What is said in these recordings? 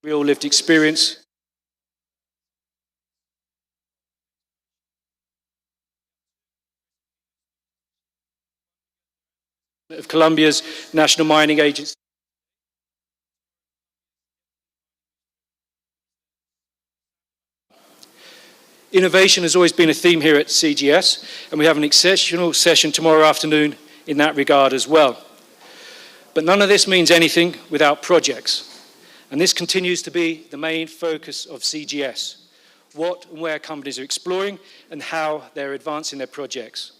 real lived experience of Colombia's National Mining Agency. Innovation has always been a theme here at CGS, and we have an exceptional session tomorrow afternoon in that regard as well. But none of this means anything without projects, and this continues to be the main focus of CGS, what and where companies are exploring and how they're advancing their projects.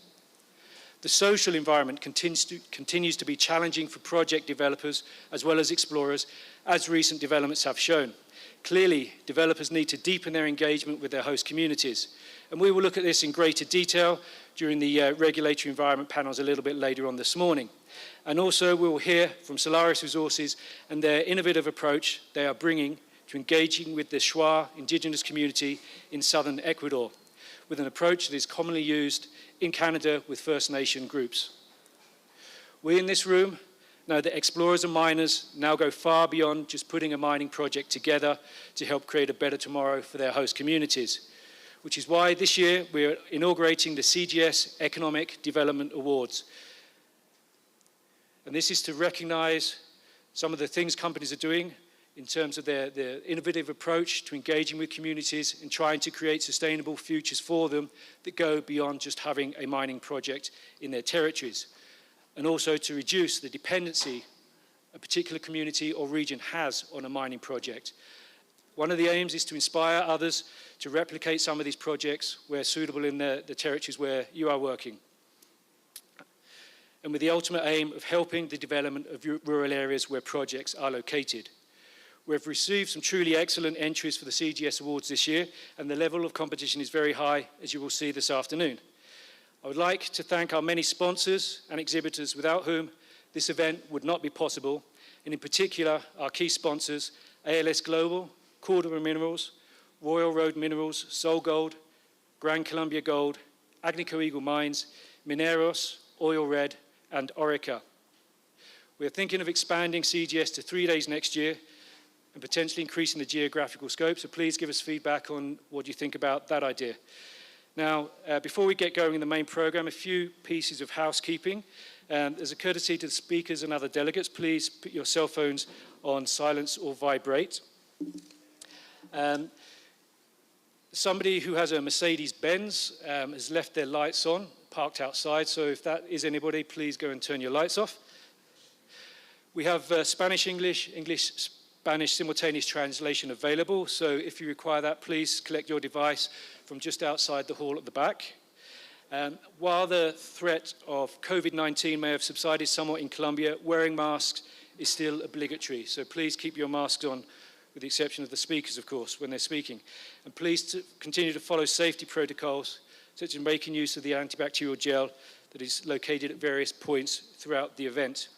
The social environment continues to be challenging for project developers as well as explorers, as recent developments have shown. Clearly, developers need to deepen their engagement with their host communities. And we will look at this in greater detail during the regulatory environment panels a little bit later on this morning. And also, we will hear from Solaris Resources and their innovative approach they are bringing to engaging with the Shuar indigenous community in southern Ecuador, with an approach that is commonly used in Canada with First Nation groups. We in this room know that explorers and miners now go far beyond just putting a mining project together to help create a better tomorrow for their host communities, which is why this year we're inaugurating the CGS Economic Development Awards. And this is to recognize some of the things companies are doing in terms of their innovative approach to engaging with communities and trying to create sustainable futures for them that go beyond just having a mining project in their territories, and also to reduce the dependency a particular community or region has on a mining project. One of the aims is to inspire others to replicate some of these projects where suitable in the territories where you are working, and with the ultimate aim of helping the development of rural areas where projects are located. We've received some truly excellent entries for the CGS Awards this year, and the level of competition is very high, as you will see this afternoon. I would like to thank our many sponsors and exhibitors without whom this event would not be possible, and in particular our key sponsors, ALS Global, Cordova Minerals, Royal Road Minerals, Sol Gold, Gran Colombia Gold, Agnico Eagle Mines, Mineros, Oil Red, and Orica. We are thinking of expanding CGS to 3 days next year and potentially increasing the geographical scope, so please give us feedback on what you think about that idea. Now, before we get going in the main program, a few pieces of housekeeping. As a courtesy to the speakers and other delegates, please put your cell phones on silence or vibrate. Somebody who has a Mercedes-Benz has left their lights on, parked outside, so if that is anybody, please go and turn your lights off. We have Spanish, English, Spanish simultaneous translation available, so if you require that, please collect your device from just outside the hall at the back. While the threat of COVID-19 may have subsided somewhat in Colombia, wearing masks is still obligatory, so please keep your masks on, with the exception of the speakers, of course, when they're speaking. And please continue to follow safety protocols, such as making use of the antibacterial gel that is located at various points throughout the event.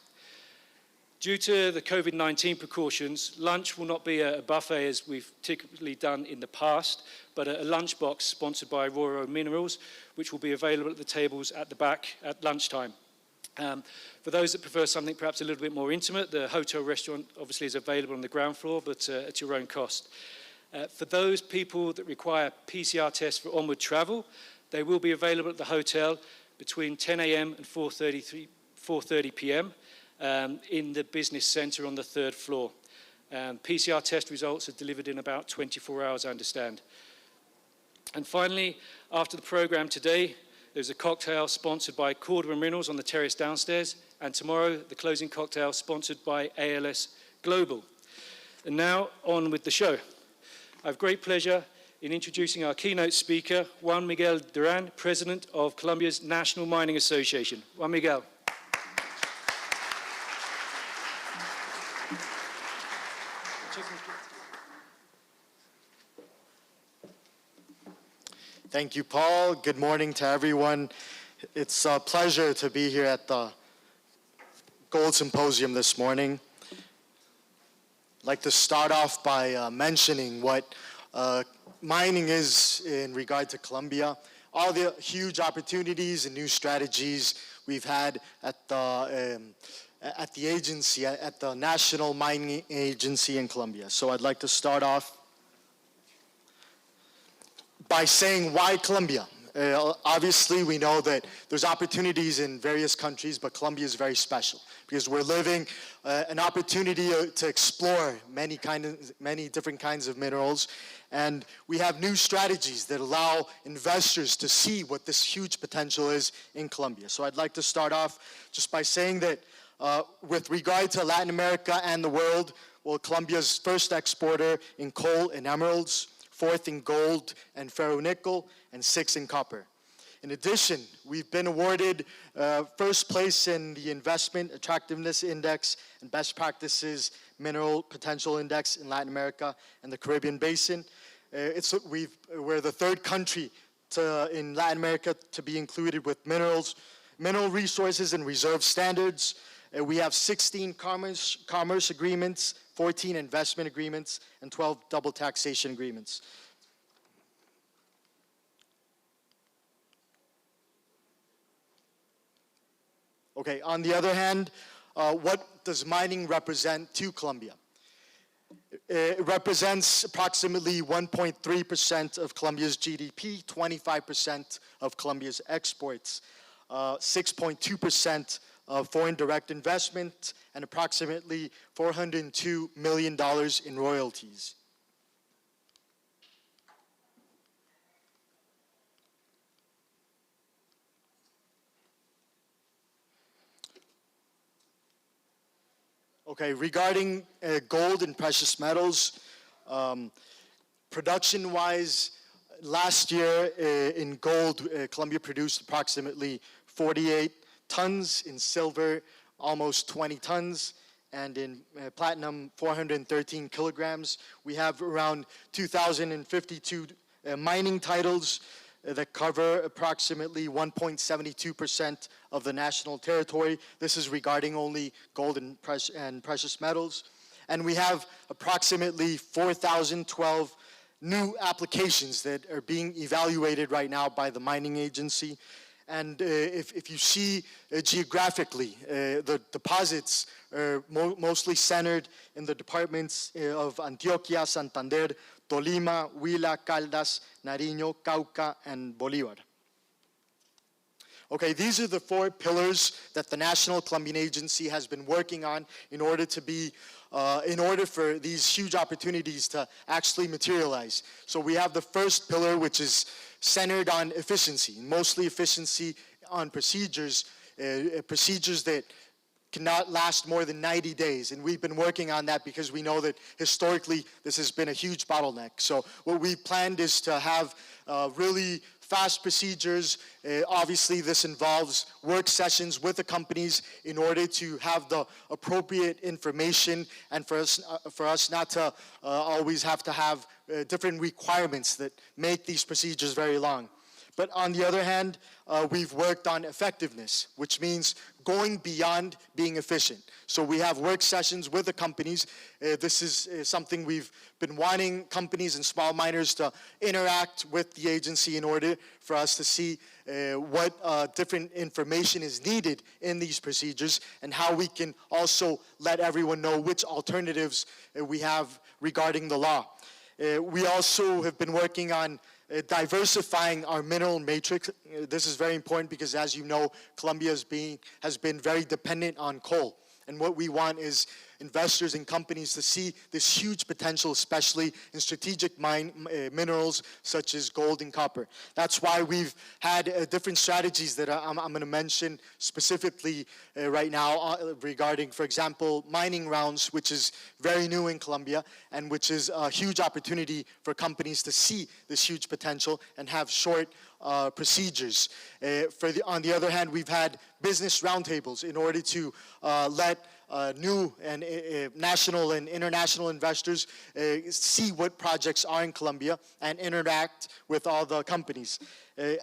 Due to the COVID-19 precautions, lunch will not be a buffet as we've typically done in the past, but a lunchbox sponsored by Royal Minerals, which will be available at the tables at the back at lunchtime. For those that prefer something perhaps a little bit more intimate, the hotel restaurant obviously is available on the ground floor, but at your own cost. For those people that require PCR tests for onward travel, they will be available at the hotel between 10 a.m. and 4:30 p.m. In the business centre on the third floor. PCR test results are delivered in about 24 hours, I understand. And finally, after the programme today, there's a cocktail sponsored by Cordova Minerals on the terrace downstairs, and tomorrow, the closing cocktail sponsored by ALS Global. And now, on with the show. I have great pleasure in introducing our keynote speaker, Juan Miguel Duran, President of Colombia's National Mining Association. Juan Miguel. Thank you, Paul. Good morning to everyone. It's a pleasure to be here at the Gold Symposium this morning. I'd like to start off by mentioning what mining is in regard to Colombia. All the huge opportunities and new strategies we've had at at the agency, at the National Mining Agency in Colombia. So I'd like to start off by saying, why Colombia? Obviously, we know that there's opportunities in various countries, but Colombia is very special because we're living an opportunity to explore many different kinds of minerals, and we have new strategies that allow investors to see what this huge potential is in Colombia. So I'd like to start off just by saying that with regard to Latin America and the world, well, Colombia's first exporter in coal and emeralds, fourth in gold and ferronickel, and sixth in copper. In addition, we've been awarded first place in the Investment Attractiveness Index and Best Practices Mineral Potential Index in Latin America and the Caribbean Basin. We're the third country in Latin America to be included with mineral resources and reserve standards. We have 16 commerce agreements, 14 investment agreements, and 12 double taxation agreements. Okay, on the other hand, what does mining represent to Colombia? It represents approximately 1.3% of Colombia's GDP, 25% of Colombia's exports, 6.2% of foreign direct investment, and approximately $402 million in royalties. Okay, regarding gold and precious metals, production-wise, last year in gold, Colombia produced approximately 48 tons, in silver almost 20 tons, and in platinum 413 kilograms. We have around 2,052 mining titles that cover approximately 1.72% of the national territory. This is regarding only gold and precious metals. And we have approximately 4,012 new applications that are being evaluated right now by the mining agency. And if you see geographically, the deposits are mostly centered in the departments of Antioquia, Santander, Tolima, Huila, Caldas, Nariño, Cauca, and Bolívar. Okay, these are the four pillars that the National Colombian Agency has been working on in order for these huge opportunities to actually materialize. So we have the first pillar, which is centered on efficiency, mostly efficiency on procedures that cannot last more than 90 days. And we've been working on that because we know that historically this has been a huge bottleneck. So what we planned is to have really fast procedures. Obviously this involves work sessions with the companies in order to have the appropriate information and for us not to always have to have different requirements that make these procedures very long. But on the other hand, we've worked on effectiveness, which means going beyond being efficient. So we have work sessions with the companies. This is something we've been wanting companies and small miners to interact with the agency in order for us to see what different information is needed in these procedures and how we can also let everyone know which alternatives we have regarding the law. We also have been working on diversifying our mineral matrix. This is very important because, as you know, Colombia has been very dependent on coal. And what we want is investors and companies to see this huge potential, especially in strategic minerals such as gold and copper. That's why we've had different strategies that I'm going to mention specifically right now regarding, for example, mining rounds, which is very new in Colombia and which is a huge opportunity for companies to see this huge potential and have short procedures. On the other hand, we've had business roundtables in order to let new and national and international investors see what projects are in Colombia and interact with all the companies.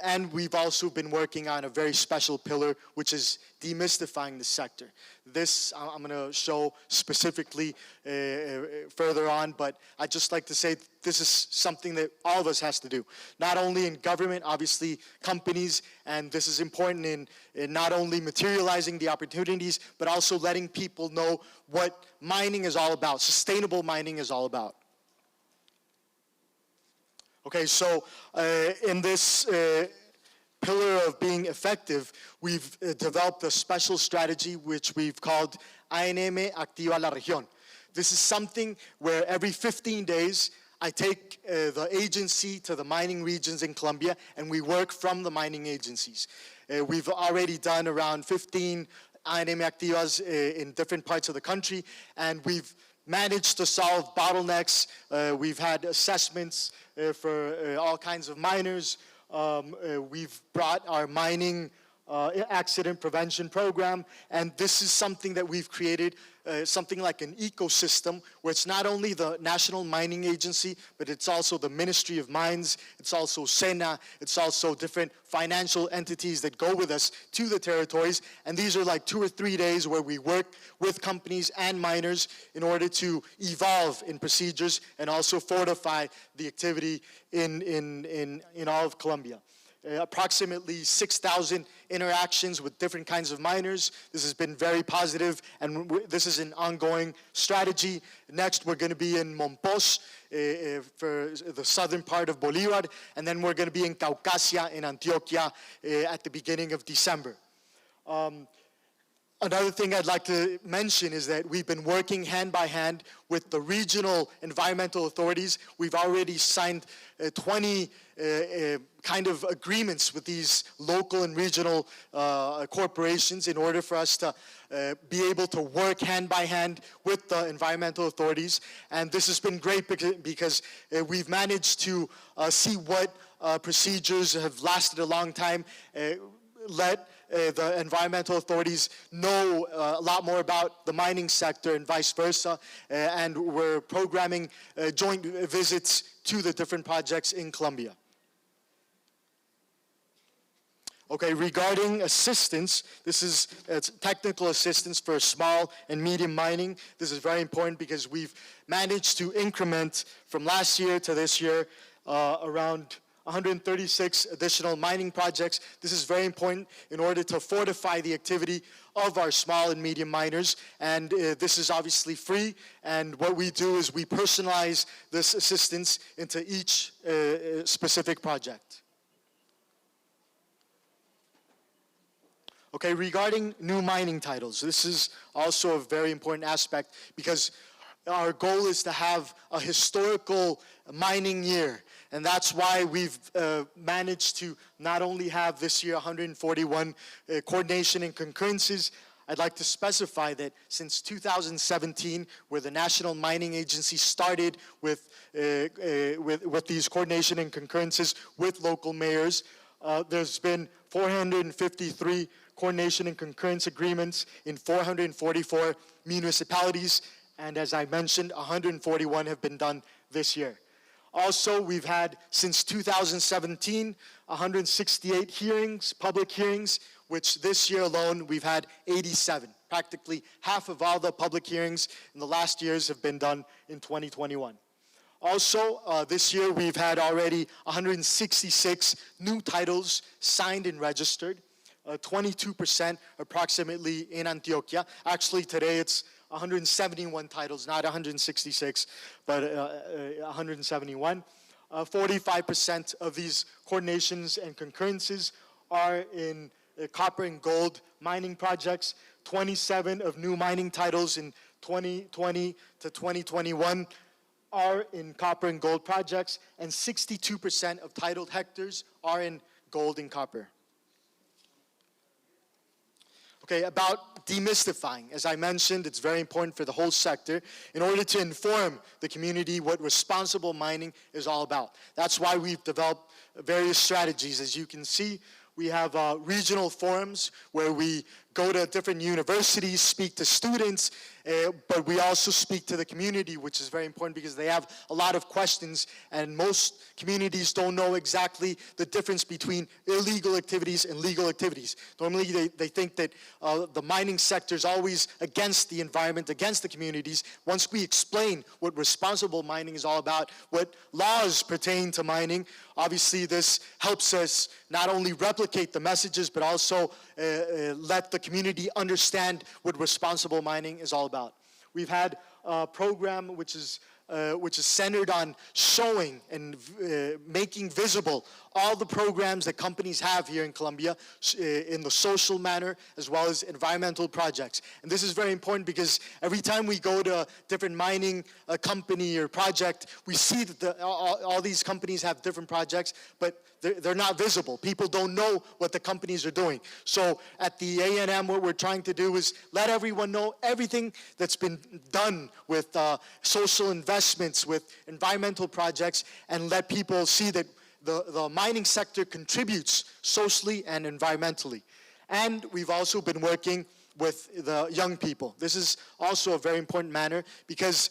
And we've also been working on a very special pillar, which is demystifying the sector. This I'm going to show specifically further on, but I'd just like to say this is something that all of us has to do. Not only in government, obviously companies, and this is important in not only materializing the opportunities, but also letting people know what mining is all about, sustainable mining is all about. Okay, so in this pillar of being effective, we've developed a special strategy which we've called ANM Activa la Región. This is something where every 15 days I take the agency to the mining regions in Colombia, and we work from the mining agencies. We've already done around 15 ANM Activas in different parts of the country, and we've managed to solve bottlenecks. We've had assessments for all kinds of miners. We've brought our mining accident prevention program, and this is something that we've created, something like an ecosystem where it's not only the National Mining Agency, but it's also the Ministry of Mines, it's also SENA, it's also different financial entities that go with us to the territories, and these are like 2 or 3 days where we work with companies and miners in order to evolve in procedures and also fortify the activity in all of Colombia. Approximately 6,000 interactions with different kinds of miners. This has been very positive, and this is an ongoing strategy. Next, we're going to be in Monpós for the southern part of Bolívar, and then we're going to be in Caucasia in Antioquia at the beginning of December. Another thing I'd like to mention is that we've been working hand by hand with the regional environmental authorities. We've already signed 20 kind of agreements with these local and regional corporations in order for us to be able to work hand by hand with the environmental authorities. And this has been great because we've managed to see what procedures have lasted a long time, let the environmental authorities know a lot more about the mining sector and vice versa, and we're programming joint visits to the different projects in Colombia. Okay, regarding assistance, this is technical assistance for small and medium mining. This is very important because we've managed to increment from last year to this year around 136 additional mining projects. This is very important in order to fortify the activity of our small and medium miners, and this is obviously free, and what we do is we personalize this assistance into each specific project. Okay, regarding new mining titles, this is also a very important aspect because our goal is to have a historical mining year. And that's why we've managed to not only have this year 141 coordination and concurrences. I'd like to specify that since 2017, where the National Mining Agency started with these coordination and concurrences with local mayors, there's been 453 coordination and concurrence agreements in 444 municipalities. And as I mentioned, 141 have been done this year. Also, we've had, since 2017, 168 hearings, public hearings, which this year alone, we've had 87. Practically half of all the public hearings in the last years have been done in 2021. Also, this year, we've had already 166 new titles signed and registered, 22% approximately in Antioquia. Actually, today it's 171 titles, not 166, but 171. 45% of these coordinations and concurrences are in copper and gold mining projects. 27 of new mining titles in 2020 to 2021 are in copper and gold projects, and 62% of titled hectares are in gold and copper. Okay, about demystifying. As I mentioned, it's very important for the whole sector in order to inform the community what responsible mining is all about. That's why we've developed various strategies. As you can see, we have regional forums where we go to different universities, speak to students, but we also speak to the community, which is very important because they have a lot of questions, and most communities don't know exactly the difference between illegal activities and legal activities. Normally they think that the mining sector is always against the environment, against the communities. Once we explain what responsible mining is all about, what laws pertain to mining, obviously this helps us not only replicate the messages, but also let the community understand what responsible mining is all about. We've had a program which is centered on showing and making visible all the programs that companies have here in Colombia in the social manner as well as environmental projects. And this is very important because every time we go to a different mining company or project, we see that all these companies have different projects, but they're not visible. People don't know what the companies are doing. So at the A&M, what we're trying to do is let everyone know everything that's been done with social investments, with environmental projects, and let people see that the mining sector contributes socially and environmentally. And we've also been working with the young people. This is also a very important matter because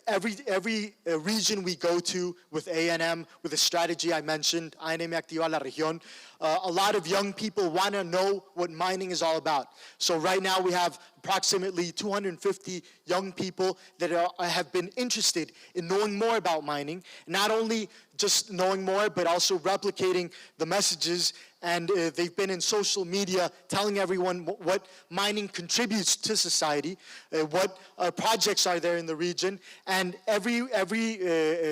every region we go to with A&M, with the strategy I mentioned, A&M Activa la Región, a lot of young people want to know what mining is all about. So right now we have approximately 250 young people that have been interested in knowing more about mining, not only just knowing more, but also replicating the messages. And they've been in social media telling everyone what mining contributes to society, what projects are there in the region. And every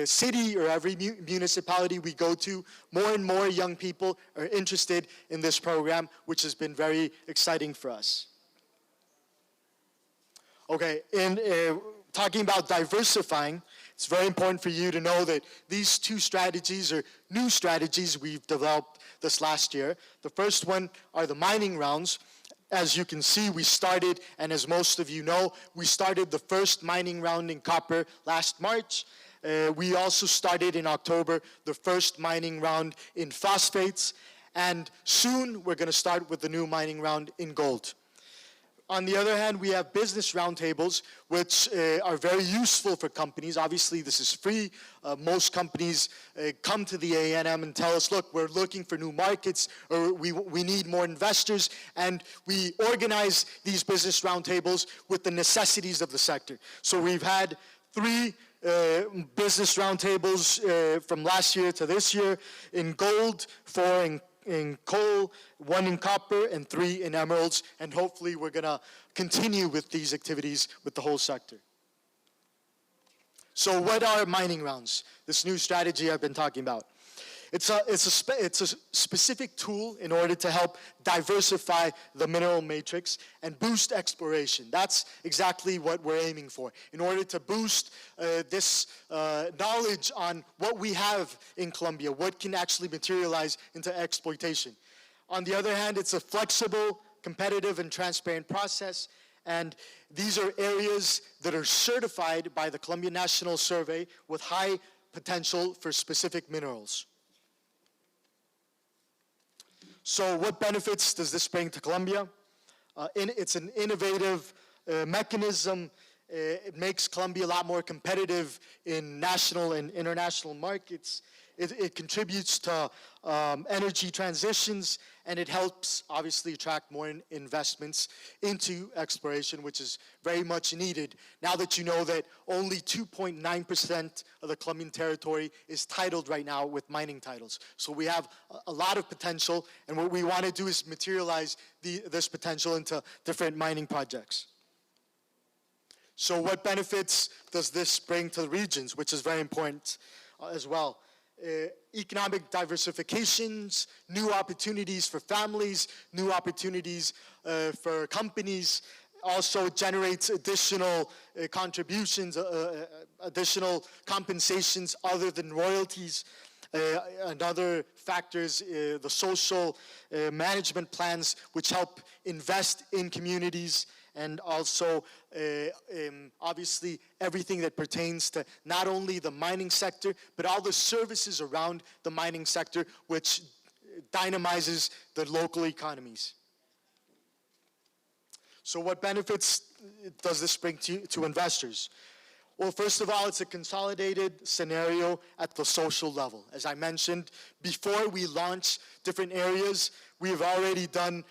city or every municipality we go to, more and more young people are interested in this program, which has been very exciting for us. Okay, and talking about diversifying, it's very important for you to know that these two strategies are new strategies we've developed this last year. The first one are the mining rounds. As you can see, we started, and as most of you know, we started the first mining round in copper last March. We also started in October the first mining round in phosphates, and soon we're going to start with the new mining round in gold. On the other hand, we have business roundtables, which are very useful for companies. Obviously, this is free. Most companies come to the A&M and tell us, look, we're looking for new markets, or we need more investors, and we organize these business roundtables with the necessities of the sector. So we've had 3 business roundtables from last year to this year in gold, 4 in coal, 1 in copper, and 3 in emeralds, and hopefully we're going to continue with these activities with the whole sector. So what are mining rounds? This new strategy I've been talking about. It's a specific tool in order to help diversify the mineral matrix and boost exploration. That's exactly what we're aiming for. In order to boost this knowledge on what we have in Colombia, what can actually materialize into exploitation. On the other hand, it's a flexible, competitive, and transparent process. And these are areas that are certified by the Colombian National Survey with high potential for specific minerals. So what benefits does this bring to Colombia? It's an innovative mechanism. It makes Colombia a lot more competitive in national and international markets. It contributes to energy transitions, and it helps, obviously, attract more investments into exploration, which is very much needed. Now that you know that only 2.9% of the Colombian territory is titled right now with mining titles. So we have a lot of potential, and what we want to do is materialize this potential into different mining projects. So what benefits does this bring to the regions, which is very important as well? Economic diversifications, new opportunities for families, new opportunities for companies, also generates additional contributions, additional compensations other than royalties. And other factors, the social management plans, which help invest in communities, and also obviously everything that pertains to not only the mining sector, but all the services around the mining sector, which dynamizes the local economies. So what benefits does this bring to investors? Well, first of all, it's a consolidated scenario at the social level. As I mentioned, before we launch different areas, we have already done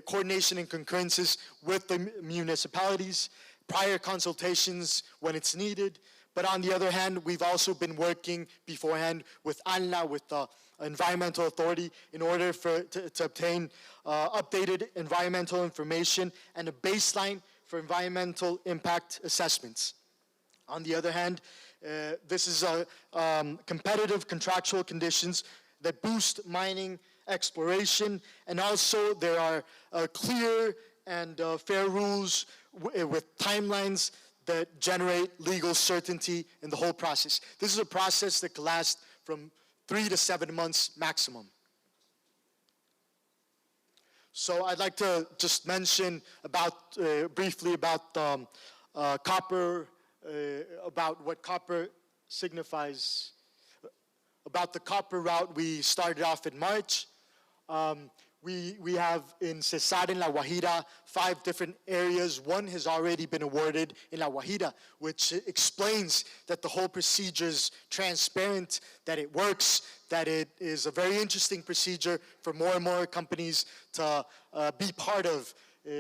coordination and concurrences with the municipalities, prior consultations when it's needed. But on the other hand, we've also been working beforehand with ANLA, with the environmental authority, in order to obtain updated environmental information and a baseline for environmental impact assessments. On the other hand, this is competitive contractual conditions that boost mining exploration, and also there are clear and fair rules with timelines that generate legal certainty in the whole process. This is a process that can last from 3 to 7 months maximum. So I'd like to just mention about briefly about copper, about what copper signifies. About the copper route, we started off in March. We have in Cesar in La Guajira 5 different areas. One has already been awarded in La Guajira, which explains that the whole procedure is transparent, that it works, that it is a very interesting procedure for more and more companies to be part of.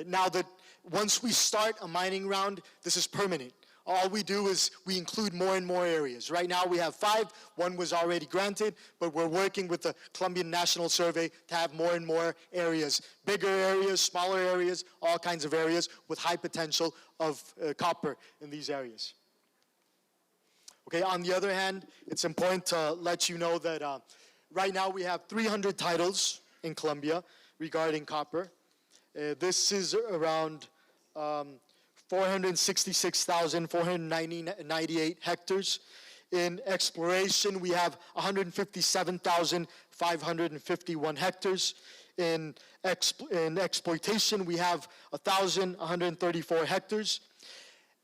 Now that once we start a mining round, this is permanent. All we do is we include more and more areas. Right now we have 5, 1 was already granted, but we're working with the Colombian National Survey to have more and more areas. Bigger areas, smaller areas, all kinds of areas with high potential of copper in these areas. Okay, on the other hand, it's important to let you know that right now we have 300 titles in Colombia regarding copper. This is around 466,498 hectares. In exploration, we have 157,551 hectares. In exploitation, we have 1,134 hectares.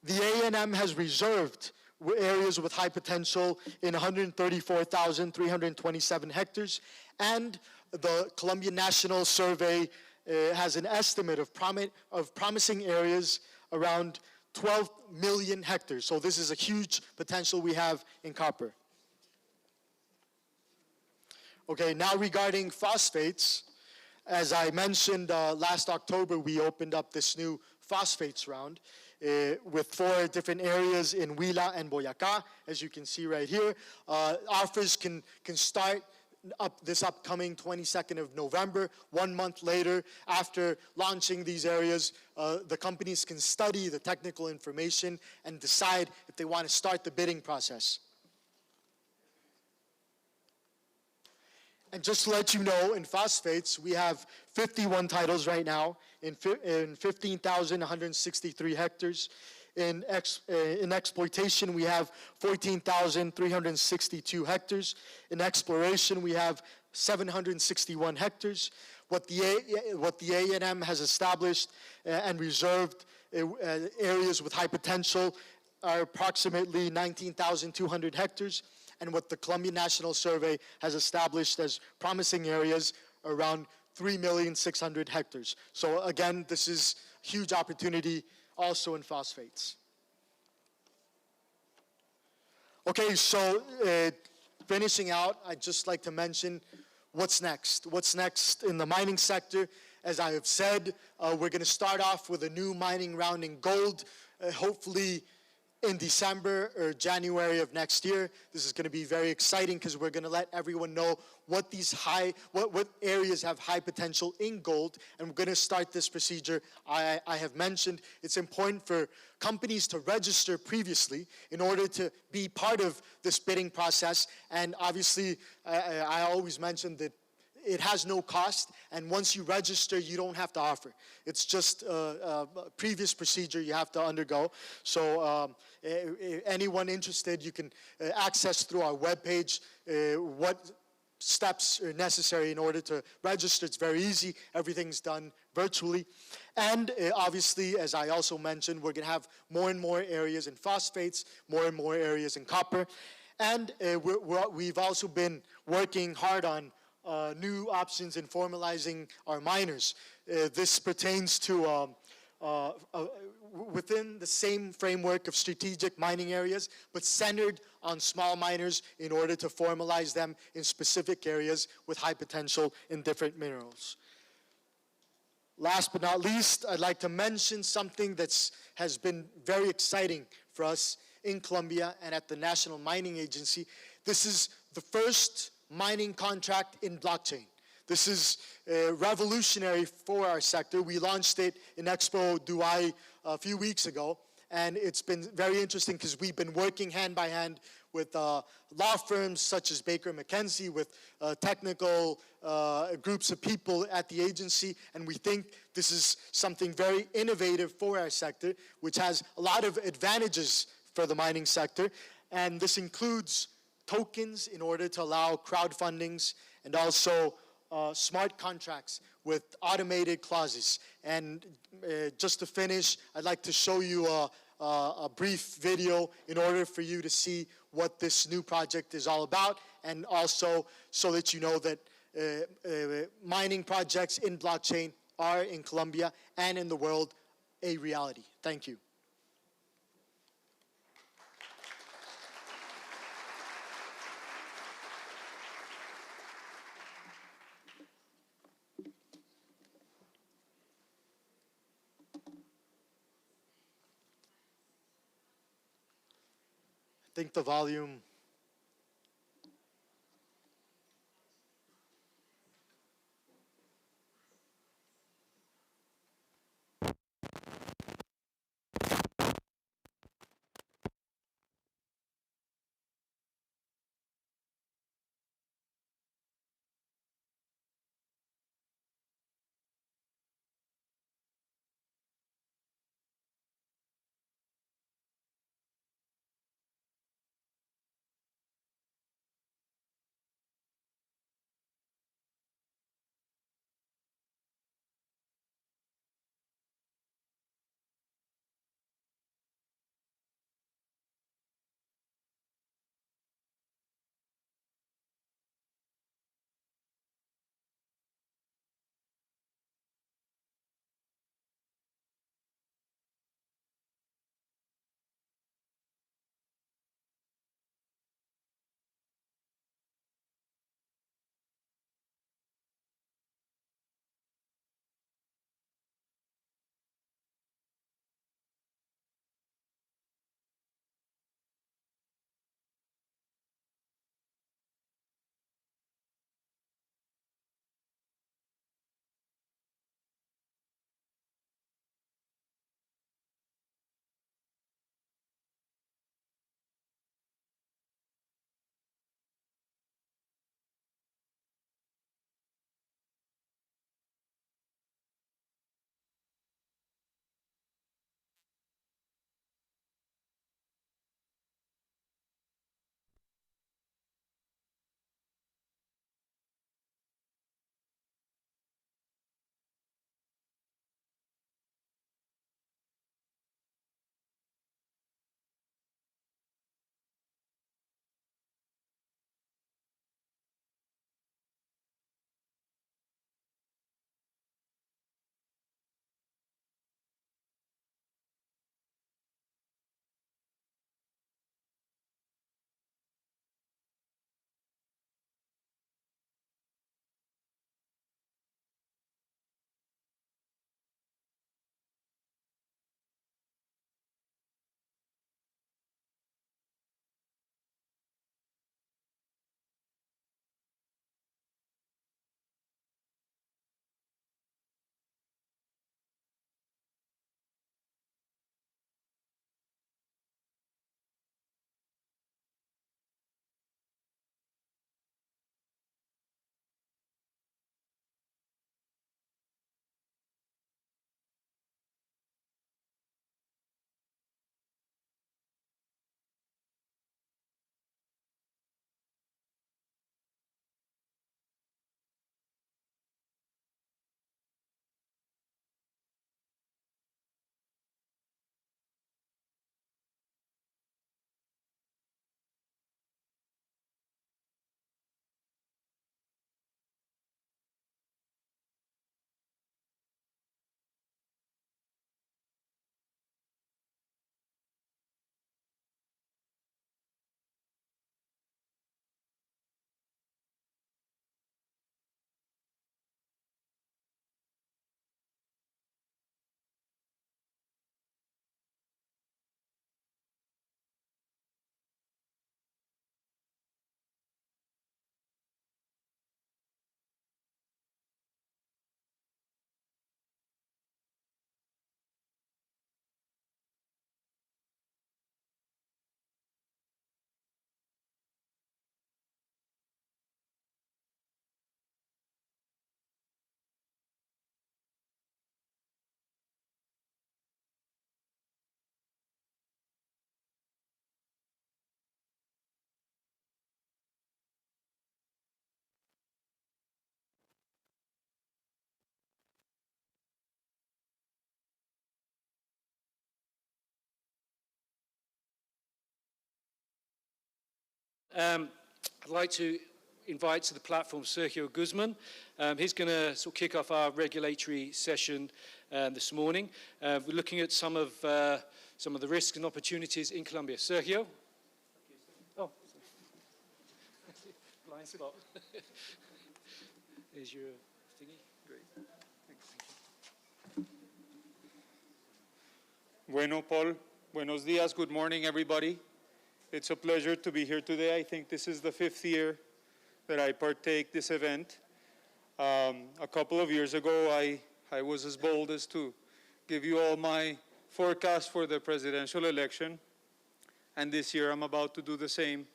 The A&M has reserved areas with high potential in 134,327 hectares. And the Colombian National Survey has an estimate of promising areas around 12 million hectares. So this is a huge potential we have in copper. Okay, now regarding phosphates, as I mentioned last October, we opened up this new phosphates round with 4 different areas in Huila and Boyacá, as you can see right here. Offers can start this upcoming 22nd of November. 1 month later, after launching these areas, the companies can study the technical information and decide if they want to start the bidding process. And just to let you know, in phosphates, we have 51 titles right now in 15,163 hectares. In exploitation, we have 14,362 hectares. In exploration, we have 761 hectares. What the A&M has established and reserved areas with high potential are approximately 19,200 hectares. And what the Colombian National Survey has established as promising areas around 3,600,000 hectares. So again, this is a huge opportunity also in phosphates. Okay, so finishing out, I'd just like to mention what's next. What's next in the mining sector? As I have said, we're going to start off with a new mining round in gold, hopefully in December or January of next year. This is going to be very exciting because we're going to let everyone know what what areas have high potential in gold, and we're going to start this procedure. I have mentioned it's important for companies to register previously in order to be part of this bidding process, and obviously I always mention that it has no cost, and once you register, you don't have to offer. It's just a previous procedure you have to undergo. So anyone interested, you can access through our webpage what steps are necessary in order to register. It's very easy. Everything's done virtually. And obviously, as I also mentioned, we're going to have more and more areas in phosphates, more and more areas in copper. And we've also been working hard on new options in formalizing our miners. This pertains to within the same framework of strategic mining areas, but centered on small miners in order to formalize them in specific areas with high potential in different minerals. Last but not least, I'd like to mention something that has been very exciting for us in Colombia and at the National Mining Agency. This is the first mining contract in blockchain. This is revolutionary for our sector. We launched it in Expo Dubai a few weeks ago, and it's been very interesting because we've been working hand by hand with law firms such as Baker McKenzie, with technical groups of people at the agency, and we think this is something very innovative for our sector, which has a lot of advantages for the mining sector, and this includes tokens in order to allow crowdfundings and also smart contracts with automated clauses. And just to finish, I'd like to show you a brief video in order for you to see what this new project is all about, and also so that you know that mining projects in blockchain are in Colombia and in the world a reality. Thank you. I think the volume I'd like to invite to the platform Sergio Guzman. He's going to sort of kick off our regulatory session this morning. We're looking at some of the risks and opportunities in Colombia. Sergio? Oh, blind spot. Here's your thingy. Great. Thank you. Bueno, Paul. Buenos días. Good morning, everybody. It's a pleasure to be here today. I think this is the 5th year that I partake this event. A couple of years ago, I was as bold as to give you all my forecast for the presidential election. And this year, I'm about to do the same,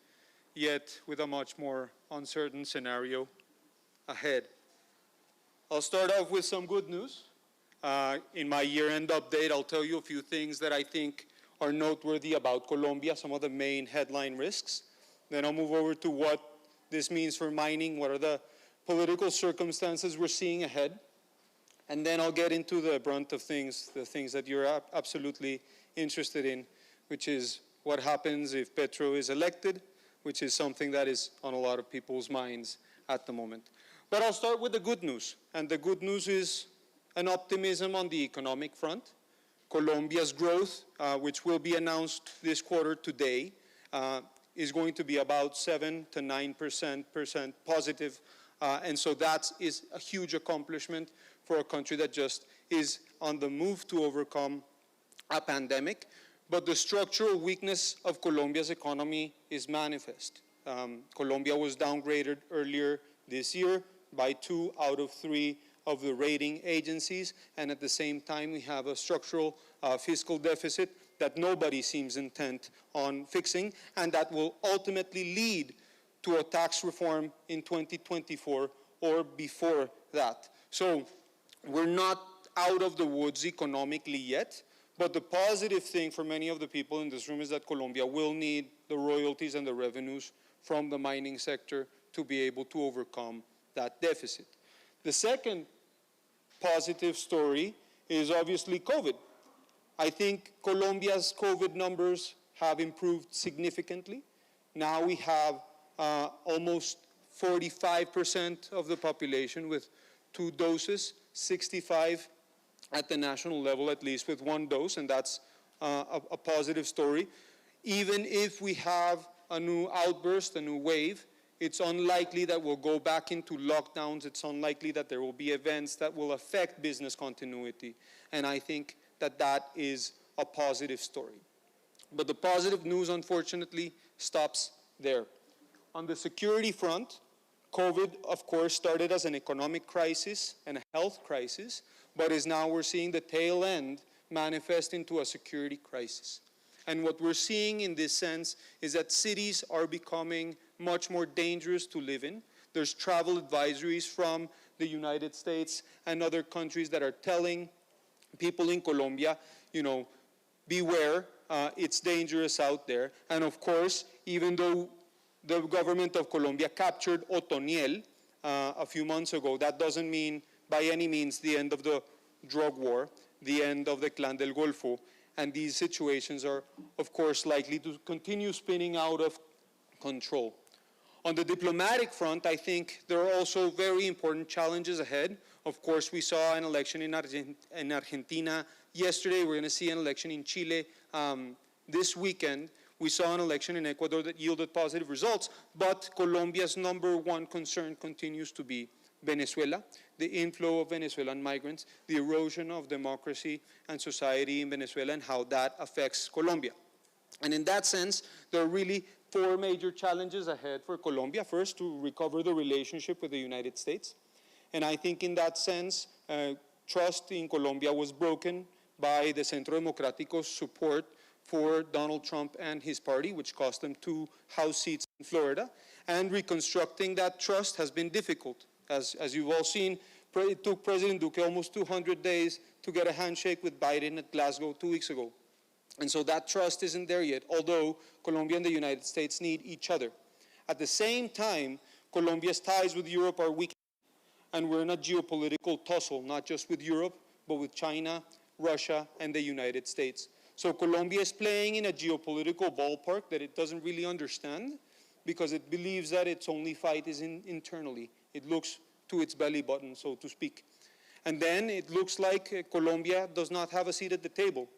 yet with a much more uncertain scenario ahead. I'll start off with some good news. In my year-end update, I'll tell you a few things that I think are noteworthy about Colombia, some of the main headline risks. Then I'll move over to what this means for mining, what are the political circumstances we're seeing ahead. And then I'll get into the brunt of things, the things that you're absolutely interested in, which is what happens if Petro is elected, which is something that is on a lot of people's minds at the moment. But I'll start with the good news. And the good news is an optimism on the economic front. Colombia's growth, which will be announced this quarter today, is going to be about 7 to 9% positive. And so that is a huge accomplishment for a country that just is on the move to overcome a pandemic. But the structural weakness of Colombia's economy is manifest. Colombia was downgraded earlier this year by 2 out of 3 of the rating agencies, and at the same time we have a structural fiscal deficit that nobody seems intent on fixing, and that will ultimately lead to a tax reform in 2024 or before that. So we're not out of the woods economically yet, but the positive thing for many of the people in this room is that Colombia will need the royalties and the revenues from the mining sector to be able to overcome that deficit. The second positive story is obviously COVID. I think Colombia's COVID numbers have improved significantly. Now we have almost 45% of the population with 2 doses, 65 at the national level at least with 1 dose, and that's a positive story. Even if we have a new outburst, a new wave, it's unlikely that we'll go back into lockdowns. It's unlikely that there will be events that will affect business continuity. And I think that that is a positive story. But the positive news, unfortunately, stops there. On the security front, COVID, of course, started as an economic crisis and a health crisis, but is now we're seeing the tail end manifest into a security crisis. And what we're seeing in this sense is that cities are becoming much more dangerous to live in. There's travel advisories from the United States and other countries that are telling people in Colombia, beware, it's dangerous out there. And of course, even though the government of Colombia captured Otoniel a few months ago, that doesn't mean by any means the end of the drug war, the end of the Clan del Golfo. And these situations are, of course, likely to continue spinning out of control. On the diplomatic front, I think there are also very important challenges ahead. Of course, we saw an election in Argentina yesterday. We're going to see an election in Chile this weekend. We saw an election in Ecuador that yielded positive results, but Colombia's #1 concern continues to be Venezuela, the inflow of Venezuelan migrants, the erosion of democracy and society in Venezuela, and how that affects Colombia. And in that sense, there are really 4 major challenges ahead for Colombia. First, to recover the relationship with the United States. And I think in that sense, trust in Colombia was broken by the Centro Democrático's support for Donald Trump and his party, which cost them 2 House seats in Florida. And reconstructing that trust has been difficult. As you've all seen, it took President Duque almost 200 days to get a handshake with Biden at Glasgow 2 weeks ago. And so that trust isn't there yet, although Colombia and the United States need each other. At the same time, Colombia's ties with Europe are weak, and we're in a geopolitical tussle, not just with Europe, but with China, Russia, and the United States. So Colombia is playing in a geopolitical ballpark that it doesn't really understand, because it believes that its only fight is internally. It looks to its belly button, so to speak. And then it looks like Colombia does not have a seat at the table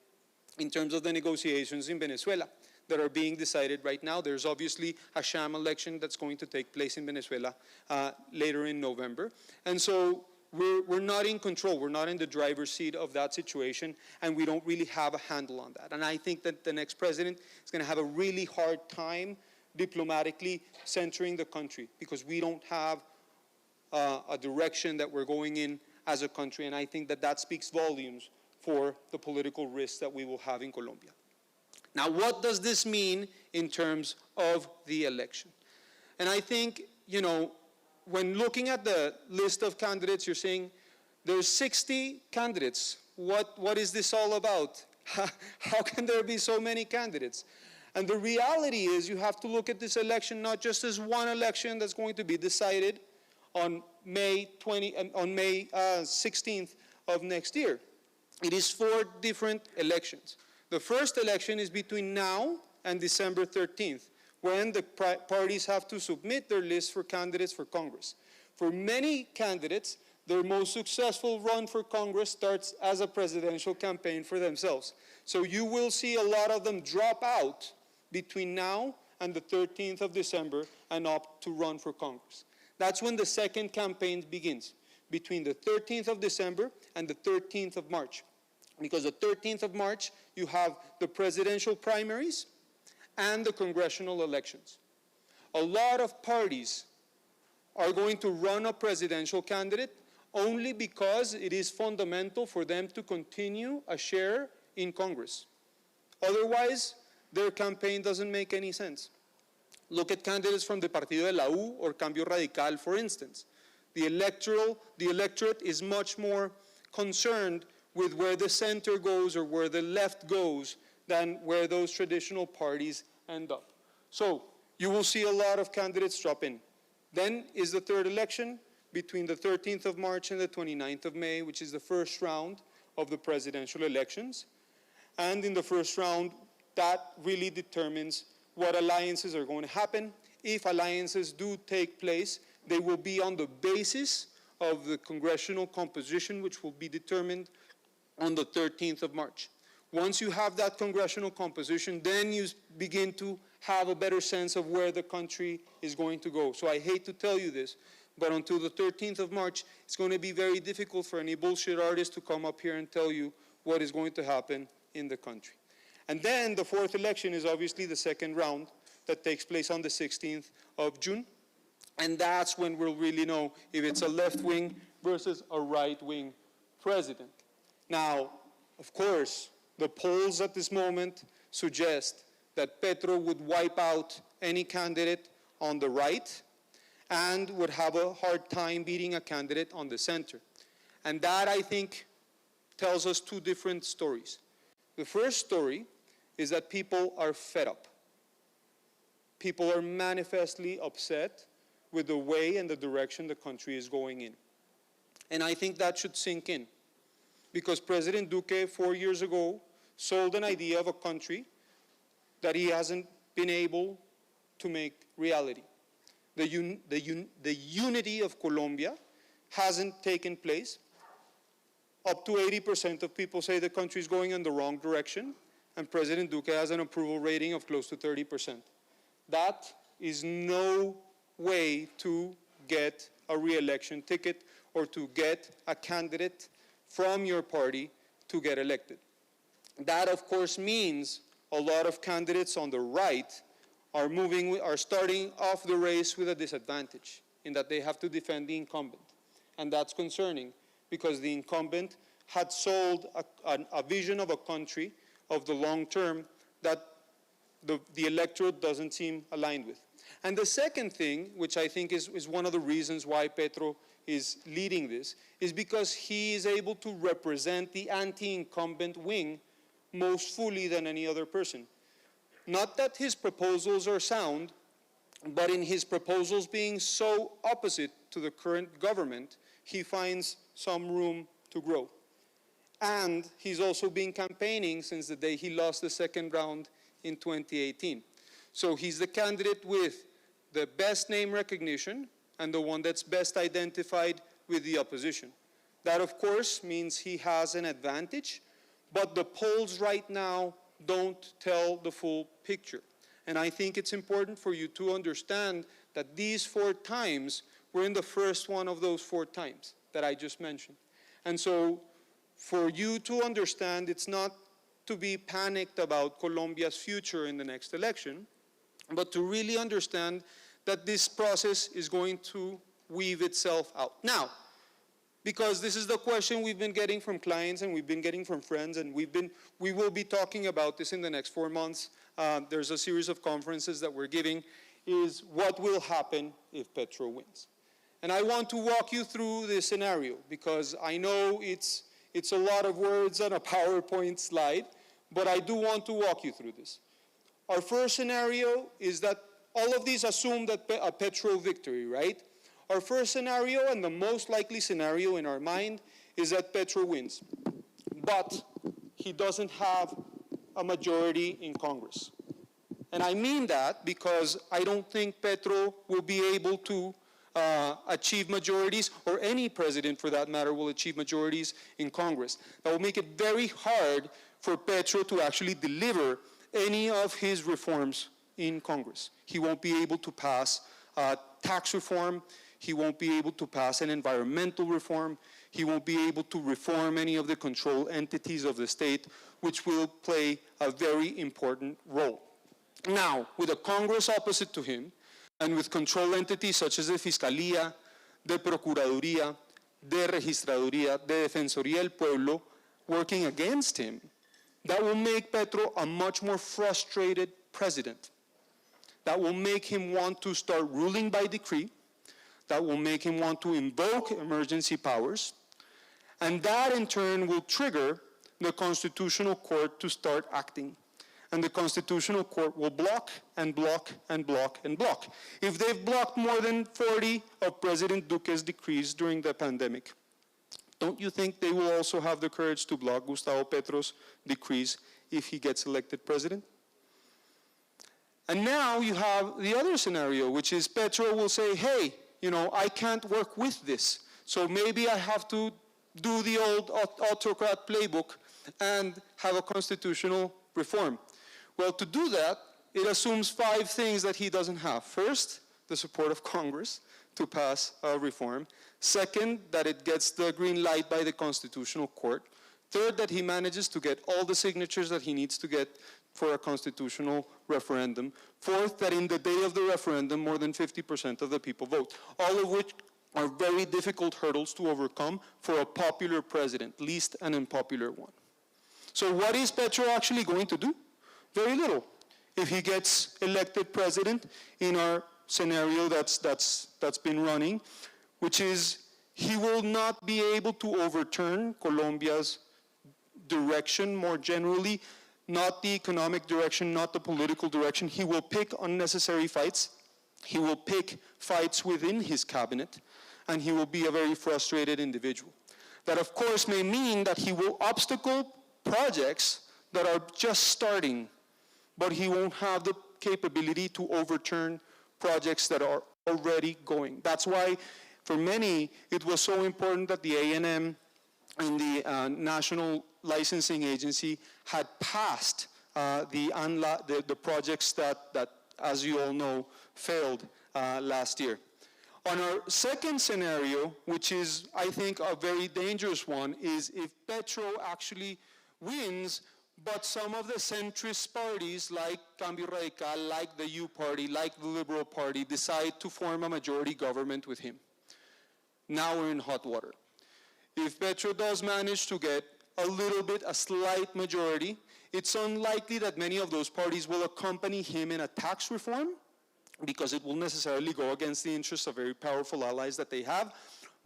in terms of the negotiations in Venezuela that are being decided right now. There's obviously a sham election that's going to take place in Venezuela later in November. And so we're not in control. We're not in the driver's seat of that situation, and we don't really have a handle on that. And I think that the next president is going to have a really hard time diplomatically centering the country, because we don't have a direction that we're going in as a country, and I think that that speaks volumes for the political risks that we will have in Colombia. Now, what does this mean in terms of the election? And I think, you know, when looking at the list of candidates, you're saying there's 60 candidates. What is this all about? How can there be so many candidates? And the reality is you have to look at this election not just as one election that's going to be decided on May 16th of next year. It is 4 different elections. The first election is between now and December 13th, when the parties have to submit their list for candidates for Congress. For many candidates, their most successful run for Congress starts as a presidential campaign for themselves. So you will see a lot of them drop out between now and the 13th of December and opt to run for Congress. That's when the second campaign begins, between the 13th of December and the 13th of March. Because the 13th of March, you have the presidential primaries and the congressional elections. A lot of parties are going to run a presidential candidate only because it is fundamental for them to continue a share in Congress. Otherwise, their campaign doesn't make any sense. Look at candidates from the Partido de la U or Cambio Radical, for instance. The electorate is much more concerned with where the center goes or where the left goes than where those traditional parties end up. So you will see a lot of candidates drop in. Then is the third election between the 13th of March and the 29th of May, which is the first round of the presidential elections. And in the first round, that really determines what alliances are going to happen. If alliances do take place, they will be on the basis of the congressional composition, which will be determined on the 13th of March. Once you have that congressional composition, then you begin to have a better sense of where the country is going to go. So I hate to tell you this, but until the 13th of March, it's going to be very difficult for any bullshit artist to come up here and tell you what is going to happen in the country. And then the fourth election is obviously the second round that takes place on the 16th of June. And that's when we'll really know if it's a left-wing versus a right-wing president. Now, of course, the polls at this moment suggest that Petro would wipe out any candidate on the right and would have a hard time beating a candidate on the center. And that, I think, tells us 2 different stories. The first story is that people are fed up. People are manifestly upset with the way and the direction the country is going in. And I think that should sink in, because President Duque 4 years ago sold an idea of a country that he hasn't been able to make reality. The unity of Colombia hasn't taken place. Up to 80% of people say the country is going in the wrong direction, and President Duque has an approval rating of close to 30%. That is no way to get a re-election ticket or to get a candidate from your party to get elected. That, of course, means a lot of candidates on the right are starting off the race with a disadvantage in that they have to defend the incumbent. And that's concerning, because the incumbent had sold a vision of a country of the long term that the electorate doesn't seem aligned with. And the second thing, which I think is one of the reasons why Petro is leading this, is because he is able to represent the anti-incumbent wing most fully than any other person. Not that his proposals are sound, but in his proposals being so opposite to the current government, he finds some room to grow. And he's also been campaigning since the day he lost the second round in 2018. So he's the candidate with the best name recognition and the one that's best identified with the opposition. That, of course, means he has an advantage, but the polls right now don't tell the full picture. And I think it's important for you to understand that these 4 times, we're in the first one of those 4 times that I just mentioned. And so for you to understand, it's not to be panicked about Colombia's future in the next election, but to really understand that this process is going to weave itself out. Now, because this is the question we've been getting from clients and we've been getting from friends, and we will be talking about this in the next 4 months. There's a series of conferences that we're giving, is what will happen if Petro wins? And I want to walk you through this scenario because I know it's a lot of words on a PowerPoint slide, but I do want to walk you through this. Our first scenario is that all of these assume that a Petro victory, right? Our first scenario and the most likely scenario in our mind is that Petro wins, but he doesn't have a majority in Congress. And I mean that because I don't think Petro will be able to achieve majorities, or any president for that matter will achieve majorities in Congress. That will make it very hard for Petro to actually deliver any of his reforms in Congress. He won't be able to pass tax reform. He won't be able to pass an environmental reform. He won't be able to reform any of the control entities of the state, which will play a very important role. Now, with a Congress opposite to him, and with control entities such as the Fiscalía, the Procuraduría, the Registraduría, the Defensoría del Pueblo working against him, that will make Petro a much more frustrated president. That will make him want to start ruling by decree. That will make him want to invoke emergency powers. And that in turn will trigger the Constitutional Court to start acting. And the Constitutional Court will block and block and block and block. If they've blocked more than 40 of President Duque's decrees during the pandemic, don't you think they will also have the courage to block Gustavo Petro's decrees if he gets elected president? And now you have the other scenario, which is Petro will say, hey, I can't work with this. So maybe I have to do the old autocrat playbook and have a constitutional reform. Well, to do that, it assumes 5 things that he doesn't have. First, the support of Congress to pass a reform. Second, that it gets the green light by the Constitutional Court. Third, that he manages to get all the signatures that he needs to get for a constitutional referendum. Fourth, that in the day of the referendum, more than 50% of the people vote. All of which are very difficult hurdles to overcome for a popular president, least an unpopular one. So what is Petro actually going to do? Very little. If he gets elected president in our scenario that's been running, which is he will not be able to overturn Colombia's direction more generally, not the economic direction, not the political direction. He will pick unnecessary fights. He will pick fights within his cabinet, and he will be a very frustrated individual. That, of course, may mean that he will obstacle projects that are just starting, but he won't have the capability to overturn projects that are already going. That's why, for many, it was so important that the A&M and the National Licensing Agency had passed the projects that, as you all know, failed last year. On our second scenario, which is, I think, a very dangerous one, is if Petro actually wins, but some of the centrist parties like Cambio Radical, like the U Party, like the Liberal Party, decide to form a majority government with him. Now we're in hot water. If Petro does manage to get a slight majority, it's unlikely that many of those parties will accompany him in a tax reform, because it will necessarily go against the interests of very powerful allies that they have.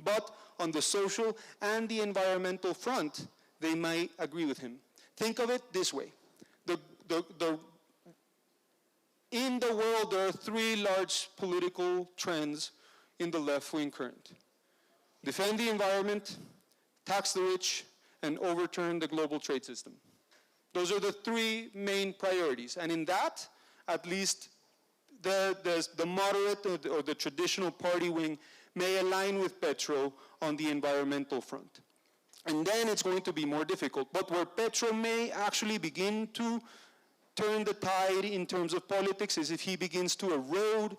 But on the social and the environmental front, they might agree with him. Think of it this way. In the world, there are 3 large political trends in the left-wing current. Defend the environment, tax the rich, and overturn the global trade system. Those are the 3 main priorities. And in that, at least the moderate or the traditional party wing may align with Petro on the environmental front. And then it's going to be more difficult. But where Petro may actually begin to turn the tide in terms of politics is if he begins to erode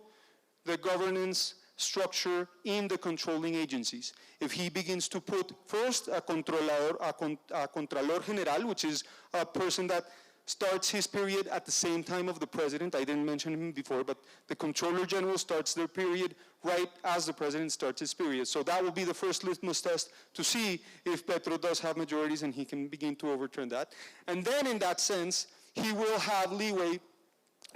the governance structure in the controlling agencies. If he begins to put first a Contralor General, which is a person that starts his period at the same time of the president. I didn't mention him before, but the Controller General starts their period right as the president starts his period. So that will be the first litmus test to see if Petro does have majorities and he can begin to overturn that. And then in that sense, he will have leeway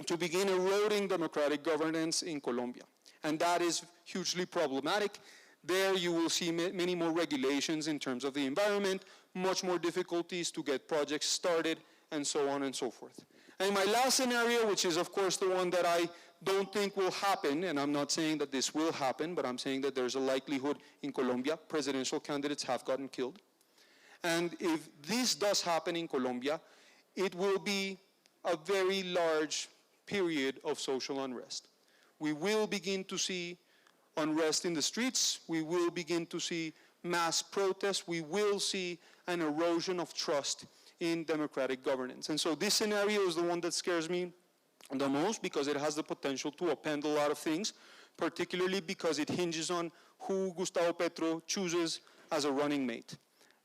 to begin eroding democratic governance in Colombia. And that is hugely problematic. There you will see many more regulations in terms of the environment, much more difficulties to get projects started, and so on and so forth. And my last scenario, which is of course the one that I don't think will happen, and I'm not saying that this will happen, but I'm saying that there's a likelihood in Colombia, presidential candidates have gotten killed. And if this does happen in Colombia, it will be a very large period of social unrest. We will begin to see unrest in the streets. We will begin to see mass protests. We will see an erosion of trust in democratic governance. And so this scenario is the one that scares me the most because it has the potential to upend a lot of things, particularly because it hinges on who Gustavo Petro chooses as a running mate.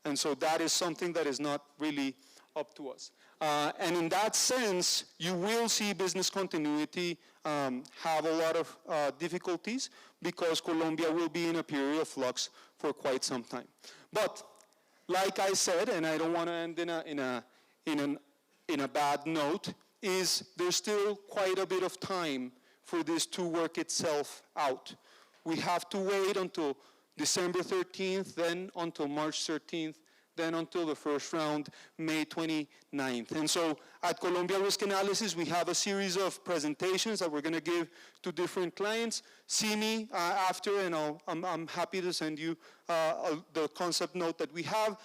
And so that is something that is not really up to us. And in that sense, you will see business continuity have a lot of difficulties because Colombia will be in a period of flux for quite some time. But like I said, and I don't want to end in a bad note, is there's still quite a bit of time for this to work itself out. We have to wait until December 13th, then until March 13th, then until the first round, May 29th. And so at Colombia Risk Analysis, we have a series of presentations that we're going to give to different clients. See me after, and I'm happy to send you the concept note that we have.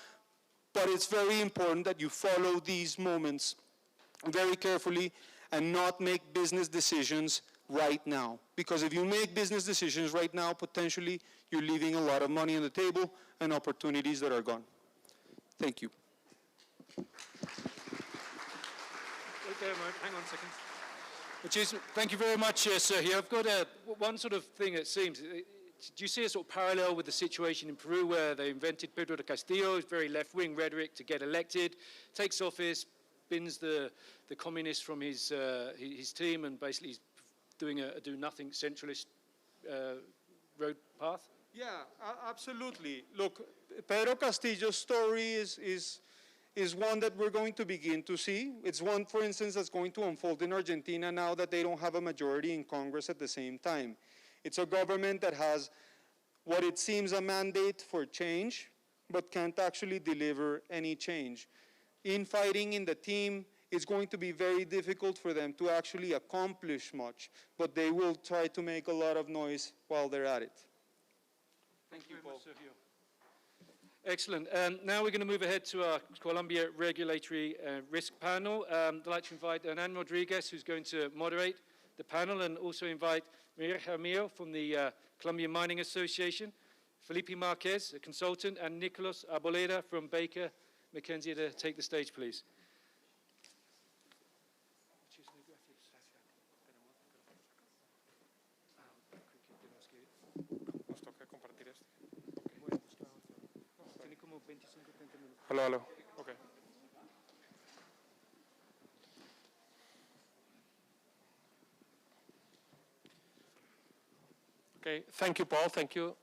But it's very important that you follow these moments very carefully and not make business decisions right now. Because if you make business decisions right now, potentially you're leaving a lot of money on the table and opportunities that are gone. Thank you. Okay, hang on a second. Thank you very much, Sergio. I've got one sort of thing that seems, do you see a sort of parallel with the situation in Peru where they invented Pedro de Castillo, very left-wing rhetoric to get elected, takes office, bins the communists from his team and basically he's doing a do-nothing centralist road path? Yeah, absolutely. Look, Pedro Castillo's story is one that we're going to begin to see. It's one, for instance, that's going to unfold in Argentina now that they don't have a majority in Congress at the same time. It's a government that has what it seems a mandate for change, but can't actually deliver any change. Infighting in the team, it's going to be very difficult for them to actually accomplish much, but they will try to make a lot of noise while they're at it. Thank you, Paul. Sergio. Excellent. Now we're going to move ahead to our Colombia Regulatory Risk Panel. I'd like to invite Hernan Rodriguez, who's going to moderate the panel, and also invite Miguel Jaramillo from the Colombian Mining Association, Felipe Marquez, a consultant, and Nicolas Urrutia from Baker McKenzie to take the stage, please. Hello, hello. Okay. Okay, thank you, Paul. Thank you.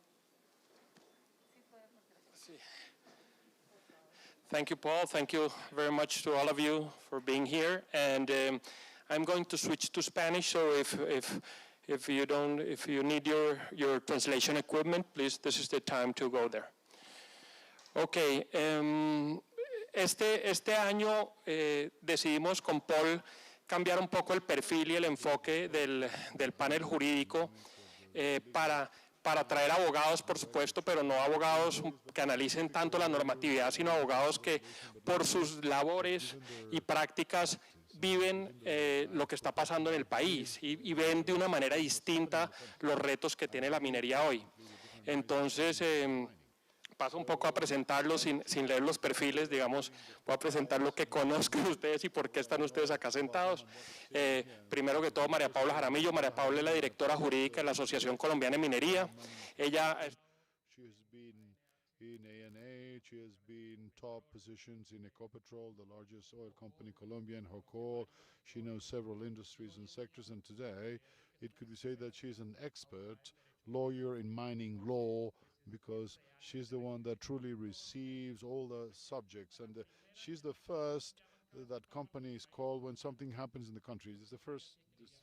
Thank you, Paul. Thank you very much to all of you for being here. And I'm going to switch to Spanish. So if you need your translation equipment, please, this is the time to go there. Ok, este año decidimos con Paul cambiar un poco el perfil y el enfoque del panel jurídico para traer abogados, por supuesto, pero no abogados que analicen tanto la normatividad, sino abogados que por sus labores y prácticas viven lo que está pasando en el país y ven de una manera distinta los retos que tiene la minería hoy. Entonces, paso un poco a presentarlos sin leer los perfiles, digamos, voy a presentar lo que conozcan ustedes y por qué están ustedes acá sentados. Primero que todo, María Paula Jaramillo. María Paula es la directora jurídica de la Asociación Colombiana de Minería. Ella She has been in ANA, she has been top positions in Ecopetrol, the largest oil company in Colombia, and her coal. She knows several industries and sectors, and today it could be said that she's an expert lawyer in mining law, because she's the one that truly receives all the subjects, and she's the first that companies call when something happens in the country. It's the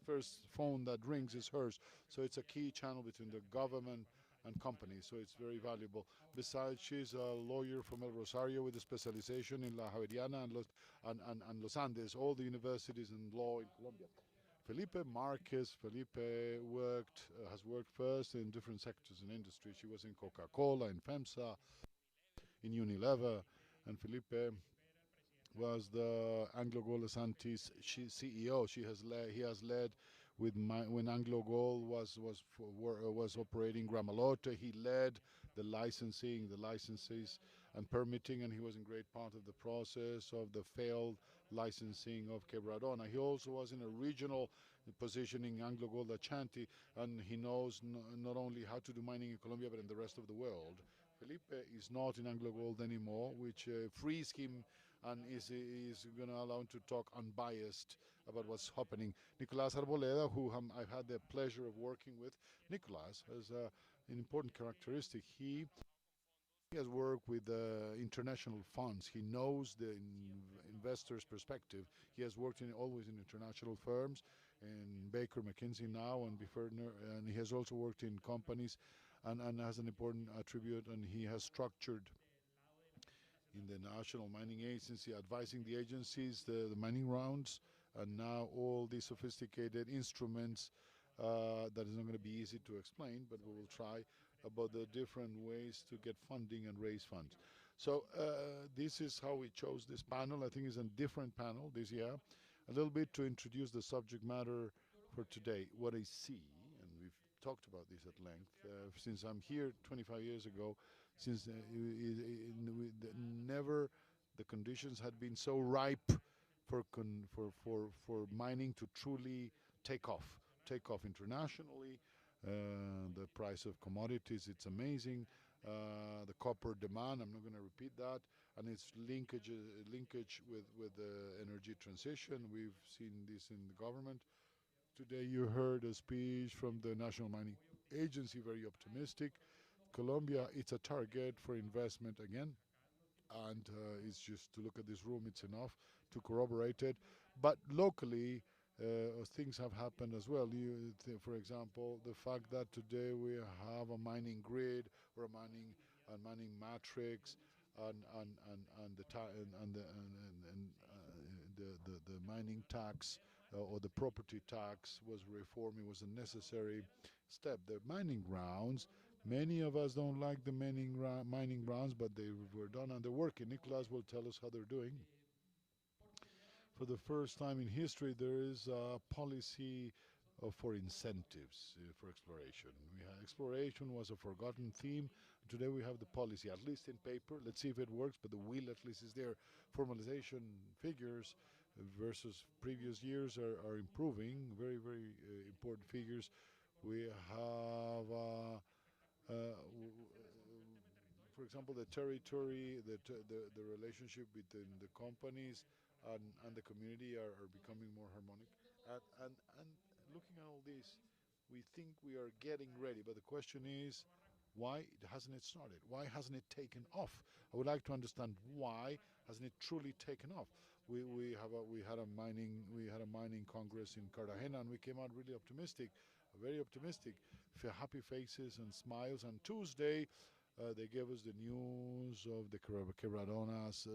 first phone that rings is hers, so it's a key channel between the government and companies, so it's very valuable. Besides, she's a lawyer from El Rosario with a specialization in La Javeriana and Los Andes, all the universities in law in Colombia. Felipe Marquez. Felipe has worked first in different sectors in industry. She was in Coca-Cola, in FEMSA, in Unilever, and Felipe was the Anglo Gold Asante's CEO. He has led when Anglo Gold was operating Gramalote. He led the licenses and permitting, and he was in great part of the process of the failed licensing of Quebradona. He also was in a regional positioning Anglo Gold Ashanti, and he knows not only how to do mining in Colombia but in the rest of the world. Felipe is not in Anglo Gold anymore, which frees him and is going to allow him to talk unbiased about what's happening. Nicolas Arboleda, who I've had the pleasure of working with. Nicolas has an important characteristic. He has worked with international funds. He knows the investor's perspective. He has worked always in international firms, in Baker McKinsey now, and and he has also worked in companies, and has an important attribute, and he has structured in the National Mining Agency, advising the agencies, the mining rounds, and now all these sophisticated instruments that is not going to be easy to explain, but we will try, about the different ways to get funding and raise funds. So this is how we chose this panel. I think it's a different panel this year. A little bit to introduce the subject matter for today, what I see, and we've talked about this at length, since I'm here 25 years ago, since never the conditions had been so ripe for mining to truly take off internationally. The price of commodities, it's amazing. The copper demand, I'm not going to repeat that, and its linkage with the energy transition. We've seen this in the government. Today you heard a speech from the National Mining Agency, very optimistic. Colombia, it's a target for investment again, and it's just to look at this room, it's enough to corroborate it. But locally, things have happened as well. For example, the fact that today we have a mining grid or a mining matrix, and the mining tax or the property tax was reformed. It was a necessary step. The mining grounds, many of us don't like the mining grounds, but they were done and they're working. Nicolas will tell us how they're doing. For the first time in history, there is a policy for incentives for exploration. Exploration was a forgotten theme. Today we have the policy, at least in paper. Let's see if it works, but the will at least is there. Formalization figures versus previous years are improving. Very, very important figures. We have, for example, the territory, the relationship between the companies and the community are becoming more harmonic. And looking at all this, we think we are getting ready, but the question is, why hasn't it started? Why hasn't it taken off? I would like to understand why hasn't it truly taken off. We had a mining congress in Cartagena, and we came out really optimistic, very optimistic, happy faces and smiles. And Tuesday, they gave us the news of the Quebradona's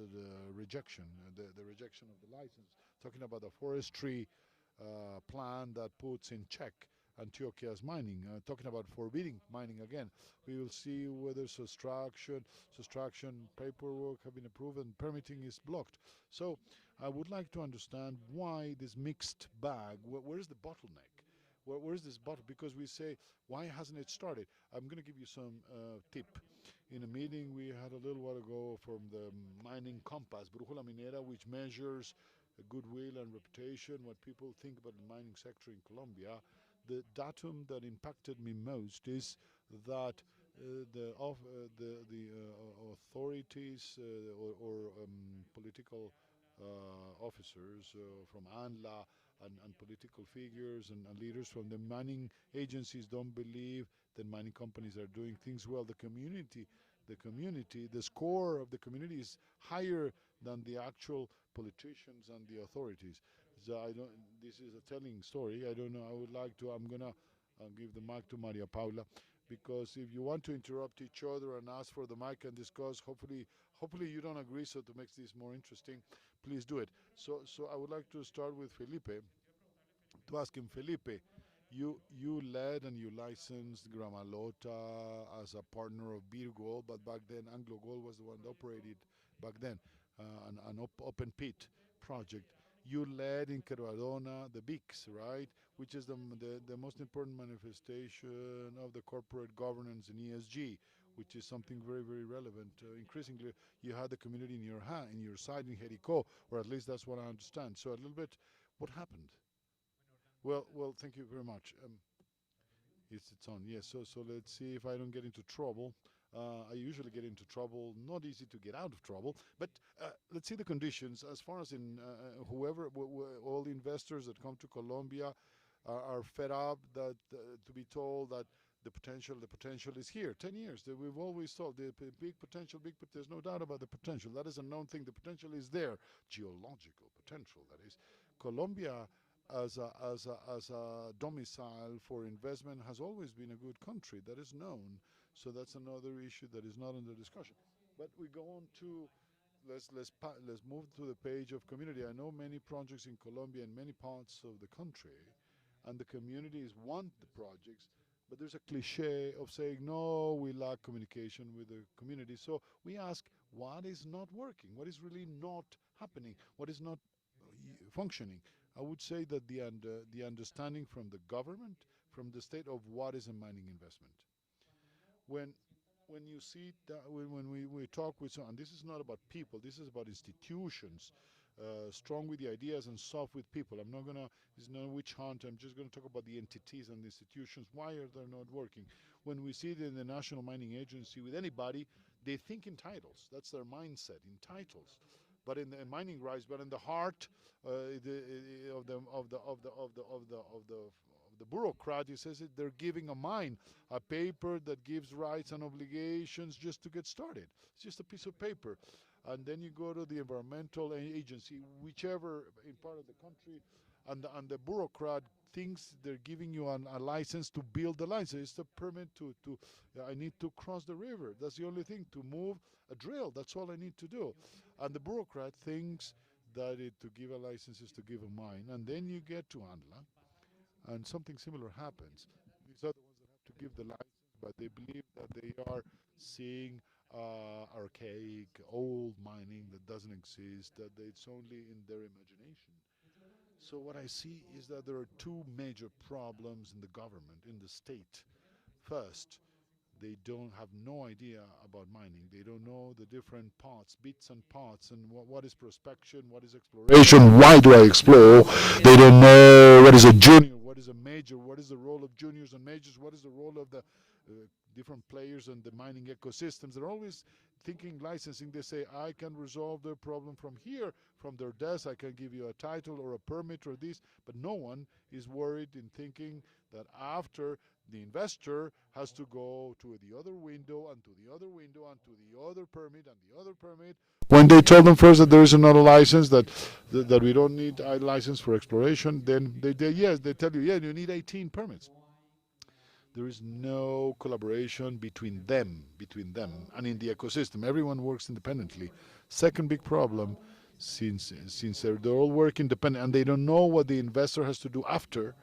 rejection, the rejection of the license, talking about the forestry plan that puts in check Antioquia's mining, talking about forbidding mining again. We will see whether subtraction paperwork have been approved and permitting is blocked. So I would like to understand why this mixed bag, where's the bottleneck? Where's this bottle? Because we say, why hasn't it started? I'm going to give you some tip. In a meeting we had a little while ago from the mining compass, Brújula Minera, which measures goodwill and reputation, what people think about the mining sector in Colombia. The datum that impacted me most is that the authorities or political officers from ANLA and political figures and leaders from the mining agencies don't believe that mining companies are doing things well. The score of the community is higher than the actual politicians and the authorities. So this is a telling story. I don't know, I'm gonna give the mic to Maria Paula, because if you want to interrupt each other and ask for the mic and discuss, hopefully you don't agree, so to make this more interesting, please do it. So I would like to start with Felipe, to ask him, Felipe, you led and you licensed Gramalota as a partner of Beer Gold, but back then Anglo Gold was the one that operated back then, an open pit project. You led in Queradona the BICS, right, which is the most important manifestation of the corporate governance in ESG, which is something very, very relevant. Increasingly, you had the community in your side in Jericho, or at least that's what I understand. So a little bit, what happened? Well, thank you very much. It's on, yes. So let's see if I don't get into trouble. I usually get into trouble, not easy to get out of trouble, but let's see the conditions. As far as in all the investors that come to Colombia are fed up that to be told that the potential is here. 10 years, we've always told the big potential, but there's no doubt about the potential. That is a known thing. The potential is there, geological potential, that is. Colombia as a domicile for investment has always been a good country, that is known. So that's another issue that is not under discussion. But we go on to, let's move to the page of community. I know many projects in Colombia in many parts of the country, and the communities want the projects, but there's a cliche of saying, no, we lack communication with the community. So we ask, what is not working? What is really not happening? What is not functioning? I would say that the understanding from the government, from the state, of what is a mining investment. When you see that, when we talk with and this is not about people, this is about institutions, strong with the ideas and soft with people. It's not a witch hunt, I'm just going to talk about the entities and the institutions. Why are they not working? When we see it in the National Mining Agency with anybody, they think in titles. That's their mindset, in titles. But in the mining rights, but in the heart of the bureaucrat, he says they're giving a mine, a paper that gives rights and obligations just to get started. It's just a piece of paper. And then you go to the environmental agency, whichever in part of the country, and the bureaucrat thinks they're giving you a license to build the license. It's a permit to I need to cross the river. That's the only thing, to move a drill. That's all I need to do. And the bureaucrat thinks that to give a license is to give a mine. And then you get to ANLA, and something similar happens. These are the ones that have to give the license, but they believe that they are seeing archaic, old mining that doesn't exist, that it's only in their imagination. So what I see is that there are two major problems in the government, in the state. First, they don't have no idea about mining. They don't know the different parts, bits and parts, and what is prospection, what is exploration, why do I explore? They don't know what is a junior, what is a major, what is the role of juniors and majors, what is the role of the different players in the mining ecosystems. They're always thinking licensing. They say, I can resolve their problem from here, from their desk. I can give you a title or a permit or this, but no one is worried in thinking that after the investor has to go to the other window and to the other window and to the other permit and the other permit. When they tell them first that there is another license, that we don't need a license for exploration, then they tell you, yeah, you need 18 permits. There is no collaboration between them, and in the ecosystem. Everyone works independently. Second big problem, since they're all work independent and they don't know what the investor has to do after,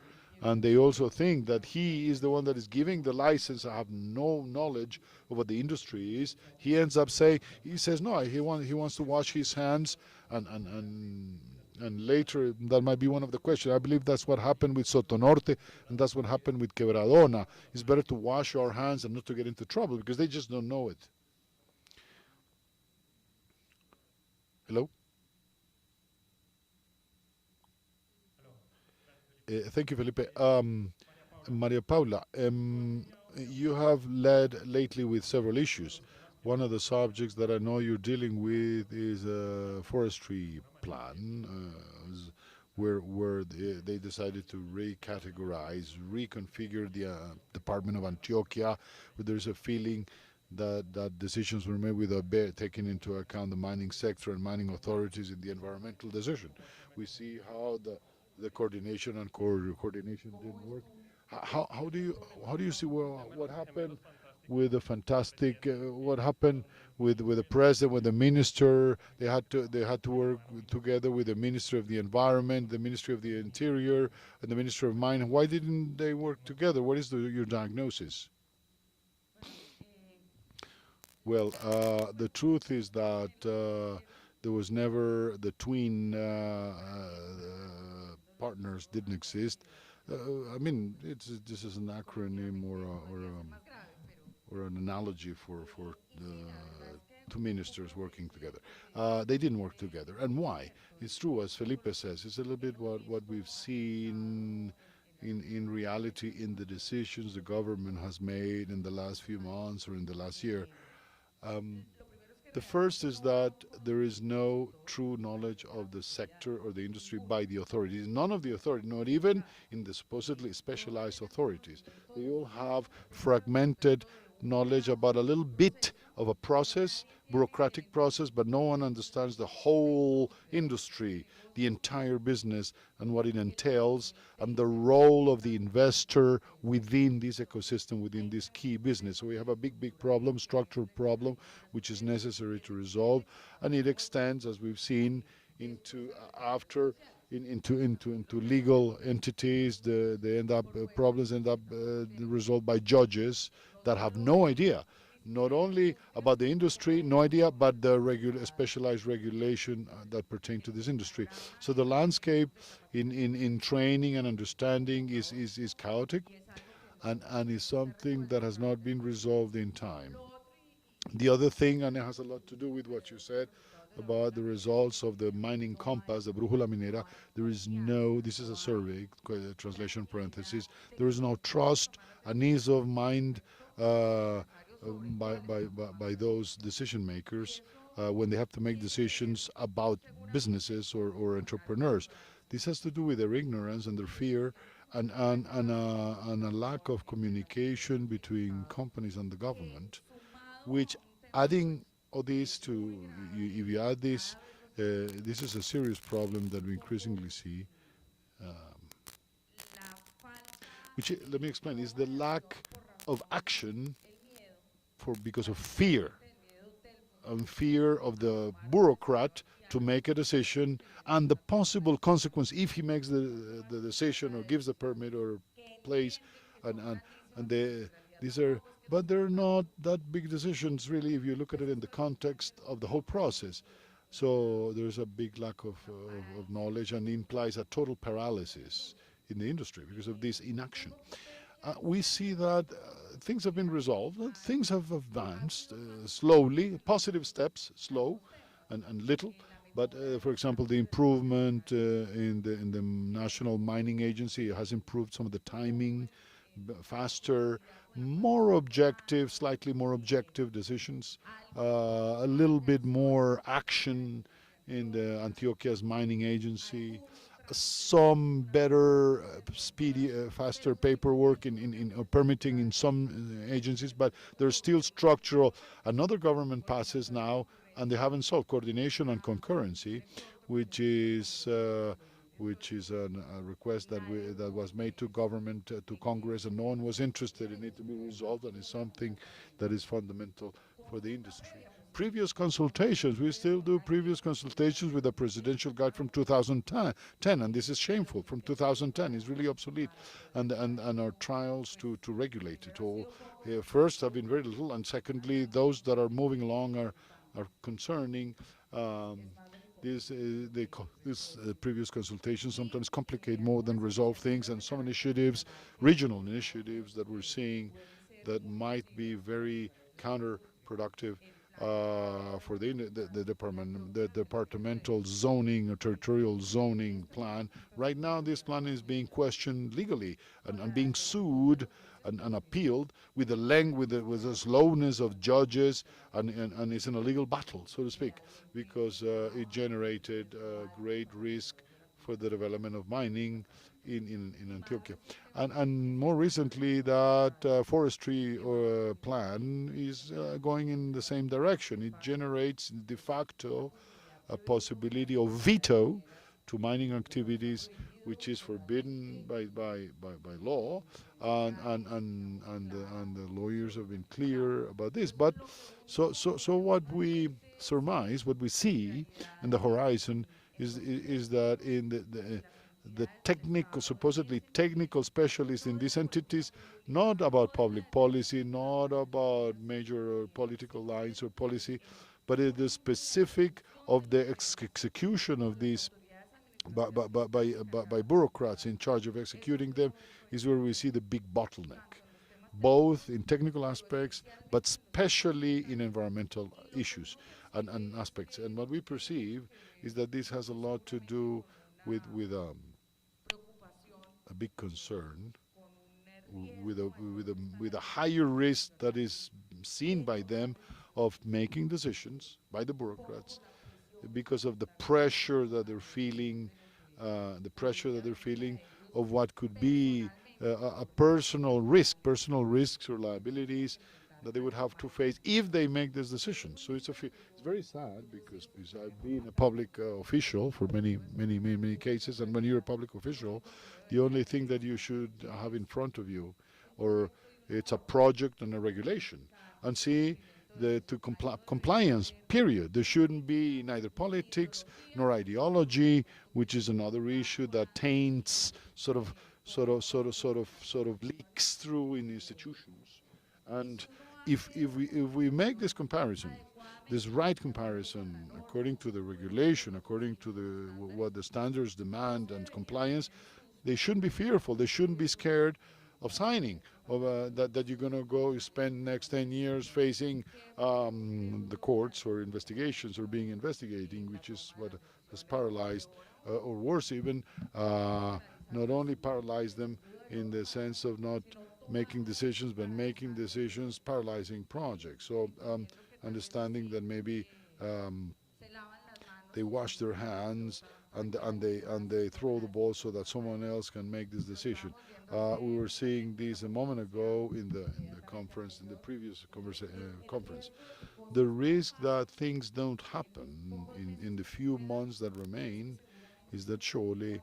And they also think that he is the one that is giving the license. I have no knowledge of what the industry is. He ends up saying, he says no, he wants to wash his hands, and later that might be one of the questions. I believe that's what happened with Sotonorte, and that's what happened with Quebradona. It's better to wash our hands and not to get into trouble because they just don't know it. Hello? Thank you, Felipe. Maria Paula, you have led lately with several issues. One of the subjects that I know you're dealing with is a forestry plan, where they decided to recategorize, reconfigure the Department of Antioquia. But there's a feeling that decisions were made without taking into account the mining sector and mining authorities in the environmental decision. We see how the coordination and coordination didn't work. How do you see what happened with the fantastic what happened with the president, with the minister? They had to work together with the Ministry of the Environment, the Ministry of the Interior, and the Ministry of Mine. Why didn't they work together? What is your diagnosis? Well, the truth is that there was never the twin partners didn't exist. I mean, this is an acronym or an analogy for the two ministers working together. They didn't work together. And why? It's true, as Felipe says, it's a little bit what we've seen in reality in the decisions the government has made in the last few months or in the last year. The first is that there is no true knowledge of the sector or the industry by the authorities. None of the authorities, not even in the supposedly specialized authorities. They all have fragmented knowledge about a little bit of a process, bureaucratic process, but no one understands the whole industry, the entire business, and what it entails, and the role of the investor within this ecosystem, within this key business. So we have a big problem, structural problem, which is necessary to resolve, and it extends, as we've seen, into into legal entities. Problems end up resolved by judges that have no idea, not only about the industry, no idea, but the specialized regulation that pertain to this industry. So the landscape in training and understanding is chaotic, and is something that has not been resolved in time. The other thing, and it has a lot to do with what you said about the results of the mining compass, the Brújula Minera, there is no, this is a survey, translation parentheses, there is no trust and ease of mind by those decision makers when they have to make decisions about businesses or entrepreneurs. This has to do with their ignorance and their fear and a lack of communication between companies and the government, which adding all this to, if you add this, this is a serious problem that we increasingly see, which, let me explain, is the lack of action because of fear, and fear of the bureaucrat to make a decision, and the possible consequence if he makes the decision or gives the permit or place, these are, but they're not that big decisions really if you look at it in the context of the whole process. So there's a big lack of knowledge, and implies a total paralysis in the industry because of this inaction. We see that things have been resolved, things have advanced slowly, positive steps, slow and little. But for example, the improvement in the National Mining Agency has improved some of the timing, faster, more objective, slightly more objective decisions, a little bit more action in the Antioquia's mining agency, some better, speedy, faster paperwork in permitting in some agencies, but there's still structural. Another government passes now, and they haven't solved coordination and concurrency, which is a request that was made to government, to Congress, and no one was interested in it to be resolved, and it's something that is fundamental for the industry. previous consultations. We still do previous consultations with the presidential guide from 2010, and this is shameful. From 2010, it's really obsolete, and our trials to regulate it all. First, have been very little, and secondly, those that are moving along are concerning. These previous consultations sometimes complicate more than resolve things, and some initiatives, regional initiatives that we're seeing, that might be very counterproductive for the departmental zoning or territorial zoning plan. Right now, this plan is being questioned legally and being sued and appealed with the slowness of judges, and it's in a legal battle, so to speak, because it generated great risk for the development of mining in Antioquia. And more recently, that forestry plan is going in the same direction. It generates de facto a possibility of veto to mining activities, which is forbidden by law, and the lawyers have been clear about this. But so what we surmise, what we see in the horizon, is that in the technical, supposedly technical specialists in these entities, not about public policy, not about major political lines or policy, but in the specific of the execution of these by bureaucrats in charge of executing them, is where we see the big bottleneck, both in technical aspects, but especially in environmental issues and aspects. And what we perceive is that this has a lot to do with a big concern, with a higher risk that is seen by them of making decisions by the bureaucrats because of the pressure that they're feeling, of what could be a personal risks or liabilities that they would have to face if they make this decision. So it's very sad, because I've been a public official for many cases, and when you're a public official, the only thing that you should have in front of you, or it's a project and a regulation, and see the compliance, period. There shouldn't be neither politics nor ideology, which is another issue that taints, sort of leaks through in institutions. And if we make this comparison, this right comparison, according to the regulation, according to what the standards demand and compliance, they shouldn't be fearful. They shouldn't be scared of signing, of that you're going to go spend next 10 years facing the courts or investigations or being investigating, which is what has paralyzed, or worse even, not only paralyzed them in the sense of not making decisions, but making decisions paralyzing projects. So understanding that maybe they wash their hands and they throw the ball so that someone else can make this decision. We were seeing this a moment ago in the conference, in the previous conference. The risk that things don't happen in the few months that remain is that surely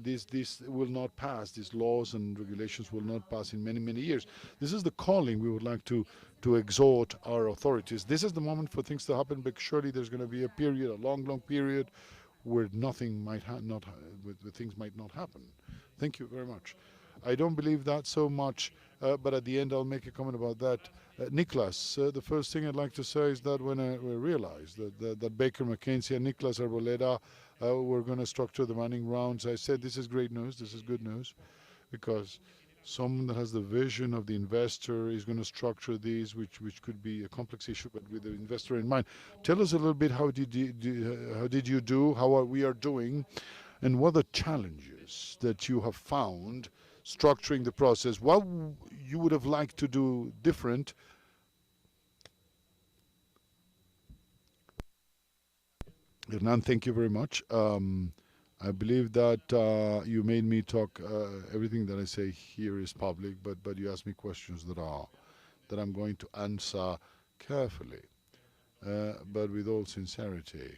this will not pass. These laws and regulations will not pass in many years. This is the calling we would like to exhort our authorities. This is the moment for things to happen, but surely there's going to be a period, a long period, where nothing might where things might not happen. Thank you very much. I don't believe that so much, but at the end I'll make a comment about that. Nicolas, the first thing I'd like to say is that when I realized that Baker McKenzie and Nicolas Arboleda were going to structure the mining rounds, I said this is great news, this is good news, because someone that has the vision of the investor is going to structure these, which could be a complex issue, but with the investor in mind. Tell us a little bit, how did you do, how we are doing, and what are the challenges that you have found structuring the process? What you would have liked to do different? Hernan, thank you very much. I believe that you made me talk. Everything that I say here is public, but you asked me questions that I'm going to answer carefully, but with all sincerity.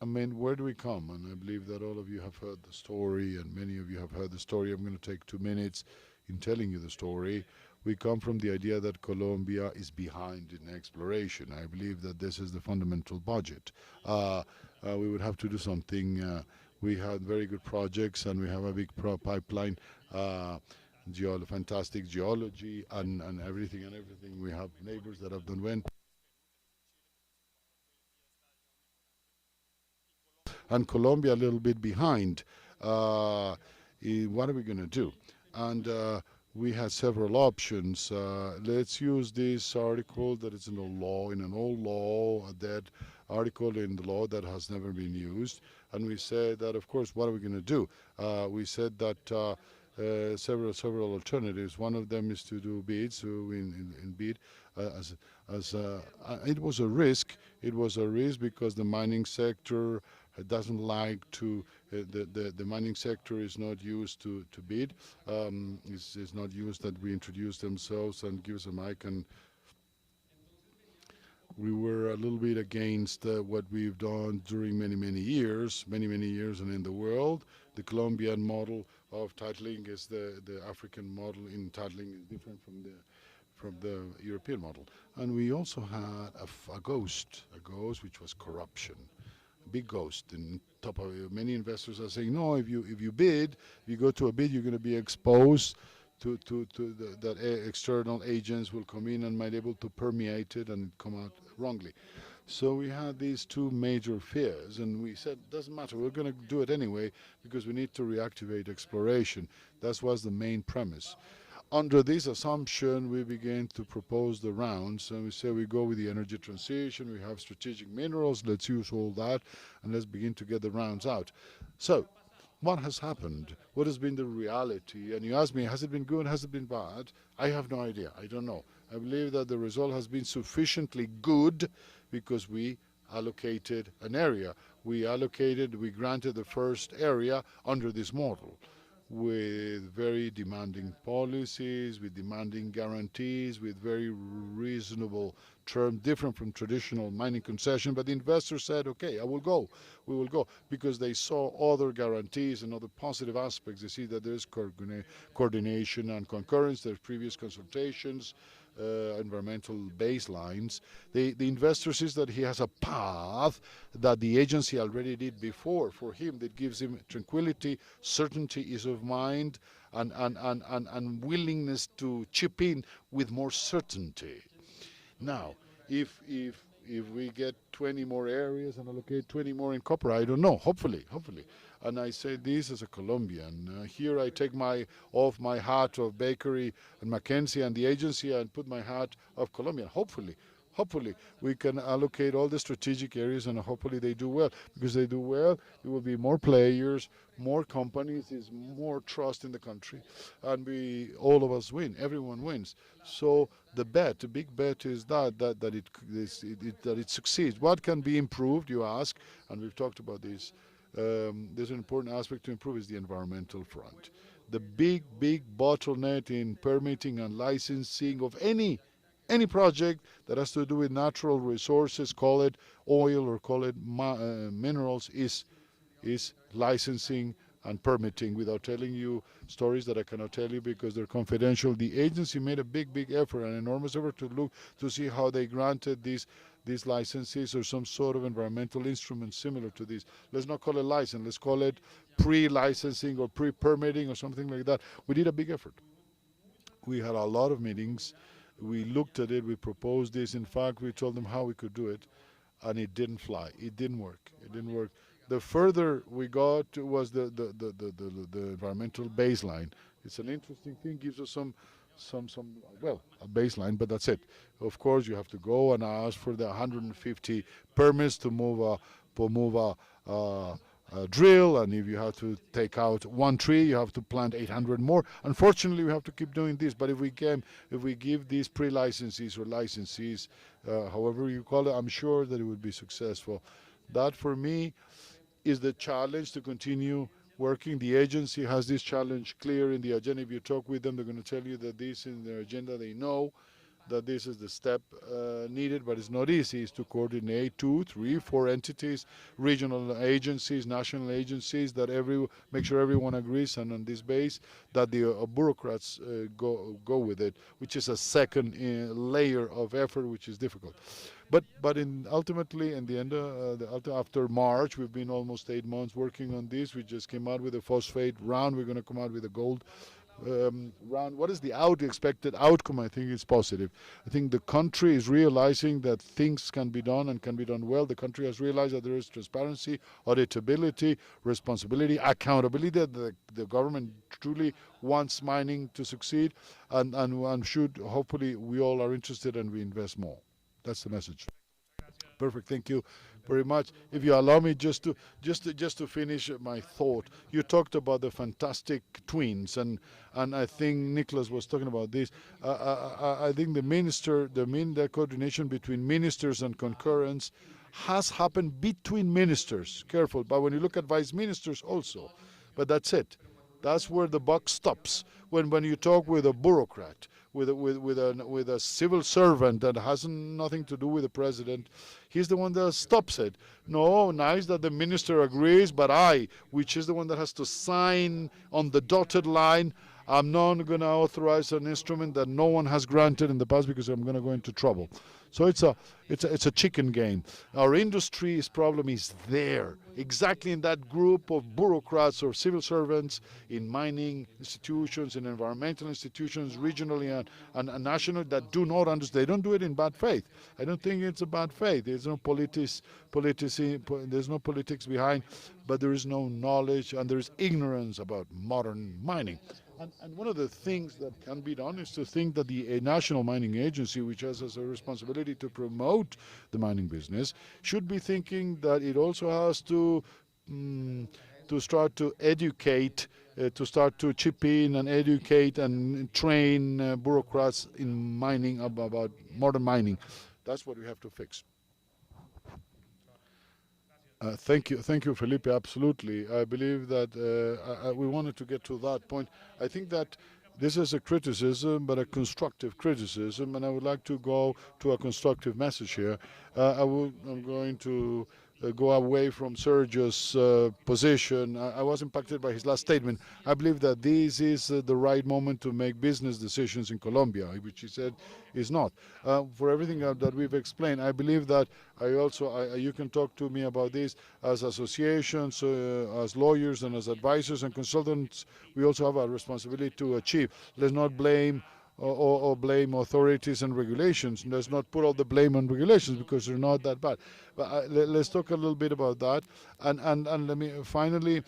I mean, where do we come? And I believe that all of you have heard the story, and many of you have heard the story. I'm going to take 2 minutes in telling you the story. we come from the idea that Colombia is behind in exploration. I believe that this is the fundamental budget. We would have to do something. We had very good projects, and we have a big pipeline, fantastic geology, and everything. We have neighbors that have done well. And Colombia a little bit behind. What are we going to do? And we had several options. Let's use this article that is in an old law, a dead article in the law that has never been used. And we said that, of course, what are we going to do? We said that several alternatives. One of them is to do bids, in bid. It was a risk. It was a risk because the mining sector doesn't like to. The mining sector is not used to bid. It's not used that we introduce themselves and give us a mic. And we were a little bit against what we've done during many years, and in the world. The Colombian model of titling is the African model in titling is different from the European model. And we also had a ghost which was corruption. Big ghost. In top of it. Many investors are saying, no, if you bid, if you go to a bid, you're going to be exposed to that external agents will come in and might able to permeate it and come out wrongly. So we had these two major fears, and we said, doesn't matter, we're going to do it anyway because we need to reactivate exploration. That was the main premise. Under this assumption, we began to propose the rounds, and we say we go with the energy transition, we have strategic minerals, let's use all that, and let's begin to get the rounds out. So, what has happened? What has been the reality? And you ask me, has it been good, has it been bad? I have no idea, I don't know. I believe that the result has been sufficiently good because we allocated an area. We granted the first area under this model, with very demanding policies, with demanding guarantees, with very reasonable terms, different from traditional mining concession. But the investor said, okay, we will go, because they saw other guarantees and other positive aspects. They see that there's coordination and concurrence, there's previous consultations, environmental baselines. The investor sees that he has a path that the agency already did before for him, that gives him tranquility, certainty, ease of mind, and willingness to chip in with more certainty. Now, if we get 20 more areas and allocate 20 more in copper, I don't know, hopefully. And I say this as a Colombian. Here I take off my hat of Bakery and Mackenzie and the agency and put my hat of Colombian. Hopefully we can allocate all the strategic areas, and hopefully they do well. Because they do well, there will be more players, more companies, is more trust in the country, and all of us win. Everyone wins. So the big bet is that it succeeds. What can be improved, you ask, and we've talked about this. There's an important aspect to improve is the environmental front. The big bottleneck in permitting and licensing of any project that has to do with natural resources, call it oil or call it minerals, is licensing and permitting, without telling you stories that I cannot tell you because they're confidential. The agency made a big effort, an enormous effort to look to see how they granted these licenses or some sort of environmental instrument similar to this. Let's not call it license, let's call it pre-licensing or pre-permitting or something like that. We did a big effort. We had a lot of meetings. We looked at it, we proposed this. In fact, we told them how we could do it, and it didn't fly. It didn't work. The further we got was the environmental baseline. It's an interesting thing, gives us some a baseline, but that's it. Of course, you have to go and ask for the 150 permits to move a drill, and if you have to take out one tree, you have to plant 800 more. Unfortunately, we have to keep doing this. But if we give these pre-licenses or licenses, however you call it, I'm sure that it would be successful. That, for me, is the challenge to continue working. The agency has this challenge clear in the agenda. If you talk with them, they're going to tell you that this in their agenda they know. that this is the step needed, but it's not easy. It's to coordinate 2, 3, 4 entities, regional agencies, national agencies, that make sure everyone agrees, and on this base that the bureaucrats go with it, which is a second layer of effort, which is difficult. But ultimately, in the end, after March, we've been almost 8 months working on this. We just came out with a phosphate round. We're going to come out with a gold round. What is the expected outcome? I think it's positive. I think the country is realizing that things can be done and can be done well. The country has realized that there is transparency, auditability, responsibility, accountability, that the government truly wants mining to succeed, and should, hopefully, we all are interested and we invest more. That's the message. Perfect. Thank you very much. If you allow me just to finish my thought, you talked about the fantastic twins, and I think Nicolas was talking about this. I think the coordination between ministers and concurrence has happened between ministers. Careful, but when you look at vice ministers also, but that's it. That's where the buck stops. When you talk with a bureaucrat, with a civil servant that has nothing to do with the president, he's the one that stops it. No, nice that the minister agrees, but which is the one that has to sign on the dotted line, I'm not going to authorize an instrument that no one has granted in the past because I'm going to go into trouble. So it's a chicken game. Our industry's problem is there, exactly in that group of bureaucrats or civil servants in mining institutions, in environmental institutions, regionally and nationally, that do not understand. They don't do it in bad faith. I don't think it's a bad faith. There's no there's no politics behind, but there is no knowledge and there is ignorance about modern mining. And one of the things that can be done is to think that the National Mining Agency, which has as a responsibility to promote the mining business, should be thinking that it also has to start to educate, to start to chip in and educate and train bureaucrats in mining about modern mining. That's what we have to fix. Thank you, Felipe. Absolutely. I believe that we wanted to get to that point. I think that this is a criticism, but a constructive criticism, and I would like to go to a constructive message here. I'm going to go away from Sergio's position. I was impacted by his last statement. I believe that this is the right moment to make business decisions in Colombia, which he said is not. For everything that we've explained, I believe that you can talk to me about this as associations, as lawyers and as advisors and consultants. We also have a responsibility to achieve. Let's not blame or blame authorities and regulations. Let's not put all the blame on regulations because they're not that bad. But let's talk a little bit about that. And let me finally,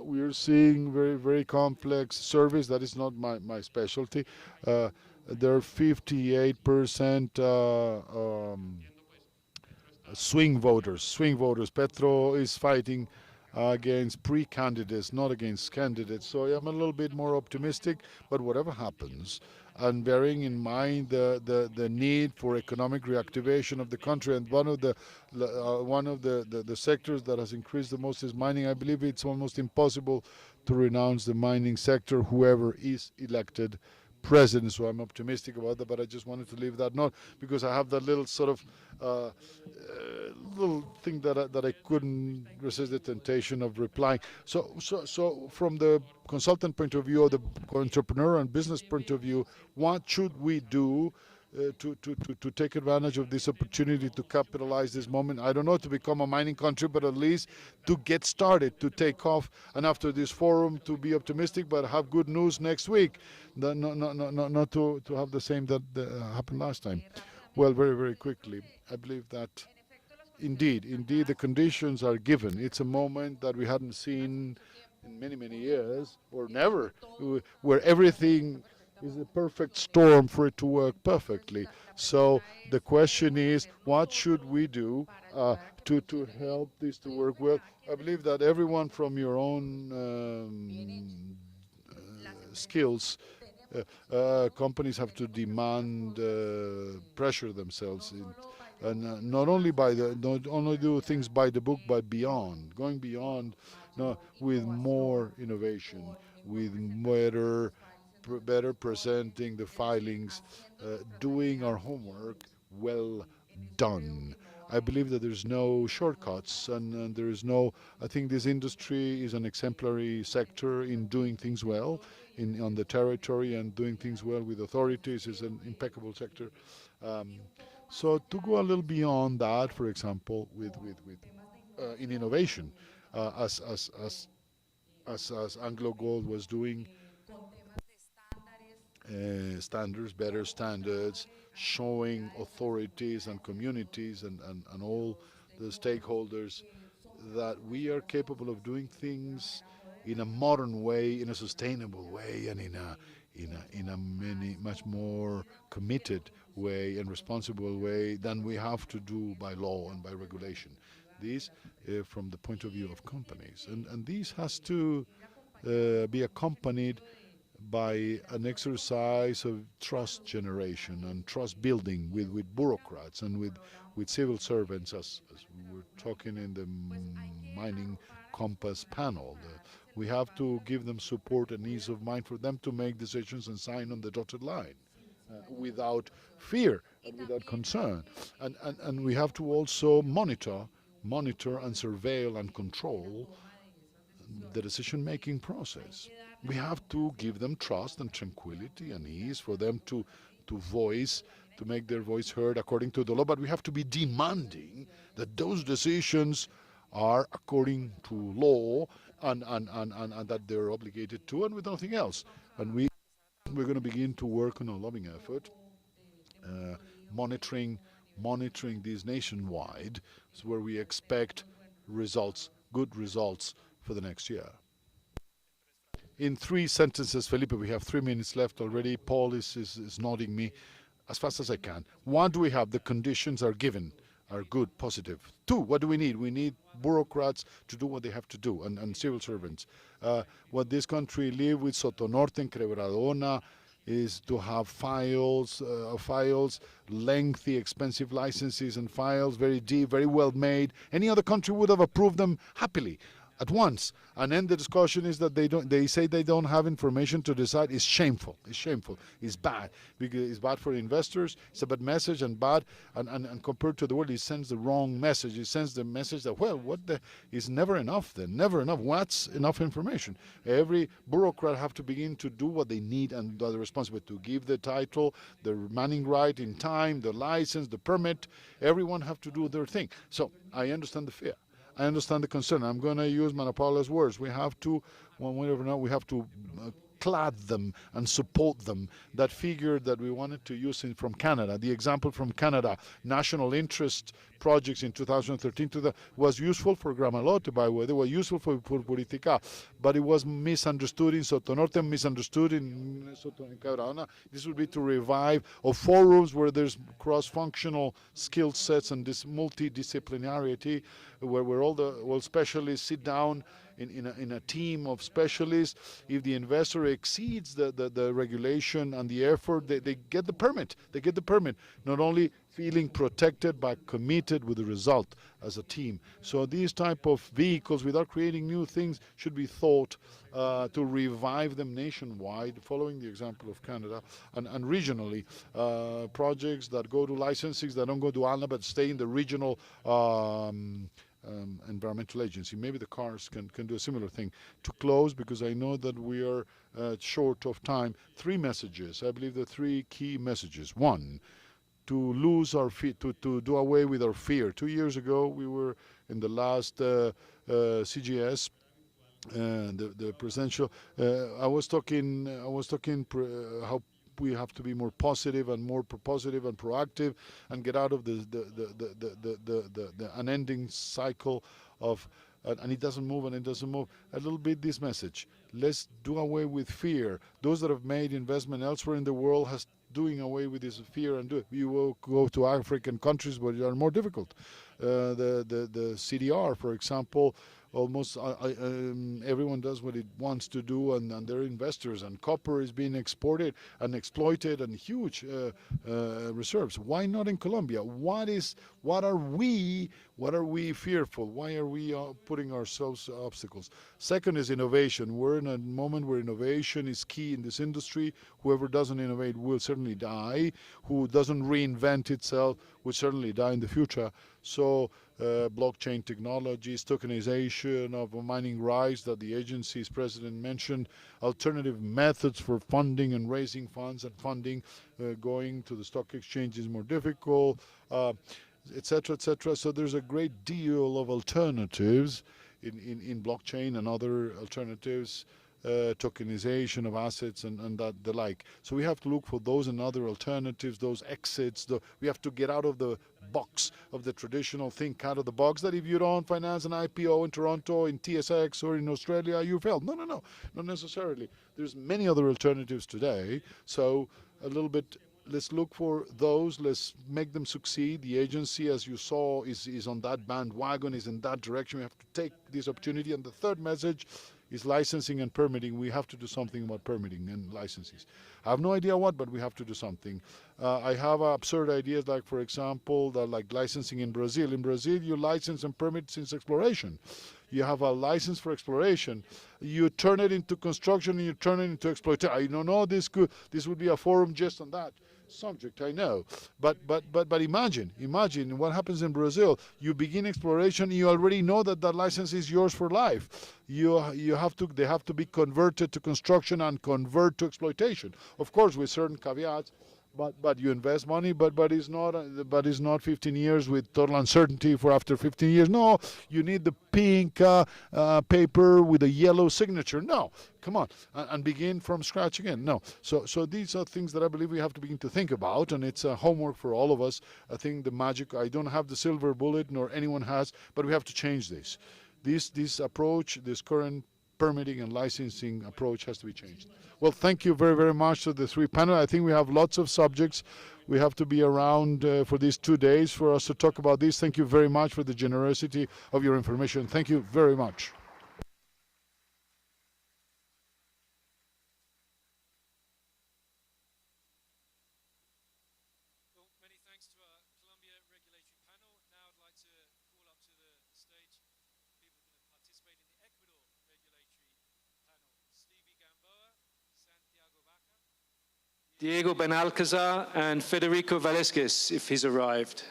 we're seeing very, very complex surveys. That is not my specialty. There are 58% swing voters. Petro is fighting against pre-candidates, not against candidates. So I'm a little bit more optimistic, but whatever happens, and bearing in mind the need for economic reactivation of the country, and one of the sectors that has increased the most is mining. I believe it's almost impossible to renounce the mining sector, whoever is elected president. So I'm optimistic about that, but I just wanted to leave that note because I have that little sort of little thing that I couldn't resist the temptation of replying. So from the consultant point of view, or the entrepreneur and business point of view, what should we do to take advantage of this opportunity to capitalize this moment? I don't know, to become a mining country, but at least to get started, to take off, and after this forum to be optimistic, but have good news next week. Not to have the same that happened last time. Well, very, very quickly, I believe that indeed the conditions are given. It's a moment that we hadn't seen in many, many years, or never, where everything is a perfect storm for it to work perfectly. So the question is, what should we do to help this to work well? I believe that everyone from your own skills, companies have to demand pressure themselves, and not only do things by the book, but going beyond, with more innovation, with better better presenting the filings, doing our homework well done. I believe that there's no shortcuts, and there is no. I think this industry is an exemplary sector in doing things well on the territory, and doing things well with authorities is an impeccable sector. So to go a little beyond that, for example, in innovation, as Anglo Gold was doing, standards, better standards, showing authorities and communities and all the stakeholders that we are capable of doing things in a modern way, in a sustainable way, and in a much more committed way and responsible way than we have to do by law and by regulation. This from the point of view of companies. And this has to be accompanied by an exercise of trust generation and trust building with bureaucrats and with civil servants, as we were talking in the mining compass panel. We have to give them support and ease of mind for them to make decisions and sign on the dotted line without fear and without concern. And we have to also monitor and surveil and control the decision-making process. We have to give them trust and tranquility and ease for them to make their voice heard according to the law, but we have to be demanding that those decisions are according to law and that they're obligated to, and with nothing else. And we're going to begin to work on a lobbying effort, monitoring these nationwide, where we expect results, good results for the next year. In 3 sentences, Felipe, we have 3 minutes left already. Paul is nodding me as fast as I can. 1, do we have the conditions are given, are good, positive. 2, what do we need? We need bureaucrats to do what they have to do, and civil servants. What this country live with Sotonorte and Quebradona is to have files, lengthy, expensive licenses and files, very deep, very well made. Any other country would have approved them happily at once. And then the discussion is that they say they don't have information to decide. It's shameful. It's bad, because it's bad for investors. It's a bad message and bad, and compared to the world, it sends the wrong message. It sends the message that, well, is never enough then, never enough. What's enough information? Every bureaucrat have to begin to do what they need, and are responsible to give the title, the manning right in time, the license, the permit. Everyone have to do their thing. So I understand the fear. I understand the concern. I'm going to use Manapala's words. We have to, we have to clad them and support them. That figure that we wanted to use from Canada, the example from Canada, national interest projects in 2013 was useful for Gramalote, by the way. They were useful for Puritica, but it was misunderstood in Sotonorte, misunderstood in Quebradona. This would be to revive forums where there's cross-functional skill sets and this multidisciplinarity, where all specialists sit down in a team of specialists. If the investor exceeds the regulation and the effort, they get the permit. They get the permit, not only feeling protected but committed with the result as a team. So these type of vehicles, without creating new things, should be thought to revive them nationwide, following the example of Canada, and regionally. Projects that go to licensing, that don't go to ALNA but stay in the regional environmental agency. Maybe the cars can do a similar thing. To close, because I know that we are short of time, 3 messages. I believe the 3 key messages. 1, to lose our fear, to do away with our fear. 2 years ago, we were in the last CGS, the presidential. I was talking how we have to be more positive and proactive, and get out of the unending cycle of and it doesn't move. A little bit this message: let's do away with fear. Those that have made investment elsewhere in the world has doing away with this fear and do it. You will go to African countries where they are more difficult. The CDR, for example, almost everyone does what it wants to do, and they're investors, and copper is being exported and exploited, and huge reserves. Why not in Colombia? What are we fearful? Why are we putting ourselves obstacles? Second is innovation. We're in a moment where innovation is key in this industry. Whoever doesn't innovate will certainly die. Who doesn't reinvent itself will certainly die in the future. So blockchain technologies, tokenization of mining rights that the agency's president mentioned, alternative methods for funding and raising funds and funding, going to the stock exchange is more difficult, etc., etc. So there's a great deal of alternatives in blockchain and other alternatives, tokenization of assets and that the like. So we have to look for those and other alternatives, those exits. We have to get out of the box of the traditional think out of the box that if you don't finance an IPO in Toronto, in TSX, or in Australia, you failed. No, not necessarily. There's many other alternatives today. So a little bit, let's look for those, let's make them succeed. The agency, as you saw, is on that bandwagon, is in that direction. We have to take this opportunity. And the third message is licensing and permitting. We have to do something about permitting and licenses. I have no idea what, but we have to do something. I have absurd ideas like, for example, like licensing in Brazil. In Brazil, you license and permit since exploration. You have a license for exploration. You turn it into construction and you turn it into exploitation. I don't know this would be a forum just on that subject, I know, but imagine what happens in Brazil. You begin exploration, you already know that license is yours for life. They have to be converted to construction and convert to exploitation, of course with certain caveats. But you invest money, but it's not 15 years with total uncertainty for after 15 years. No, you need the pink paper with a yellow signature. No, come on, and begin from scratch again. No, so these are things that I believe we have to begin to think about, and it's a homework for all of us. I think the magic. I don't have the silver bullet, nor anyone has, but we have to change this. This approach, this current permitting and licensing approach has to be changed. Well, thank you very, very much to the three panel. I think we have lots of subjects. We have to be around for these 2 days for us to talk about this. Thank you very much for the generosity of your information. Thank you very much. Well, many thanks to our Colombia Regulatory panel. Now I'd like to call up to the stage people going to participate in the Ecuador Regulatory panel. Stevie Gamboa, Santiago Vaca, Diego Benalcazar, and Federico Valesquez, if he's arrived.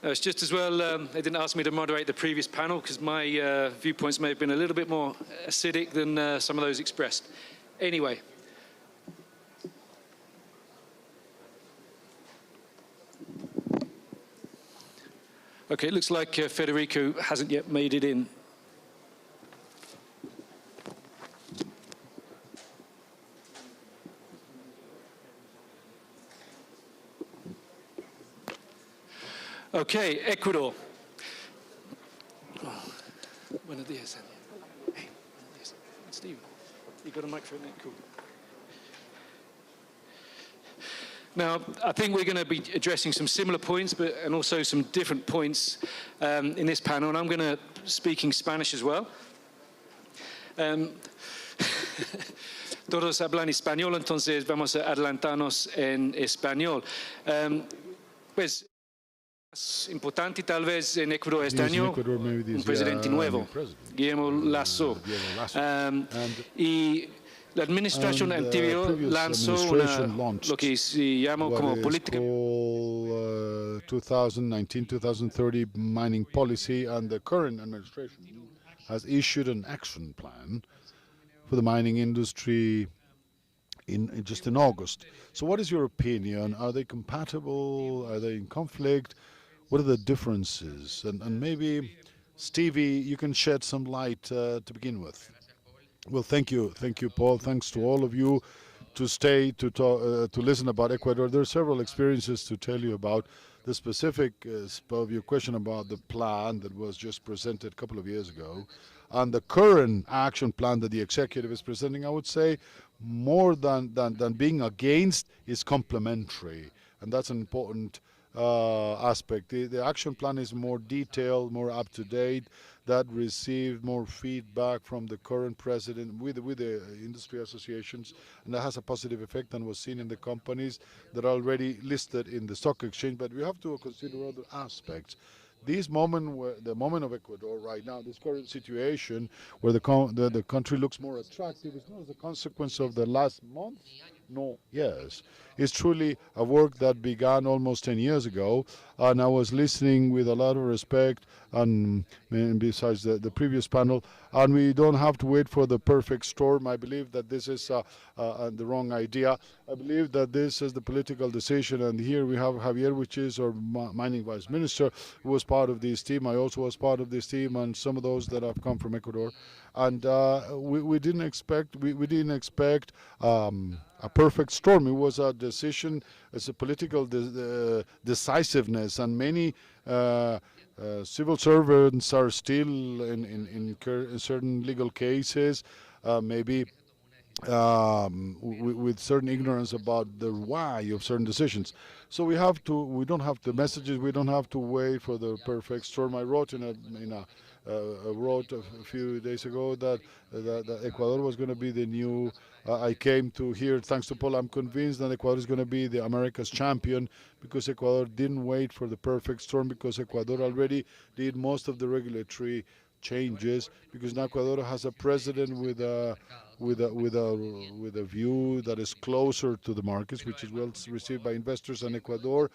It's just as well they didn't ask me to moderate the previous panel because my viewpoints may have been a little bit more acidic than some of those expressed. Anyway. Okay, it looks like Federico hasn't yet made it in. Okay, Ecuador. Oh, buenos días. Hey, buenos días. Steve, you got a microphone there? Cool. Now, I think we're going to be addressing some similar points, and also some different points in this panel, and I'm going to speak in Spanish as well. Todos hablan español, entonces vamos a adelantarnos en español. Pues, más importante tal vez en Ecuador este año, un presidente nuevo, Guillermo Lasso. Y la administración anterior lanzó lo que se llama como política 2019-2030 mining policy, and the current administration has issued an action plan for the mining industry just in August. So what is your opinion? Are they compatible? Are they in conflict? What are the differences? And maybe, Stevie, you can shed some light to begin with. Well, thank you, Paul. Thanks to all of you to stay to talk, to listen about Ecuador. There are several experiences to tell you about. The specific of your question about the plan that was just presented a couple of years ago. and the current action plan that the executive is presenting, I would say more than being against is complementary, and that's an important aspect. The action plan is more detailed, more up to date, that received more feedback from the current president with the industry associations, and that has a positive effect and was seen in the companies that are already listed in the stock exchange. But we have to consider other aspects. This moment, the moment of Ecuador right now, this current situation where the country looks more attractive, is not as a consequence of the last month. No, yes. It's truly a work that began almost 10 years ago, and I was listening with a lot of respect, and besides the previous panel, and we don't have to wait for the perfect storm. I believe that this is the wrong idea. I believe that this is the political decision, and here we have Javier, which is our mining vice minister, who was part of this team. I also was part of this team, and some of those that have come from Ecuador. And we didn't expect a perfect storm. It was a decision, it's a political decisiveness, and many civil servants are still in certain legal cases, maybe with certain ignorance about the why of certain decisions. So we don't have the messages, we don't have to wait for the perfect storm. I wrote wrote a few days ago that Ecuador was going to be the new, I came to here thanks to Paul. I'm convinced that Ecuador is going to be the America's champion, because Ecuador didn't wait for the perfect storm, because Ecuador already did most of the regulatory changes, because now Ecuador has a president with a view that is closer to the markets, which is well received by investors, and Ecuador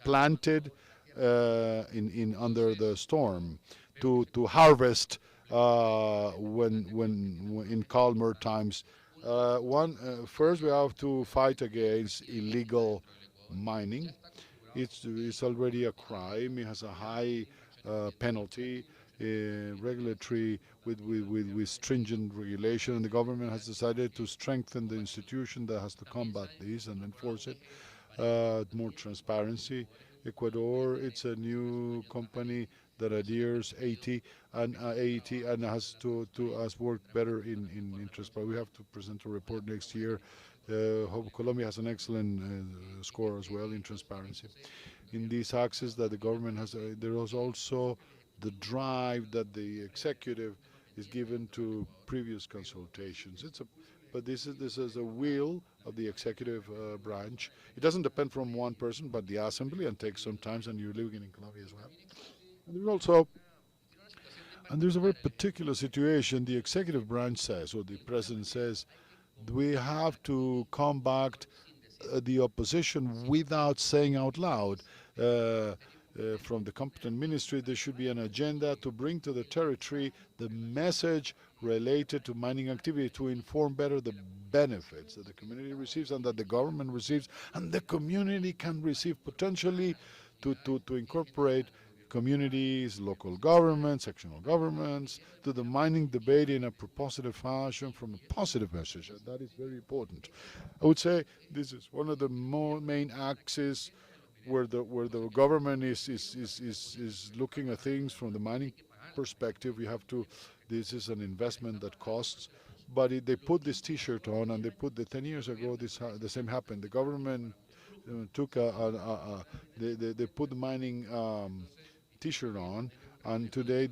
planted in under the storm to harvest when in calmer times. First we have to fight against illegal mining. It's already a crime. It has a high penalty, regulatory with stringent regulation, and the government has decided to strengthen the institution that has to combat this and enforce it. More transparency. Ecuador, it's a new company that adheres 80 and has worked better in interest. But we have to present a report next year. Colombia has an excellent score as well in transparency. In these axes that the government has, there is also the drive that the executive is given to previous consultations. But this is a will of the executive branch. It doesn't depend from one person, but the assembly, and takes some time, and you're living in Colombia as well. And there's a very particular situation. The executive branch says, or the president says, we have to combat the opposition without saying out loud. From the competent ministry, there should be an agenda to bring to the territory the message related to mining activity, to inform better the benefits that the community receives and that the government receives, and the community can receive potentially to incorporate communities, local governments, sectional governments, to the mining debate in a propositive fashion, from a positive message, and that is very important. I would say this is one of the main axes where the government is looking at things from the mining perspective. This is an investment that costs, but they put this T-shirt on, and they put 10 years ago the same happened. The government took they put the mining T-shirt on, and today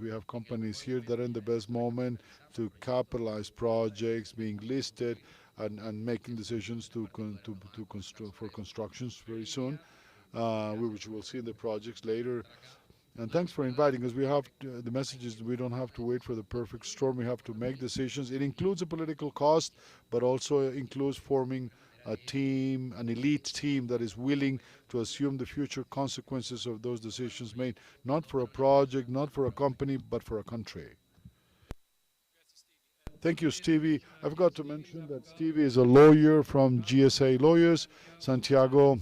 we have companies here that are in the best moment to capitalize projects being listed and making decisions for constructions very soon, which we'll see in the projects later. And thanks for inviting us. We have the message is we don't have to wait for the perfect storm. We have to make decisions. It includes a political cost, but also includes forming a team, an elite team that is willing to assume the future consequences of those decisions made, not for a project, not for a company, but for a country. Thank you, Stevie. I forgot to mention that Stevie is a lawyer from GSA Lawyers. Santiago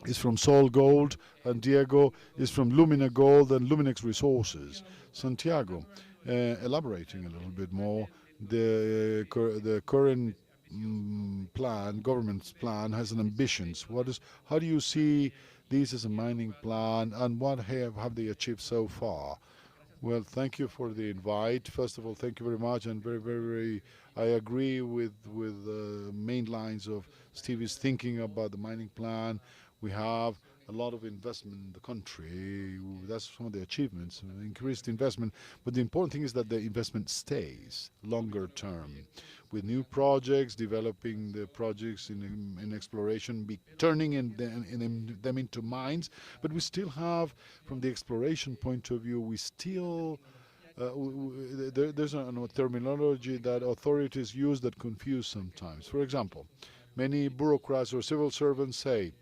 is from Sol Gold, and Diego is from Lumina Gold and Luminex Resources. Santiago, elaborating a little bit more, the current government's plan has an ambitions. How do you see this as a mining plan, and what have they achieved so far? Well, thank you for the invite. First of all, thank you very much, and very, I agree with the main lines of Stevie's thinking about the mining plan. We have a lot of investment in the country. That's some of the achievements, increased investment. But the important thing is that the investment stays longer term, with new projects, developing the projects in exploration, turning them into mines. But we still have, from the exploration point of view, we still there's a terminology that authorities use that confuse sometimes. For example, many bureaucrats or civil servants say,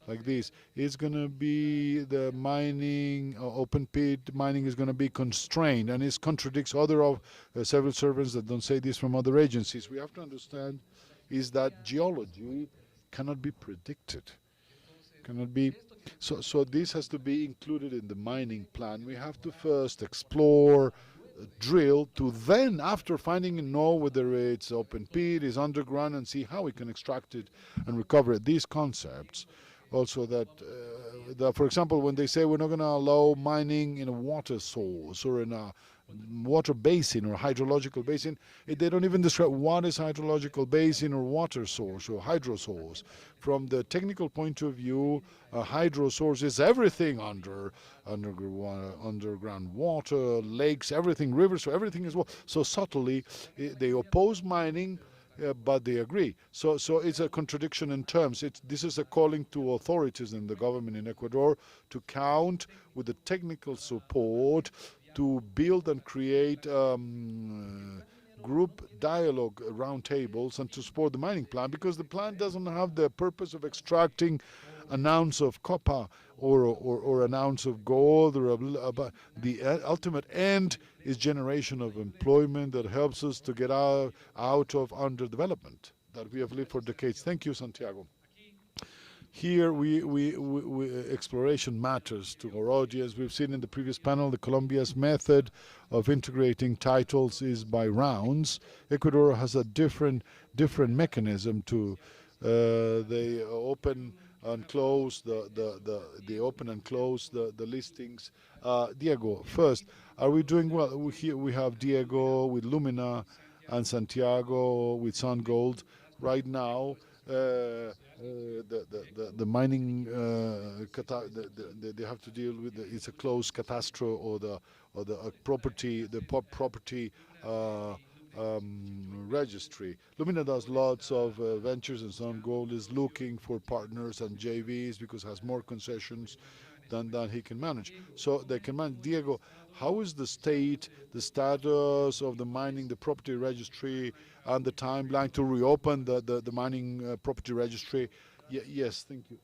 like this, it's going to be the mining, open pit mining is going to be constrained, and it contradicts other of civil servants that don't say this from other agencies. We have to understand is that geology cannot be predicted, cannot be. So this has to be included in the mining plan. We have to first explore, drill, to then, after finding and know whether it's open pit, is underground, and see how we can extract it and recover it. These concepts also that, for example, when they say we're not going to allow mining in a water source or in a water basin or hydrological basin, they don't even describe what is hydrological basin or water source or hydro source. From the technical point of view, a hydro source is everything underground water, lakes, everything, rivers, so everything is water. So subtly, they oppose mining, but they agree. So it's a contradiction in terms. This is a calling to authorities in the government in Ecuador to count with the technical support to build and create group dialogue roundtables and to support the mining plan, because the plan doesn't have the purpose of extracting an ounce of copper or an ounce of gold, the ultimate end is generation of employment that helps us to get out of underdevelopment that we have lived for decades. Thank you, Santiago. Here, exploration matters to our audience. We've seen in the previous panel the Colombia's method of integrating titles is by rounds. Ecuador has a different mechanism to they open and close the listings. Diego, first, are we doing well? We have Diego with Lumina and Santiago with Sun Gold right now. The mining they have to deal with it's a closed catastro or the property registry. Lumina does lots of ventures, and Sun Gold is looking for partners and JVs because it has more concessions than he can manage. So they can manage. Diego, how is the status of the mining, the property registry, and the timeline to reopen the mining property registry? Yes, thank you.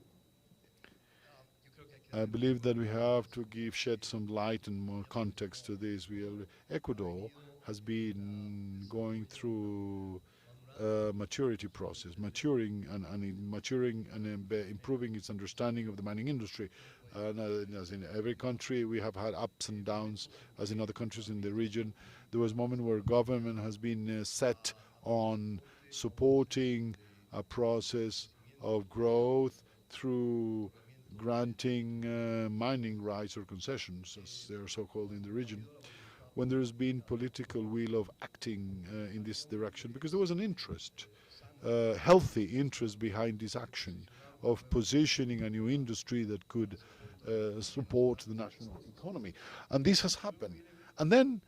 I believe that we have to shed some light and more context to this. Ecuador has been going through a maturity process, maturing and improving its understanding of the mining industry. As in every country, we have had ups and downs, as in other countries in the region. There was a moment where government has been set on supporting a process of growth through granting mining rights or concessions, as they are so-called in the region, when there's been political will of acting in this direction, because there was an interest, healthy interest behind this action of positioning a new industry that could support the national economy. And this has happened. And then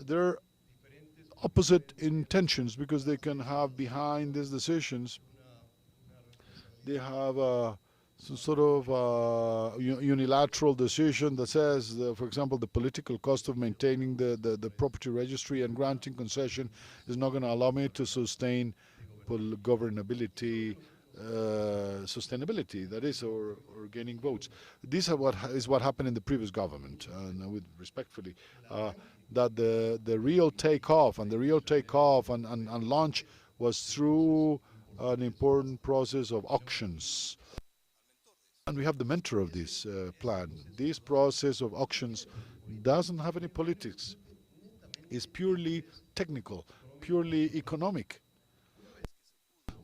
there are opposite intentions, because they can have behind these decisions, they have some sort of unilateral decision that says, for example, the political cost of maintaining the property registry and granting concession is not going to allow me to sustain governability, sustainability, that is, or gaining votes. This is what happened in the previous government, and with respectfully, that the real takeoff and launch was through an important process of auctions. And we have the mentor of this plan. This process of auctions doesn't have any politics. It's purely technical, purely economic.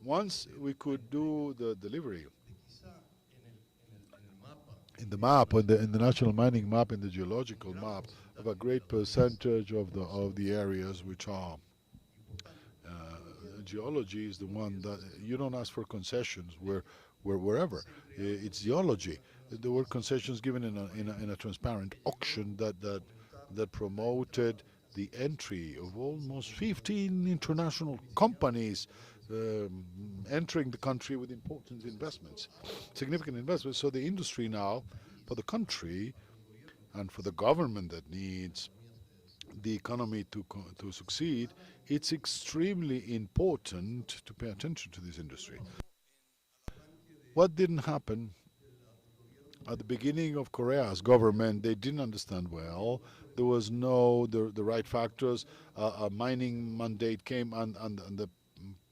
Once we could do the delivery in the map, in the national mining map, in the geological map, of a great percentage of the areas which are geology is the one that you don't ask for concessions wherever. It's geology. There were concessions given in a transparent auction that promoted the entry of almost 15 international companies entering the country with important investments, significant investments. So the industry now, for the country and for the government that needs the economy to succeed, it's extremely important to pay attention to this industry. What didn't happen at the beginning of Korea's government? They didn't understand well. There was the right factors. A mining mandate came and the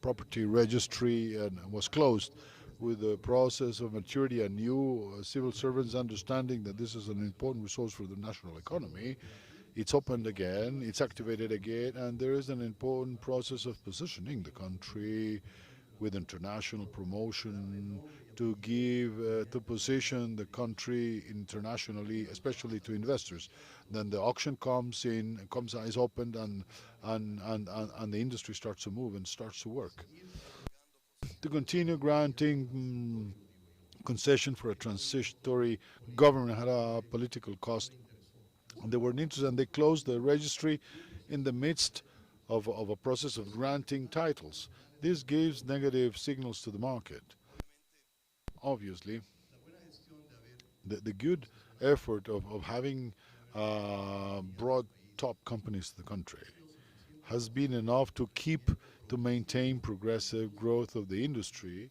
property registry was closed. With the process of maturity and new civil servants understanding that this is an important resource for the national economy, it's opened again, it's activated again, and there is an important process of positioning the country with international promotion to position the country internationally, especially to investors. Then the auction is opened, and the industry starts to move and starts to work. To continue granting concession for a transitory government had a political cost. They were interested, and they closed the registry in the midst of a process of granting titles. This gives negative signals to the market. Obviously, the good effort of having brought top companies to the country has been enough to maintain progressive growth of the industry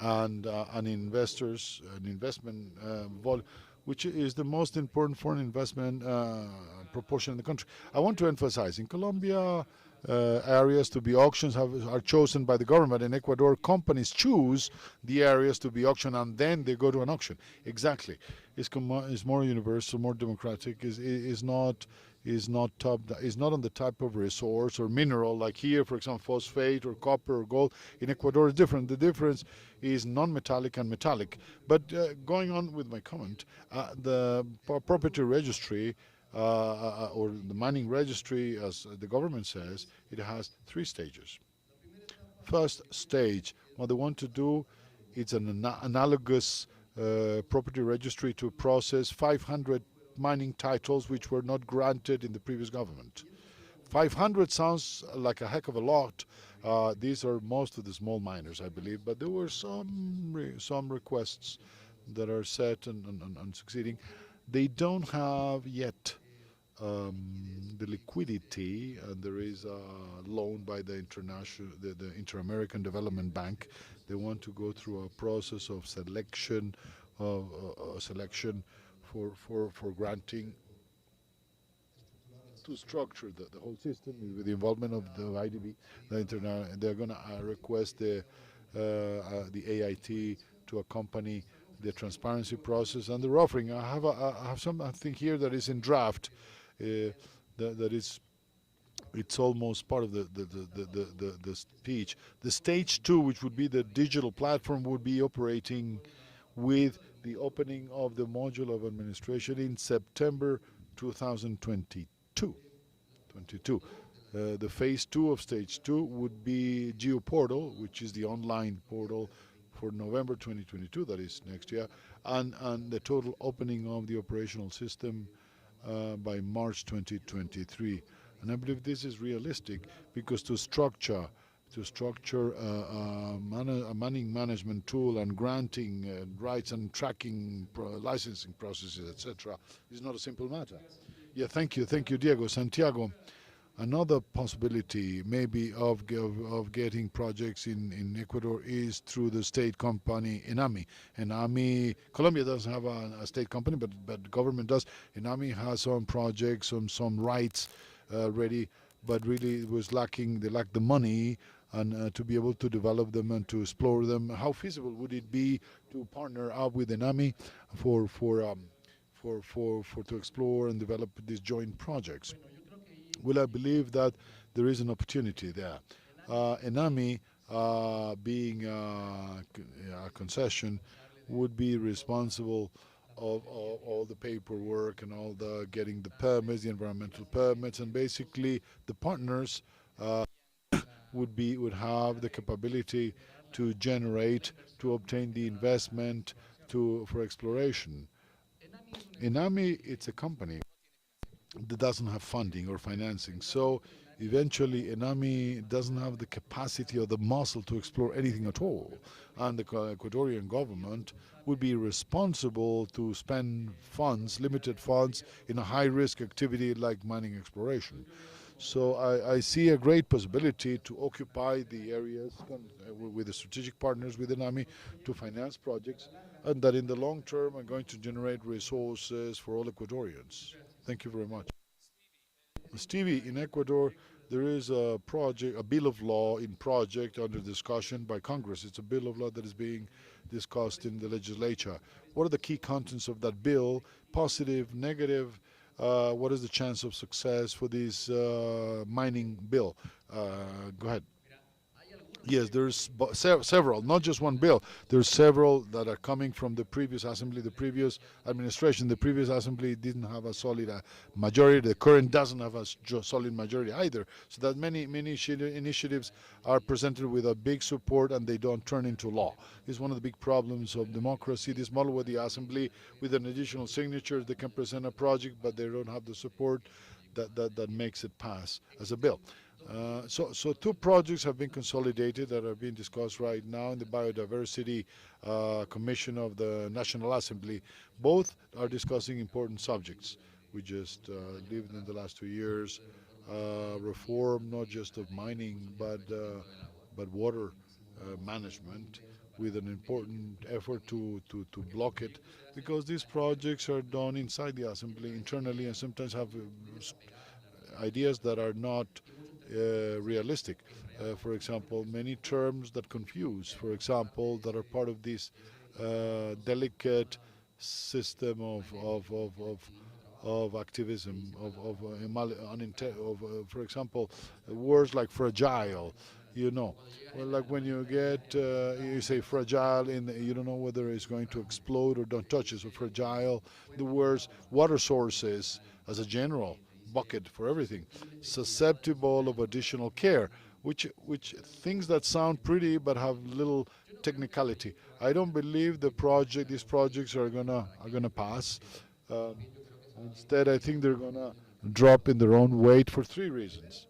and investment volume, which is the most important foreign investment proportion in the country. I want to emphasize, in Colombia, areas to be auctions are chosen by the government. In Ecuador, companies choose the areas to be auctioned, and then they go to an auction. Exactly. It's more universal, more democratic, is not on the type of resource or mineral, like here, for example, phosphate or copper or gold. In Ecuador, it's different. The difference is non-metallic and metallic. But going on with my comment, the property registry or the mining registry, as the government says, it has 3 stages. First stage, what they want to do, it's an analogous property registry to process 500 mining titles which were not granted in the previous government. 500 sounds like a heck of a lot. These are most of the small miners, I believe, but there were some requests that are set and succeeding. They don't have yet the liquidity, and there is a loan by the Inter-American Development Bank. They want to go through a process of selection for granting, to structure the whole system with the involvement of the IDB. They're going to request the AIT to accompany the transparency process, and they're offering. I have something here that is in draft. It's almost part of the speech. The stage 2, which would be the digital platform, would be operating with the opening of the module of administration in September 2022. The phase 2 of stage 2 would be GeoPortal, which is the online portal for November 2022, that is next year, and the total opening of the operational system by March 2023. And I believe this is realistic, because to structure a mining management tool and granting rights and tracking licensing processes, etc., is not a simple matter. Yeah, thank you, Diego. Santiago, another possibility maybe of getting projects in Ecuador is through the state company ENAMI. ENAMI, Colombia doesn't have a state company, but the government does. ENAMI has some projects, some rights ready, but really it was lacking. They lacked the money and to be able to develop them and to explore them. How feasible would it be to partner up with ENAMI to explore and develop these joint projects? Well, I believe that there is an opportunity there. ENAMI, being a concession, would be responsible of all the paperwork and all the getting the permits, the environmental permits, and basically the partners would have the capability to generate, to obtain the investment for exploration. Enami, it's a company that doesn't have funding or financing. So eventually Enami doesn't have the capacity or the muscle to explore anything at all. And the Ecuadorian government would be responsible to spend funds, limited funds, in a high-risk activity like mining exploration. So I see a great possibility to occupy the areas with the strategic partners with Enami to finance projects, and that in the long term are going to generate resources for all Ecuadorians. Thank you very much. Stevie, in Ecuador, there is a project, a bill of law in project under discussion by Congress. It's a bill of law that is being discussed in the legislature. What are the key contents of that bill? Positive, negative? What is the chance of success for this mining bill? Go ahead. Yes, there's several, not just one bill. There's several that are coming from the previous assembly, the previous administration. The previous assembly didn't have a solid majority. The current doesn't have a solid majority either. So that many initiatives are presented with a big support and they don't turn into law. It's one of the big problems of democracy. This model where the assembly, with an additional signature, they can present a project, but they don't have the support that makes it pass as a bill. So two projects have been consolidated that are being discussed right now in the Biodiversity Commission of the National Assembly. Both are discussing important subjects. We just lived in the last 2 years reform not just of mining but water management, with an important effort to block it, because these projects are done inside the assembly internally and sometimes have ideas that are not realistic. For example, many terms that confuse, for example, that are part of this delicate system of activism, for example, words like fragile, well, like when you get, you say fragile, you don't know whether it's going to explode or don't touch it. So fragile, the words water sources as a general bucket for everything, susceptible of additional care, which things that sound pretty but have little technicality. I don't believe these projects are gonna pass. Instead, I think they're gonna drop in their own weight for 3 reasons.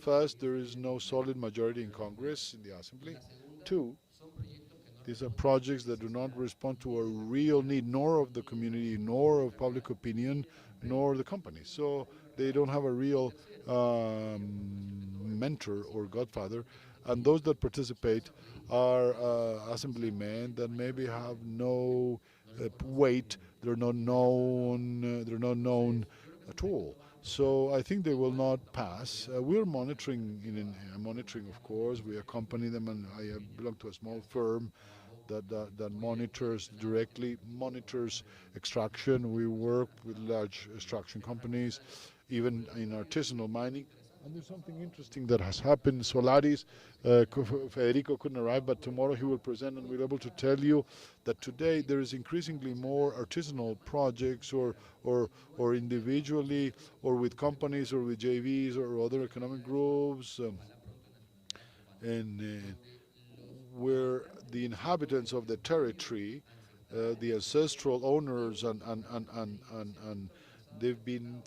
First, there is no solid majority in Congress, in the Assembly. 2, these are projects that do not respond to a real need, nor of the community, nor of public opinion, nor the company. So they don't have a real mentor or godfather. And those that participate are assemblymen that maybe have no weight. They're not known at all. So I think they will not pass. We're monitoring, of course. We accompany them, and I belong to a small firm that monitors extraction. We work with large extraction companies, even in artisanal mining. And there's something interesting that has happened. Solaris, Federico couldn't arrive, but tomorrow he will present and we're able to tell you that today there is increasingly more artisanal projects or individually or with companies or with JVs or other economic groups, where the inhabitants of the territory, the ancestral owners, and they've been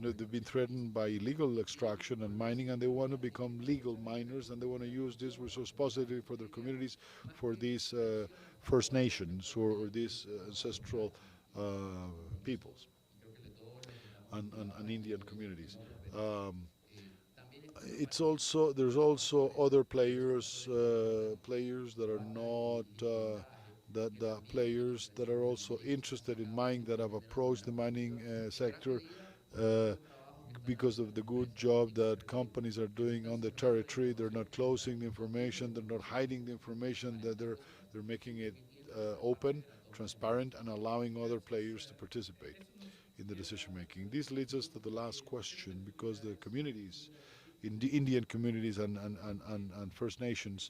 they've been threatened by illegal extraction and mining, and they want to become legal miners, and they want to use this resource positively for their communities, for these First Nations or these ancestral peoples and Indian communities. There's also other players that are not players that are also interested in mining, that have approached the mining sector because of the good job that companies are doing on the territory. They're not closing the information, they're not hiding the information, that they're making it open, transparent, and allowing other players to participate in the decision making. This leads us to the last question, because the communities, in the Indian communities and First Nations,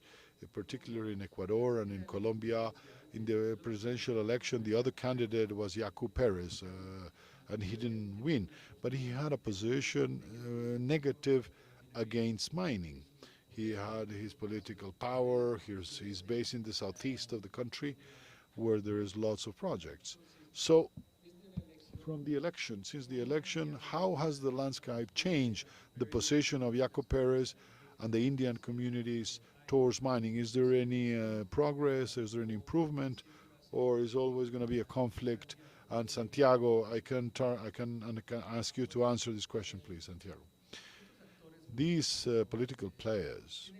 particularly in Ecuador and in Colombia, in the presidential election, the other candidate was Yaku Perez, and he didn't win. But he had a position negative against mining. He had his political power. He's based in the southeast of the country, where there is lots of projects. So from the election, since the election, how has the landscape changed the position of Yaku Perez and the Indian communities towards mining? Is there any progress? Is there any improvement? Or is always going to be a conflict? And Santiago, I can ask you to answer this question, please, Santiago. These political players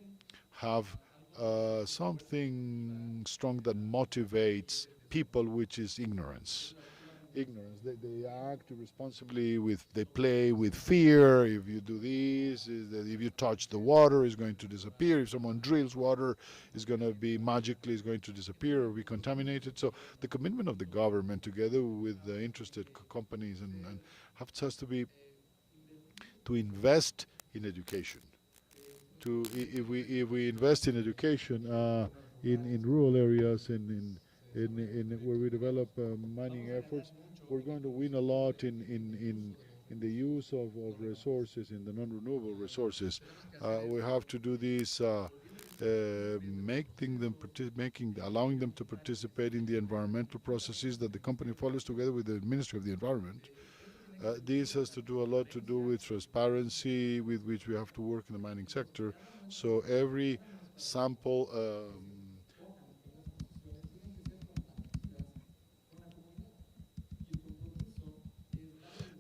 have something strong that motivates people, which is ignorance. Ignorance. They act irresponsibly. They play with fear. If you do this, if you touch the water, it's going to disappear. If someone drills water, it's going to be magically it's going to disappear or be contaminated. So the commitment of the government, together with the interested companies, and has to be to invest in education. If we invest in education in rural areas and in where we develop mining efforts, we're going to win a lot in the use of resources, in the non-renewable resources. We have to do this, allowing them to participate in the environmental processes that the company follows together with the Ministry of the Environment. This has to do a lot to do with transparency, with which we have to work in the mining sector. So every sample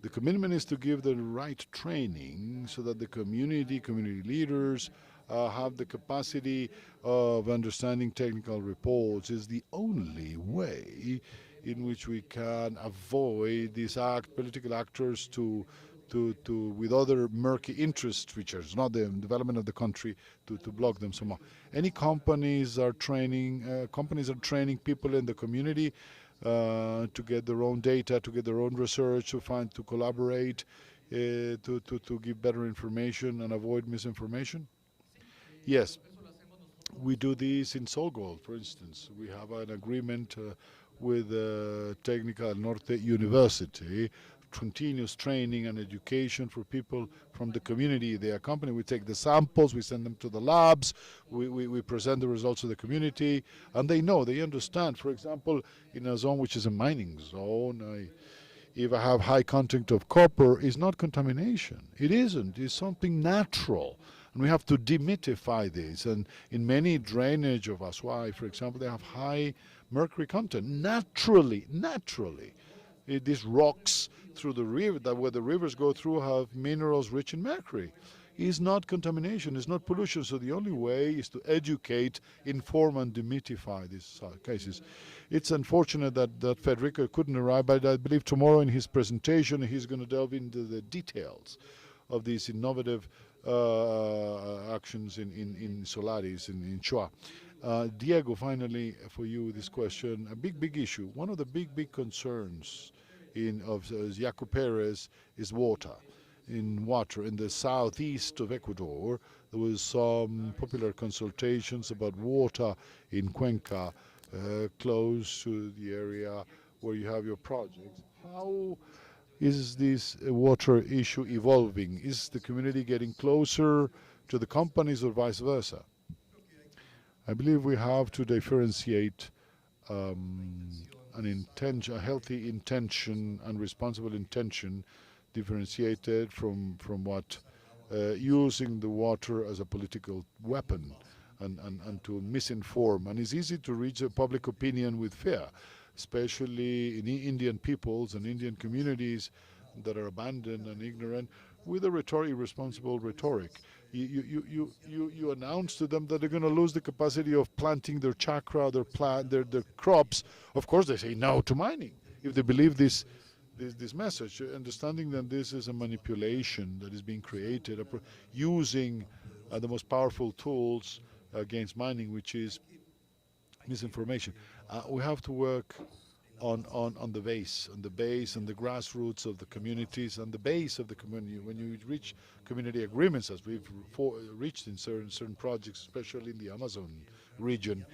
the commitment is to give the right training so that the community leaders have the capacity of understanding technical reports. Is the only way in which we can avoid these political actors to with other murky interests, which is not the development of the country, to block them somehow. Any companies are training people in the community to get their own data, to get their own research, to collaborate, to give better information and avoid misinformation? Yes, we do this in SolGold, for instance. We have an agreement with Técnica del Norte University, continuous training and education for people from the community. They accompany, we take the samples, we send them to the labs, we present the results to the community, and they know, they understand. For example, in a zone which is a mining zone, if I have high content of copper, it's not contamination. It isn't. It's something natural. And we have to demythify this. And in many drainage of Azuay, for example, they have high mercury content. Naturally. These rocks through the river, where the rivers go through, have minerals rich in mercury. It's not contamination, it's not pollution. So the only way is to educate, inform, and demythify these cases. It's unfortunate that Federico couldn't arrive, but I believe tomorrow in his presentation he's going to delve into the details of these innovative actions in Solaris, in Chua. Diego, finally, for you, this question, a big issue. One of the big concerns of Yaku Perez is water. In the southeast of Ecuador, there was some popular consultations about water in Cuenca, close to the area where you have your projects. How is this water issue evolving? Is the community getting closer to the companies or vice versa? I believe we have to differentiate a healthy intention and responsible intention, differentiated from what using the water as a political weapon and to misinform. And it's easy to reach a public opinion with fear, especially in Indian peoples and Indian communities that are abandoned and ignorant, with a irresponsible rhetoric. You announce to them that they're going to lose the capacity of planting their chakra, their crops. Of course, they say no to mining if they believe this message, understanding that this is a manipulation that is being created, using the most powerful tools against mining, which is misinformation. We have to work on the base and the grassroots of the communities and the base of the community. When you reach community agreements, as we've reached in certain projects, especially in the Amazon region,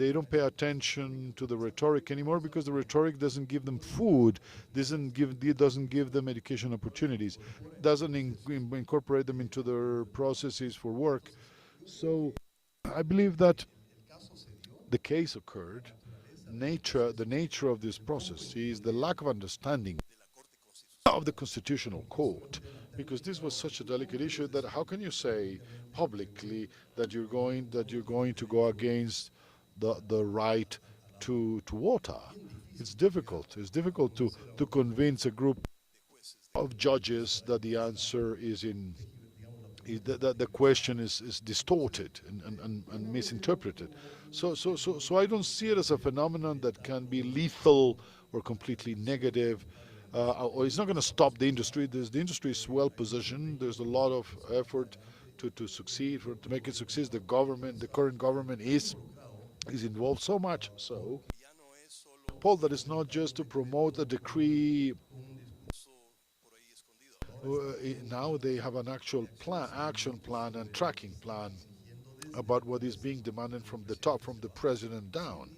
they don't pay attention to the rhetoric anymore because the rhetoric doesn't give them food, doesn't give them education opportunities, doesn't incorporate them into their processes for work. So I believe that the case occurred. The nature of this process is the lack of understanding of the Constitutional Court, because this was such a delicate issue that how can you say publicly that you're going to go against the right to water? It's difficult. It's difficult to convince a group of judges that the answer is that the question is distorted and misinterpreted. So I don't see it as a phenomenon that can be lethal or completely negative. Or it's not going to stop the industry. The industry is well positioned. There's a lot of effort to succeed, to make it succeed. The current government is involved so much so, Paul, that it's not just to promote a decree. Now they have an actual action plan and tracking plan about what is being demanded from the top, from the president down.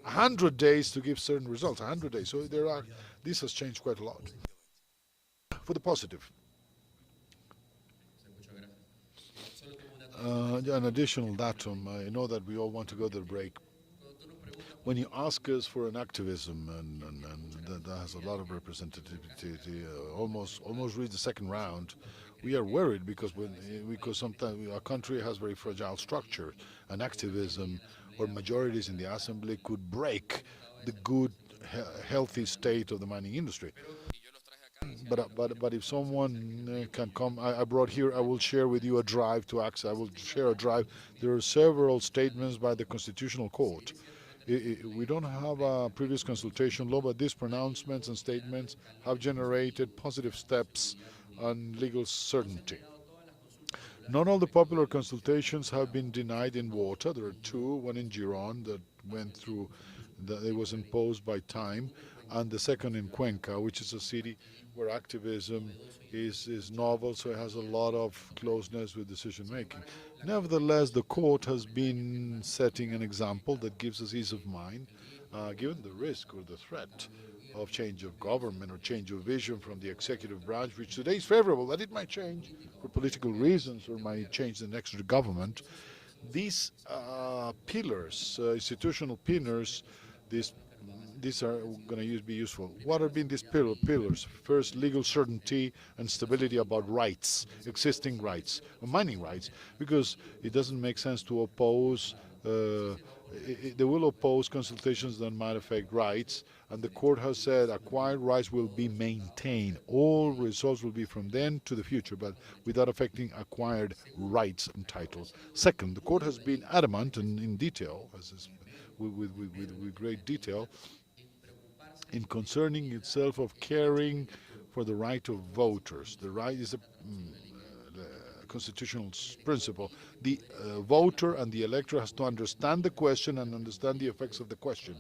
100 days to give certain results, 100 days. So this has changed quite a lot for the positive. An additional datum, I know that we all want to go to the break. When you ask us for an activism, and that has a lot of representativity, almost reached the second round, we are worried because sometimes our country has very fragile structure, and activism or majorities in the assembly could break the good, healthy state of the mining industry. But if someone can come, I brought here, I will share with you a drive to access. I will share a drive. There are several statements by the Constitutional Court. We don't have a previous consultation law, but these pronouncements and statements have generated positive steps on legal certainty. Not all the popular consultations have been denied in water. There are two, one in Giron that went through, that it was imposed by time, and the second in Cuenca, which is a city where activism is novel, so it has a lot of closeness with decision making. Nevertheless, the court has been setting an example that gives us ease of mind, given the risk or the threat of change of government or change of vision from the executive branch, which today is favorable, but it might change for political reasons or might change the next government. These pillars, institutional pillars, these are going to be useful. What have been these pillars? First, legal certainty and stability about rights, existing rights, mining rights, because it doesn't make sense to oppose, they will oppose consultations that might affect rights, and the court has said acquired rights will be maintained. All results will be from then to the future, but without affecting acquired rights and titles. Second, the court has been adamant and in detail, with great detail, in concerning itself of caring for the right of voters. The right is a constitutional principle. The voter and the elector has to understand the question and understand the effects of the question.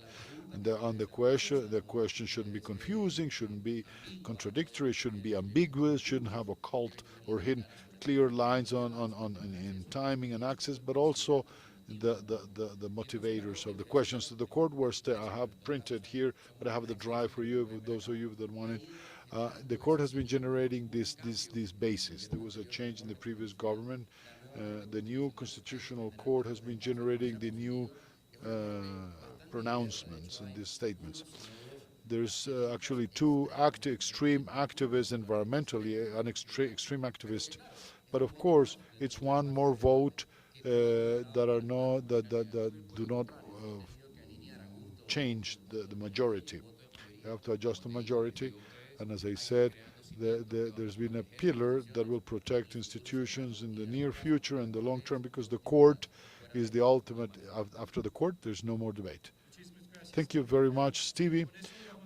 And the question shouldn't be confusing, shouldn't be contradictory, shouldn't be ambiguous, shouldn't have occult or hidden clear lines in timing and access, but also the motivators of the questions. So the court was I have printed here, but I have the drive for you, for those of you that want it. The court has been generating these bases. There was a change in the previous government. The new constitutional court has been generating the new pronouncements and these statements. There's actually two extreme activists environmentally, an extreme activist, but of course it's one more vote that do not change the majority. You have to adjust the majority, and as I said, there's been a pillar that will protect institutions in the near future and the long term, because the court is the ultimate. After the court, there's no more debate. Thank you very much, Stevie.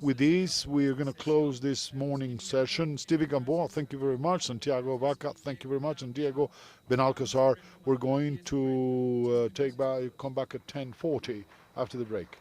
With this, we are going to close this morning session. Stevie Gamboa, thank you very much. Santiago Vaca, thank you very much. And Diego Benalcazar, we're going to come back at 10:40 after the break.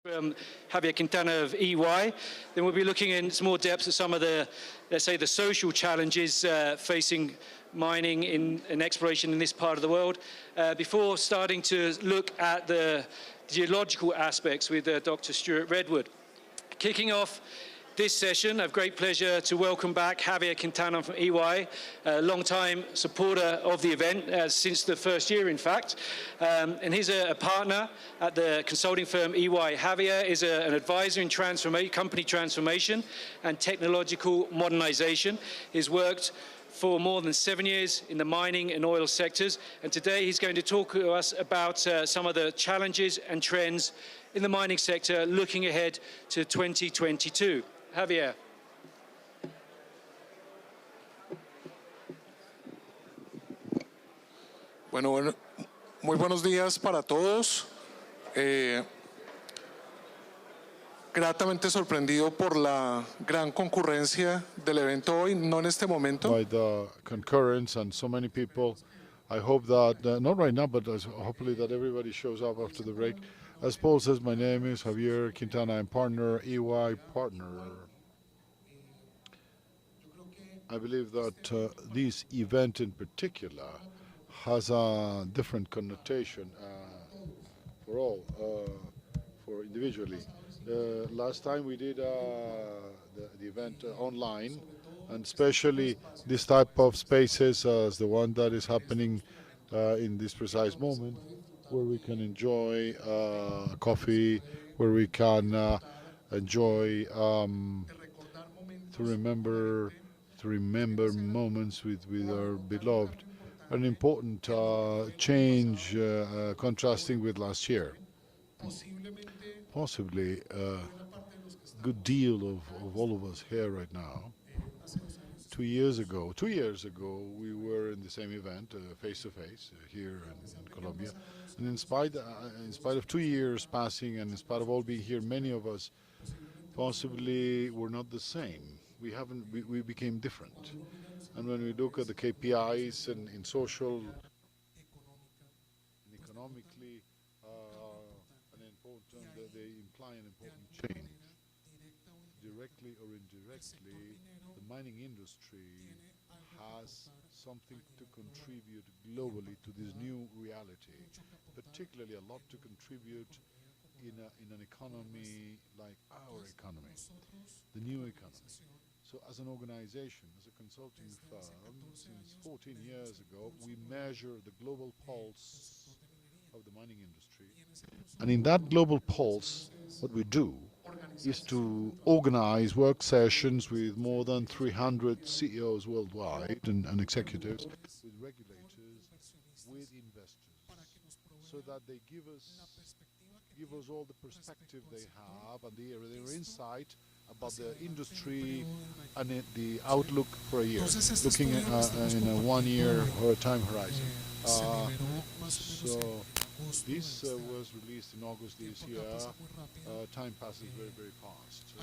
Javier Quintana of EY. Then we'll be looking in some more depth at some of the, let's say, the social challenges facing mining and exploration in this part of the world, before starting to look at the geological aspects with Dr. Stewart Redwood. Kicking off this session, I have great pleasure to welcome back Javier Quintana from EY, a long-time supporter of the event, since the first year, in fact. And he's a partner at the consulting firm EY. Javier is an advisor in company transformation and technological modernization. He's worked for more than 7 years in the mining and oil sectors. And today he's going to talk to us about some of the challenges and trends in the mining sector looking ahead to 2022. Javier. Bueno, muy buenos días para todos. Gratamente sorprendido por la gran concurrencia del evento hoy, no en este momento. By the concurrence and so many people, I hope that, not right now, but hopefully that everybody shows up after the break. As Paul says, my name is Javier Quintana. I'm partner, EY partner. I believe that this event in particular has a different connotation for all, for individually. Last time we did the event online, and especially this type of spaces as the one that is happening in this precise moment, where we can enjoy coffee, where we can enjoy to remember moments with our beloved. An important change contrasting with last year. Possibly a good deal of all of us here right now. 2 years ago, we were in the same event, face to face, here in Colombia. And in spite of 2 years passing, and in spite of all being here, many of us possibly were not the same. We became different. And when we look at the KPIs and in social and economically, they imply an important change. Directly or indirectly, the mining industry has something to contribute globally to this new reality, particularly a lot to contribute in an economy like our economy, the new economy. So as an organization, as a consulting firm, since 14 years ago, we measure the global pulse of the mining industry. And in that global pulse, what we do is to organize work sessions with more than 300 CEOs worldwide and executives, with regulators, with investors, so that they give us all the perspective they have and their insight about the industry and the outlook for a year, looking at in a 1 year or a time horizon. So this was released in August this year. Time passes very, very fast.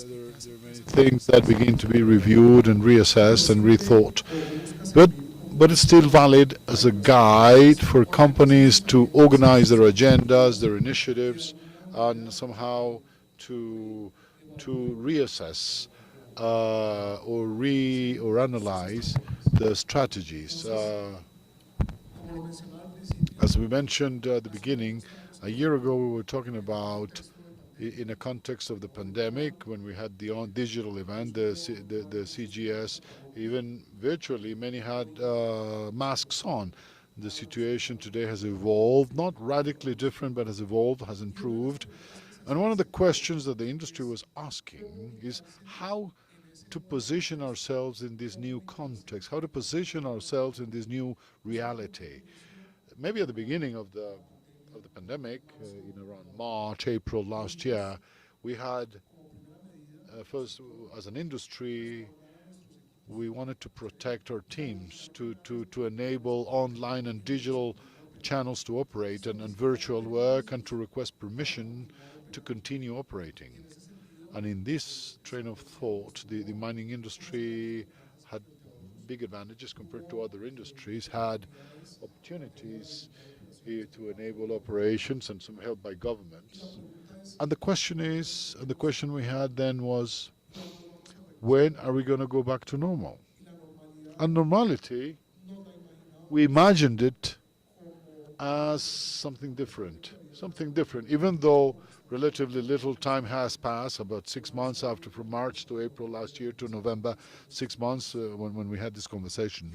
There are many things that begin to be reviewed and reassessed and rethought. But it's still valid as a guide for companies to organize their agendas, their initiatives, and somehow to reassess or analyze the strategies. As we mentioned at the beginning, a year ago we were talking about, in a context of the pandemic, when we had the digital event, the CGS, even virtually, many had masks on. The situation today has evolved, not radically different, but has evolved, has improved. And one of the questions that the industry was asking is how to position ourselves in this new context, how to position ourselves in this new reality. Maybe at the beginning of the pandemic, in around March, April last year, we had, first as an industry, we wanted to protect our teams, to enable online and digital channels to operate and virtual work, and to request permission to continue operating. And in this train of thought, the mining industry had big advantages compared to other industries, had opportunities to enable operations and some help by governments. And the question we had then was, when are we going to go back to normal? And normality, we imagined it as something different, even though relatively little time has passed, about 6 months after, from March to April last year to November, 6 months when we had this conversation.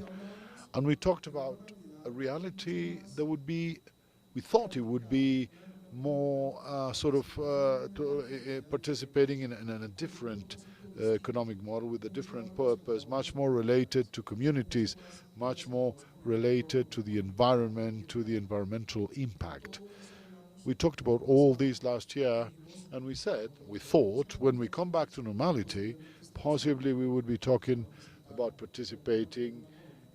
And we talked about a reality that would be, we thought it would be more participating in a different economic model with a different purpose, much more related to communities, much more related to the environment, to the environmental impact. We talked about all these last year, and we thought, when we come back to normality, possibly we would be talking about participating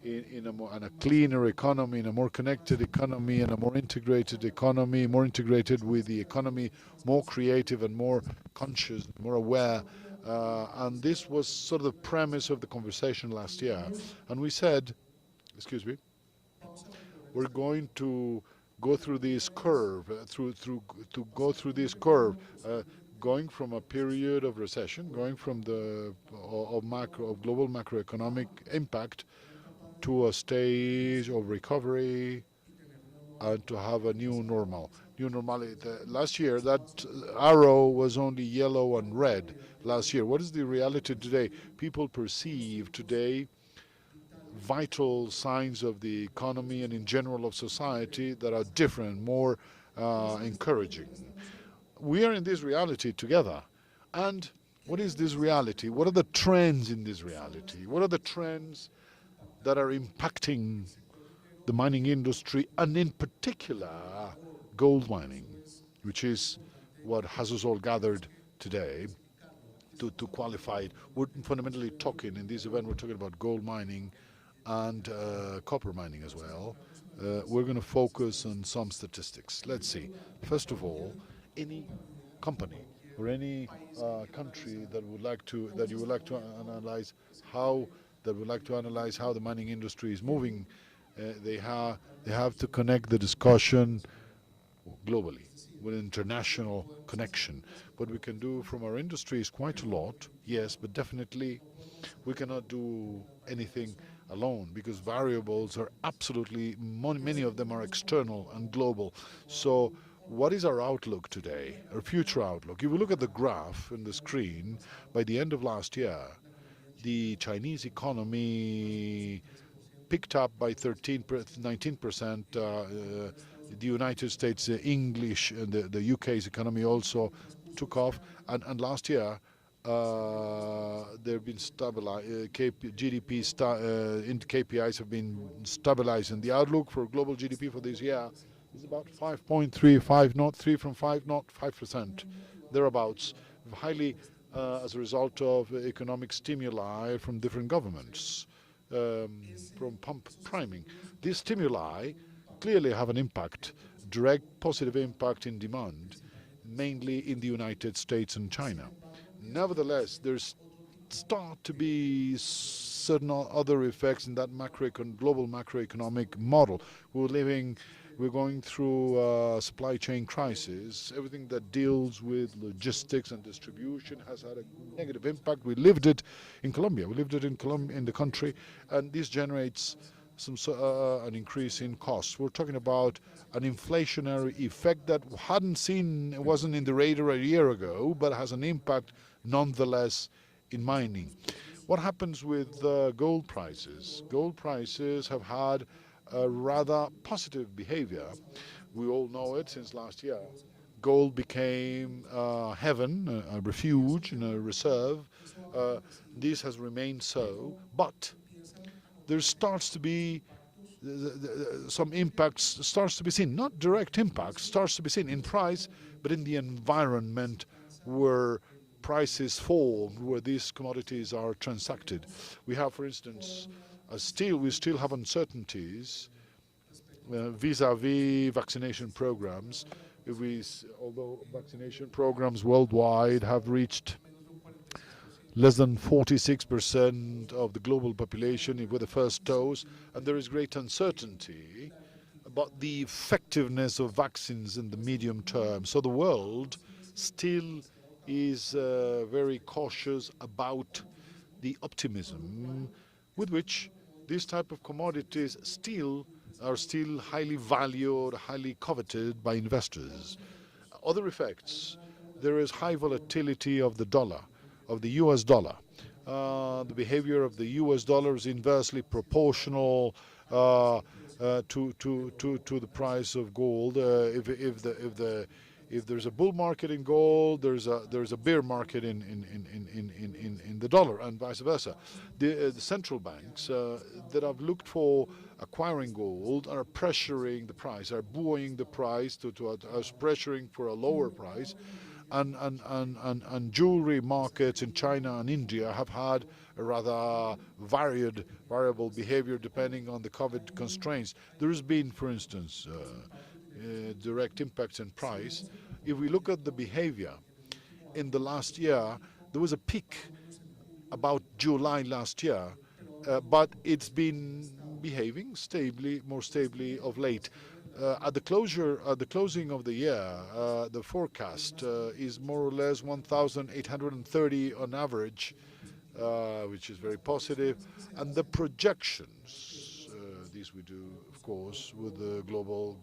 in a cleaner economy, in a more connected economy, in a more integrated economy, more integrated with the economy, more creative and more conscious, more aware. And this was sort of the premise of the conversation last year. And we said, we're going to go through this curve, going from a period of recession, going from of global macroeconomic impact to a stage of recovery, and to have a new normal. New normality. Last year, that arrow was only yellow and red. Last year, what is the reality today? People perceive today vital signs of the economy and in general of society that are different, more encouraging. We are in this reality together. And what is this reality? What are the trends in this reality? What are the trends that are impacting the mining industry, and in particular gold mining, which is what has us all gathered today to qualify it? We're fundamentally talking, in this event, we're talking about gold mining and copper mining as well. We're going to focus on some statistics. Let's see. First of all, any company or any country that you would like to analyze how the mining industry is moving, they have to connect the discussion globally with international connection. What we can do from our industry is quite a lot, yes, but definitely we cannot do anything alone, because variables are absolutely, many of them are external and global. So what is our outlook today, our future outlook? If we look at the graph on the screen, by the end of last year, the Chinese economy picked up by 19%. The United States English and the UK's economy also took off. And last year, they've been stabilized. KPIs have been stabilized, and the outlook for global GDP for this year is about 5.3, not 5%, thereabouts, highly as a result of economic stimuli from different governments, from pump priming. These stimuli clearly have an impact, direct positive impact in demand, mainly in the United States and China. Nevertheless, there's start to be certain other effects in that global macroeconomic model. We're going through a supply chain crisis. Everything that deals with logistics and distribution has had a negative impact. We lived it in Colombia. We lived it in the country, and this generates an increase in costs. We're talking about an inflationary effect that wasn't in the radar a year ago, but has an impact nonetheless in mining. What happens with gold prices? Gold prices have had a rather positive behavior. We all know it since last year. Gold became heaven, a refuge and a reserve. This has remained so, but there starts to be some impacts starts to be seen, not direct impacts, starts to be seen in price, but in the environment where prices fall, where these commodities are transacted. We have, for instance, we still have uncertainties vis-à-vis vaccination programs. Although vaccination programs worldwide have reached less than 46% of the global population with the first dose, and there is great uncertainty about the effectiveness of vaccines in the medium term. So the world still is very cautious about the optimism with which these type of commodities are still highly valued, highly coveted by investors. Other effects, there is high volatility of the dollar, of the US dollar. The behavior of the US dollar is inversely proportional to the price of gold. If there's a bull market in gold, there's a bear market in the dollar, and vice versa. The central banks that have looked for acquiring gold are pressuring the price, are buoying the price to us, pressuring for a lower price. And jewelry markets in China and India have had a rather variable behavior depending on the COVID constraints. There has been, for instance, direct impacts in price. If we look at the behavior in the last year, there was a peak about July last year, but it's been behaving more stably of late. At the closing of the year, the forecast is more or less 1,830 on average, which is very positive, and the projections, these we do, of course, with the Global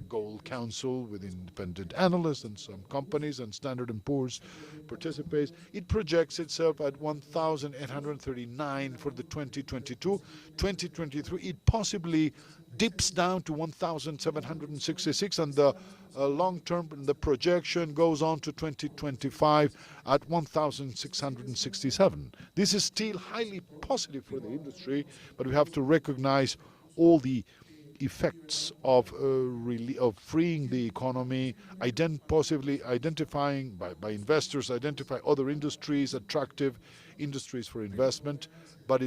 Gold Council, with independent analysts and some companies, and Standard & Poor's participates. It projects itself at 1,839 for the 2022. 2023, it possibly dips down to 1,766, and the long-term, the projection goes on to 2025 at 1,667. This is still highly positive for the industry, but we have to recognize all the effects of freeing the economy, possibly identifying by investors, identify other industries, attractive industries for investment, but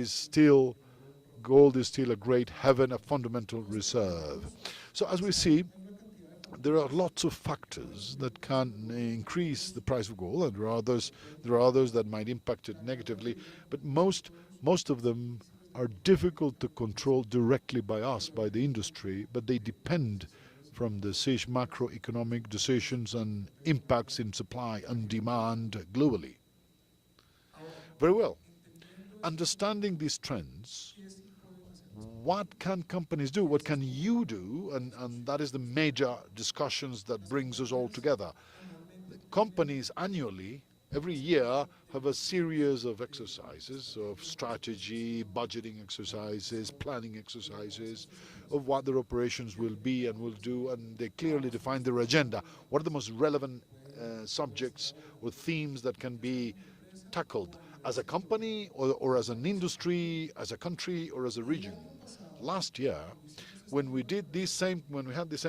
gold is still a great haven, a fundamental reserve. So as we see, there are lots of factors that can increase the price of gold, and there are others that might impact it negatively, but most of them are difficult to control directly by us, by the industry, but they depend from the macroeconomic decisions and impacts in supply and demand globally. Very well. Understanding these trends, what can companies do? What can you do? And that is the major discussions that brings us all together. Companies annually, every year, have a series of exercises of strategy, budgeting exercises, planning exercises of what their operations will be and will do, and they clearly define their agenda. What are the most relevant subjects or themes that can be tackled as a company or as an industry, as a country or as a region? Last year, when we had the same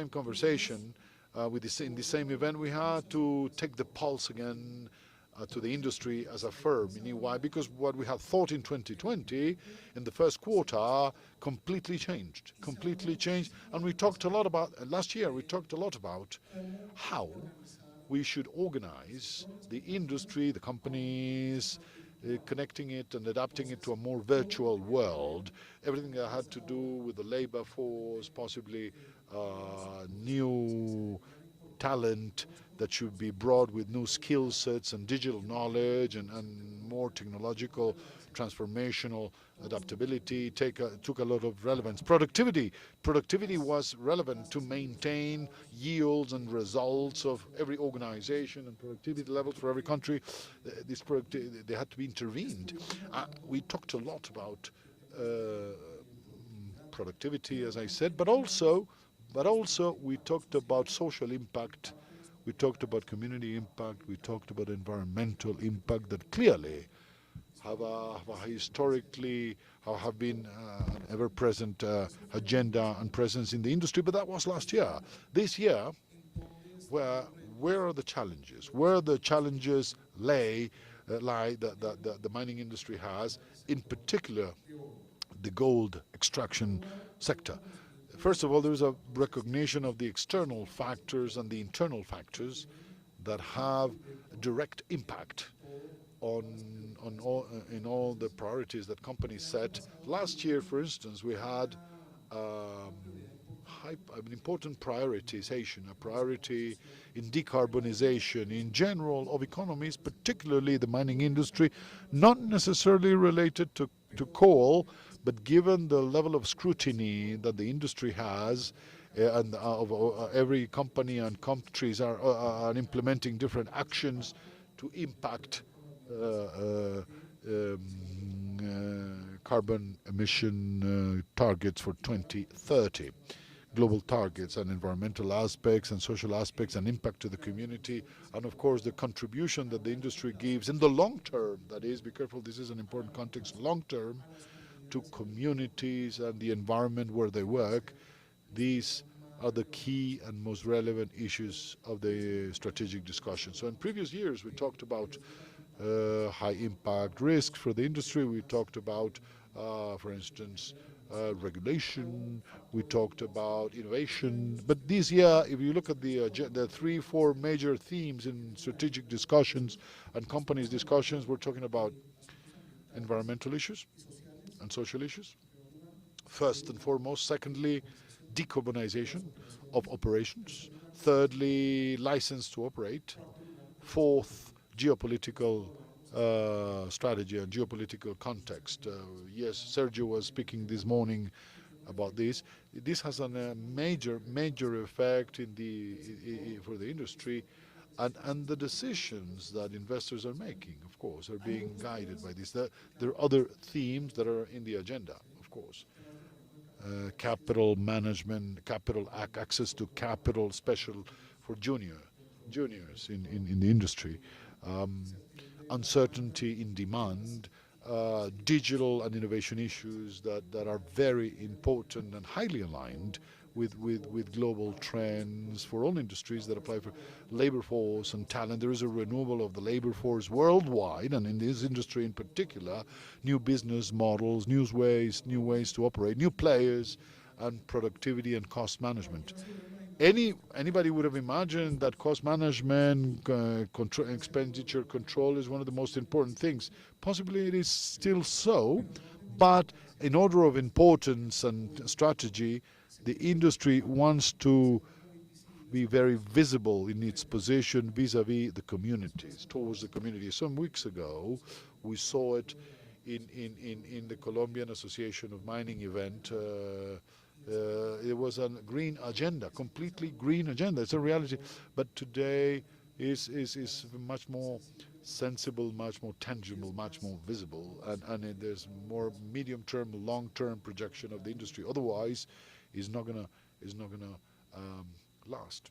conversation in the same event, we had to take the pulse again to the industry as a firm. Why? Because what we had thought in 2020, in the first quarter, completely changed. And we talked a lot about, last year, we talked a lot about how we should organize the industry, the companies, connecting it and adapting it to a more virtual world. Everything that had to do with the labor force, possibly new talent that should be brought with new skill sets and digital knowledge and more technological transformational adaptability took a lot of relevance. Productivity was relevant to maintain yields and results of every organization, and productivity levels for every country. They had to be intervened. We talked a lot about productivity, as I said, but also we talked about social impact, we talked about community impact, we talked about environmental impact that clearly have been an ever-present agenda and presence in the industry, but that was last year. This year, where are the challenges? Where the challenges lie that the mining industry has, in particular the gold extraction sector. First of all, there's a recognition of the external factors and the internal factors that have a direct impact in all the priorities that companies set. Last year, for instance, we had an important prioritization, a priority in decarbonization in general of economies, particularly the mining industry, not necessarily related to coal, but given the level of scrutiny that the industry has, and every company and countries are implementing different actions to impact carbon emission targets for 2030, global targets and environmental aspects and social aspects and impact to the community, and of course the contribution that the industry gives in the long term, that is, be careful, this is an important context, long term, to communities and the environment where they work. These are the key and most relevant issues of the strategic discussion. So in previous years we talked about high impact risks for the industry. We talked about, for instance, regulation. We talked about innovation. But this year, if you look at the 3-4 major themes in strategic discussions and companies discussions, we're talking about environmental issues and social issues, first and foremost. Secondly, decarbonization of operations. Thirdly, license to operate. Fourth, geopolitical strategy and geopolitical context. Yes, Sergio was speaking this morning about this. This has a major effect for the industry, and the decisions that investors are making, of course, are being guided by this. There are other themes that are in the agenda, of course. Capital management, access to capital, special for juniors in the industry. Uncertainty in demand, digital and innovation issues that are very important and highly aligned with global trends for all industries that apply for labor force and talent. There is a renewal of the labor force worldwide, and in this industry in particular, new business models, new ways to operate, new players, and productivity and cost management. Anybody would have imagined that cost management, expenditure control is one of the most important things. Possibly it is still so, but in order of importance and strategy, the industry wants to be very visible in its position vis-à-vis the communities, towards the community. Some weeks ago, we saw it in the Colombian Association of Mining event. It was a green agenda, completely green agenda. It's a reality, but today is much more sensible, much more tangible, much more visible, and there's more medium-term, long-term projection of the industry. Otherwise, it's not gonna last.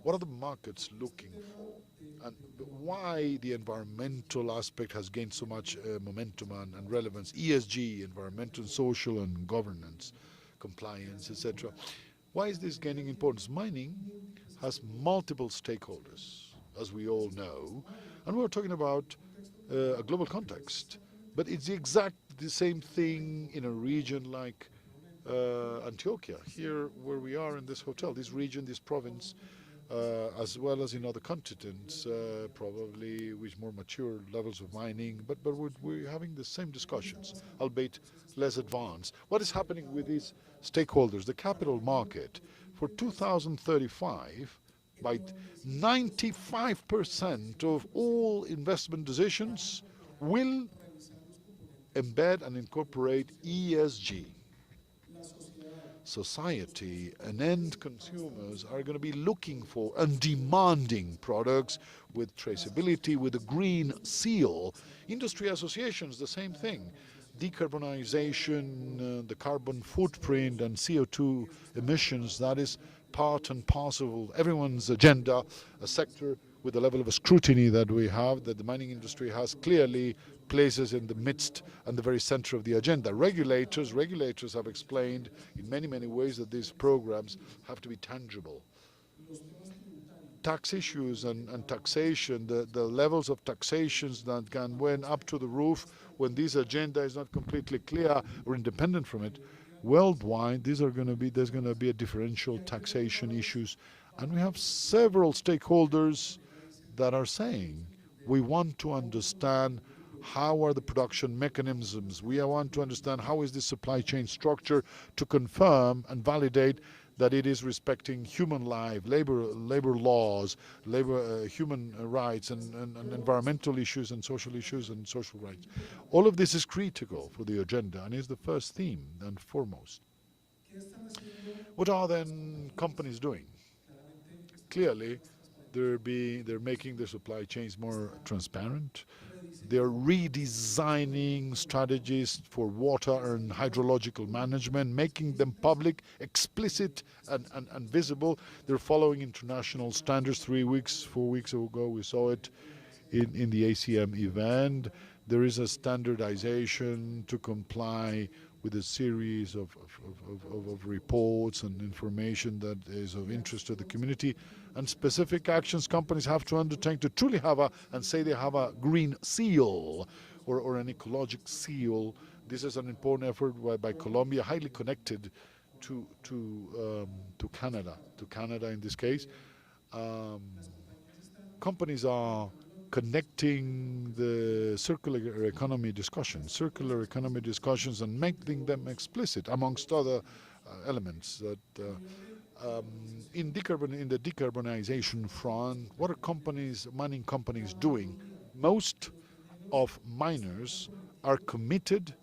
What are the markets looking for, and why the environmental aspect has gained so much momentum and relevance? ESG, environmental, social, and governance, compliance, etc. Why is this gaining importance? Mining has multiple stakeholders, as we all know, and we're talking about a global context, but it's the same thing in a region like Antioquia, here where we are in this hotel, this region, this province, as well as in other continents, probably with more mature levels of mining, but we're having the same discussions, albeit less advanced. What is happening with these stakeholders? The capital market for 2035, by 95% of all investment decisions will embed and incorporate ESG. Society and end consumers are going to be looking for and demanding products with traceability, with a green seal. Industry associations, the same thing. Decarbonization, the carbon footprint and CO2 emissions, that is part and parcel of everyone's agenda. A sector with the level of scrutiny that we have, that the mining industry has, clearly places in the midst and the very center of the agenda. Regulators have explained in many ways that these programs have to be tangible. Tax issues and taxation, the levels of taxations that can went up to the roof when this agenda is not completely clear or independent from it. Worldwide, there's going to be a differential taxation issues, and we have several stakeholders that are saying we want to understand How are the production mechanisms? We want to understand how is the supply chain structure to confirm and validate that it is respecting human life, labor laws, human rights, and environmental issues and social rights. All of this is critical for the agenda and is the first theme and foremost. What are then companies doing? Clearly, they're making their supply chains more transparent. They're redesigning strategies for water and hydrological management, making them public, explicit, and visible. They're following international standards. 4 weeks ago, we saw it in the ACM event. There is a standardization to comply with a series of reports and information that is of interest to the community, and specific actions companies have to undertake to truly have they have a green seal or an ecologic seal. This is an important effort by Colombia, highly connected to Canada in this case. Companies are connecting the circular economy discussions and making them explicit, amongst other elements. That in the decarbonization front, what are mining companies doing? Most of miners are committed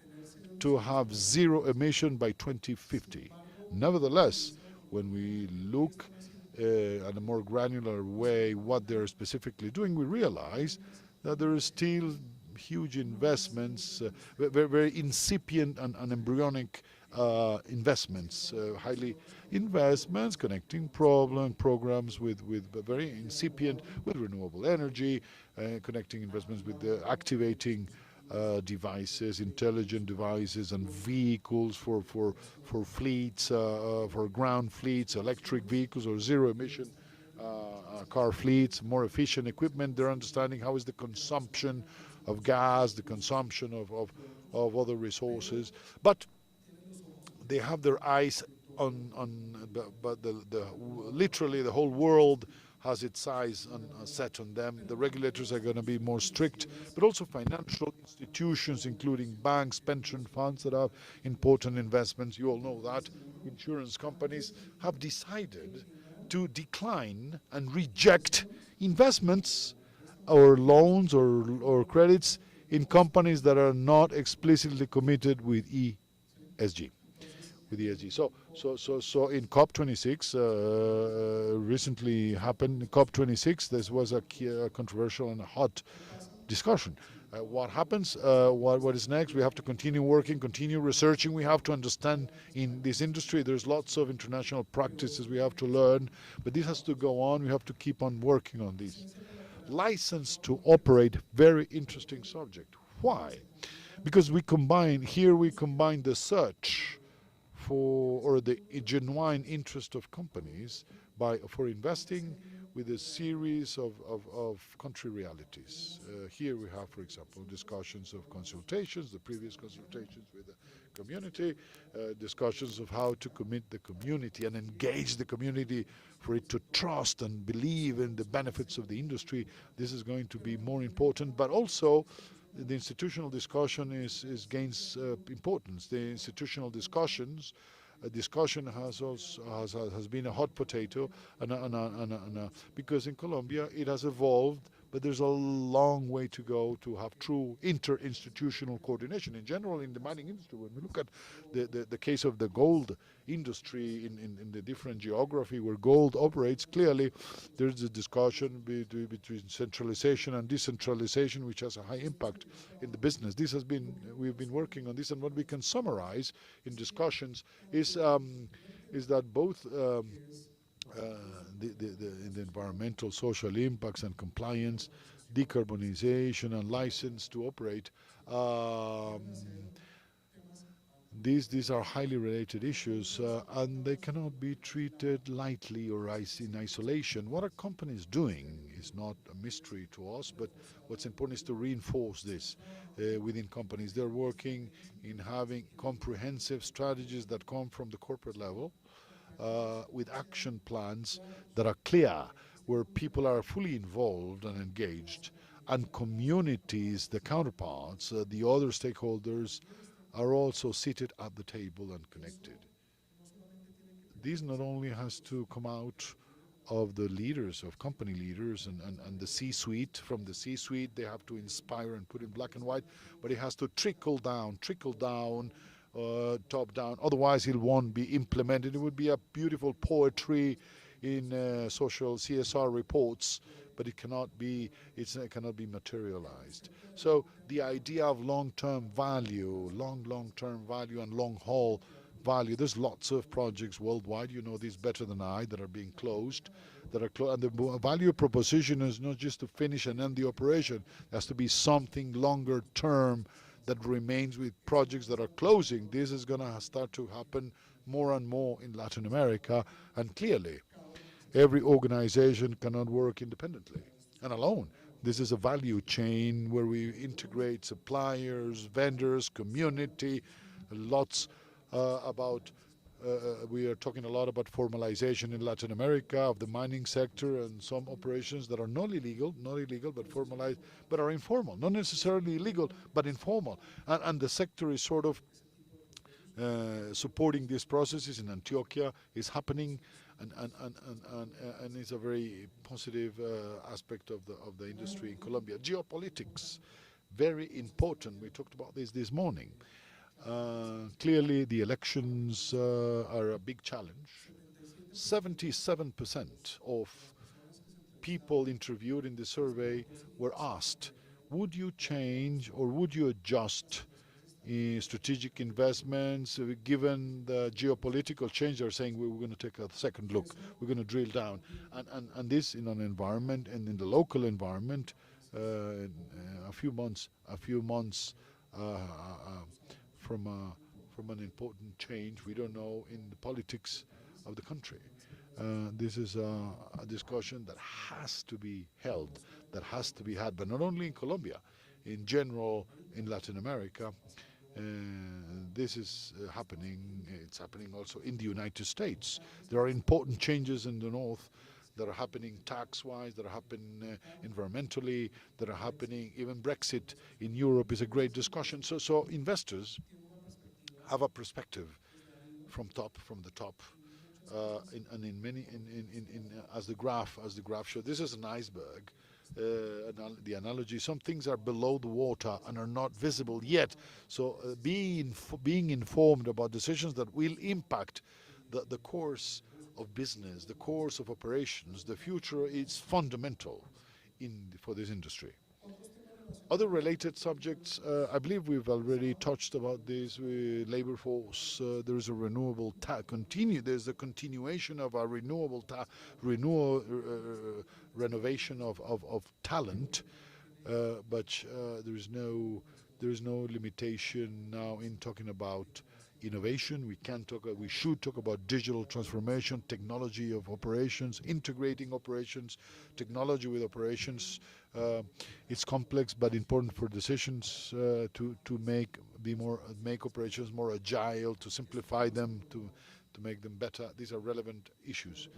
to have zero emission by 2050. Nevertheless, when we look at a more granular way what they're specifically doing, we realize that there is still huge investments, very incipient and embryonic investments, highly investments connecting programs with very incipient, with renewable energy, connecting investments with activating devices, intelligent devices, and vehicles for fleets, for ground fleets, electric vehicles or zero emission car fleets, more efficient equipment. They're understanding how is the consumption of gas, the consumption of other resources, but they have their eyes but literally the whole world has its eyes set on them. The regulators are going to be more strict, but also financial institutions, including banks, pension funds that have important investments. You all know that. Insurance companies have decided to decline and reject investments or loans or credits in companies that are not explicitly committed with ESG. So in COP26, recently happened, COP26, this was a controversial and hot discussion. What happens, what is next? We have to continue working, continue researching. We have to understand in this industry, there's lots of international practices we have to learn, but this has to go on. We have to keep on working on this. License to operate, very interesting subject. Why? Because we combine the search or the genuine interest of companies for investing with a series of country realities. Here we have, for example, discussions of consultations, the previous consultations with the community, discussions of how to commit the community and engage the community for it to trust and believe in the benefits of the industry. This is going to be more important, but also the institutional discussion gains importance. The institutional discussion has been a hot potato, because in Colombia it has evolved, but there's a long way to go to have true interinstitutional coordination. In general, in the mining industry, when we look at the case of the gold industry in the different geography where gold operates, clearly there's a discussion between centralization and decentralization, which has a high impact in the business. We've been working on this, and what we can summarize in discussions is that both the environmental, social impacts and compliance, decarbonization and license to operate, these are highly related issues, and they cannot be treated lightly or in isolation. What are companies doing is not a mystery to us, but what's important is to reinforce this within companies. They're working in having comprehensive strategies that come from the corporate level, with action plans that are clear, where people are fully involved and engaged, and communities, the counterparts, the other stakeholders, are also seated at the table and connected. This not only has to come out of the leaders, of company leaders and the C-suite. From the C-suite, they have to inspire and put in black and white, but it has to trickle down, top down. Otherwise, it won't be implemented. It would be a beautiful poetry in social CSR reports, but it cannot be materialized. So the idea of long-term value, long-term value and long-haul value. There's lots of projects worldwide, you know this better than I, that are being closed, and the value proposition is not just to finish and end the operation. There has to be something longer term that remains with projects that are closing. This is going to start to happen more and more in Latin America, and clearly every organization cannot work independently and alone. This is a value chain where we integrate suppliers, vendors, community, lots we are talking a lot about formalization in Latin America of the mining sector and some operations that are not illegal but formalized, but are informal, not necessarily illegal but informal, and the sector is sort of supporting these processes. In Antioquia is happening, and it's a very positive aspect of the industry in Colombia. Geopolitics, very important. We talked about this morning. Clearly, the elections are a big challenge. 77% of people interviewed in the survey were asked, would you change or would you adjust strategic investments given the geopolitical change? They're saying we're going to take a second look, we're going to drill down. And this in an environment, and in the local environment, a few months from an important change we don't know in the politics of the country. This is a discussion that has to be held, that has to be had, but not only in Colombia, in general in Latin America. This is happening. It's happening also in the United States. There are important changes in the north that are happening tax-wise, that are happening environmentally, that are happening. Even Brexit in Europe is a great discussion. So investors have a perspective from the top, and in many, as the graph shows, this is an iceberg. The analogy: some things are below the water and are not visible yet. So being informed about decisions that will impact the course of business, the course of operations, the future is fundamental for this industry. Other related subjects, I believe we've already touched about this with labor force. There is a there's a continuation of our renovation of talent, but there is no limitation now in talking about innovation. We should talk about digital transformation, technology of operations, integrating operations, technology with operations. It's complex but important for decisions to make operations more agile, to simplify them, to make them better. These are relevant issues.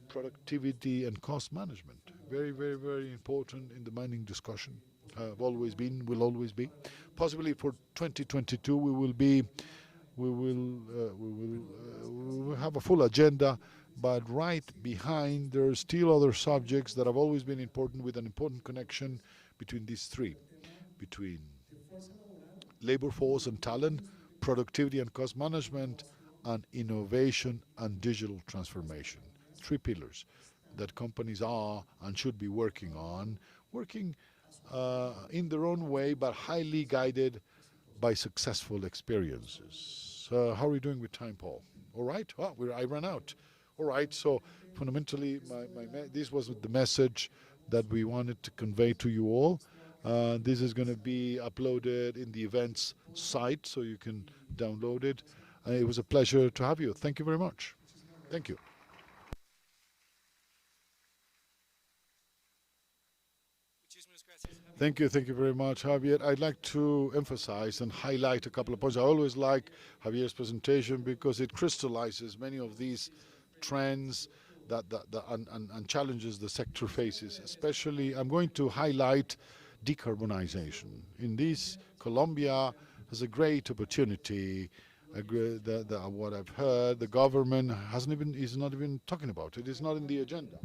Productivity and cost management, very, very, very important in the mining discussion. Have always been, will always be. Possibly for 2022 we will have a full agenda, but right behind there are still other subjects that have always been important, with an important connection between these three, between labor force and talent, productivity and cost management, and innovation and digital transformation. Three pillars that companies are and should be working in their own way, but highly guided by successful experiences. How are we doing with time, Paul? All right? Well, I ran out. All right, so fundamentally, this was the message that we wanted to convey to you all. This is going to be uploaded in the events site, so you can download it. It was a pleasure to have you. Thank you very much. Thank you. Thank you very much, Javier. I'd like to emphasize and highlight a couple of points. I always like Javier's presentation because it crystallizes many of these trends and challenges the sector faces. Especially, I'm going to highlight decarbonization. In this, Colombia has a great opportunity. What I've heard, the government is not even talking about it. It's not in the agenda.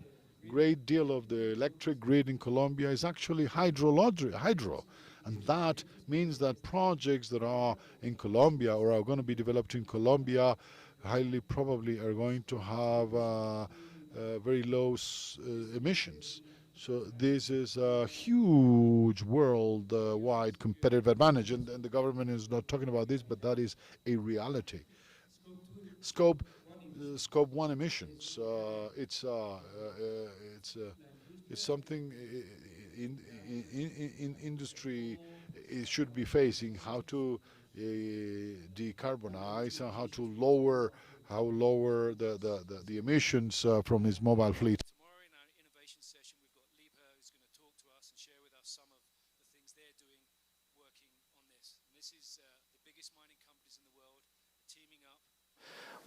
Great deal of the electric grid in Colombia is actually hydro. And that means that projects that are in Colombia or are going to be developed in Colombia highly probably are going to have very low emissions. So this is a huge worldwide competitive advantage, and the government is not talking about this, but that is a reality. Scope 1 emissions. It's something in industry should be facing, how to decarbonize and how lower the emissions from its mobile fleet. Tomorrow in our innovation session, we've got Liebherr who's going to talk to us and share with us some of the things they're doing working on this. And this is the biggest mining companies in the world teaming up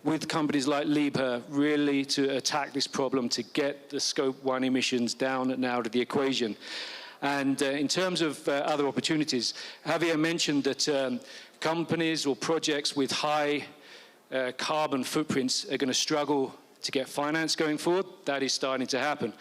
with companies like Liebherr really to attack this problem, to get the Scope 1 emissions down and out of the equation. And in terms of other opportunities, Javier mentioned that companies or projects with high carbon footprints are going to struggle to get finance going forward. That is starting to happen.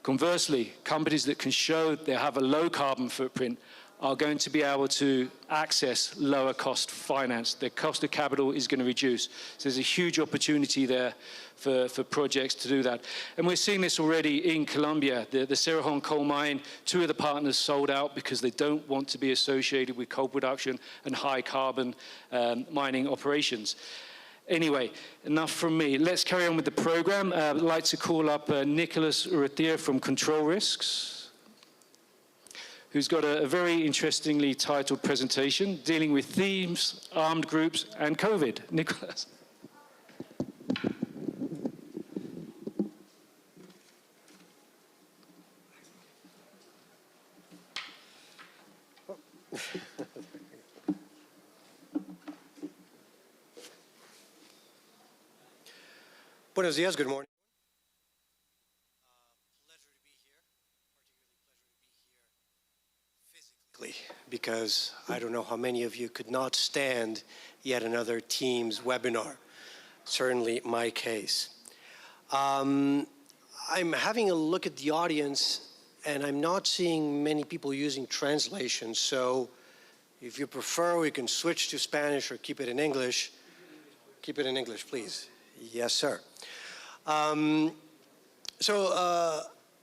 Conversely, companies that can show they have a low carbon footprint are going to be able to access lower cost finance. Their cost of capital is going to reduce. So there's a huge opportunity there for projects to do that. And we're seeing this already in Colombia. The Cerros coal mine, 2 of the partners sold out because they don't want to be associated with coal production and high carbon mining operations. Anyway, enough from me. Let's carry on with the program. I'd like to call up Nicolas Urrutia from Control Risks, who's got a very interestingly titled presentation dealing with thieves, armed groups, and COVID. Nicolas. Buenos dias, good morning. Pleasure to be here, particularly pleasure to be here physically, because I don't know how many of you could not stand yet another Teams webinar, certainly my case. I'm having a look at the audience and I'm not seeing many people using translation, so if you prefer, we can switch to Spanish or keep it in English. Keep it in English, please. Yes, sir.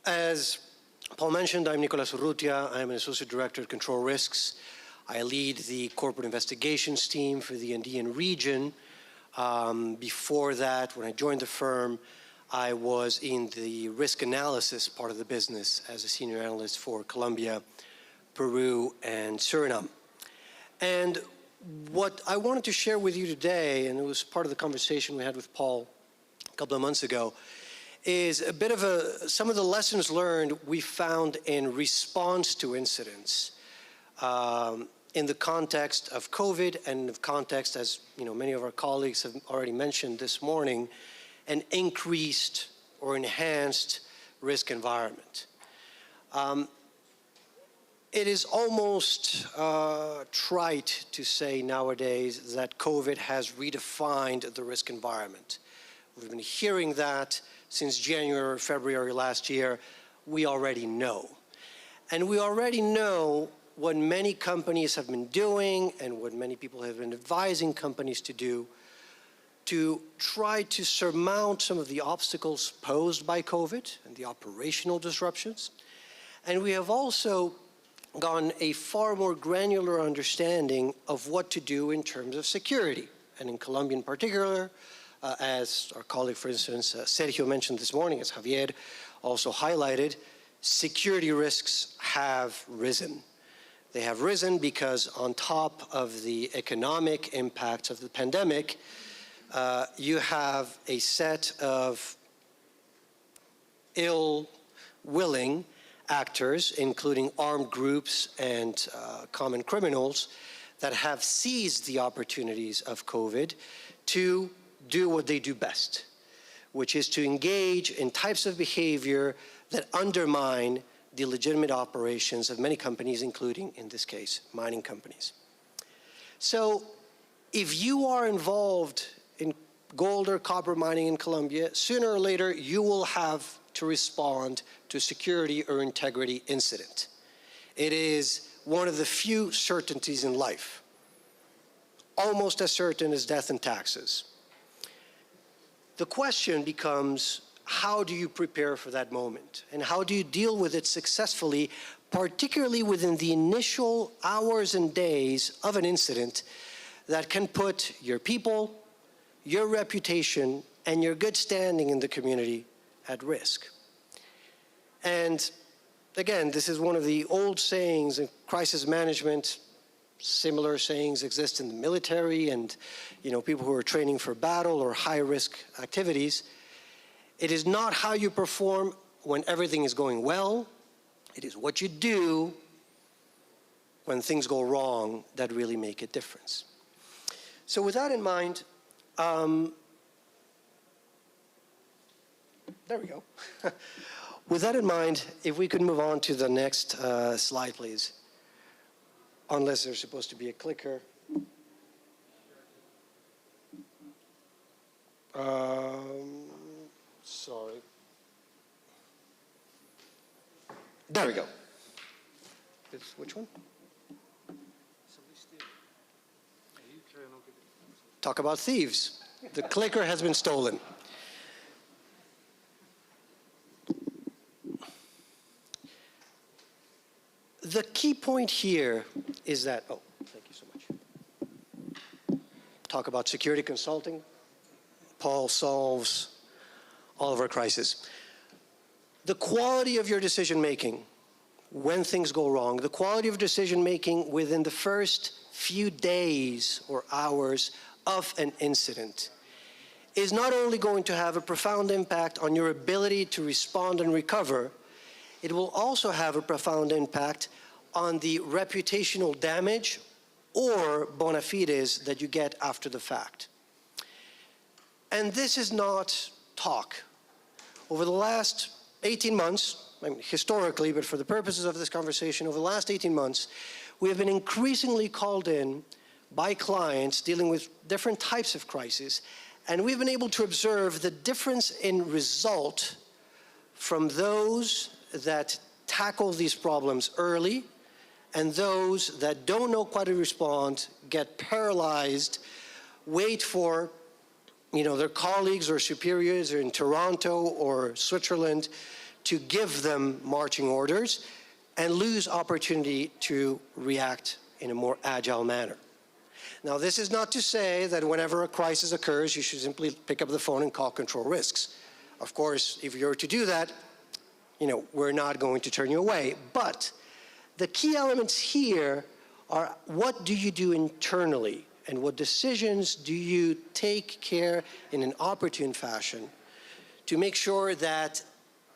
As Paul mentioned, I'm Nicolas Urrutia. I'm an Associate Director at Control Risks. I lead the Corporate Investigations team for the Andean region. Before that, when I joined the firm, I was in the risk analysis part of the business as a senior analyst for Colombia, Peru, and Suriname. And what I wanted to share with you today, and it was part of the conversation we had with Paul a couple of months ago, is a bit of some of the lessons learned we found in response to incidents in the context of COVID and in the context, as many of our colleagues have already mentioned this morning, an increased or enhanced risk environment. It is almost trite to say nowadays that COVID has redefined the risk environment. We've been hearing that since January or February last year. We already know. And we already know what many companies have been doing and what many people have been advising companies to do to try to surmount some of the obstacles posed by COVID and the operational disruptions. And we have also gotten a far more granular understanding of what to do in terms of security. And in Colombia in particular, as our colleague, for instance, Sergio mentioned this morning, as Javier also highlighted, security risks have risen. They have risen because on top of the economic impacts of the pandemic, you have a set of ill-willing actors, including armed groups and common criminals, that have seized the opportunities of COVID to do what they do best, which is to engage in types of behavior that undermine the legitimate operations of many companies, including, in this case, mining companies. So if you are involved in gold or copper mining in Colombia, sooner or later you will have to respond to a security or integrity incident. It is one of the few certainties in life, almost as certain as death and taxes. The question becomes, how do you prepare for that moment? And how do you deal with it successfully, particularly within the initial hours and days of an incident that can put your people, your reputation, and your good standing in the community at risk? And again, this is one of the old sayings in crisis management. Similar sayings exist in the military and, people who are training for battle or high-risk activities. It is not how you perform when everything is going well. It is what you do when things go wrong that really make a difference. So with that in mind, there we go. With that in mind, if we could move on to the next slide, please. Unless there's supposed to be a clicker. Sorry. There we go. Which one? Talk about thieves. The clicker has been stolen. The key point here is that, oh, thank you so much. Talk about security consulting. Paul solves all of our crises. The quality of your decision making when things go wrong, the quality of decision making within the first few days or hours of an incident is not only going to have a profound impact on your ability to respond and recover, it will also have a profound impact on the reputational damage or bona fides that you get after the fact. And this is not talk. Over the last 18 months, I mean, historically, but for the purposes of this conversation, over the last 18 months, we have been increasingly called in by clients dealing with different types of crises, and we've been able to observe the difference in result from those that tackle these problems early and those that don't know how to respond, get paralyzed, wait for their colleagues or superiors in Toronto or Switzerland to give them marching orders and lose opportunity to react in a more agile manner. Now, this is not to say that whenever a crisis occurs, you should simply pick up the phone and call control risks. Of course, if you're to do that, we're not going to turn you away. But the key elements here are, what do you do internally? And what decisions do you take care in an opportune fashion to make sure that,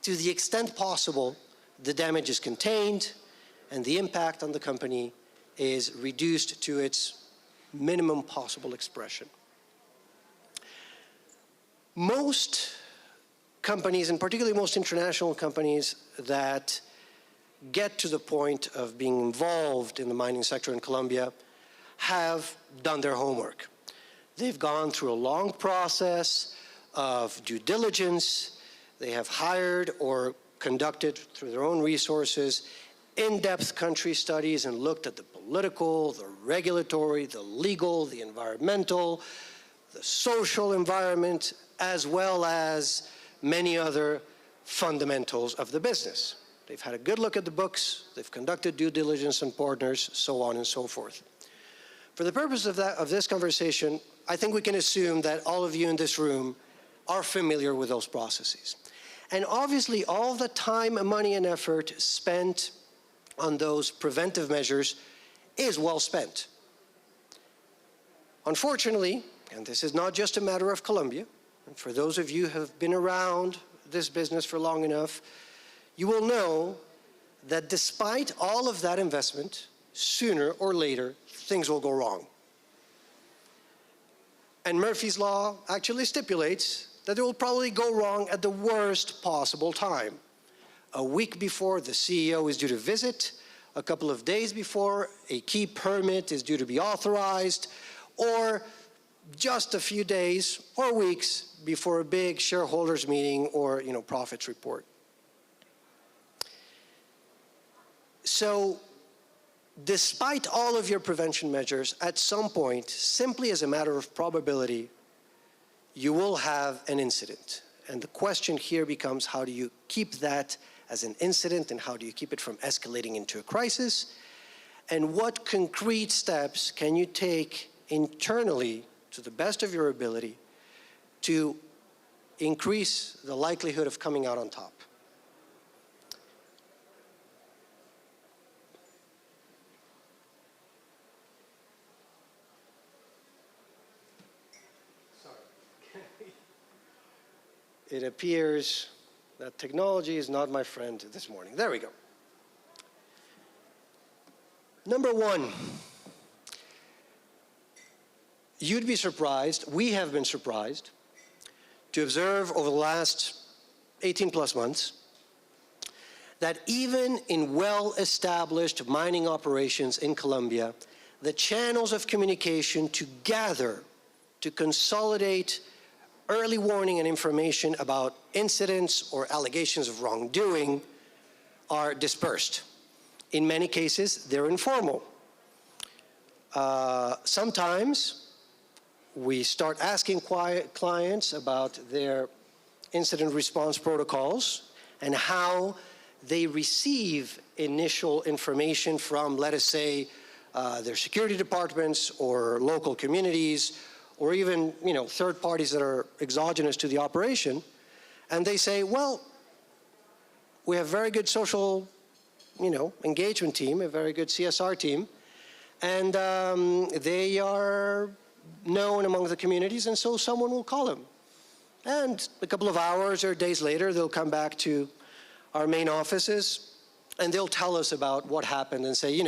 to the extent possible, the damage is contained and the impact on the company is reduced to its minimum possible expression? Most companies, and particularly most international companies that get to the point of being involved in the mining sector in Colombia, have done their homework. They've gone through a long process of due diligence. They have hired or conducted through their own resources in-depth country studies and looked at the political, the regulatory, the legal, the environmental, the social environment, as well as many other fundamentals of the business. They've had a good look at the books, they've conducted due diligence on partners, so on and so forth. For the purpose of this conversation, I think we can assume that all of you in this room are familiar with those processes. And obviously, all the time, money, and effort spent on those preventive measures is well spent. Unfortunately, and this is not just a matter of Colombia, and for those of you who have been around this business for long enough, you will know that despite all of that investment, sooner or later, things will go wrong. And Murphy's Law actually stipulates that it will probably go wrong at the worst possible time. A week before the CEO is due to visit, a couple of days before a key permit is due to be authorized, or just a few days or weeks before a big shareholders meeting or profits report. So despite all of your prevention measures, at some point, simply as a matter of probability, you will have an incident. And the question here becomes, how do you keep that as an incident, and how do you keep it from escalating into a crisis? And what concrete steps can you take internally, to the best of your ability, to increase the likelihood of coming out on top? It appears that technology is not my friend this morning. There we go. Number one, you'd be surprised, we have been surprised, to observe over the last 18 plus months that even in well-established mining operations in Colombia, the channels of communication to gather, to consolidate early warning and information about incidents or allegations of wrongdoing are dispersed. In many cases, they're informal. Sometimes we start asking clients about their incident response protocols and how they receive initial information from, let us say, their security departments or local communities, or even third parties that are exogenous to the operation, and they say, well, we have a very good social engagement team, a very good CSR team, and they are known among the communities, and so someone will call them. And a couple of hours or days later, they'll come back to our main offices, and they'll tell us about what happened and say,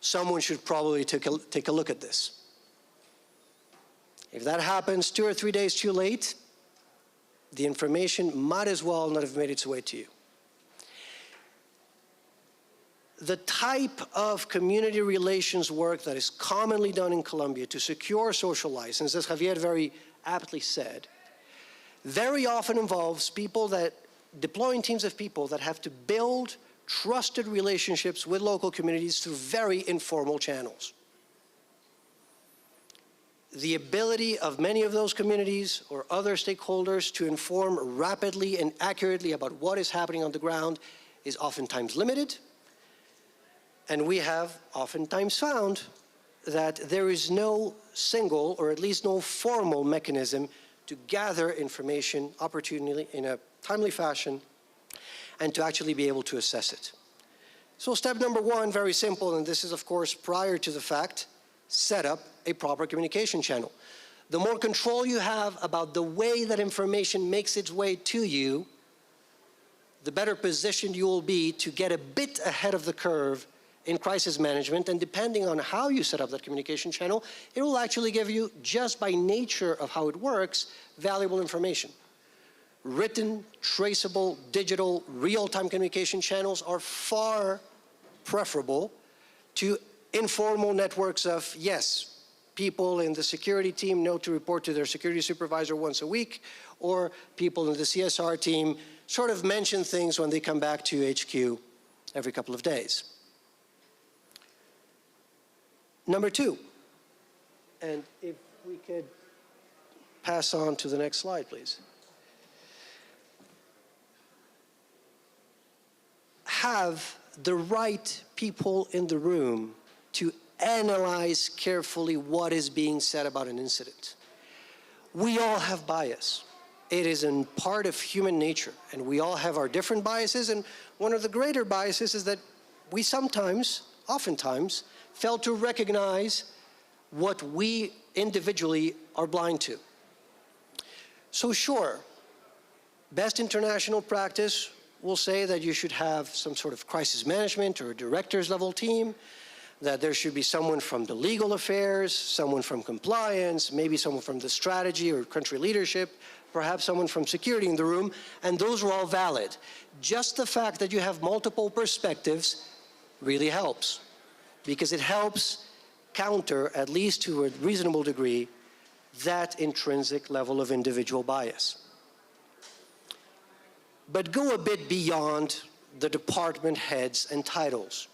someone should probably take a look at this. If that happens 2 or 3 days too late, the information might as well not have made its way to you. The type of community relations work that is commonly done in Colombia to secure social license, as Javier very aptly said, very often involves deploying teams of people that have to build trusted relationships with local communities through very informal channels. The ability of many of those communities or other stakeholders to inform rapidly and accurately about what is happening on the ground is oftentimes limited. And we have oftentimes found that there is no single, or at least no formal mechanism to gather information opportunely in a timely fashion and to actually be able to assess it. So step number one, very simple, and this is of course prior to the fact, set up a proper communication channel. The more control you have about the way that information makes its way to you, the better positioned you will be to get a bit ahead of the curve in crisis management, and depending on how you set up that communication channel, it will actually give you, just by nature of how it works, valuable information. Written, traceable, digital, real-time communication channels are far preferable to informal networks of, yes, people in the security team know to report to their security supervisor once a week, or people in the CSR team sort of mention things when they come back to HQ every couple of days. Number two, and if we could pass on to the next slide, please. Have the right people in the room to analyze carefully what is being said about an incident. We all have bias. It is a part of human nature, and we all have our different biases, and one of the greater biases is that we oftentimes, fail to recognize what we individually are blind to. So sure, best international practice will say that you should have some sort of crisis management or directors level team. that there should be someone from the legal affairs, someone from compliance, maybe someone from the strategy or country leadership, perhaps someone from security in the room, and those are all valid. Just the fact that you have multiple perspectives really helps, because it helps counter, at least to a reasonable degree, that intrinsic level of individual bias. But go a bit beyond the department heads and titles.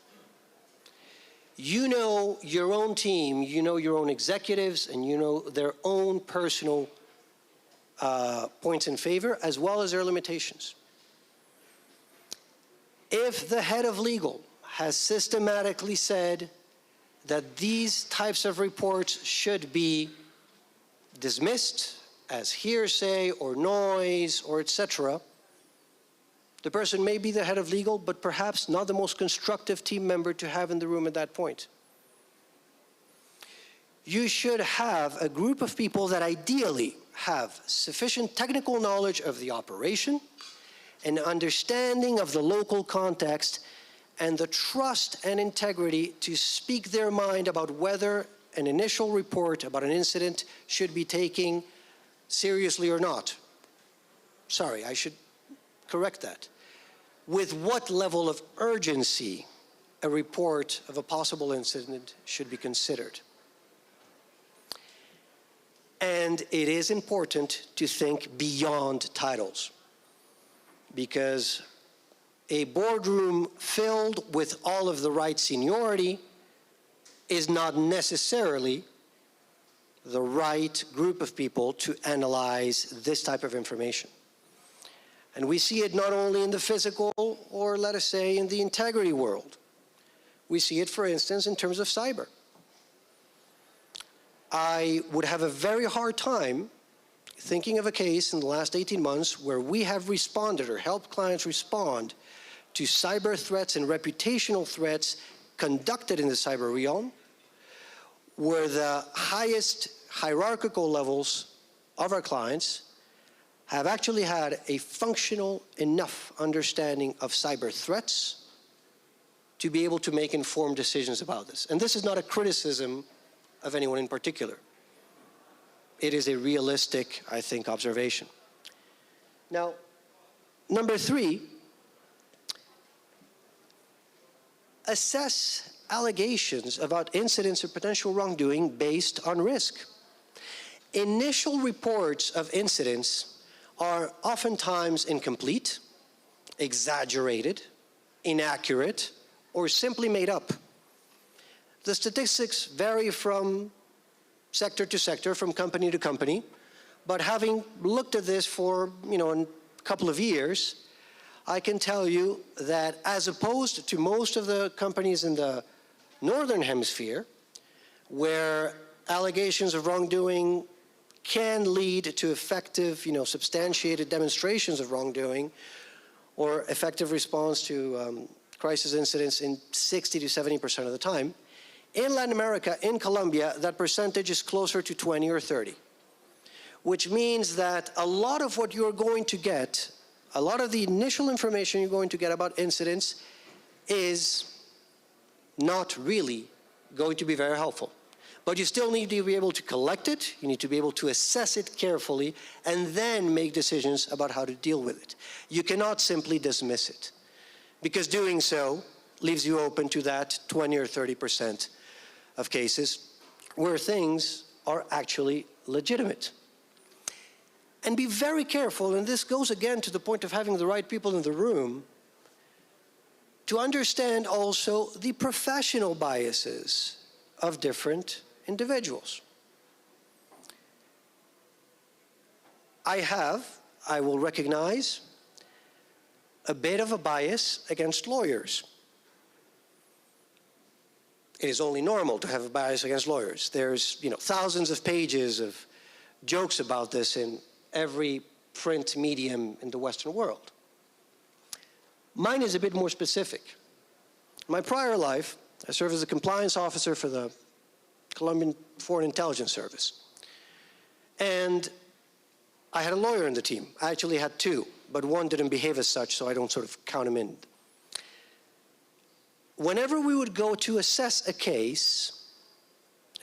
You know your own team, you know your own executives, and you know their own personal points in favor, as well as their limitations. If the head of legal has systematically said that these types of reports should be dismissed as hearsay or noise or etc., the person may be the head of legal, but perhaps not the most constructive team member to have in the room at that point. You should have a group of people that ideally have sufficient technical knowledge of the operation, an understanding of the local context, and the trust and integrity to speak their mind about whether an initial report about an incident should be taken seriously or not. Sorry, I should correct that. With what level of urgency a report of a possible incident should be considered. And it is important to think beyond titles, because a boardroom filled with all of the right seniority is not necessarily the right group of people to analyze this type of information. And we see it not only in the physical, or let us say in the integrity world. We see it, for instance, in terms of cyber. I would have a very hard time thinking of a case in the last 18 months where we have responded or helped clients respond to cyber threats and reputational threats conducted in the cyber realm, where the highest hierarchical levels of our clients have actually had a functional enough understanding of cyber threats to be able to make informed decisions about this. And this is not a criticism of anyone in particular. It is a realistic, I think, observation. Now, number 3, assess allegations about incidents of potential wrongdoing based on risk. Initial reports of incidents are oftentimes incomplete, exaggerated, inaccurate, or simply made up. The statistics vary from sector to sector, from company to company, but having looked at this for a couple of years, I can tell you that as opposed to most of the companies in the Northern Hemisphere, where allegations of wrongdoing can lead to effective, substantiated demonstrations of wrongdoing or effective response to crisis incidents in 60 to 70% of the time. In Latin America, in Colombia, that percentage is closer to 20 or 30, which means that a lot of what you're going to get, a lot of the initial information you're going to get about incidents is not really going to be very helpful. But you still need to be able to collect it, you need to be able to assess it carefully, and then make decisions about how to deal with it. You cannot simply dismiss it, because doing so leaves you open to that 20 or 30% of cases where things are actually legitimate. And be very careful, and this goes again to the point of having the right people in the room, to understand also the professional biases of different individuals. I will recognize a bit of a bias against lawyers. It is only normal to have a bias against lawyers. There's, thousands of pages of jokes about this in every print medium in the Western world. Mine is a bit more specific. In my prior life, I served as a compliance officer for the Colombian Foreign Intelligence Service. And I had a lawyer in the team. I actually had 2, but one didn't behave as such, so I don't sort of count him in. whenever we would go to assess a case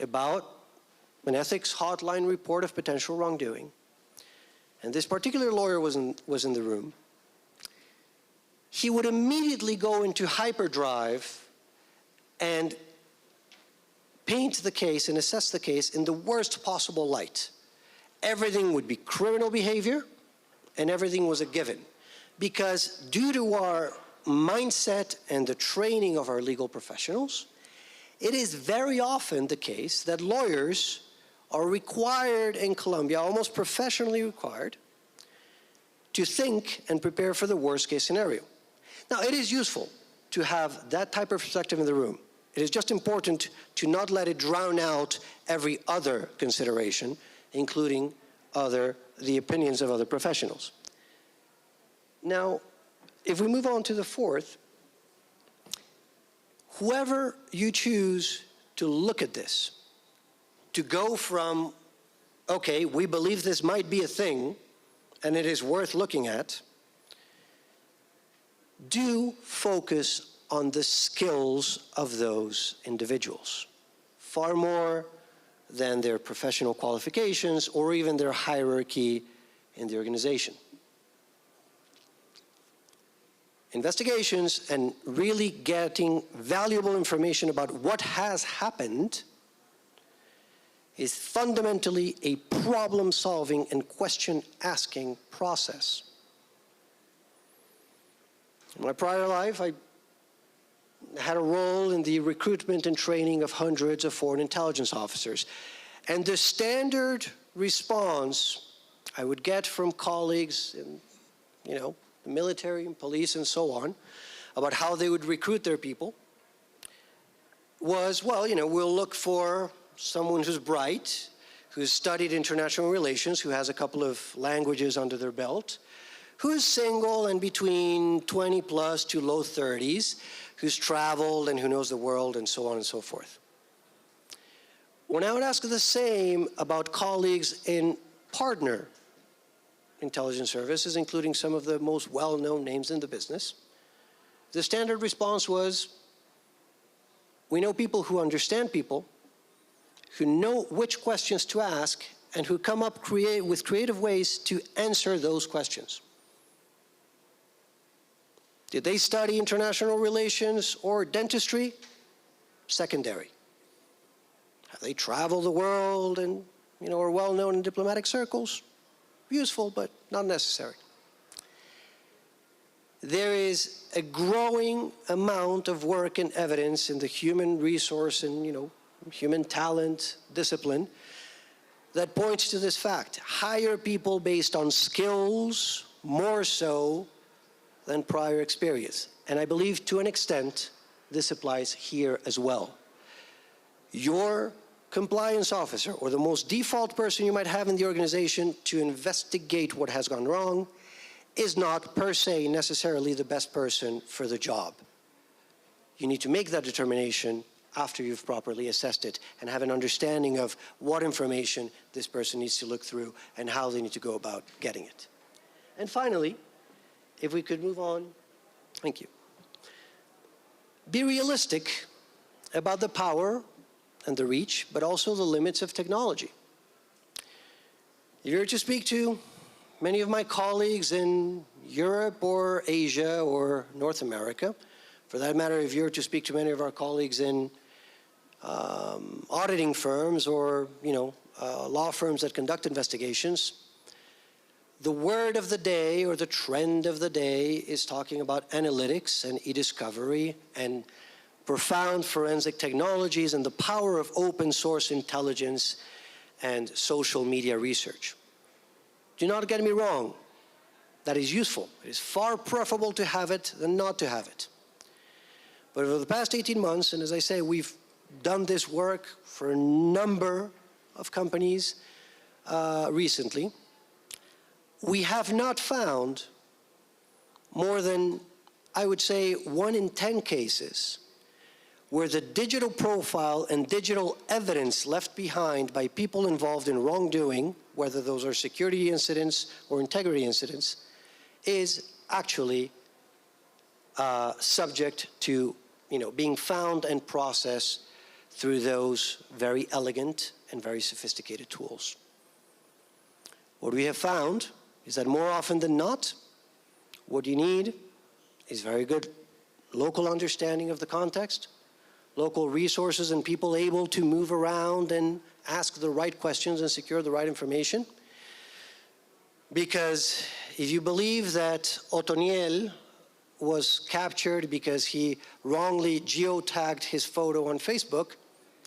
about an ethics hotline report of potential wrongdoing, and this particular lawyer was in the room, he would immediately go into hyperdrive and paint the case and assess the case in the worst possible light. Everything would be criminal behavior, and everything was a given. Because due to our mindset and the training of our legal professionals, it is very often the case that lawyers are required in Colombia, almost professionally required, to think and prepare for the worst case scenario. Now, it is useful to have that type of perspective in the room. It is just important to not let it drown out every other consideration, including the opinions of other professionals. Now, if we move on to the fourth, whoever you choose to look at this, to go from, okay, we believe this might be a thing, and it is worth looking at, do focus on the skills of those individuals, far more than their professional qualifications or even their hierarchy in the organization. Investigations and really getting valuable information about what has happened is fundamentally a problem-solving and question-asking process. In my prior life, I had a role in the recruitment and training of hundreds of foreign intelligence officers. And the standard response I would get from colleagues in, the military and police and so on, about how they would recruit their people was, well, we'll look for someone who's bright, who's studied international relations, who has a couple of languages under their belt, who's single and between 20 plus to low 30s, who's traveled and who knows the world, and so on and so forth. When I would ask the same about colleagues in partner intelligence services, including some of the most well-known names in the business, the standard response was, we know people who understand people, who know which questions to ask, and who come up with creative ways to answer those questions. Did they study international relations or dentistry? Secondary. Have they traveled the world and, are well known in diplomatic circles? Useful, but not necessary. There is a growing amount of work and evidence in the human resource and, human talent discipline that points to this fact. Hire people based on skills more so than prior experience. And I believe to an extent, this applies here as well. Your compliance officer, or the most default person you might have in the organization to investigate what has gone wrong, is not per se necessarily the best person for the job. You need to make that determination after you've properly assessed it and have an understanding of what information this person needs to look through and how they need to go about getting it. And finally, if we could move on, thank you. Be realistic about the power and the reach, but also the limits of technology. If you're to speak to many of my colleagues in Europe or Asia or North America, for that matter, if you're to speak to many of our colleagues in auditing firms or law firms that conduct investigations, the word of the day or the trend of the day is talking about analytics and e-discovery and profound forensic technologies and the power of open source intelligence and social media research. Do not get me wrong, that is useful. It is far preferable to have it than not to have it. But over the past 18 months, and as I say, we've done this work for a number of companies recently, we have not found more than, I would say, 1 in 10 cases where the digital profile and digital evidence left behind by people involved in wrongdoing, whether those are security incidents or integrity incidents, is actually subject to being found and processed through those very elegant and very sophisticated tools. What we have found is that more often than not, what you need is very good local understanding of the context, local resources and people able to move around and ask the right questions and secure the right information. Because if you believe that Otoniel was captured because he wrongly geotagged his photo on Facebook,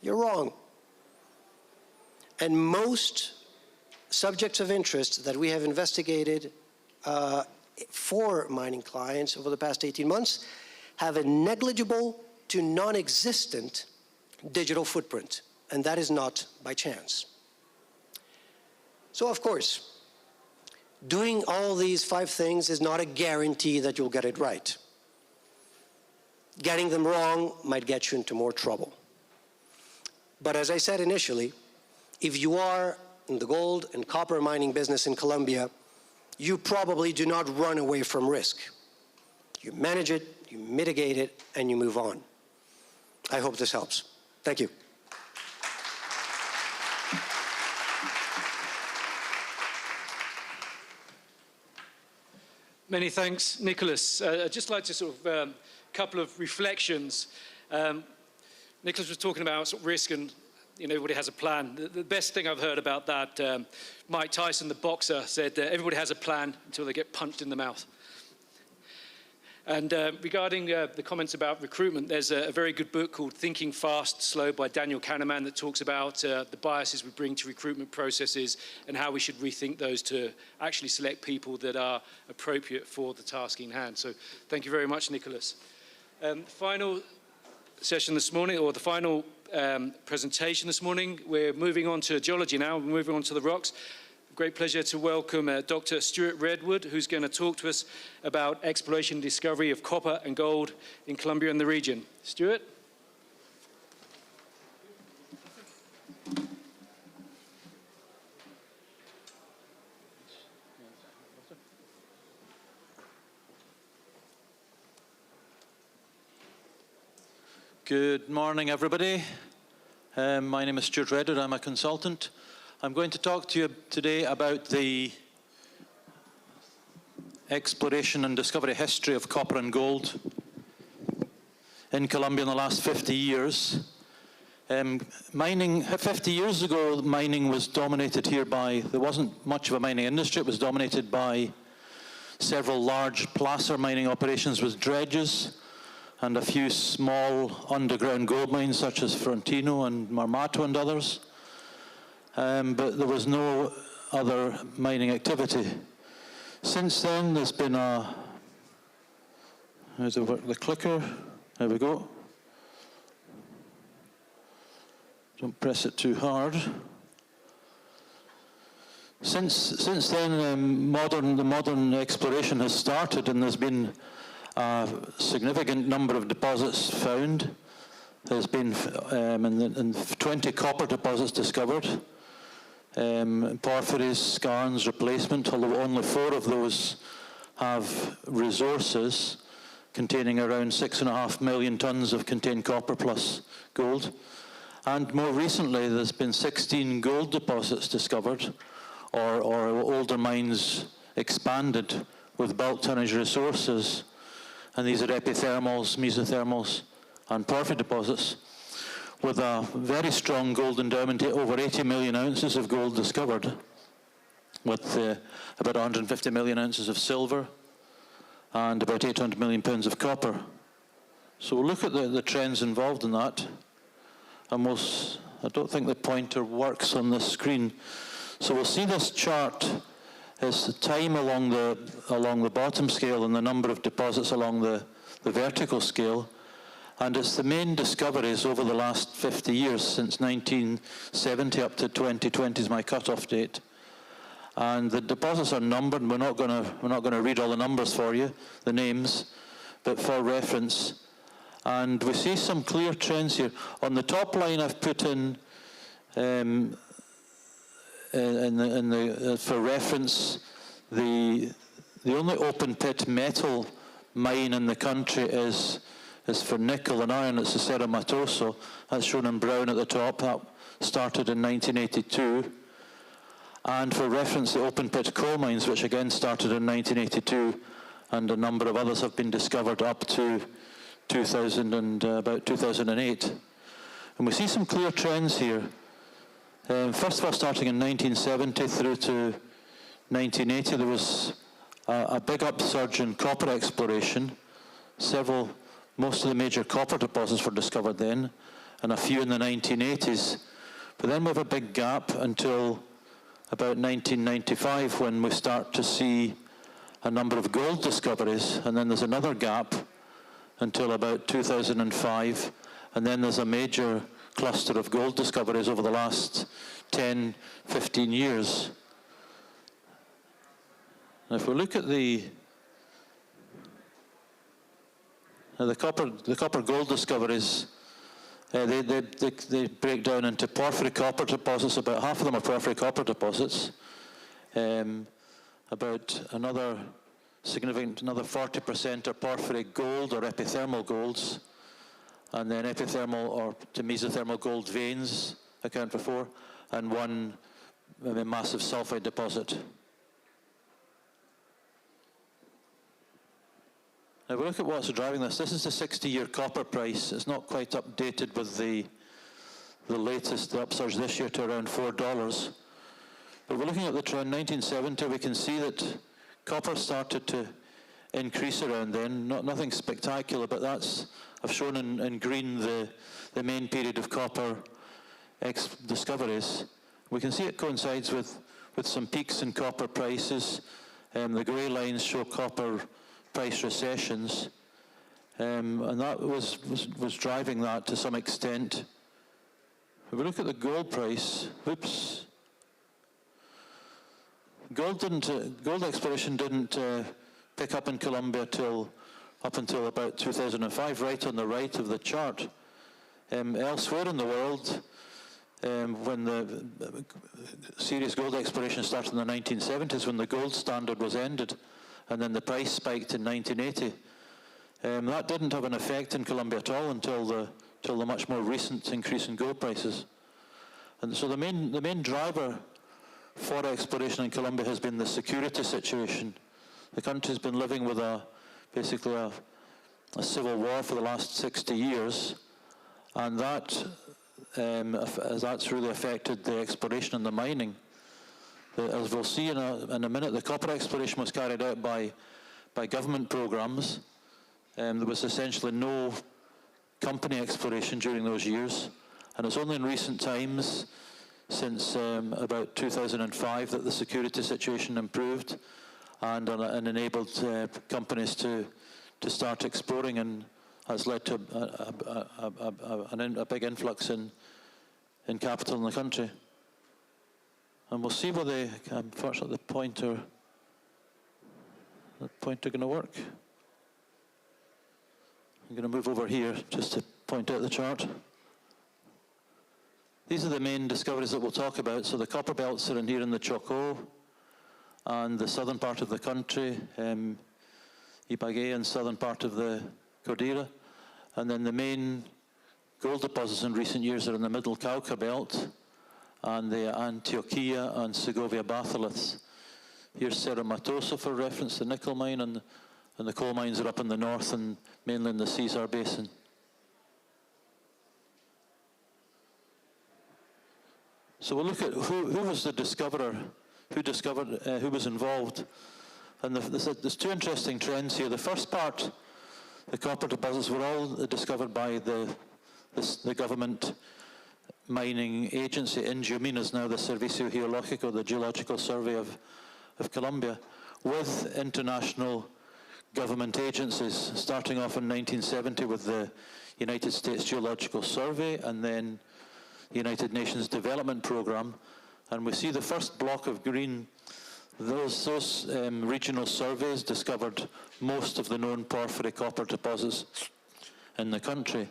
you're wrong. And most subjects of interest that we have investigated for mining clients over the past 18 months have a negligible to non-existent digital footprint, and that is not by chance. So of course, doing all these 5 things is not a guarantee that you'll get it right. Getting them wrong might get you into more trouble. But as I said initially, if you are in the gold and copper mining business in Colombia, you probably do not run away from risk. You manage it, you mitigate it, and you move on. I hope this helps. Thank you. Many thanks, Nicolas. I'd just like to sort of couple of reflections. Nicolas was talking about sort of risk and everybody has a plan. The best thing I've heard about that, Mike Tyson, the boxer, said everybody has a plan until they get punched in the mouth. And regarding the comments about recruitment, there's a very good book called Thinking Fast, Slow by Daniel Kahneman that talks about the biases we bring to recruitment processes and how we should rethink those to actually select people that are appropriate for the task in hand. So thank you very much, Nicolas. Final session this morning, or the final presentation this morning, we're moving on to geology now. We're moving on to the rocks. Great pleasure to welcome Dr. Stewart Redwood, who's going to talk to us about exploration and discovery of copper and gold in Colombia and the region. Stewart? Good morning, everybody. My name is Stewart Redwood. I'm a consultant. I'm going to talk to you today about the exploration and discovery history of copper and gold in Colombia in the last 50 years. 50 years ago, mining was dominated here by, there wasn't much of a mining industry. It was dominated by several large placer mining operations with dredges and a few small underground gold mines such as Frontino and Marmato and others. But there was no other mining activity. Since then, there's been a, the clicker, there we go. Don't press it too hard. Since then, the modern exploration has started, and there's been a significant number of deposits found. There's been 20 copper deposits discovered. Porphyries, skarns, replacement, although only 4 of those have resources containing around 6.5 million tons of contained copper plus gold. And more recently, there's been 16 gold deposits discovered, or older mines expanded with bulk tonnage resources. And these are epithermals, mesothermals, and porphyry deposits, with a very strong gold endowment, over 80 million ounces of gold discovered, with about 150 million ounces of silver and about 800 million pounds of copper. So we'll look at the trends involved in that. And I don't think the pointer works on this screen. So we'll see this chart is the time along the bottom scale and the number of deposits along the vertical scale. And it's the main discoveries over the last 50 years, since 1970 up to 2020 is my cutoff date. And the deposits are numbered. We're not going to read all the numbers for you, the names, but for reference. And we see some clear trends here. On the top line, I've put in for reference, the only open pit metal mine in the country is is for nickel and iron. It's the Cerro Matoso. That's shown in brown at the top. That started in 1982. And for reference, the open pit coal mines, which again started in 1982, and a number of others have been discovered up to 2000 and about 2008. And we see some clear trends here. First of all, starting in 1970 through to 1980, there was a big upsurge in copper exploration. Most of the major copper deposits were discovered then, and a few in the 1980s. But then we have a big gap until about 1995, when we start to see a number of gold discoveries, and then there's another gap until about 2005, and then there's a major cluster of gold discoveries over the last 10, 15 years. Now, if we look at the copper gold discoveries, they break down into porphyry copper deposits. About half of them are porphyry copper deposits. About another 40% are porphyry gold or epithermal golds, and then epithermal or to mesothermal gold veins account for 4, and one massive sulfide deposit. Now we look at what's driving this. This is the 60-year copper price. It's not quite updated with the latest, the upsurge this year to around $4. But we're looking at the trend 1970. We can see that copper started to increase around then. Nothing spectacular, but I've shown in green the main period of copper discoveries. We can see it coincides with some peaks in copper prices. The grey lines show copper price recessions, and that was driving that to some extent. If we look at the gold price, gold exploration didn't pick up in Colombia up until about 2005, right on the right of the chart. Elsewhere in the world, when the serious gold exploration started in the 1970s, when the gold standard was ended, and then the price spiked in 1980. That didn't have an effect in Colombia at all until the much more recent increase in gold prices. And so the main driver for exploration in Colombia has been the security situation. The country's been living with basically a civil war for the last 60 years, and that's really affected the exploration and the mining. As we'll see in a minute, the copper exploration was carried out by government programs. There was essentially no company exploration during those years. And it's only in recent times, since about 2005, that the security situation improved and enabled companies to start exploring, and has led to a big influx in capital in the country. And we'll see whether, unfortunately, the pointer going to work. I'm going to move over here just to point out the chart. These are the main discoveries that we'll talk about. So the copper belts are in here in the Chocó and the southern part of the country, Ibagué and southern part of the Cordillera. And then the main gold deposits in recent years are in the middle Cauca belt and the Antioquia and Segovia batholiths. Here's Cerro Matoso for reference, the nickel mine, and the coal mines are up in the north and mainly in the Cesar Basin. So we'll look at who was the discoverer, who was involved. And there's two interesting trends here. The first part, the copper deposits were all discovered by the government mining agency. INGEUMIN is now the Servicio Geológico, the Geological Survey of Colombia, with international government agencies, starting off in 1970 with the United States Geological Survey and then the United Nations Development Program. And we see the first block of green. Those regional surveys discovered most of the known porphyry copper deposits in the country.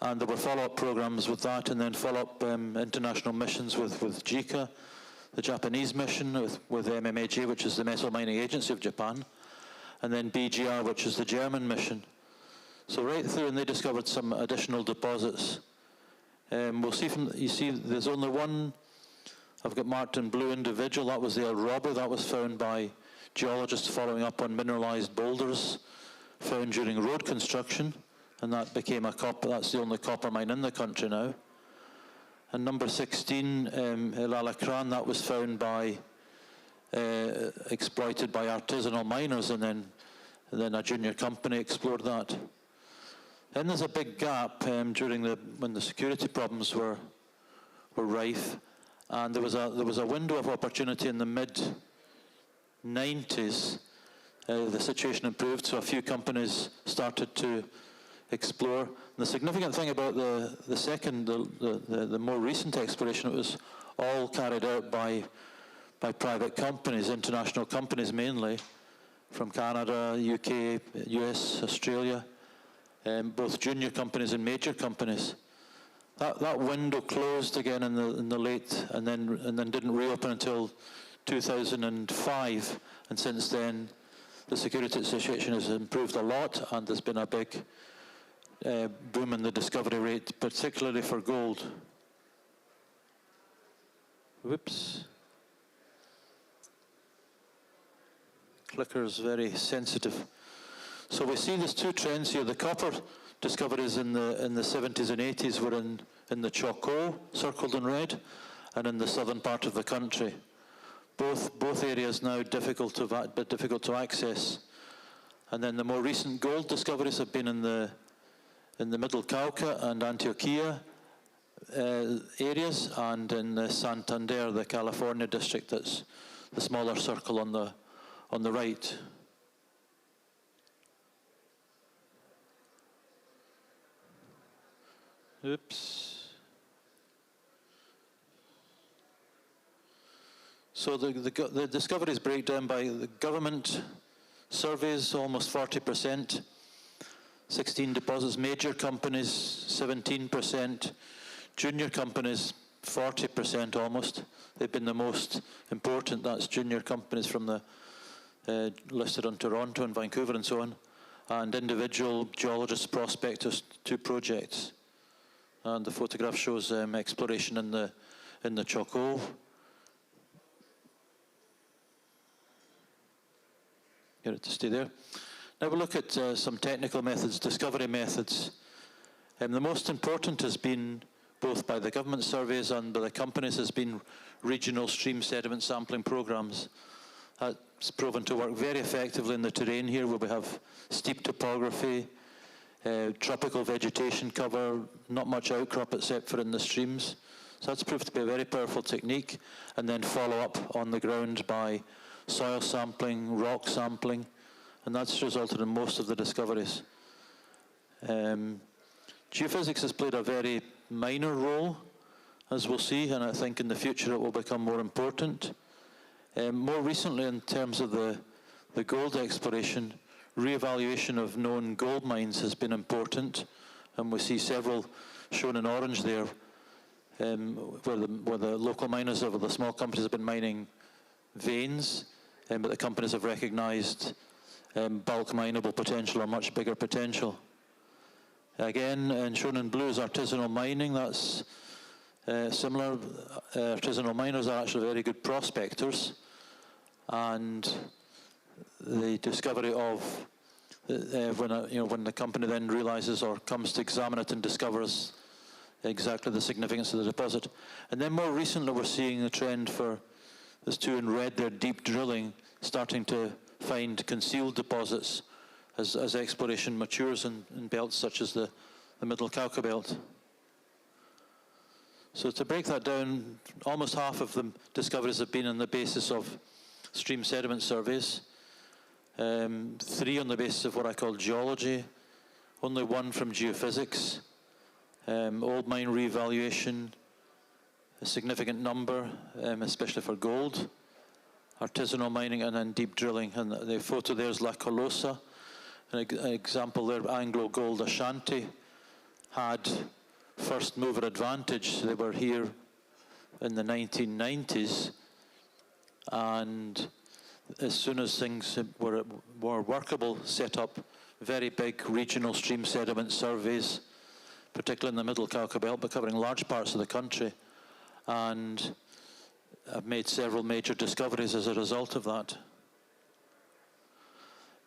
And there were follow-up programs with that, and then follow-up international missions with JICA, the Japanese mission, with MMAG, which is the Metal Mining Agency of Japan, and then BGR, which is the German mission. So right through, and they discovered some additional deposits. We'll see from, you see there's only one, I've got marked in blue, individual, that was the El Robo, that was found by geologists following up on mineralized boulders found during road construction, and that became a copper, that's the only copper mine in the country now. And number 16, El Alacran, that was found by, exploited by artisanal miners, and then a junior company explored that. Then there's a big gap during when the security problems were rife, and there was a window of opportunity in the mid-90s. The situation improved, so a few companies started to explore. And the significant thing about the more recent exploration, it was all carried out by private companies, international companies mainly, from Canada, UK, US, Australia. Both junior companies and major companies. That window closed again in the late, and then didn't reopen until 2005. And since then, the security situation has improved a lot, and there's been a big boom in the discovery rate, particularly for gold. Whoops. Clicker's very sensitive. So we see there's two trends here. The copper discoveries in the 70s and 80s were in the Choco, circled in red, and in the southern part of the country. Both areas now difficult to access. And then the more recent gold discoveries have been in the Middle Cauca and Antioquia areas, and in the Santander, the California district, that's the smaller circle on the right. Oops. So the discoveries break down by the government surveys, almost 40%, 16 deposits, major companies, 17%, junior companies, 40% almost. They've been the most important, that's junior companies from the listed on Toronto and Vancouver and so on, and individual geologists, prospectors, 2 projects. And the photograph shows exploration in the Choco. Get it to stay there. Now we'll look at some technical methods, discovery methods. The most important has been, both by the government surveys and by the companies, has been regional stream sediment sampling programs. That's proven to work very effectively in the terrain here, where we have steep topography, tropical vegetation cover, not much outcrop except for in the streams. So that's proved to be a very powerful technique. And then follow up on the ground by soil sampling, rock sampling, and that's resulted in most of the discoveries. Geophysics has played a very minor role, as we'll see, and I think in the future it will become more important. More recently, in terms of the gold exploration, re-evaluation of known gold mines has been important, and we see several shown in orange there, where the local miners or the small companies have been mining veins, but the companies have recognized bulk mineable potential or much bigger potential. Again, and shown in blue is artisanal mining. That's similar. Artisanal miners are actually very good prospectors, and the discovery of when the company then realizes or comes to examine it and discovers exactly the significance of the deposit. And then more recently we're seeing a trend for, there's 2 in red there, deep drilling, starting to find concealed deposits as exploration matures in belts such as the Middle Cauca belt. So to break that down, almost half of the discoveries have been on the basis of stream sediment surveys, 3 on the basis of what I call geology, only 1 from geophysics, old mine re-evaluation, a significant number, especially for gold, artisanal mining, and then deep drilling. And the photo there is La Colosa, an example there, Anglo Gold Ashanti had first mover advantage. They were here in the 1990s, and as soon as things were workable, set up very big regional stream sediment surveys, particularly in the Middle Cauca Belt, but covering large parts of the country. And I've made several major discoveries as a result of that.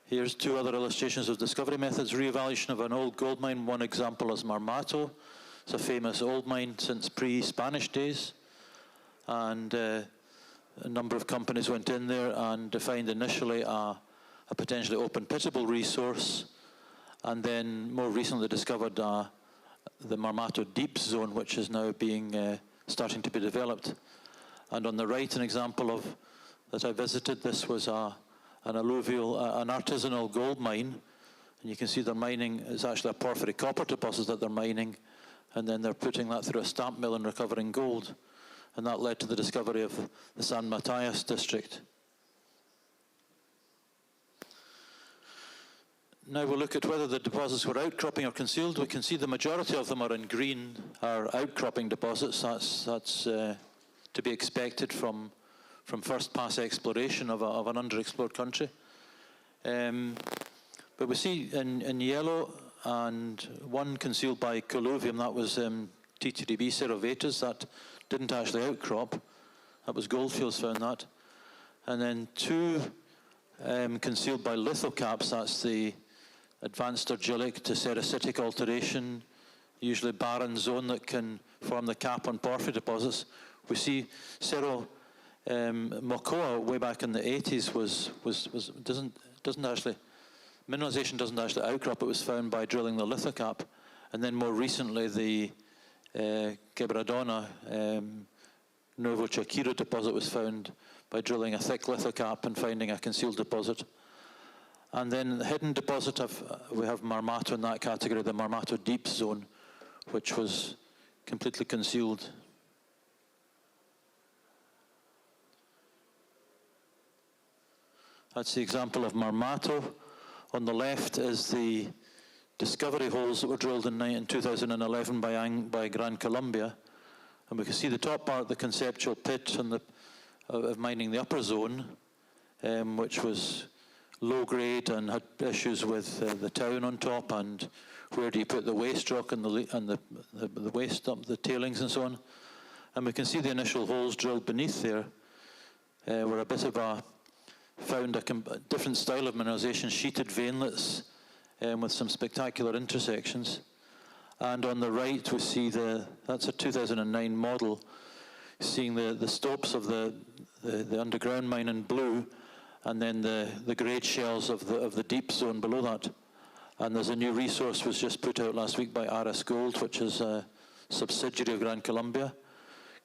Here's two other illustrations of discovery methods. Re-evaluation of an old gold mine. One example is Marmato. It's a famous old mine since pre-Spanish days. And a number of companies went in there and defined initially a potentially open-pittable resource, and then more recently discovered the Marmato Deep Zone, which is now being starting to be developed. And on the right, an example that I visited. This was an artisanal gold mine, and you can see they're mining. It's actually a porphyry copper deposit that they're mining, and then they're putting that through a stamp mill and recovering gold, and that led to the discovery of the San Matias district. Now we'll look at whether the deposits were outcropping or concealed. We can see the majority of them are in green, are outcropping deposits. That's to be expected from first pass exploration of an underexplored country. But we see in yellow, and one concealed by colluvium, that was TTDB Cerrovatus, that didn't actually outcrop. That was Goldfields found that. And then two concealed by lithocaps, that's the advanced argillic to sericitic alteration, usually barren zone that can form the cap on porphyry deposits. We see Cerro Mocoa way back in the 80s doesn't actually, mineralization doesn't actually outcrop. It was found by drilling the lithocap, and then more recently the Quebradona Nuevo Chaquiro deposit was found by drilling a thick lithocap and finding a concealed deposit. And then the hidden deposit, we have Marmato in that category, the Marmato Deep Zone, which was completely concealed. That's the example of Marmato. On the left is the discovery holes that were drilled in 2011 by Gran Colombia. And we can see the top part, the conceptual pit of mining the upper zone, which was low grade and had issues with the town on top, and where do you put the waste rock and the waste dump, the tailings and so on. And we can see the initial holes drilled beneath there were a bit of found a different style of mineralization, sheeted veinlets with some spectacular intersections. And on the right we see that's a 2009 model, seeing the stopes of the underground mine in blue, and then the grade shells of the deep zone below that. And there's a new resource was just put out last week by Aris Gold, which is a subsidiary of Gran Colombia.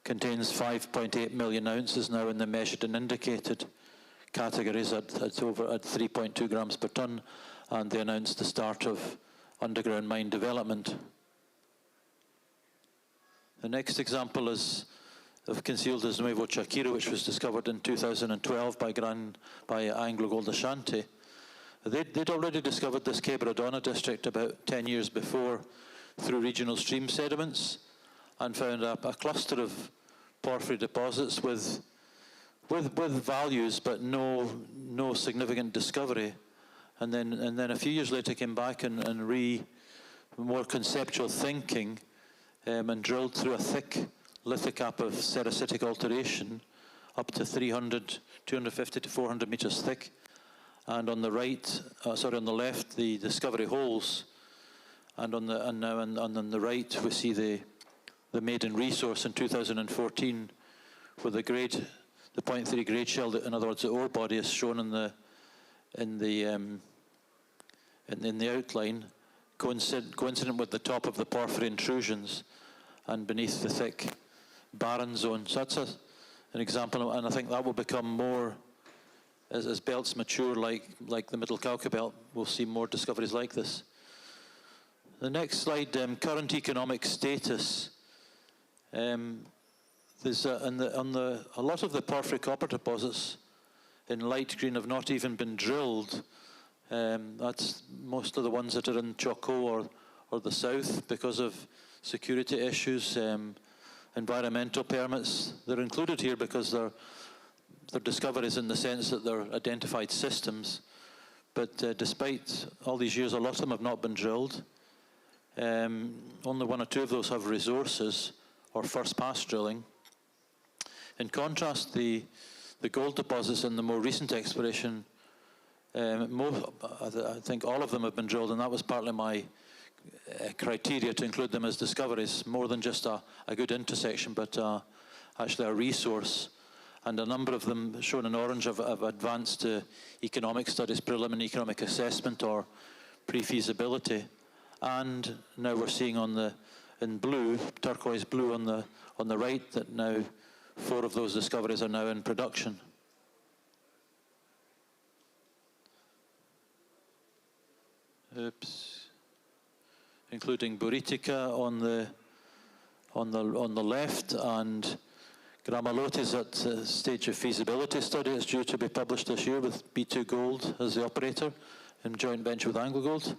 Contains 5.8 million ounces now in the measured and indicated categories at 3.2 grams per ton, and they announced the start of underground mine development. The next example is of concealed as Nuevo Chaquiro, which was discovered in 2012 by Anglo Gold Ashanti. They'd already discovered this Quebradona district about 10 years before through regional stream sediments, and found a cluster of porphyry deposits with values but no significant discovery. And then a few years later came back and more conceptual thinking and drilled through a thick lithocap of sericitic alteration up to 250 to 400 meters thick. And on the on the left, the discovery holes, and on the right we see the maiden resource in 2014, where the 0.3 grade shell, in other words, the ore body is shown in the outline, coincident with the top of the porphyry intrusions, and beneath the thick barren zone. So that's an example, and I think that will become more, as belts mature, like the Middle Cauca belt, we'll see more discoveries like this. The next slide, current economic status. There's a lot of the porphyry copper deposits in light green have not even been drilled. That's most of the ones that are in Chocó or the south because of security issues, environmental permits. They're included here because they're discoveries in the sense that they're identified systems, but despite all these years, a lot of them have not been drilled. Only one or two of those have resources or first pass drilling. In contrast, the gold deposits in the more recent exploration, I think all of them have been drilled, and that was partly my criteria to include them as discoveries, more than just a good intersection, but actually a resource. And a number of them, shown in orange, have advanced to economic studies, preliminary economic assessment, or pre-feasibility. And now we're seeing in blue, turquoise blue on the right, that now 4 of those discoveries are now in production. Oops. Including Buritica on the left, and Gramalote is at the stage of feasibility study. It's due to be published this year with B2 Gold as the operator in joint venture with AngloGold,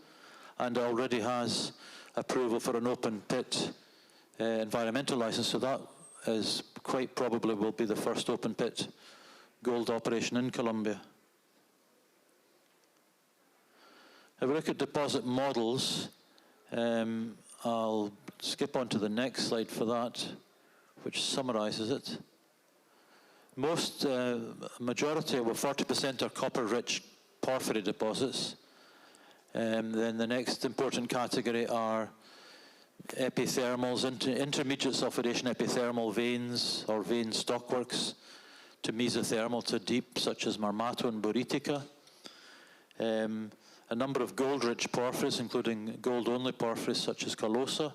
and already has approval for an open pit environmental license. So that is quite probably will be the first open pit gold operation in Colombia. If we look at deposit models, I'll skip on to the next slide for that, which summarizes it. Most, majority, well, 40% are copper-rich porphyry deposits. Then the next important category are epithermals, intermediate sulfidation epithermal veins or vein stockworks, to mesothermal to deep, such as Marmato and Buritica. A number of gold-rich porphyries, including gold-only porphyries such as Colosa.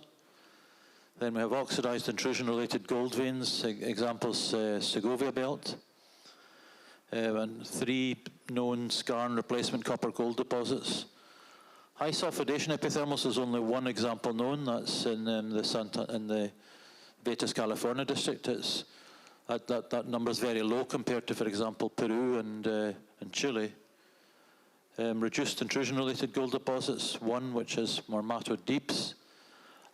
Then we have oxidized intrusion-related gold veins, examples Segovia Belt, and 3 known skarn replacement copper-gold deposits. High sulfidation epithermals is only one example known. That's in the Betas California district. That number is very low compared to, for example, Peru and Chile. Reduced intrusion-related gold deposits, one which is Marmato Deeps,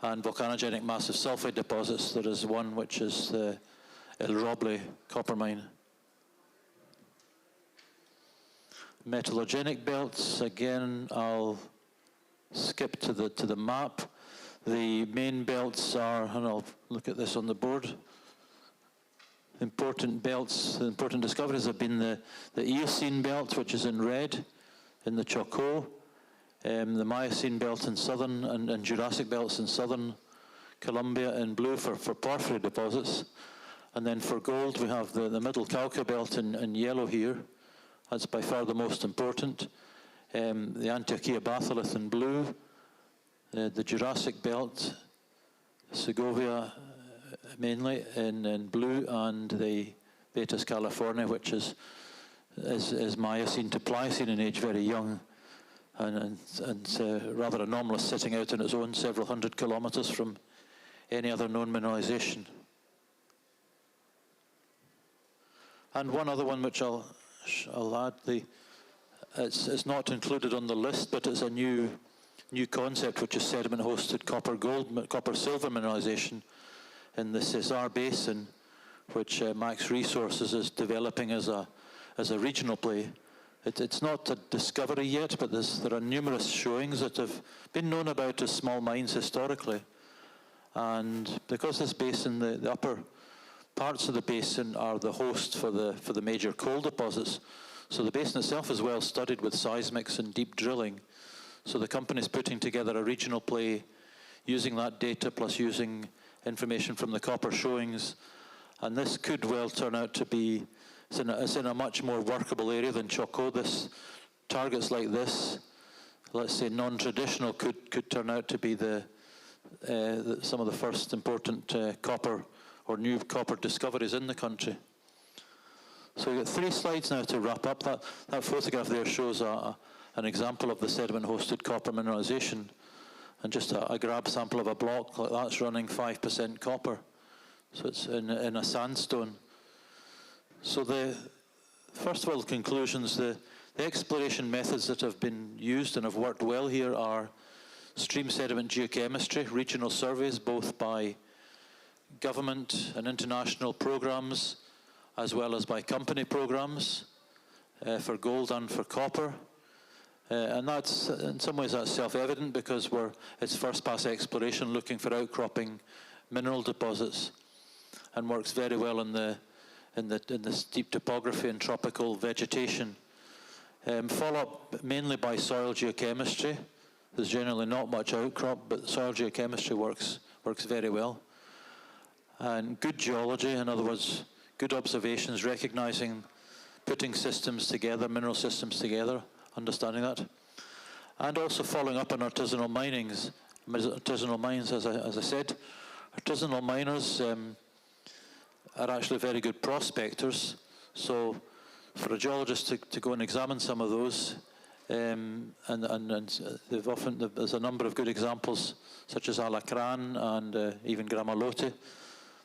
and volcanogenic massive sulfide deposits. There is one which is the El Roble copper mine. Metallogenic belts, again, I'll skip to the map. The main belts are, and I'll look at this on the board. Important belts, the important discoveries have been the Eocene belt, which is in red, in the Chocó, the Miocene belt in southern, and Jurassic belts in southern Colombia in blue for porphyry deposits. And then for gold, we have the middle Cauca belt in yellow here. That's by far the most important. The Antioquia batholith in blue, the Jurassic belt, Segovia mainly in blue, and the Betas California, which is Miocene to Pliocene in age, very young, and rather anomalous, sitting out on its own several hundred kilometers from any other known mineralization. And one other one which I'll add, it's not included on the list, but it's a new concept, which is sediment-hosted copper-silver mineralization in the Cesar Basin, which Max Resources is developing as a regional play. It's not a discovery yet, but there are numerous showings that have been known about as small mines historically. And because this basin, the upper parts of the basin are the host for the major coal deposits, so the basin itself is well studied with seismics and deep drilling. So the company is putting together a regional play using that data plus using information from the copper showings. And this could well turn out to be, it's in a much more workable area than Chocó. Targets like this, let's say non-traditional, could turn out to be some of the first important copper or new copper discoveries in the country. So we've got 3 slides now to wrap up. That photograph there shows an example of the sediment-hosted copper mineralization, and just a grab sample of a block like that's running 5% copper. So it's in a sandstone. So first of all, the conclusions, the exploration methods that have been used and have worked well here are stream sediment geochemistry, regional surveys, both by government and international programs, as well as by company programs for gold and for copper. And that's, in some ways, that's self-evident because it's first-pass exploration looking for outcropping mineral deposits, and works very well in the steep topography and tropical vegetation. Follow up mainly by soil geochemistry. There's generally not much outcrop, but soil geochemistry works very well. And good geology, in other words, good observations, recognizing, putting systems together, mineral systems together, understanding that. And also following up on artisanal mines, as I said. Artisanal miners are actually very good prospectors. So for a geologist to go and examine some of those, and there's a number of good examples, such as Alacran and even Gramalote,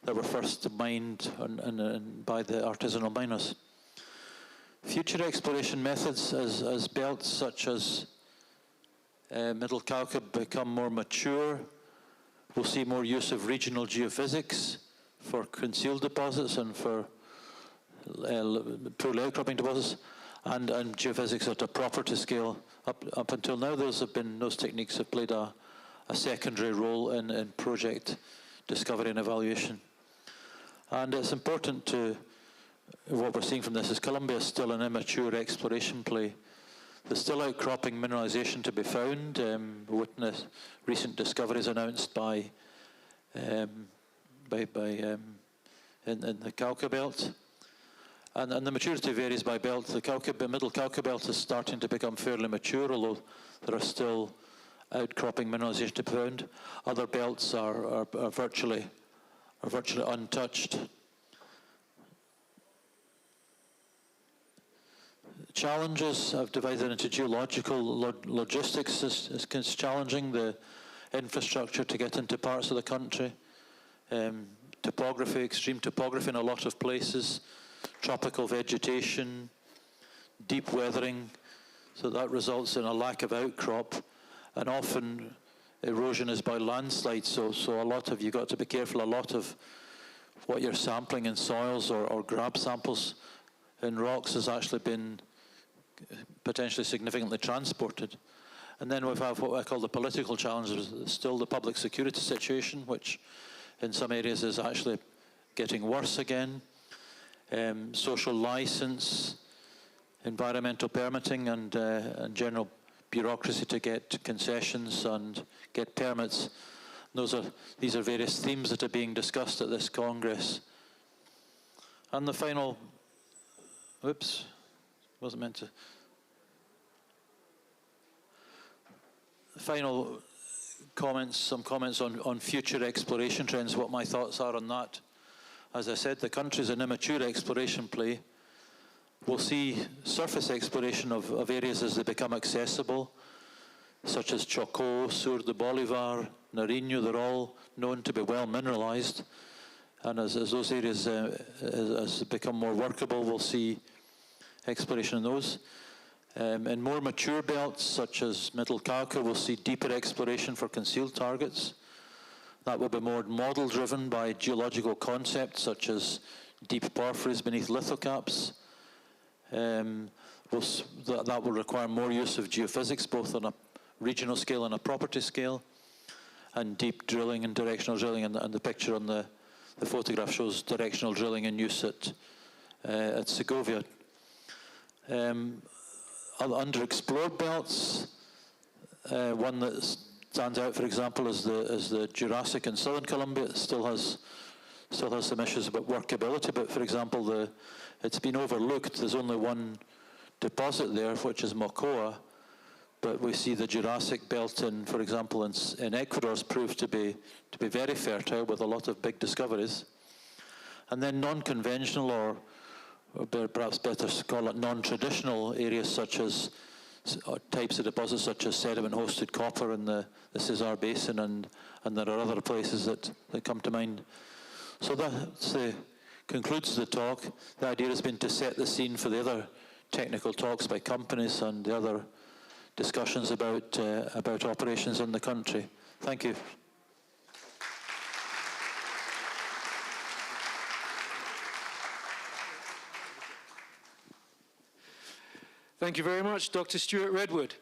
that were first mined by the artisanal miners. Future exploration methods as belts such as Middle Cauca become more mature, we'll see more use of regional geophysics for concealed deposits and for poorly outcropping deposits, and geophysics at a property scale. Up until now, those techniques have played a secondary role in project discovery and evaluation. And it's important what we're seeing from this is Colombia is still an immature exploration play. There's still outcropping mineralization to be found. We witnessed recent discoveries announced in the Cauca belt. And the maturity varies by belt. The Middle Cauca belt is starting to become fairly mature, although there are still outcropping mineralization to be found. Other belts are virtually untouched. Challenges I've divided into geological logistics is challenging, the infrastructure to get into parts of the country, topography, extreme topography in a lot of places, tropical vegetation, deep weathering, so that results in a lack of outcrop, and often erosion is by landslides, so you've got to be careful. A lot of what you're sampling in soils or grab samples in rocks has actually been potentially significantly transported. And then we have what I call the political challenges, still the public security situation, which in some areas is actually getting worse again. Social license, environmental permitting, and general bureaucracy to get concessions and get permits. These are various themes that are being discussed at this Congress. And the final, whoops, wasn't meant to. Final comments, some comments on future exploration trends, what my thoughts are on that. As I said, the country's an immature exploration play. We'll see surface exploration of areas as they become accessible, such as Chocó, Sur de Bolivar, Nariño. They're all known to be well mineralized. And as those areas as they become more workable, we'll see exploration in those. In more mature belts, such as Middle Cauca, we'll see deeper exploration for concealed targets. That will be more model-driven by geological concepts, such as deep porphyries beneath lithocaps. That will require more use of geophysics, both on a regional scale and a property scale, and deep drilling and directional drilling. And the picture on the photograph shows directional drilling in use at Segovia. Underexplored belts, one that stands out, for example, is the Jurassic in southern Colombia. It still has some issues about workability, but for example, it's been overlooked. There's only one deposit there, which is Mocoa, but we see the Jurassic belt for example, in Ecuador has proved to be very fertile with a lot of big discoveries. And then non-conventional, or perhaps better to call it non-traditional areas, such as types of deposits such as sediment-hosted copper in the Cesar Basin, and there are other places that come to mind. So that concludes the talk. The idea has been to set the scene for the other technical talks by companies and the other discussions about operations in the country. Thank you. Thank you very much, Dr. Stewart Redwood.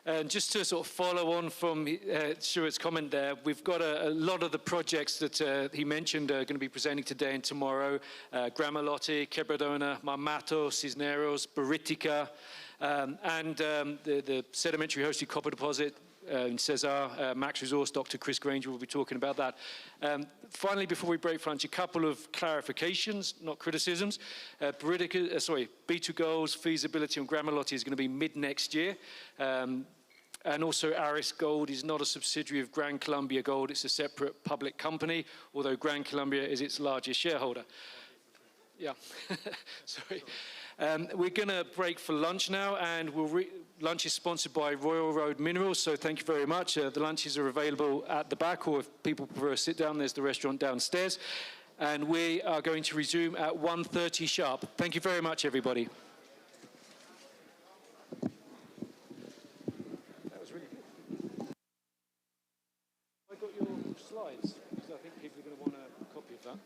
And just to sort of follow on from Stuart's comment there, we've got a lot of the projects that he mentioned are going to be presenting today and tomorrow. Gramalote, Quebradona, Marmato, Cisneros, Baritica, and the sedimentary hosted copper deposit in Cesar. Max Resource, Dr. Chris Granger will be talking about that. Finally, before we break for lunch, a couple of clarifications, not criticisms. B2 Gold's feasibility on Gramalote is going to be mid-next year. And also Aris Gold is not a subsidiary of Gran Colombia Gold. It's a separate public company, although Gran Colombia is its largest shareholder. Yeah, sorry. We're going to break for lunch now, and lunch is sponsored by Royal Road Minerals, so thank you very much. The lunches are available at the back, or if people prefer to sit down, there's the restaurant downstairs. And we are going to resume at 1:30 sharp. Thank you very much, everybody. That was really good. I got your slides, because I think people are going to want a copy of that.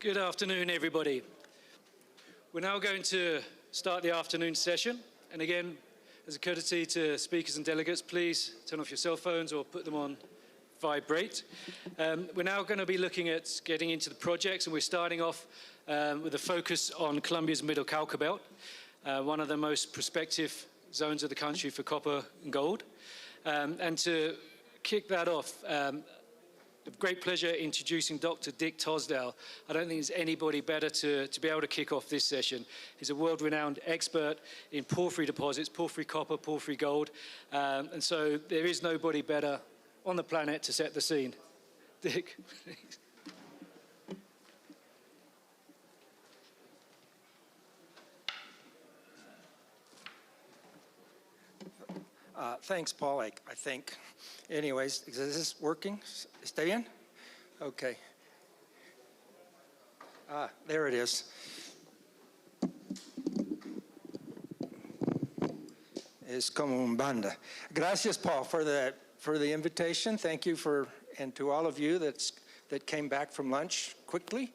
Good afternoon, everybody. We're now going to start the afternoon session. And again, as a courtesy to speakers and delegates, please turn off your cell phones or put them on vibrate. We're now going to be looking at getting into the projects, and we're starting off with a focus on Colombia's Middle Cauca Belt, one of the most prospective zones of the country for copper and gold. And to kick that off, with great pleasure introducing Dr. Dick Tosdal. I don't think there's anybody better to be able to kick off this session. He's a world-renowned expert in porphyry deposits, porphyry copper, porphyry gold, and so there is nobody better on the planet to set the scene. Dick, please. Thanks, Paul, I think. Anyways, is this working? Stay in? Okay. There it is. Es como un banda. Gracias, Paul, for the invitation. Thank you and to all of you that came back from lunch quickly.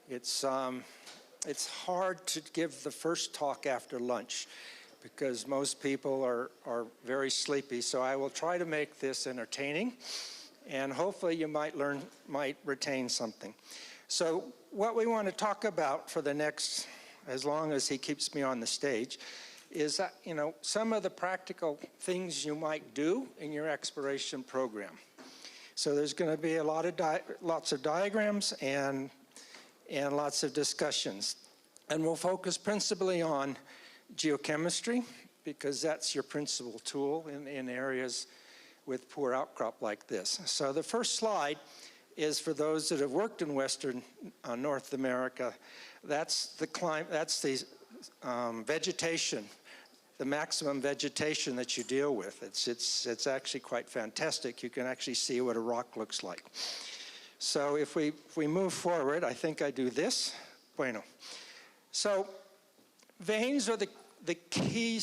It's hard to give the first talk after lunch, because most people are very sleepy. So I will try to make this entertaining, and hopefully you might retain something. So what we want to talk about for the next, as long as he keeps me on the stage, is that, some of the practical things you might do in your exploration program. So there's going to be lots of diagrams and lots of discussions. And we'll focus principally on geochemistry, because that's your principal tool in areas with poor outcrop like this. So the first slide is for those that have worked in Western North America. That's the vegetation, the maximum vegetation that you deal with. It's actually quite fantastic. You can actually see what a rock looks like. So if we move forward, I think I do this. Bueno. So veins are the key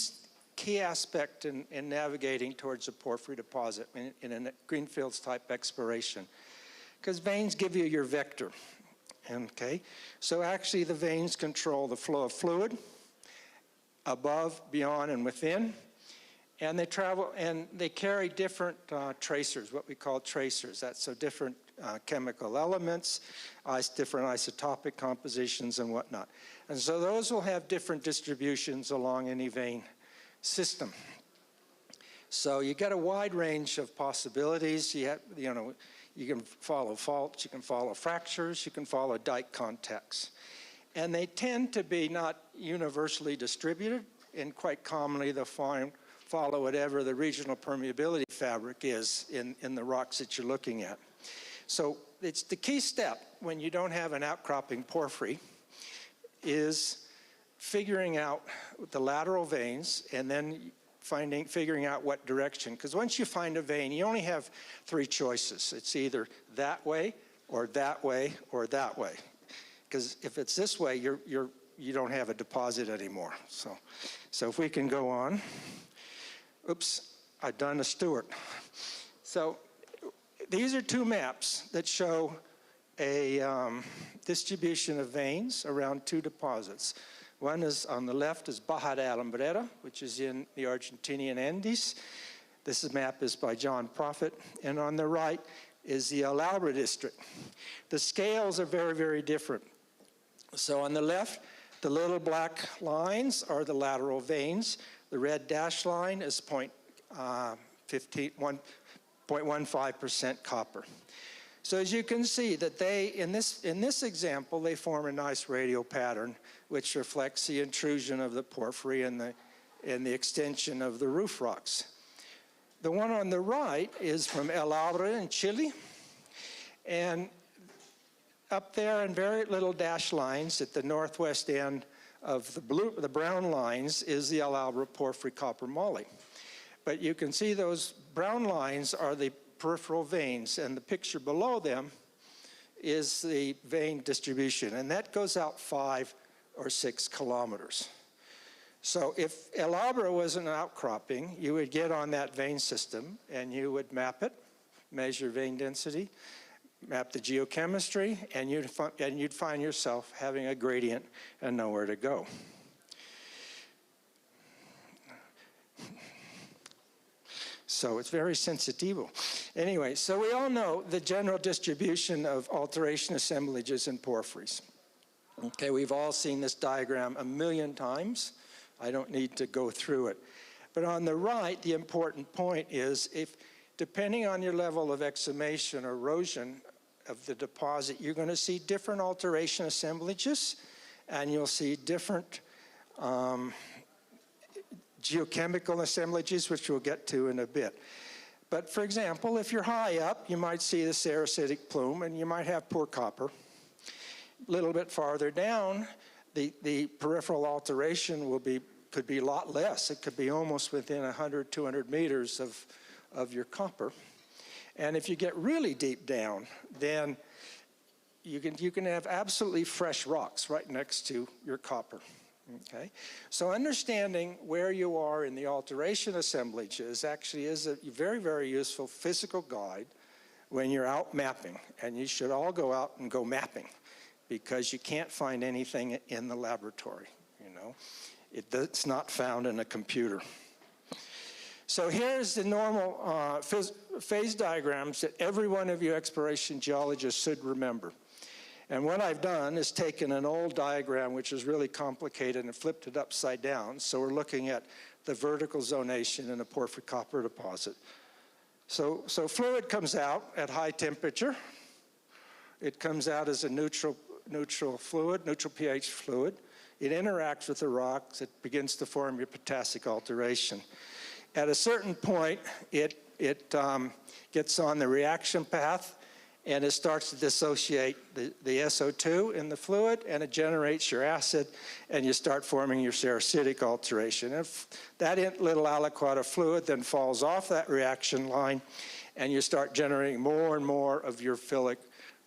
aspect in navigating towards a porphyry deposit in a greenfields type exploration, because veins give you your vector. Okay, so actually the veins control the flow of fluid above, beyond, and within, and they travel and they carry different tracers, what we call tracers. That's so different chemical elements, different isotopic compositions and whatnot. And so those will have different distributions along any vein system. So you get a wide range of possibilities. You can follow faults, you can follow fractures, you can follow dike contacts. And they tend to be not universally distributed, and quite commonly they'll follow whatever the regional permeability fabric is in the rocks that you're looking at. So it's the key step when you don't have an outcropping porphyry is figuring out the lateral veins, and then figuring out what direction. Because once you find a vein, you only have three choices. It's either that way or that way or that way. Because if it's this way, you don't have a deposit anymore. So if we can go on. Oops, I've done a Stewart. So these are two maps that show a distribution of veins around two deposits. One is on the left is Baja de Alumbrera, which is in the Argentinian Andes. This map is by John Prophet. And on the right is the Alhambra district. The scales are very, very different. So on the left, the little black lines are the lateral veins. The red dashed line is 0.15% copper. So as you can see that in this example, they form a nice radial pattern, which reflects the intrusion of the porphyry and the extension of the roof rocks. The one on the right is from El Abra in Chile. And up there in very little dashed lines at the northwest end of the brown lines is the El Abra porphyry copper moly. But you can see those brown lines are the peripheral veins, and the picture below them is the vein distribution, and that goes out 5 or 6 kilometers. So if El Abra was an outcropping, you would get on that vein system and you would map it, measure vein density, map the geochemistry, and you'd find yourself having a gradient and nowhere to go. So it's very sensitivo. Anyway, so we all know the general distribution of alteration assemblages in porphyries. Okay, we've all seen this diagram a million times. I don't need to go through it. But on the right, the important point is, if depending on your level of exhumation or erosion of the deposit, you're going to see different alteration assemblages, and you'll see different geochemical assemblages, which we'll get to in a bit. But for example, if you're high up, you might see the sericitic plume, and you might have poor copper. A little bit farther down, the peripheral alteration could be a lot less. It could be almost within 100, 200 meters of your copper. And if you get really deep down, then you can have absolutely fresh rocks right next to your copper. Okay, so understanding where you are in the alteration assemblages actually is a very, very useful physical guide when you're out mapping. And you should all go out and go mapping, because you can't find anything in the laboratory, you know. It's not found in a computer. So here's the normal phase diagrams that every one of you exploration geologists should remember. And what I've done is taken an old diagram, which is really complicated, and flipped it upside down. So we're looking at the vertical zonation in a porphyry copper deposit. So fluid comes out at high temperature. It comes out as a neutral fluid, neutral pH fluid. It interacts with the rocks. It begins to form your potassic alteration. At a certain point, it gets on the reaction path, and it starts to dissociate the SO2 in the fluid, and it generates your acid, and you start forming your sericitic alteration. If that little aliquot of fluid then falls off that reaction line, and you start generating more and more of your philic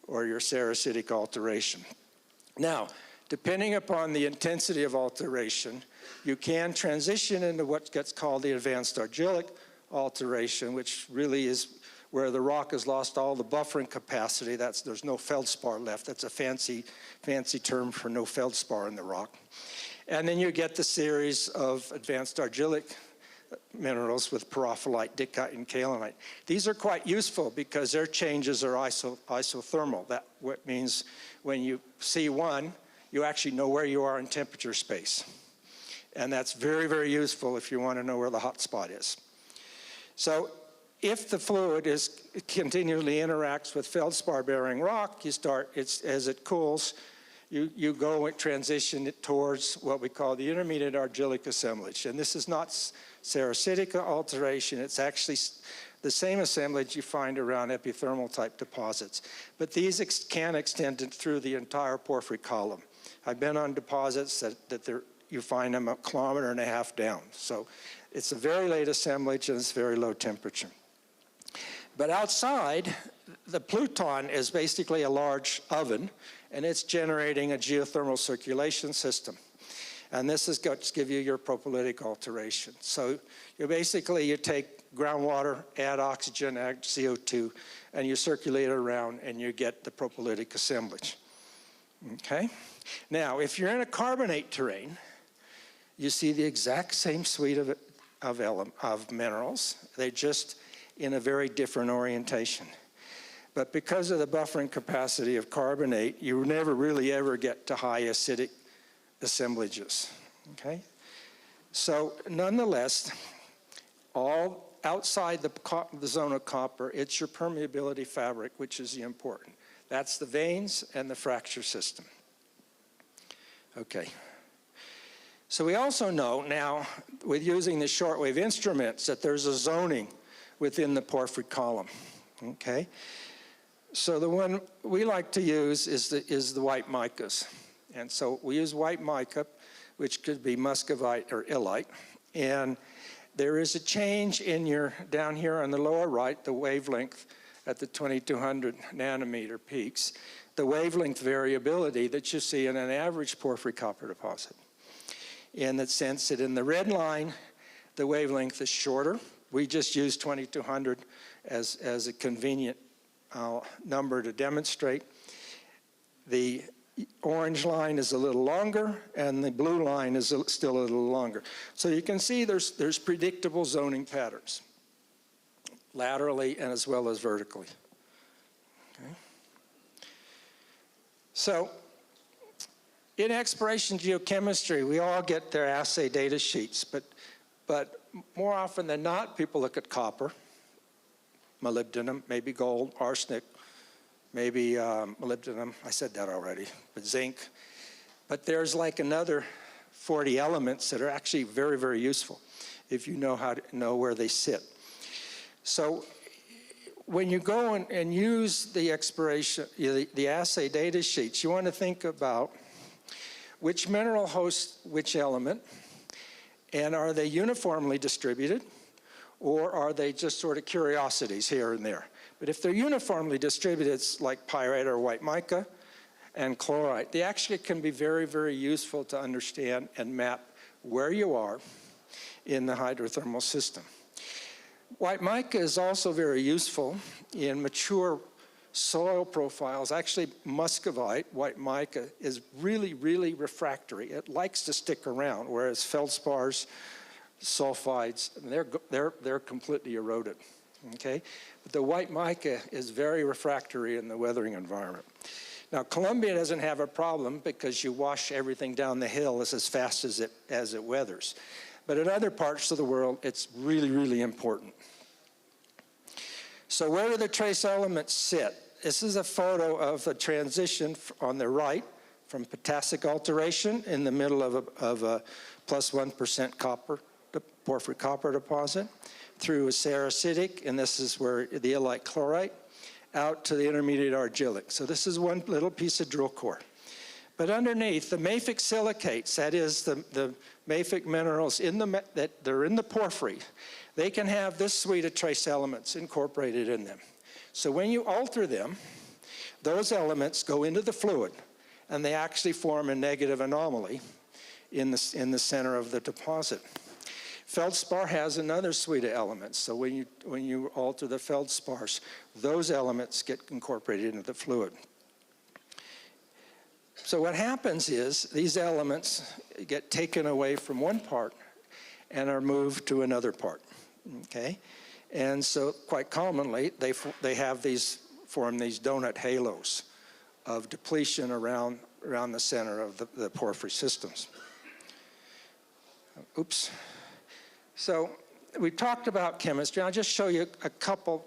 or your sericitic alteration. Now, depending upon the intensity of alteration, you can transition into what gets called the advanced argillic alteration, which really is where the rock has lost all the buffering capacity. There's no feldspar left. That's a fancy term for no feldspar in the rock. And then you get the series of advanced argillic minerals with porphyry, dickite, and kaolinite. These are quite useful because their changes are isothermal. That means when you see one, you actually know where you are in temperature space. And that's very, very useful if you want to know where the hot spot is. So if the fluid continually interacts with feldspar-bearing rock, as it cools, you go and transition it towards what we call the intermediate argillic assemblage. And this is not sericitic alteration. It's actually the same assemblage you find around epithermal type deposits. But these can extend through the entire porphyry column. I've been on deposits that you find them 1.5 kilometers down. So it's a very late assemblage, and it's very low temperature. But outside, the pluton is basically a large oven, and it's generating a geothermal circulation system. And this is going to give you your propylitic alteration. So you take groundwater, add oxygen, add CO2, and you circulate it around, and you get the propylitic assemblage. Okay? Now, if you're in a carbonate terrain, you see the exact same suite of minerals. They're just in a very different orientation. But because of the buffering capacity of carbonate, you never really ever get to high acidic assemblages, okay? So nonetheless, all outside the zone of copper, it's your permeability fabric, which is the important. That's the veins and the fracture system. Okay. So we also know now, with using the shortwave instruments, that there's a zoning within the porphyry column, okay? So the one we like to use is the white micas. And so we use white mica, which could be muscovite or illite. And there is a change in down here on the lower right, the wavelength at the 2200 nanometer peaks, the wavelength variability that you see in an average porphyry copper deposit. In the sense that in the red line, the wavelength is shorter. We just use 2200 as a convenient number to demonstrate. The orange line is a little longer, and the blue line is still a little longer. So you can see there's predictable zoning patterns, laterally and as well as vertically. Okay. So in exploration geochemistry, we all get their assay data sheets, but more often than not, people look at copper, molybdenum, maybe gold, arsenic, maybe molybdenum, I said that already, but zinc. But there's like another 40 elements that are actually very, very useful if you know how to know where they sit. So when you go and use the exploration, the assay data sheets, you want to think about which mineral hosts which element, and are they uniformly distributed, or are they just sort of curiosities here and there? But if they're uniformly distributed, it's like pyrite or white mica and chlorite. They actually can be very, very useful to understand and map where you are in the hydrothermal system. White mica is also very useful in mature soil profiles. Actually, muscovite, white mica, is really, really refractory. It likes to stick around, whereas feldspars, sulfides, they're completely eroded. Okay? But the white mica is very refractory in the weathering environment. Now, Colombia doesn't have a problem because you wash everything down the hill as fast as it weathers. But in other parts of the world, it's really, really important. So where do the trace elements sit? This is a photo of the transition on the right from potassic alteration in the middle of a plus 1% copper, porphyry copper deposit, through a sericitic, and this is where the illite chlorite, out to the intermediate argillic. So this is one little piece of drill core. But underneath, the mafic silicates, that is the mafic minerals that are in the porphyry, they can have this suite of trace elements incorporated in them. So when you alter them, those elements go into the fluid, and they actually form a negative anomaly in the center of the deposit. Feldspar has another suite of elements. So when you alter the feldspars, those elements get incorporated into the fluid. So what happens is these elements get taken away from one part and are moved to another part. Okay? And so quite commonly, they form these donut halos of depletion around the center of the porphyry systems. Oops. So we talked about chemistry. I'll just show you a couple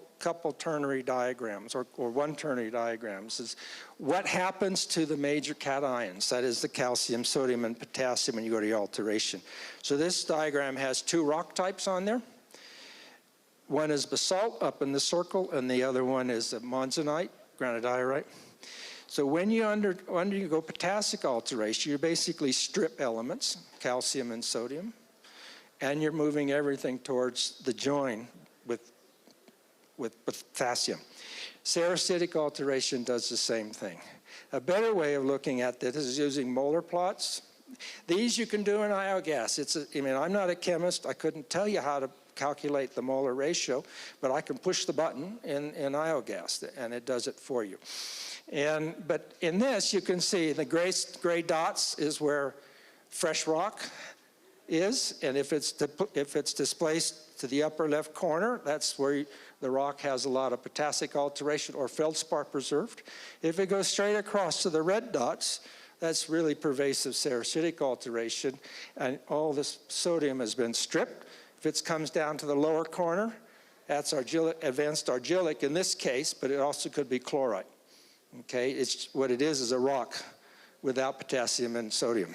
ternary diagrams, or one ternary diagrams. Is what happens to the major cations, that is the calcium, sodium, and potassium when you go to alteration. So this diagram has two rock types on there. One is basalt up in the circle, and the other one is a monzonite, granodiorite. So when you undergo potassic alteration, you basically strip elements, calcium and sodium, and you're moving everything towards the join with potassium. Sericitic alteration does the same thing. A better way of looking at this is using molar plots. These you can do in iogas. I mean, I'm not a chemist. I couldn't tell you how to calculate the molar ratio, but I can push the button in iogas, and it does it for you. But in this, you can see the gray dots is where fresh rock is, and if it's displaced to the upper left corner, that's where the rock has a lot of potassic alteration or feldspar preserved. If it goes straight across to the red dots, that's really pervasive sericitic alteration, and all this sodium has been stripped. If it comes down to the lower corner, that's advanced argillic in this case, but it also could be chlorite. Okay, what it is a rock without potassium and sodium.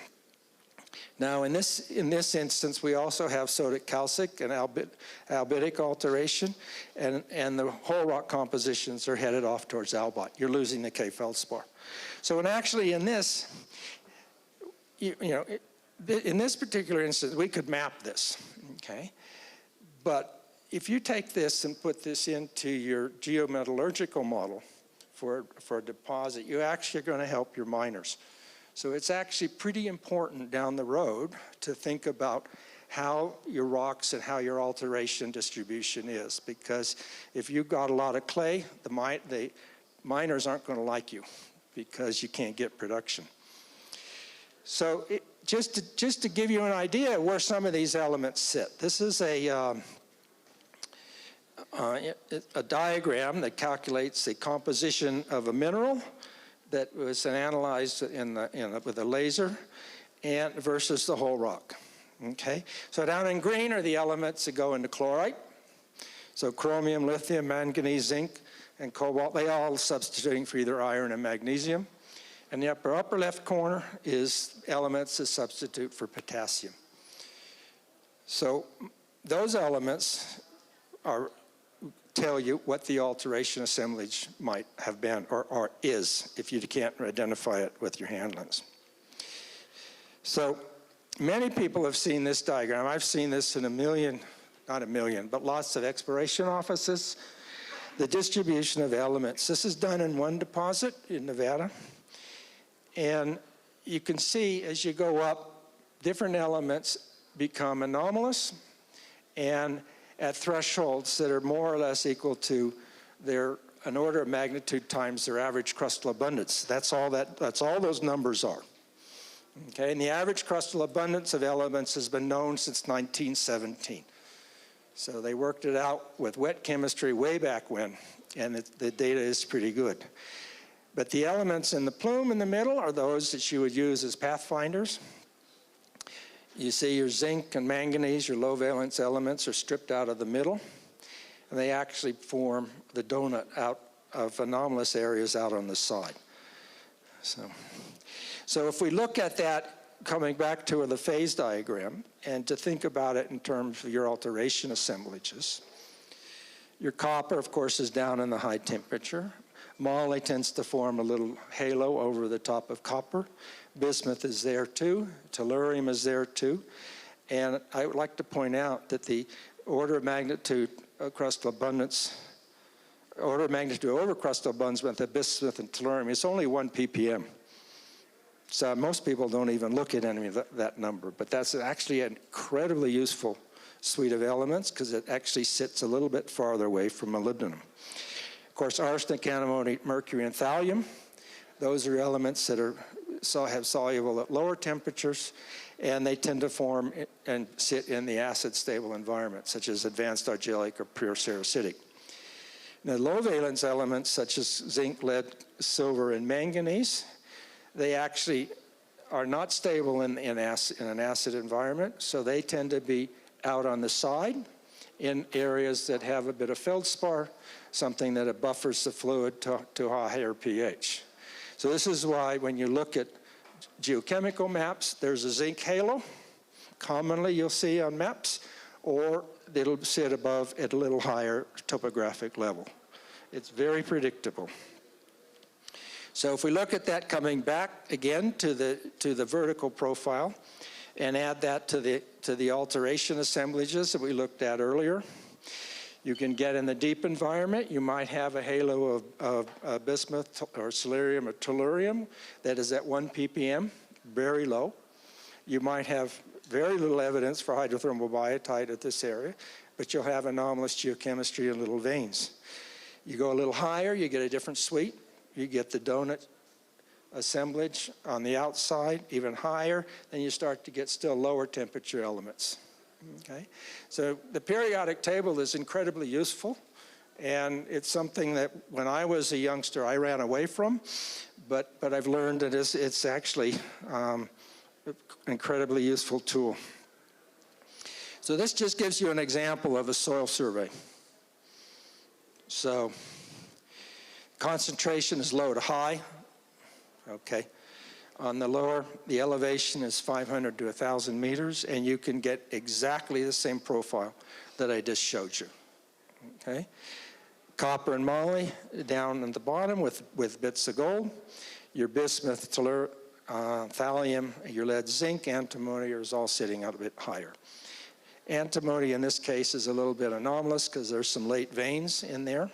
Now, in this instance, we also have sodic calcic and albitic alteration, and the whole rock compositions are headed off towards albite. You're losing the K feldspar. So, actually, in this, in this particular instance, we could map this, okay? But if you take this and put this into your geometallurgical model for a deposit, you actually are going to help your miners. So it's actually pretty important down the road to think about how your rocks and how your alteration distribution is. Because if you've got a lot of clay, the miners aren't going to like you because you can't get production. So just to give you an idea of where some of these elements sit, this is a diagram that calculates the composition of a mineral that was analyzed with a laser and versus the whole rock. Okay, so down in green are the elements that go into chlorite. So chromium, lithium, manganese, zinc, and cobalt, they all substituting for either iron and magnesium. And the upper left corner is elements that substitute for potassium. So those elements tell you what the alteration assemblage might have been or is if you can't identify it with your hand lens. So many people have seen this diagram. I've seen this in not a million, but lots of exploration offices. The distribution of elements. This is done in one deposit in Nevada. And you can see as you go up, different elements become anomalous and at thresholds that are more or less equal to an order of magnitude times their average crustal abundance. That's all those numbers are. Okay, and the average crustal abundance of elements has been known since 1917. So they worked it out with wet chemistry way back when, and the data is pretty good. But the elements in the plume in the middle are those that you would use as pathfinders. You see your zinc and manganese, your low valence elements, are stripped out of the middle, and they actually form the donut out of anomalous areas out on the side. So if we look at that, coming back to the phase diagram, and to think about it in terms of your alteration assemblages, your copper, of course, is down in the high temperature. Moly tends to form a little halo over the top of copper. Bismuth is there too. Tellurium is there too. And I would like to point out that the order of magnitude crustal abundance, order of magnitude over crustal abundance with the bismuth and tellurium is only 1 ppm. So most people don't even look at any of that number, but that's actually an incredibly useful suite of elements because it actually sits a little bit farther away from molybdenum. Of course, arsenic, antimony, mercury, and thallium, those are elements that have soluble at lower temperatures, and they tend to form and sit in the acid-stable environment, such as advanced argillic or pure cerositic. Now, low valence elements such as zinc, lead, silver, and manganese, they actually are not stable in an acid environment, so they tend to be out on the side in areas that have a bit of feldspar, something that buffers the fluid to a higher pH. So this is why when you look at geochemical maps, there's a zinc halo, commonly you'll see on maps, or it'll sit above at a little higher topographic level. It's very predictable. So if we look at that coming back again to the vertical profile and add that to the alteration assemblages that we looked at earlier, you can get in the deep environment, you might have a halo of bismuth or silurium or tellurium that is at 1 ppm, very low. You might have very little evidence for hydrothermal biotite at this area, but you'll have anomalous geochemistry in little veins. You go a little higher, you get a different suite. You get the donut assemblage on the outside, even higher, then you start to get still lower temperature elements. Okay? So the periodic table is incredibly useful, and it's something that when I was a youngster I ran away from, but I've learned that it's actually an incredibly useful tool. So this just gives you an example of a soil survey. So concentration is low to high, okay. On the lower, the elevation is 500 to 1,000 meters, and you can get exactly the same profile that I just showed you, okay. Copper and moly down at the bottom with bits of gold. Your bismuth, thallium, your lead, zinc, antimony is all sitting out a bit higher. Antimony in this case is a little bit anomalous because there's some late veins in there.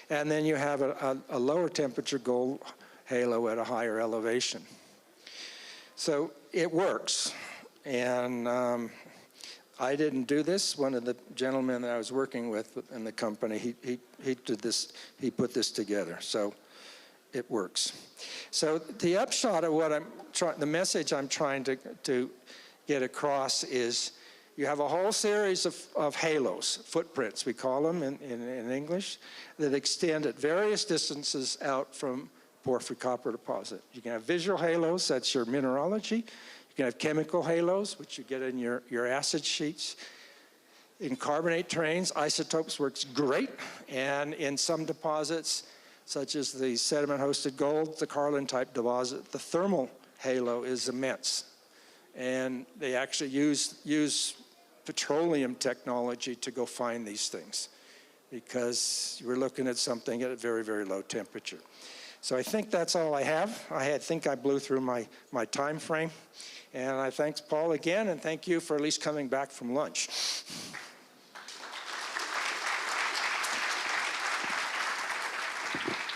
And then you have a lower temperature gold halo at a higher elevation. So it works. And I didn't do this. One of the gentlemen that I was working with in the company, he did this, he put this together. So it works. So the upshot of what the message I'm trying to get across is you have a whole series of halos, footprints we call them in English, that extend at various distances out from porphyry copper deposit. You can have visual halos, that's your mineralogy. You can have chemical halos, which you get in your acid sheets. In carbonate terrains, isotopes works great, and in some deposits, such as the sediment-hosted gold, the Carlin-type deposit, the thermal halo is immense. And they actually use petroleum technology to go find these things because we're looking at something at a very, very low temperature. So I think that's all I have. I think I blew through my time frame. And I thank Paul again, and thank you for at least coming back from lunch.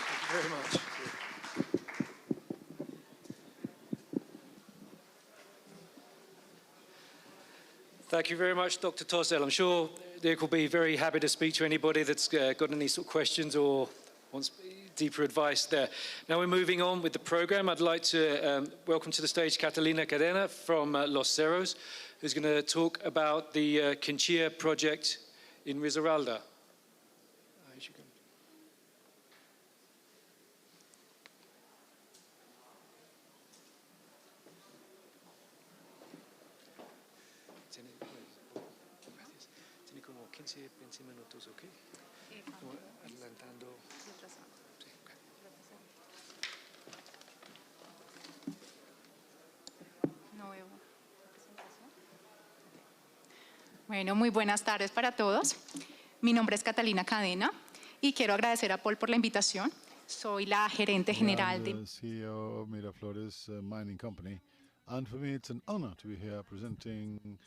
Thank you very much. Thank you very much, Dr. Tosdal. I'm sure Dick will be very happy to speak to anybody that's got any sort of questions or wants deeper advice there. Now we're moving on with the program. I'd like to welcome to the stage Catalina Cadena from Los Cerros, who's going to talk about the Quinchia project in Risaralda. Tiene como 15, 20 minutos, ¿ok? Adelantando. Bueno, muy buenas tardes para todos. Mi nombre es Catalina Cadena y quiero agradecer a Paul por la invitación. Soy la gerente general de CEO of Miraflores Mining Company, and for me it's an honor to be here presenting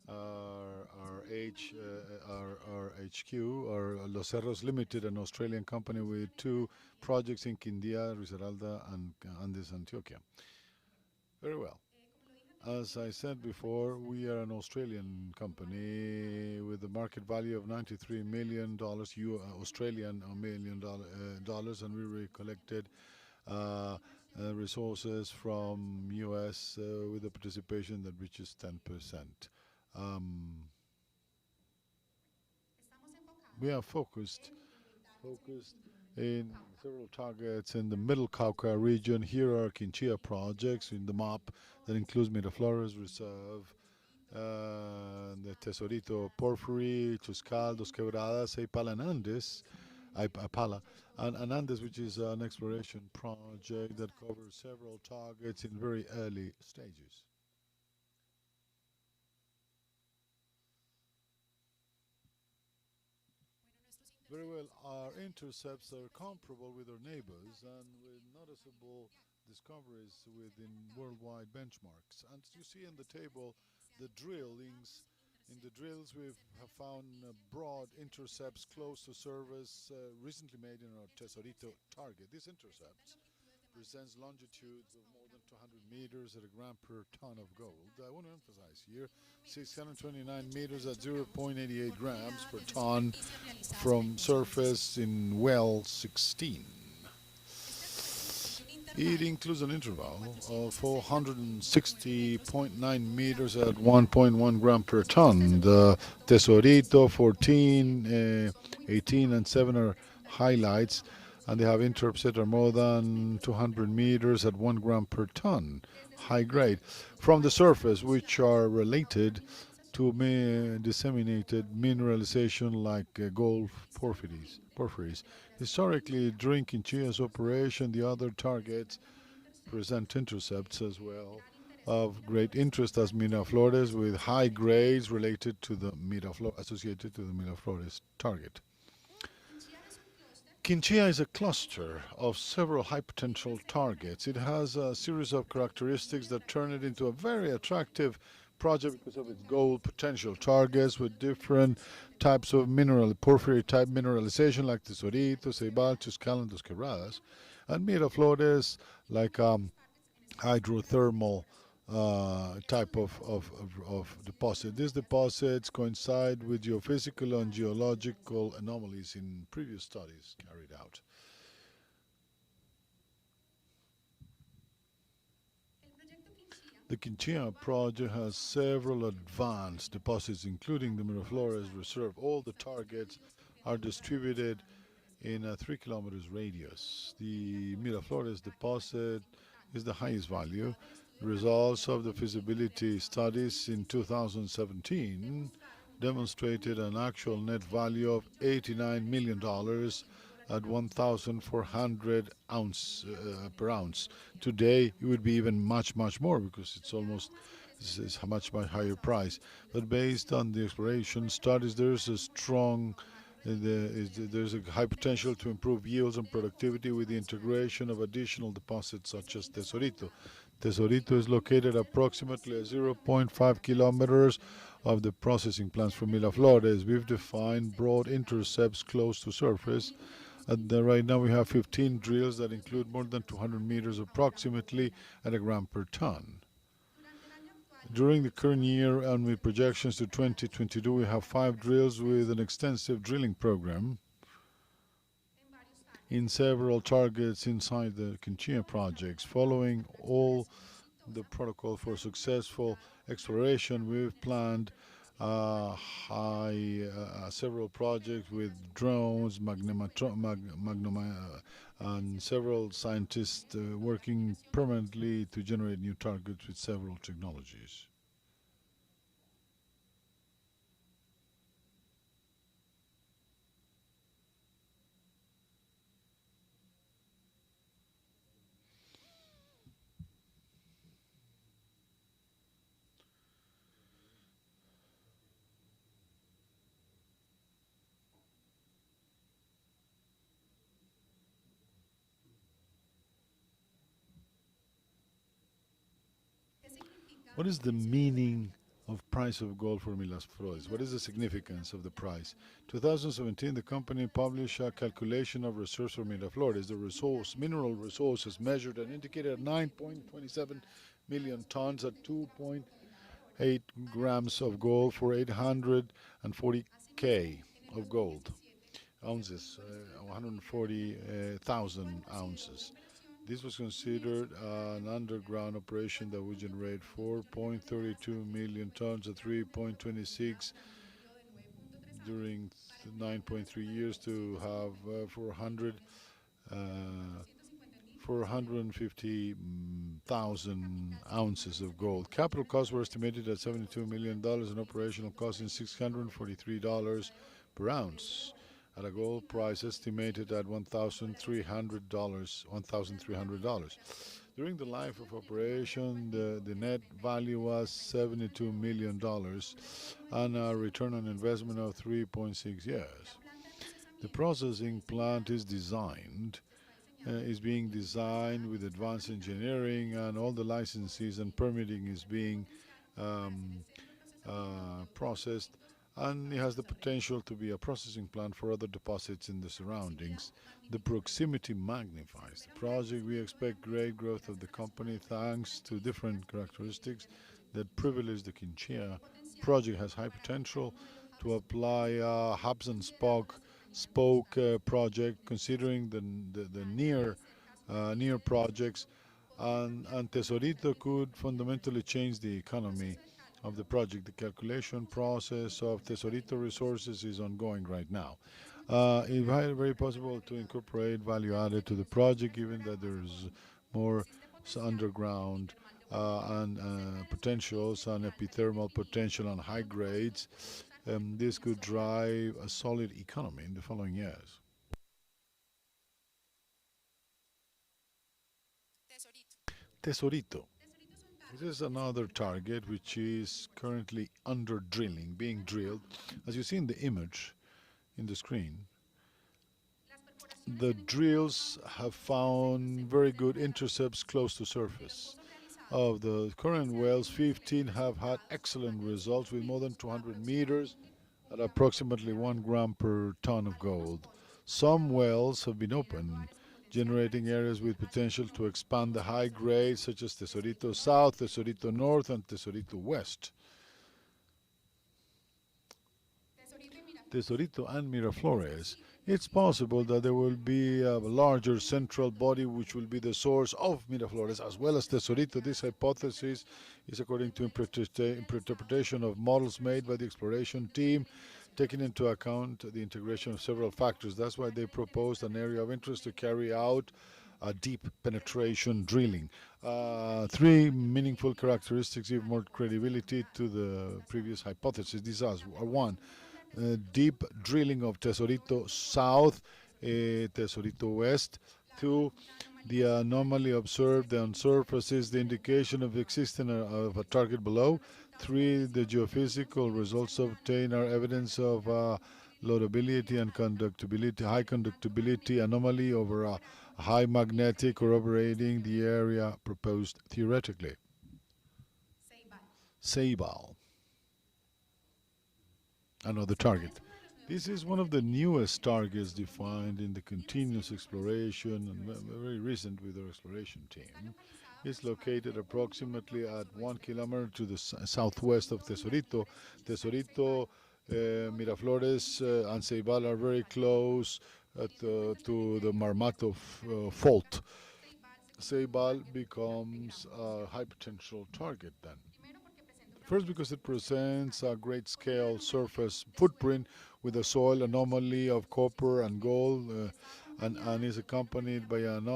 our HQ, our Los Cerros Limited, an Australian company with 2 projects in Quinchia, Risaralda, and Andes, Antioquia. Very well. As I said before, we are an Australian company with a market value of $93 million, Australian million dollars, and we collected resources from US with a participation that reaches 10%. We are focused in several targets in the Middle Cauca region. Here are Quinchia projects in the map that includes Miraflores Reserve, the Tesorito Porphyry, Chuscal, Dos Quebradas, Aipala, and Andes, and Andes, which is an exploration project that covers several targets in very early stages. Very well, our intercepts are comparable with our neighbors and with noticeable discoveries within worldwide benchmarks. And you see in the table the drillings. In the drills we have found broad intercepts close to surface recently made in our Tesorito target. These intercepts presents longitudes of more than 200 meters at a gram per ton of gold. I want to emphasize here 629 meters at 0.88 grams per ton from surface in well 16. It includes an interval of 460.9 meters at 1.1 gram per ton. The Tesorito 14, 18 and 7 are highlights, and they have intercepts that are more than 200 meters at 1 gram per ton, high grade, from the surface, which are related to disseminated mineralization like gold porphyries. Historically, during Quinchia's operation, the other targets present intercepts as well of great interest as Miraflores, with high grades related to the associated to the Miraflores target. Quinchia is a cluster of several high potential targets. It has a series of characteristics that turn it into a very attractive project because of its gold potential targets with different types of porphyry type mineralization like Tesorito, Ceibal, Chuscal, and Dos Quebradas, and Miraflores like hydrothermal type of deposit. These deposits coincide with geophysical and geological anomalies in previous studies carried out. The Quinchia project has several advanced deposits, including the Miraflores Reserve. All the targets are distributed in a 3 kilometers radius. The Miraflores deposit is the highest value. Results of the feasibility studies in 2017 demonstrated an actual net value of $89 million at 1,400 per ounce. Today, it would be even much more because it's a much higher price. But based on the exploration studies, there's a high potential to improve yields and productivity with the integration of additional deposits such as Tesorito. Tesorito is located approximately 0.5 kilometers of the processing plants from Miraflores. We've defined broad intercepts close to surface. Right now we have 15 drills that include more than 200 meters approximately at a gram per ton. During the current year and with projections to 2022, we have 5 drills with an extensive drilling program in several targets inside the Quinchia projects. Following all the protocol for successful exploration, we've planned several projects with drones, and several scientists working permanently to generate new targets with several technologies. What is the meaning of price of gold for Miraflores? What is the significance of the price? 2017, the company published a calculation of reserves for Miraflores. The mineral resources measured and indicated at 9.27 million tons at 2.8 grams of gold for 840 K of gold ounces, 140,000 ounces. This was considered an underground operation that would generate 4.32 million tons at 3.26 during 9.3 years to have 450,000 ounces of gold. Capital costs were estimated at $72 million and operational costs in $643 per ounce, at a gold price estimated at $1,300. During the life of operation, the net value was $72 million and a return on investment of 3.6 years. The processing plant is being designed with advanced engineering, and all the licenses and permitting is being processed, and it has the potential to be a processing plant for other deposits in the surroundings. The proximity magnifies the project. We expect great growth of the company thanks to different characteristics that privilege the Quinchia project. Has high potential to apply a hubs and spoke project, considering the near projects, and Tesorito could fundamentally change the economy of the project. The calculation process of Tesorito resources is ongoing right now. It's very possible to incorporate value added to the project, given that there's more underground and potentials and epithermal potential and high grades. This could drive a solid economy in the following years. Tesorito. This is another target which is currently being drilled. As you see in the image in the screen, the drills have found very good intercepts close to surface. Of the current wells, 15 have had excellent results with more than 200 meters at approximately 1 gram per ton of gold. Some wells have been opened generating areas with potential to expand the high grades such as Tesorito South, Tesorito North, and Tesorito West. Tesorito and Miraflores, it's possible that there will be a larger central body which will be the source of Miraflores as well as Tesorito. This hypothesis is according to interpretation of models made by the exploration team, taking into account the integration of several factors. That's why they proposed an area of interest to carry out a deep penetration drilling. Three meaningful characteristics give more credibility to the previous hypothesis. These are one, deep drilling of Tesorito South, Tesorito West. Two, the anomaly observed on surface is the indication of the existence of a target below. Three, the geophysical results obtained are evidence of loadability and conductibility, high conductibility anomaly over a high magnetic, corroborating the area proposed theoretically. Ceibal. Another target. This is one of the newest targets defined in the continuous exploration and very recent with our exploration team. It's located approximately at 1 kilometer to the southwest of Tesorito. Tesorito, Miraflores, and Ceibal are very close to the Marmato fault. Ceibal becomes a high potential target then. First, because it presents a great scale surface footprint with a soil anomaly of copper and gold and is accompanied by an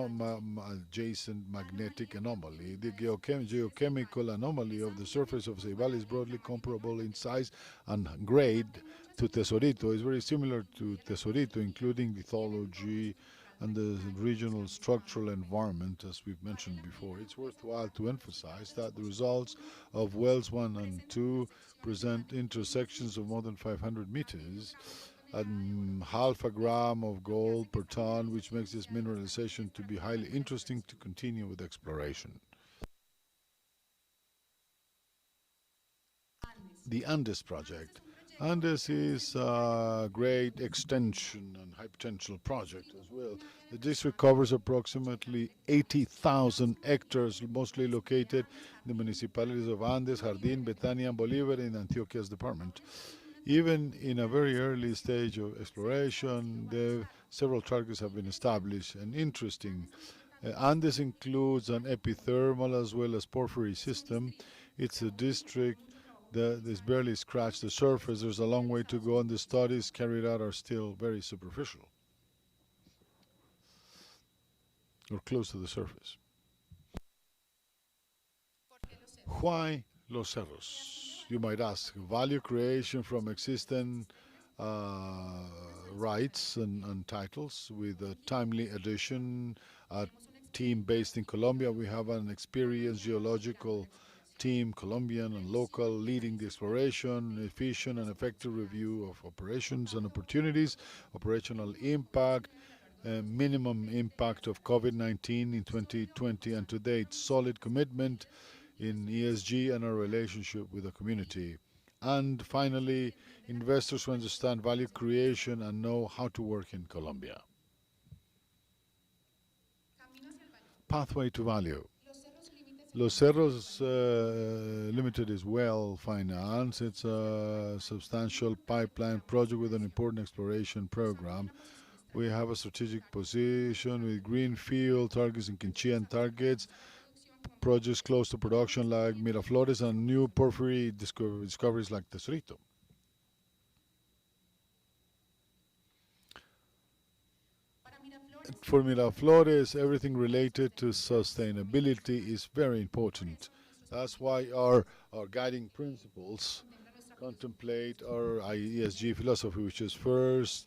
adjacent magnetic anomaly. The geochemical anomaly of the surface of Ceibal is broadly comparable in size and grade to Tesorito. It's very similar to Tesorito, including lithology and the regional structural environment, as we've mentioned before. It's worthwhile to emphasize that the results of wells 1 and 2 present intersections of more than 500 meters at half a gram of gold per ton, which makes this mineralization to be highly interesting to continue with exploration. The Andes project. Andes is a great extension and high potential project as well. The district covers approximately 80,000 hectares, mostly located in the municipalities of Andes, Jardín, Betania, and Bolivar in Antioquia's department. Even in a very early stage of exploration, several targets have been established and interesting. Andes includes an epithermal as well as porphyry system. It's a district this barely scratched the surface. There's a long way to go, and the studies carried out are still very superficial or close to the surface. Why Los Cerros? You might ask. Value creation from existing rights and titles with a timely addition. A team based in Colombia. We have an experienced geological team, Colombian and local, leading the exploration, efficient and effective review of operations and opportunities, operational impact, minimum impact of COVID-19 in 2020 and to date, solid commitment in ESG and our relationship with the community. And finally, investors who understand value creation and know how to work in Colombia. Pathway to value. Los Cerros Limited is well financed. It's a substantial pipeline project with an important exploration program. We have a strategic position with greenfield targets and Quinchia targets, projects close to production like Miraflores, and new porphyry discoveries like Tesorito. For Miraflores, everything related to sustainability is very important. That's why our guiding principles contemplate our ESG philosophy, which is first,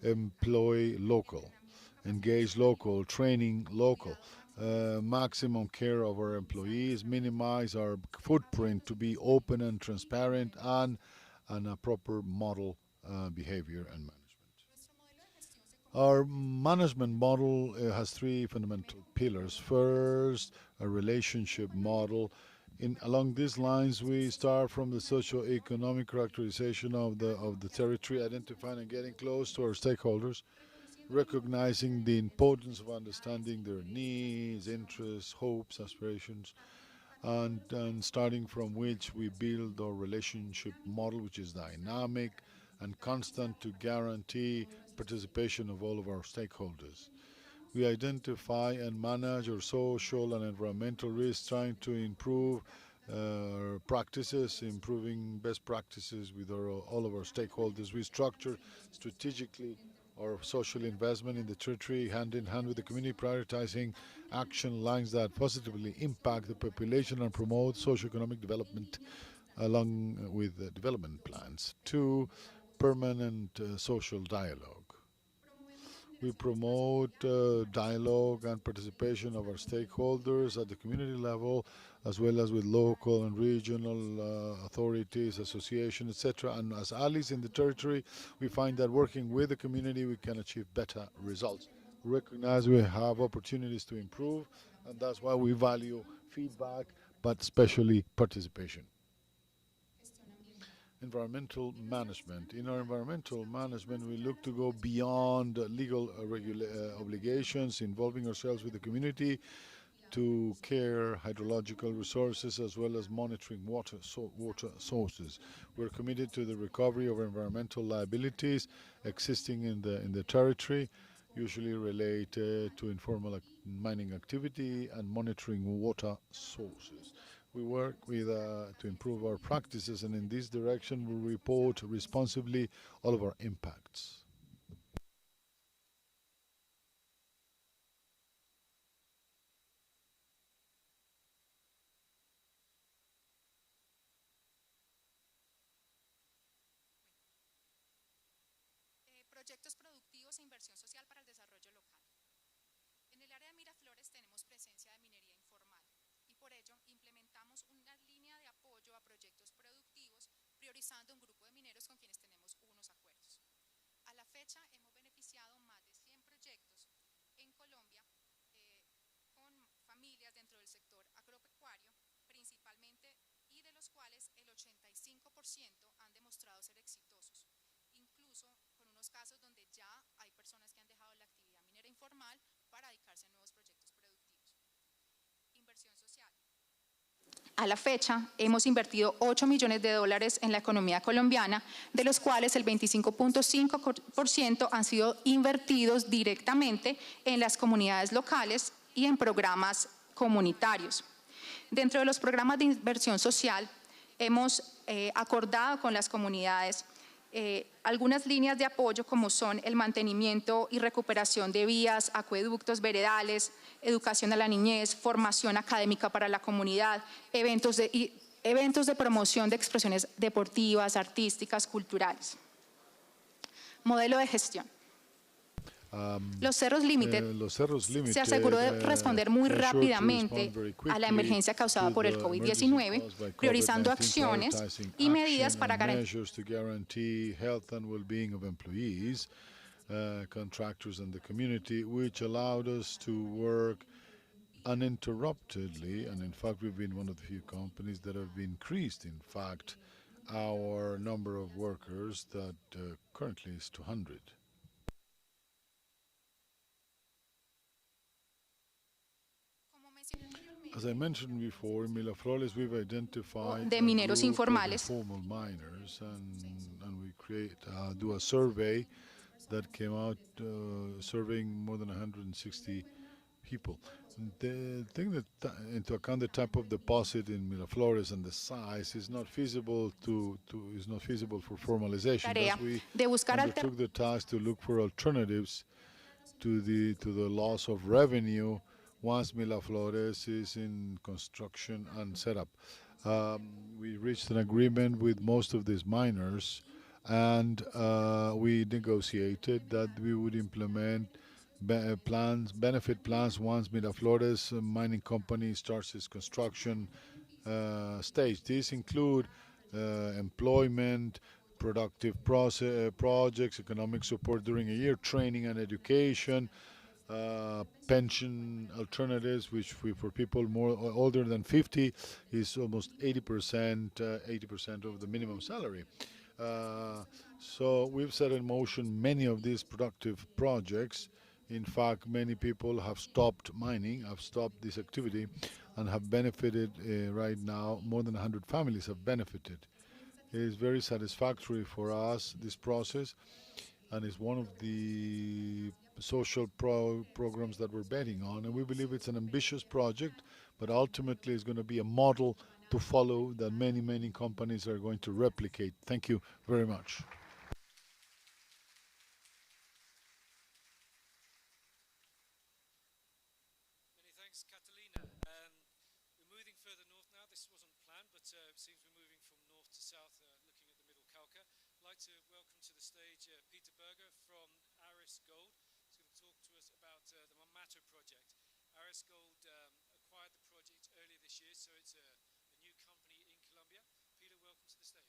employ local, engage local, training local, maximum care of our employees, minimize our footprint to be open and transparent, and a proper model behavior and management. Our management model has three fundamental pillars. First, a relationship model. Along these lines, we start from the socio-economic characterization of the territory, identifying and getting close to our stakeholders, recognizing the importance of understanding their needs, interests, hopes, aspirations, and starting from which we build our relationship model, which is dynamic and constant to guarantee participation of all of our stakeholders. We identify and manage our social and environmental risks, trying to improve practices, improving best practices with all of our stakeholders. We structure strategically our social investment in the territory hand in hand with the community, prioritizing action lines that positively impact the population and promote socioeconomic development along with the development plans. 2, permanent social dialogue. We promote dialogue and participation of our stakeholders at the community level, as well as with local and regional authorities, associations, etc. And as allies in the territory, we find that working with the community, we can achieve better results. We recognize we have opportunities to improve, and that's why we value feedback, but especially participation. Environmental management. In our environmental management, we look to go beyond legal obligations, involving ourselves with the community to care hydrological resources as well as monitoring water sources. We're committed to the recovery of environmental liabilities existing in the territory, usually related to informal mining activity and monitoring water sources. We work with to improve our practices, and in this direction we report responsibly all of our impacts. Proyectos productivos e inversión social para el desarrollo local. En el área de Miraflores tenemos presencia de minería informal y por ello implementamos una línea de apoyo a proyectos productivos priorizando un grupo de mineros con quienes tenemos unos acuerdos. A la fecha hemos beneficiado más de 100 proyectos en Colombia con familias dentro del sector agropecuario principalmente, y de los cuales el 85% han demostrado ser exitosos, incluso con unos casos donde ya hay personas que han dejado la actividad minera informal para dedicarse a nuevos proyectos productivos. Inversión social. A la fecha, hemos invertido $8 millones en la economía colombiana, de los cuales el 25.5% han sido invertidos directamente en las comunidades locales y en programas comunitarios. Dentro de los programas de inversión social, hemos acordado con las comunidades algunas líneas de apoyo, como son el mantenimiento y recuperación de vías, acueductos, veredales, educación a la niñez, formación académica para la comunidad, eventos de promoción de expresiones deportivas, artísticas, culturales. Modelo de gestión. Los Cerros Limited se aseguró de responder muy rápidamente a la emergencia causada por el COVID-19, priorizando acciones y medidas para garantizar contractors and the community, which allowed us to work uninterruptedly, and in fact we've been one of the few companies that have increased, in fact, our number of workers that currently is 200. As I mentioned before, in Miraflores we've identified de mineros informales. Informal miners, and we do a survey that came out surveying more than 160 people. The thing that into account the type of deposit in Miraflores and the size is not feasible for formalization. Thus we undertook the task to look for alternatives to the loss of revenue once Miraflores is in construction and set up. We reached an agreement with most of these miners, and we negotiated that we would implement benefit plans once Miraflores mining company starts its construction stage. These include employment, productive projects, economic support during a year, training and education, pension alternatives, which for people more older than 50 is almost 80% of the minimum salary. So we've set in motion many of these productive projects. In fact, many people have stopped mining, have stopped this activity, and have benefited right now. More than 100 families have benefited. It is very satisfactory for us, this process, and it's one of the social programs that we're betting on. And we believe it's an ambitious project, but ultimately it's going to be a model to follow that many, many companies are going to replicate. Thank you very much. Many thanks, Catalina. We're moving further north now. This wasn't planned, but it seems we're moving from north to south, looking at the middle Cauca. I'd like to welcome to the stage Peter Berger from Aris Gold. He's going to talk to us about the Marmato project. Aris Gold acquired the project earlier this year, so it's a new company in Colombia. Peter, welcome to the stage.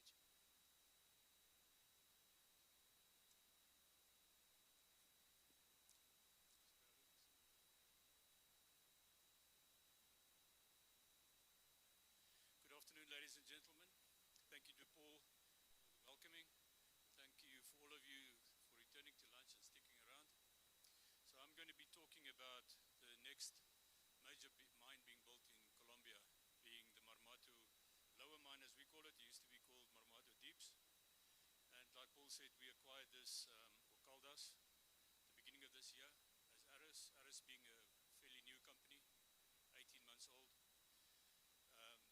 Good afternoon, ladies and gentlemen. Thank you to Paul for the welcoming. Thank you for all of you for returning to lunch and sticking around. So I'm going to be talking about the next major mine being built in Colombia, being the Marmato lower mine, as we call it. It used to be called Marmato Deeps. And like Paul said, we acquired this, or called us, at the beginning of this year as Aris being a fairly new company, 18 months old.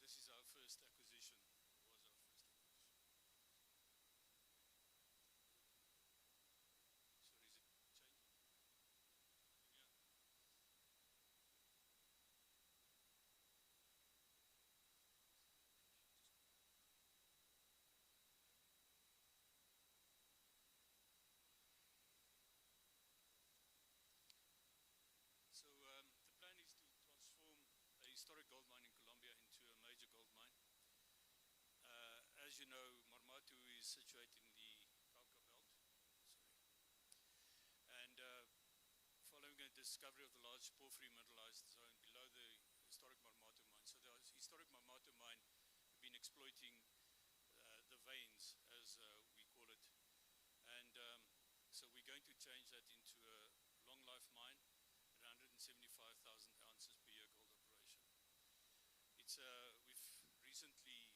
This is our first acquisition, was our first acquisition. Sorry, is it changing? So the plan is to transform a historic gold mine in Colombia into a major gold mine. As you know, Marmato is situated in the Cauca Belt. And following a discovery of the large porphyry mineralized zone below the historic Marmato mine. So the historic Marmato mine have been exploiting the veins, as we call it. And so we're going to change that into a long life mine at 175,000 ounces per year gold operation. It's we've recently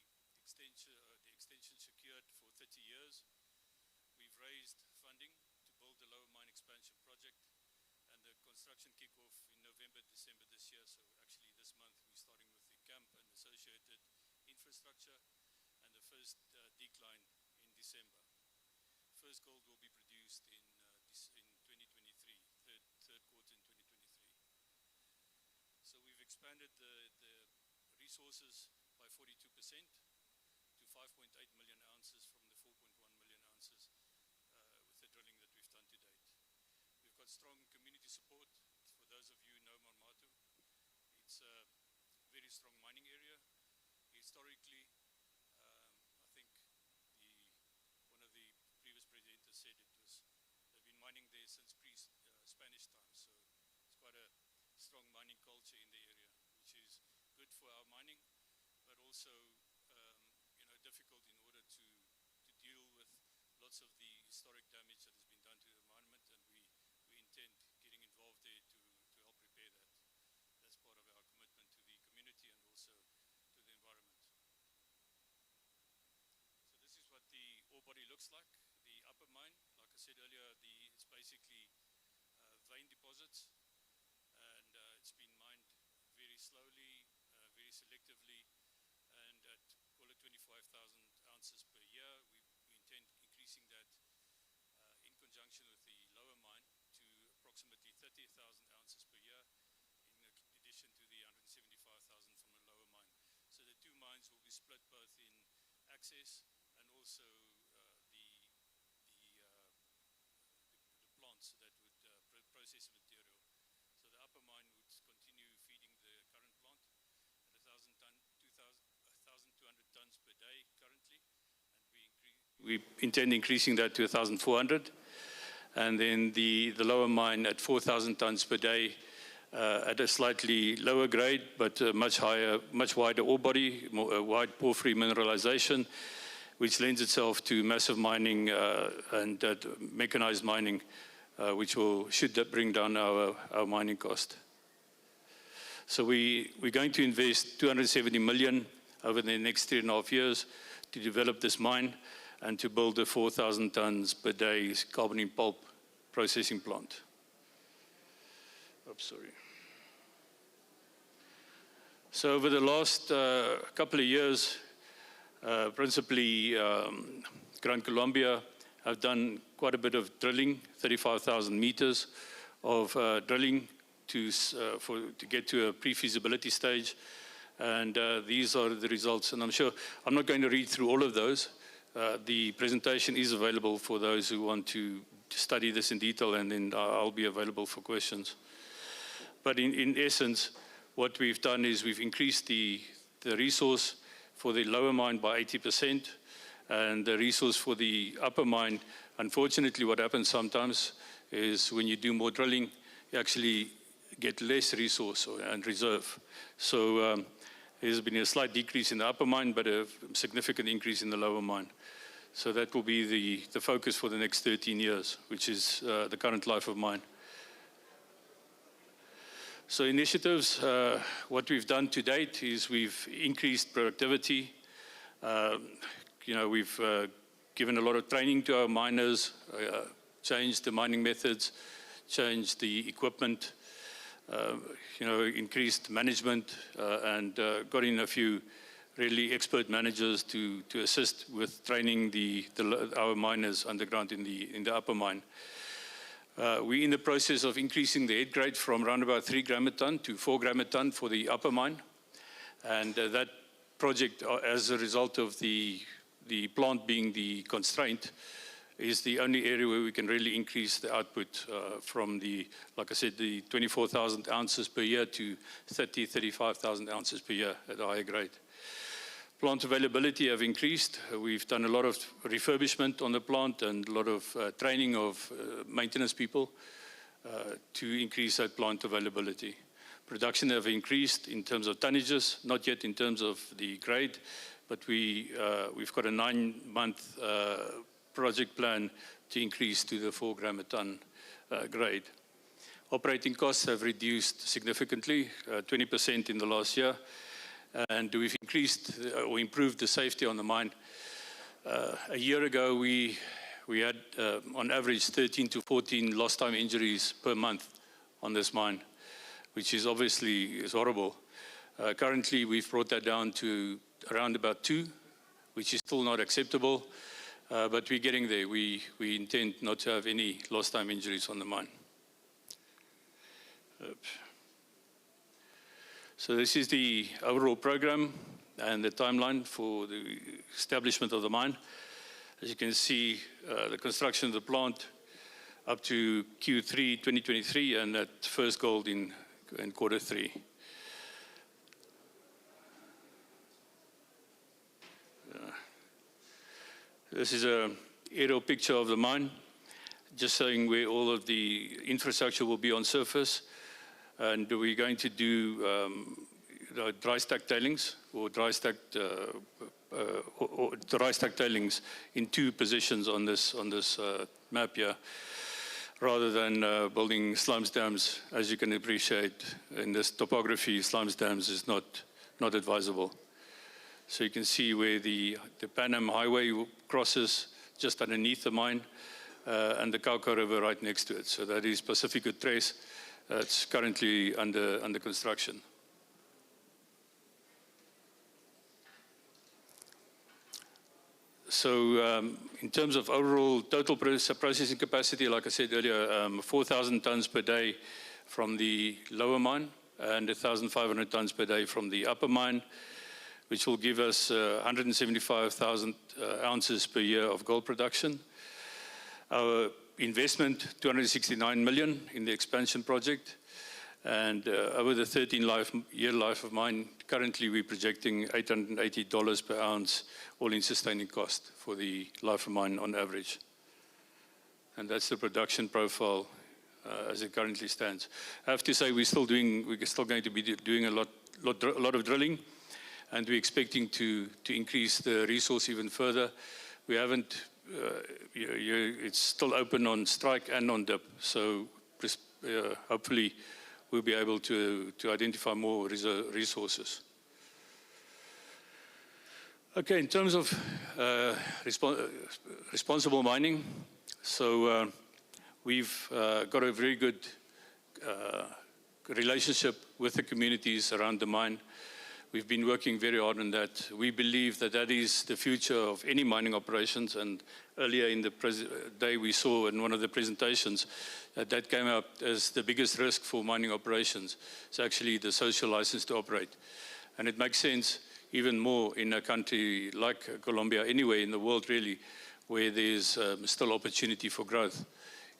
the extension secured for 30 years. We've raised funding to build the lower mine expansion project, and the construction kick-off in November, December this year. So actually this month we're starting with the camp and associated infrastructure, and the first decline in December. First gold will be produced in 2023, third quarter in 2023. So we've expanded the resources by 42% to 5.8 million ounces from the 4.1 million ounces with the drilling that we've done to date. We've got strong community support. For those of you who know Marmato, it's a very strong mining area. Historically, I think one of the previous presenters said they've been mining there since pre-Spanish times. So it's quite a strong mining culture in the area, which is good for our mining, but also difficult in order to deal with lots of the historic damage that has been done to the monument, and we intend getting involved there to help repair that. That's part of our commitment to the community and also to the environment. So this is what the ore body looks like. The upper mine, like I said earlier, it's basically vein deposits, and it's been mined very slowly, very selectively, and at call it 25,000 ounces per year. We intend increasing that in conjunction with the lower mine to approximately 30,000 ounces per year, in addition to the 175,000 from the lower mine. So the two mines will be split both in access and also the plants that would process material. So the upper mine would continue feeding the current plant at 1,200 tons per day currently, and we intend increasing that to 1,400, and then the lower mine at 4,000 tons per day at a slightly lower grade, but much higher, much wider ore body, wide porphyry mineralization, which lends itself to massive mining and mechanized mining, which should bring down our mining cost. So we're going to invest 270 million over the next 3.5 years to develop this mine and to build a 4,000 tons per day carbon in pulp processing plant. Oops, sorry. So over the last couple of years, principally Gran Colombia have done quite a bit of drilling, 35,000 meters of drilling to get to a pre-feasibility stage. And these are the results. And I'm not going to read through all of those. The presentation is available for those who want to study this in detail, and then I'll be available for questions. But in essence, what we've done is we've increased the resource for the lower mine by 80%, and the resource for the upper mine. Unfortunately, what happens sometimes is when you do more drilling, you actually get less resource and reserve. So there's been a slight decrease in the upper mine, but a significant increase in the lower mine. So that will be the focus for the next 13 years, which is the current life of mine. So initiatives, what we've done to date is we've increased productivity. We've given a lot of training to our miners, changed the mining methods, changed the equipment, increased management, and got in a few really expert managers to assist with training our miners underground in the upper mine. We're in the process of increasing the head grade from around about 3 gram a ton to 4 gram a ton for the upper mine. And that project, as a result of the plant being the constraint, is the only area where we can really increase the output from like I said, the 24,000 ounces per year to 35,000 ounces per year at a higher grade. Plant availability have increased. We've done a lot of refurbishment on the plant and a lot of training of maintenance people to increase that plant availability. Production have increased in terms of tonnages, not yet in terms of the grade, but we've got a 9-month project plan to increase to the 4 gram a ton grade. Operating costs have reduced significantly, 20% in the last year. And we've increased or improved the safety on the mine. A year ago, we had on average 13 to 14 lost time injuries per month on this mine, which is obviously horrible. Currently, we've brought that down to around about 2, which is still not acceptable, but we're getting there. We intend not to have any lost time injuries on the mine. Oops. So this is the overall program and the timeline for the establishment of the mine. As you can see, the construction of the plant up to Q3 2023 and at first gold in Q3. This is an aerial picture of the mine, just showing where all of the infrastructure will be on surface. And we're going to do dry stack tailings or dry stack tailings in 2 positions on this map here, rather than building slums dams. As you can appreciate, in this topography, slums dams is not advisable. So you can see where the Pan Am Highway crosses just underneath the mine, and the Cauca River right next to it. So that is Pacifico Tres. It's currently under construction. So in terms of overall total processing capacity, like I said earlier, 4,000 tons per day from the lower mine and 1,500 tons per day from the upper mine, which will give us 175,000 ounces per year of gold production. Our investment, 269 million in the expansion project. And over the 13-year life of mine, currently we're projecting $880 per ounce all-in sustaining cost for the life of mine on average. And that's the production profile as it currently stands. I have to say we're still going to be doing a lot of drilling. and we're expecting to increase the resource even further. We haven't, it's still open on strike and on dip, so hopefully we'll be able to identify more resources. Okay, in terms of responsible mining, so we've got a very good relationship with the communities around the mine. We've been working very hard on that. We believe that that is the future of any mining operations, and earlier in the day we saw in one of the presentations that came up as the biggest risk for mining operations. It's actually the social license to operate. And it makes sense even more in a country like Colombia, anywhere in the world really, where there's still opportunity for growth.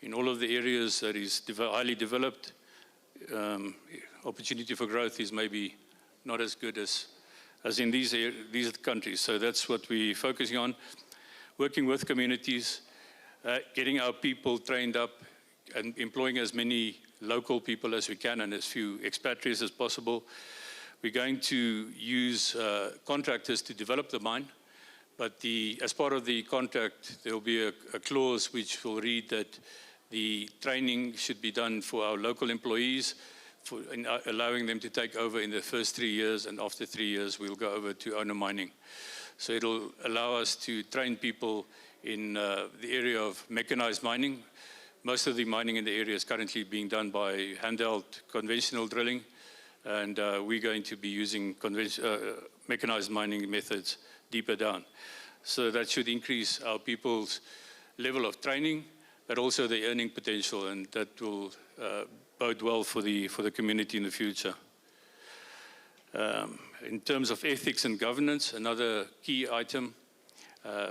In all of the areas that is highly developed, opportunity for growth is maybe not as good as in these countries. So that's what we're focusing on, working with communities, getting our people trained up and employing as many local people as we can and as few expatriates as possible. We're going to use contractors to develop the mine, but as part of the contract, there will be a clause which will read that the training should be done for our local employees, allowing them to take over in the first 3 years, and after 3 years, we'll go over to owner mining. So it'll allow us to train people in the area of mechanized mining. Most of the mining in the area is currently being done by handheld conventional drilling, and we're going to be using mechanized mining methods deeper down. So that should increase our people's level of training, but also the earning potential, and that will bode well for the community in the future. In terms of ethics and governance, another key item.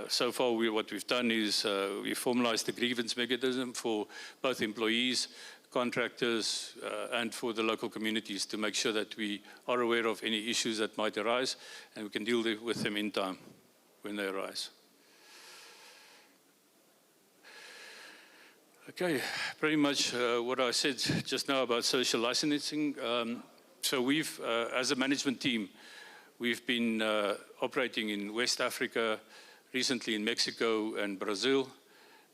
So far, what we've done is we formalized the grievance mechanism for both employees, contractors, and for the local communities to make sure that we are aware of any issues that might arise and we can deal with them in time when they arise. Okay, pretty much what I said just now about social licensing. So we've, as a management team, we've been operating in West Africa, recently in Mexico and Brazil,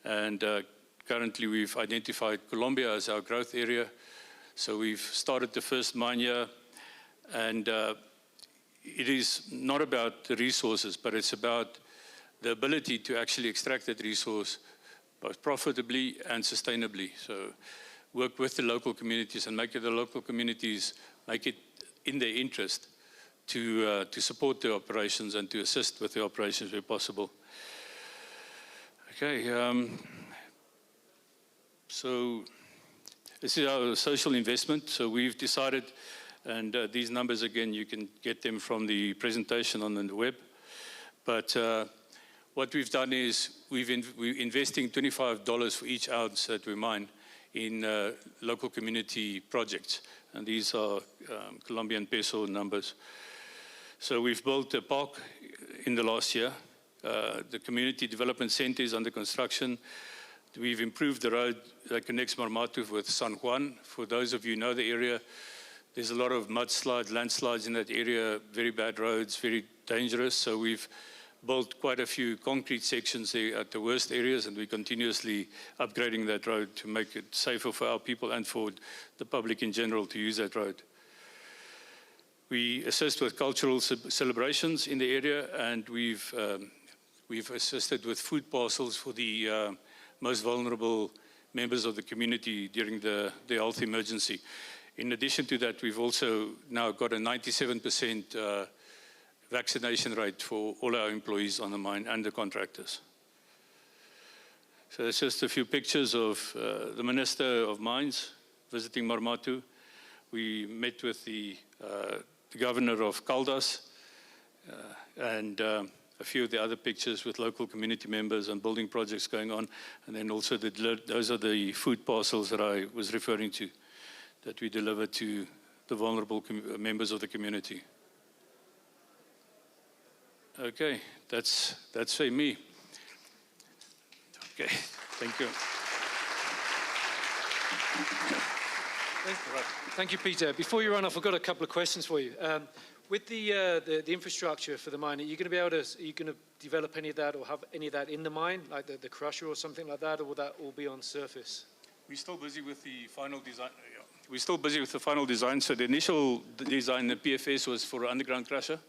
and currently we've identified Colombia as our growth area. So we've started the first mine here, and it is not about the resources, but it's about the ability to actually extract that resource both profitably and sustainably. So work with the local communities and make the local communities make it in their interest to support the operations and to assist with the operations where possible. Okay, so this is our social investment. So we've decided, and these numbers again, you can get them from the presentation on the web, but what we've done is we're investing $25 for each ounce that we mine in local community projects. And these are Colombian peso numbers. So we've built a park in the last year. The community development center is under construction. We've improved the road that connects Marmato with San Juan. For those of you who know the area, there's a lot of mudslides, landslides in that area, very bad roads, very dangerous. So we've built quite a few concrete sections there at the worst areas, and we're continuously upgrading that road to make it safer for our people and for the public in general to use that road. We assist with cultural celebrations in the area, and we've assisted with food parcels for the most vulnerable members of the community during the health emergency. In addition to that, we've also now got a 97% vaccination rate for all our employees on the mine and the contractors. So it's just a few pictures of the Minister of Mines visiting Marmato. We met with the Governor of Caldas and a few of the other pictures with local community members and building projects going on. And then also those are the food parcels that I was referring to that we deliver to the vulnerable members of the community. Okay, that's me. Okay, thank you. Thank you, Peter. Before you run off, I've got a couple of questions for you. With the infrastructure for the mine, are you going to be able to, are you going to develop any of that or have any of that in the mine, like the crusher or something like that, or will that all be on surface? We're still busy with the final design. We're still busy with the final design. So the initial design, the PFS, was for an underground crusher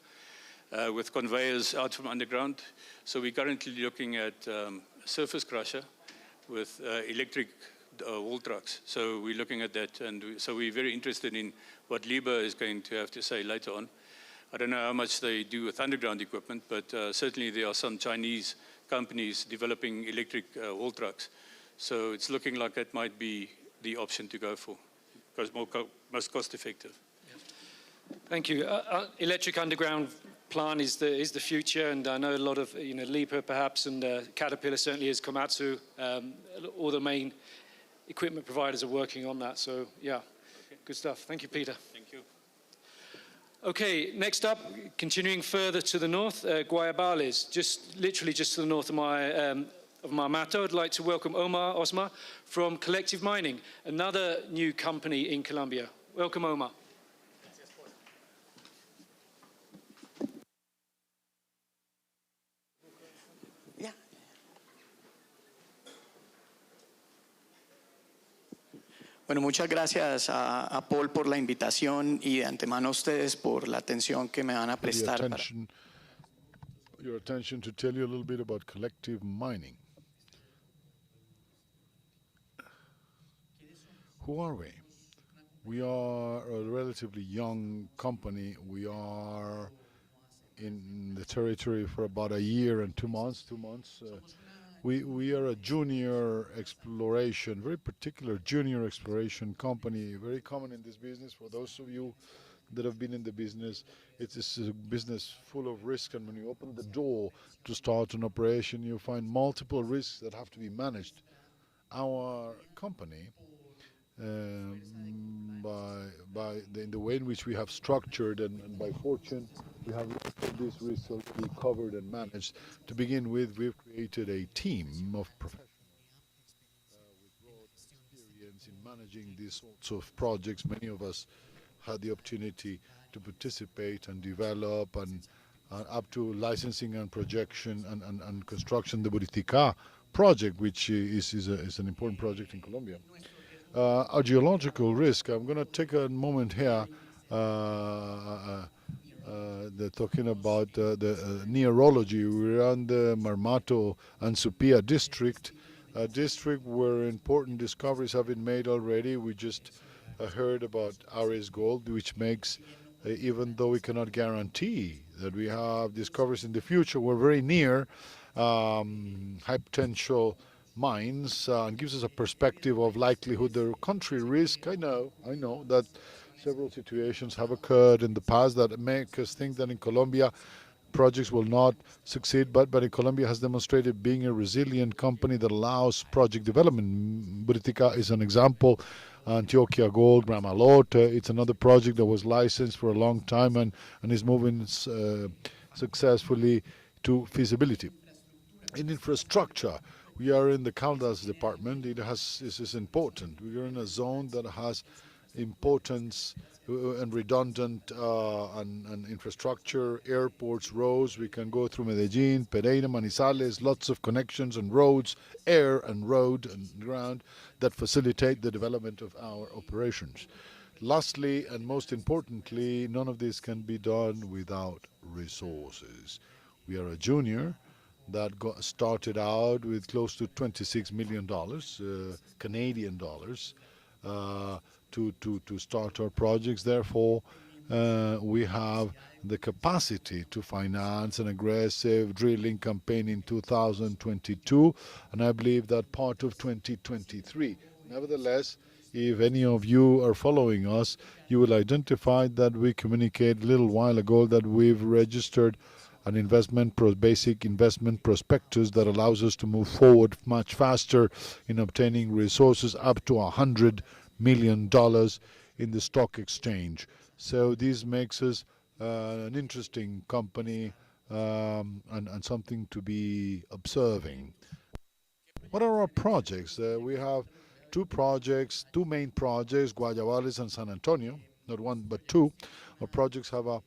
with conveyors out from underground. So we're currently looking at a surface crusher with electric haul trucks. So we're looking at that, and so we're very interested in what Liebe is going to have to say later on. I don't know how much they do with underground equipment, but certainly there are some Chinese companies developing electric haul trucks. So it's looking like that might be the option to go for, because most cost effective. Thank you. Electric underground plant is the future, and I know a lot of, Liebe perhaps, and Caterpillar certainly is, Komatsu, all the main equipment providers are working on that. So yeah, good stuff. Thank you, Peter. Thank you. Okay, next up, continuing further to the north, Guayabales, literally just to the north of Marmato. I'd like to welcome Omar Ossma from Collective Mining, another new company in Colombia. Welcome, Omar. Bueno, muchas gracias a Paul por la invitación y de antemano a ustedes por la atención que me van a prestar. Your attention to tell you a little bit about collective mining. Who are we? We are a relatively young company. We are in the territory for about a year and 2 months. We are a junior exploration, very particular junior exploration company, very common in this business. For those of you that have been in the business, it's a business full of risk, and when you open the door to start an operation, you find multiple risks that have to be managed. Our company, in the way in which we have structured and by fortune, we have these risks already covered and managed. To begin with, we've created a team of professionals with broad experience in managing these sorts of projects. Many of us had the opportunity to participate and develop and up to licensing and projection and construction the Buritica project, which is an important project in Colombia. Our geological risk, I'm going to take a moment here. They're talking about the neurology. We're on the Marmato and Supia district, a district where important discoveries have been made already. We just heard about Aris gold, which makes, even though we cannot guarantee that we have discoveries in the future, we're very near high potential mines and gives us a perspective of likelihood. The country risk, I know that several situations have occurred in the past that make us think that in Colombia projects will not succeed, but in Colombia has demonstrated being a resilient company that allows project development. Buritica is an example. Antioquia Gold, Gramalote, it's another project that was licensed for a long time and is moving successfully to feasibility. In infrastructure, we are in the Caldas department. This is important. We are in a zone that has importance and redundant and infrastructure, airports, roads. We can go through Medellin, Pereira, Manizales, lots of connections and roads, air and road and ground that facilitate the development of our operations. Lastly, and most importantly, none of this can be done without resources. We are a junior that started out with close to $26 million, Canadian dollars, to start our projects. Therefore, we have the capacity to finance an aggressive drilling campaign in 2022, and I believe that part of 2023. Nevertheless, if any of you are following us, you will identify that we communicated a little while ago that we've registered an basic investment prospectus that allows us to move forward much faster in obtaining resources up to $100 million in the stock exchange. So this makes us an interesting company and something to be observing. What are our projects? We have two main projects, Guayabales and San Antonio, not one but two. Our projects have a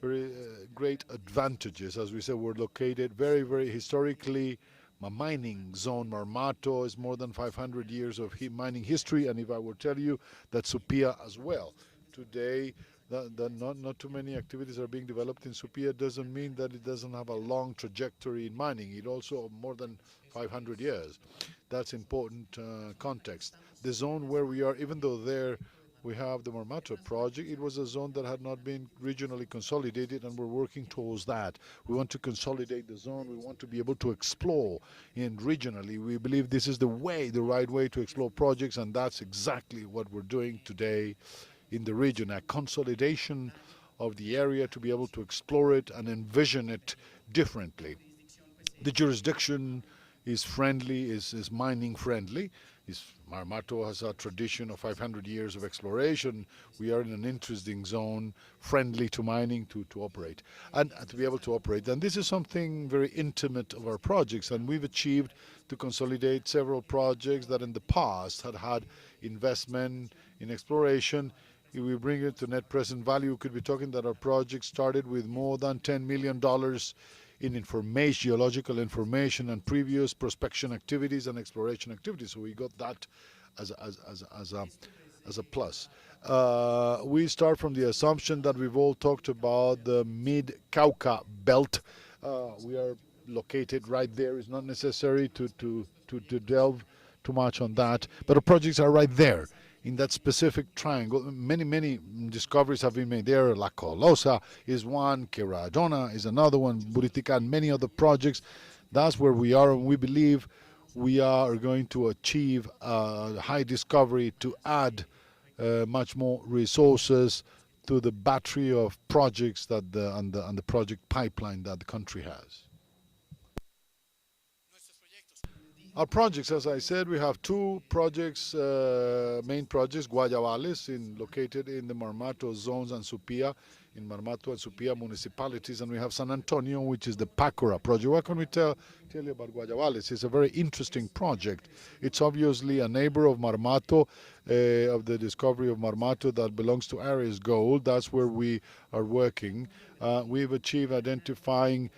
very great advantages. As we said, we're located very, very historically. My mining zone, Marmato, is more than 500 years of mining history, and if I would tell you that Supia as well. Today, not too many activities are being developed in Supia doesn't mean that it doesn't have a long trajectory in mining. It also more than 500 years. That's important context. The zone where we are, even though there we have the Marmato project, it was a zone that had not been regionally consolidated, and we're working towards that. We want to consolidate the zone. We want to be able to explore in regionally. We believe this is the right way to explore projects, and that's exactly what we're doing today in the region, a consolidation of the area to be able to explore it and envision it differently. The jurisdiction is friendly, is mining friendly. Marmato has a tradition of 500 years of exploration. We are in an interesting zone, friendly to mining, to operate, and to be able to operate. And this is something very intimate of our projects, and we've achieved to consolidate several projects that in the past had investment in exploration. If we bring it to net present value, we could be talking that our project started with more than $10 million in geological information and previous prospection activities and exploration activities. So we got that as a plus. We start from the assumption that we've all talked about the mid-Cauca belt. We are located right there. It's not necessary to delve too much on that, but our projects are right there in that specific triangle. Many discoveries have been made there. La Colosa is one, Queradona is another one, Buritica, and many other projects. That's where we are, and we believe we are going to achieve a high discovery to add much more resources to the battery of projects that and the project pipeline that the country has. Our projects, as I said, we have two projects, main projects, Guayabales, located in the Marmato zones, and Supia, in Marmato and Supia municipalities, and we have San Antonio, which is the Pacora project. What can we tell you about Guayabales? It's a very interesting project. It's obviously a neighbor of Marmato, of the discovery of Marmato that belongs to Aris Gold. That's where we are working. We've achieved identifying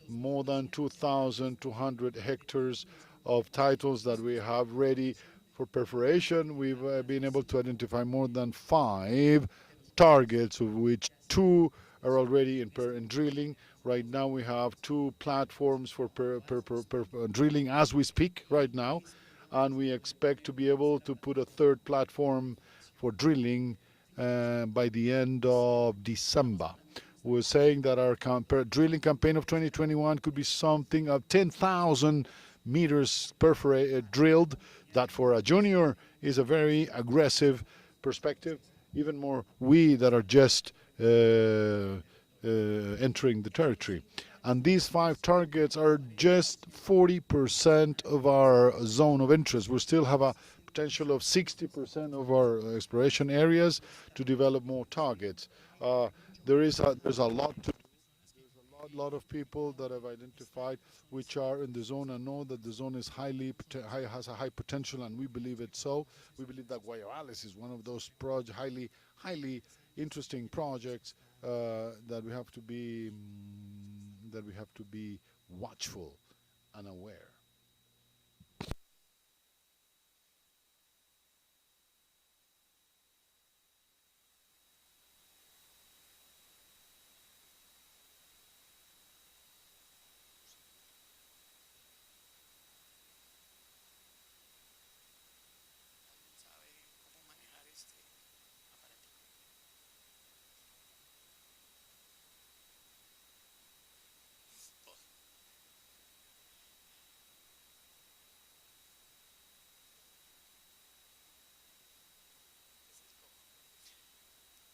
more than 2,200 hectares of titles that we have ready for perforation. We've been able to identify more than 5 targets, of which 2 are already in drilling. Right now we have 2 platforms for drilling as we speak right now, and we expect to be able to put a 3rd platform for drilling by the end of December. We're saying that our drilling campaign of 2021 could be something of 10,000 meters drilled. That for a junior is a very aggressive perspective. Even more we that are just entering the territory. And these 5 targets are just 40% of our zone of interest. We still have a potential of 60% of our exploration areas to develop more targets. There's a lot to do. There's a lot of people that have identified which are in the zone and know that the zone is has a high potential, and we believe it so. We believe that Guayabales is one of those highly interesting projects that we have to be watchful and aware.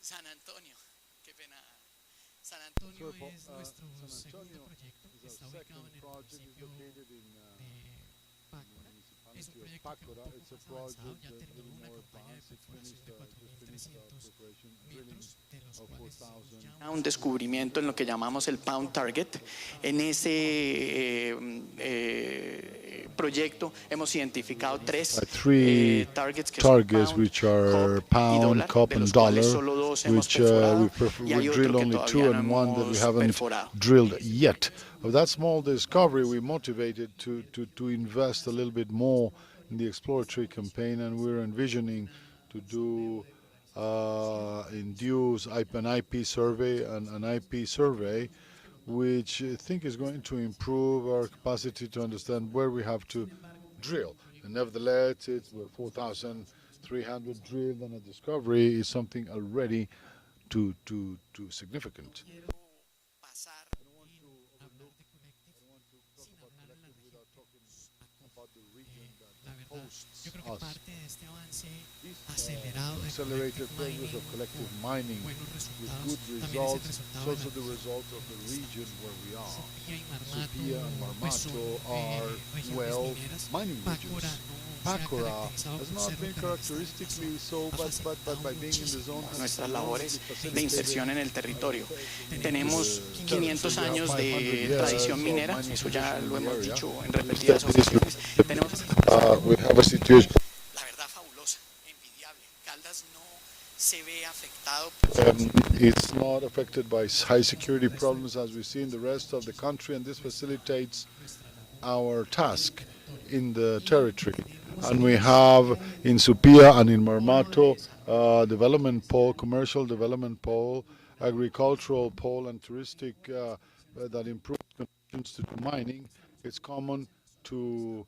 San Antonio, qué pena. San Antonio es nuestro segundo proyecto, está ubicado en el municipio de Pácora. Pácora, it's a project that's a little more advanced. It finished, just finished preparation drilling of 4,000. Un descubrimiento en lo que llamamos el Pound Target. En ese proyecto hemos identificado tres targets que son pound, which are pound, cup, and dollar, which we drill only two and one that we haven't drilled yet. Of that small discovery, we motivated to invest a little bit more in the exploratory campaign, and we're envisioning to do induce an IP survey and an IP survey, which I think is going to improve our capacity to understand where we have to drill. And nevertheless, it's 4,300 drilled, and a discovery is something already too significant. Accelerated progress of collective mining with good results. It's also the result of the region where we are. Supia and Marmato are, well, mining regions. Pácora has not been characteristically so, but by being in the zone. Nuestras labores de inserción en el territorio. Tenemos 500 años de tradición minera, eso ya lo hemos dicho en repetidas ocasiones. We have a situation. La verdad fabulosa, envidiable. Caldas no se ve afectado. It's not affected by high security problems as we see in the rest of the country, and this facilitates our task in the territory. And we have in Supia and in Marmato development pole, commercial development pole, agricultural pole, and touristic that improves conditions to mining. It's common to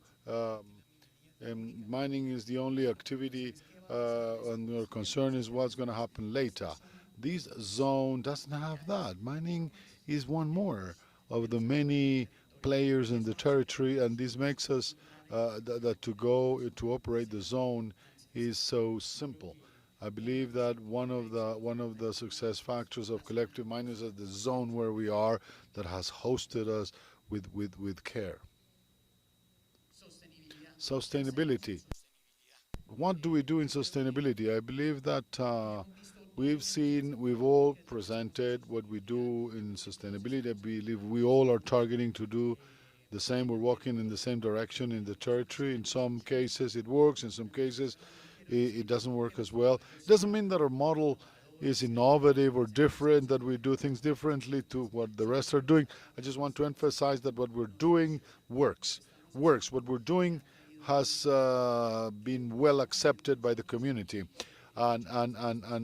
mining is the only activity, and our concern is what's going to happen later. This zone doesn't have that. Mining is one more of the many players in the territory, and this makes us that to operate the zone is so simple. I believe that one of the success factors of collective miners is the zone where we are that has hosted us with care. Sustainability. What do we do in sustainability? I believe that we've all presented what we do in sustainability. I believe we all are targeting to do the same. We're walking in the same direction in the territory. In some cases it works, in some cases it doesn't work as well. It doesn't mean that our model is innovative or different, that we do things differently to what the rest are doing. I just want to emphasize that what we're doing works. What we're doing has been well accepted by the community. And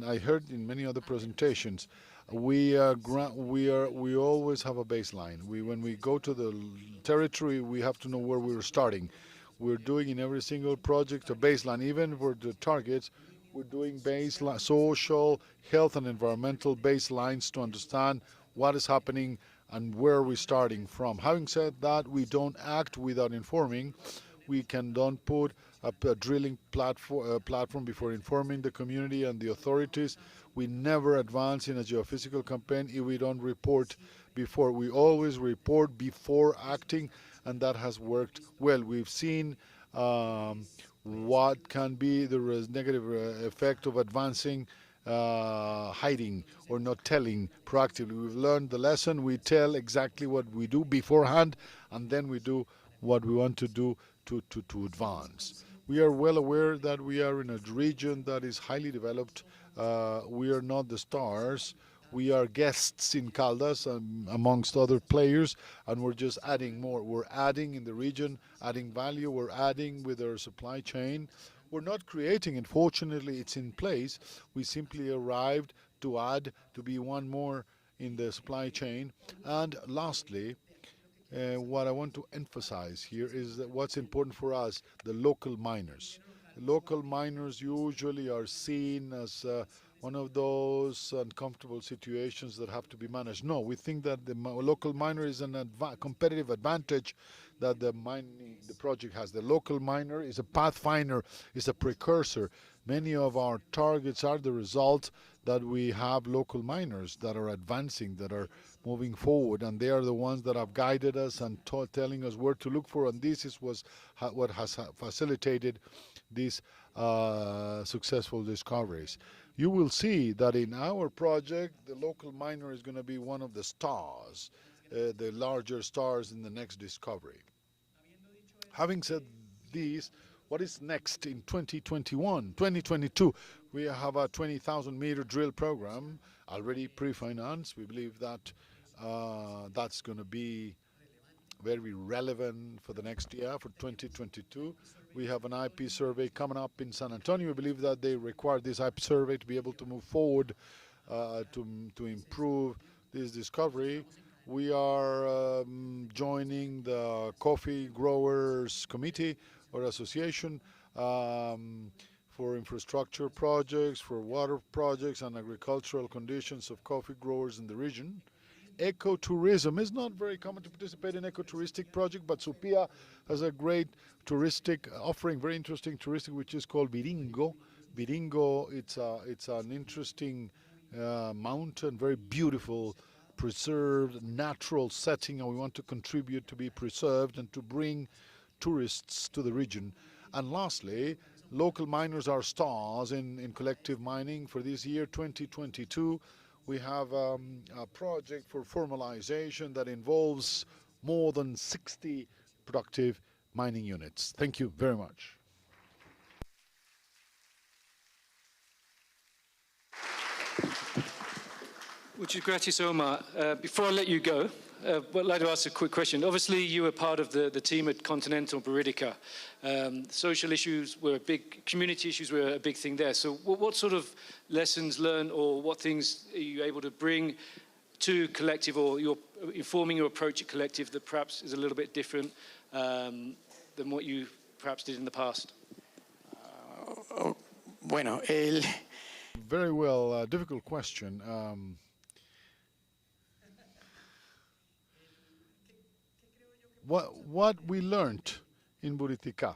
I heard in many other presentations, we always have a baseline. When we go to the territory, we have to know where we're starting. We're doing in every single project a baseline, even for the targets. We're doing baseline, social, health, and environmental baselines to understand what is happening and where are we starting from. Having said that, we don't act without informing. We don't put a drilling platform before informing the community and the authorities. We never advance in a geophysical campaign if we don't report before. We always report before acting, and that has worked well. We've seen what can be the negative effect of advancing, hiding or not telling proactively. We've learned the lesson. We tell exactly what we do beforehand, and then we do what we want to do to advance. We are well aware that we are in a region that is highly developed. We are not the stars. We are guests in Caldas amongst other players, and we're just adding more. We're adding in the region, adding value. We're adding with our supply chain. We're not creating it. Fortunately, it's in place. We simply arrived to add, to be one more in the supply chain. And lastly, what I want to emphasize here is that what's important for us, the local miners. Local miners usually are seen as one of those uncomfortable situations that have to be managed. No, we think that the local miner is a competitive advantage that the project has. The local miner is a pathfinder, is a precursor. Many of our targets are the result that we have local miners that are advancing, that are moving forward, and they are the ones that have guided us and telling us where to look for, and this is what has facilitated these successful discoveries. You will see that in our project, the local miner is going to be one of the stars, the larger stars in the next discovery. Having said this, what is next in 2021, 2022? We have a 20,000 meter drill program already pre-financed. We believe that that's going to be very relevant for the next year, for 2022. We have an IP survey coming up in San Antonio. We believe that they require this IP survey to be able to move forward to improve this discovery. We are joining the Coffee Growers Committee or Association for infrastructure projects, for water projects, and agricultural conditions of coffee growers in the region. Ecotourism is not very common to participate in ecotouristic project, but Supia has a great touristic offering, very interesting touristic, which is called Viringo. Viringo, it's an interesting mountain, very beautiful, preserved, natural setting, and we want to contribute to be preserved and to bring tourists to the region. And lastly, local miners are stars in collective mining. For this year, 2022, we have a project for formalization that involves more than 60 productive mining units. Thank you very much. Muchas gracias, Omar. Before I let you go, I'd like to ask a quick question. Obviously, you were part of the team at Continental Buritica. Social issues were big, community issues were a big thing there. So what sort of lessons learned, or what things are you able to bring to Collective, or you're informing your approach at Collective that perhaps is a little bit different than what you perhaps did in the past? Very well, difficult question. What we learned in Buritica,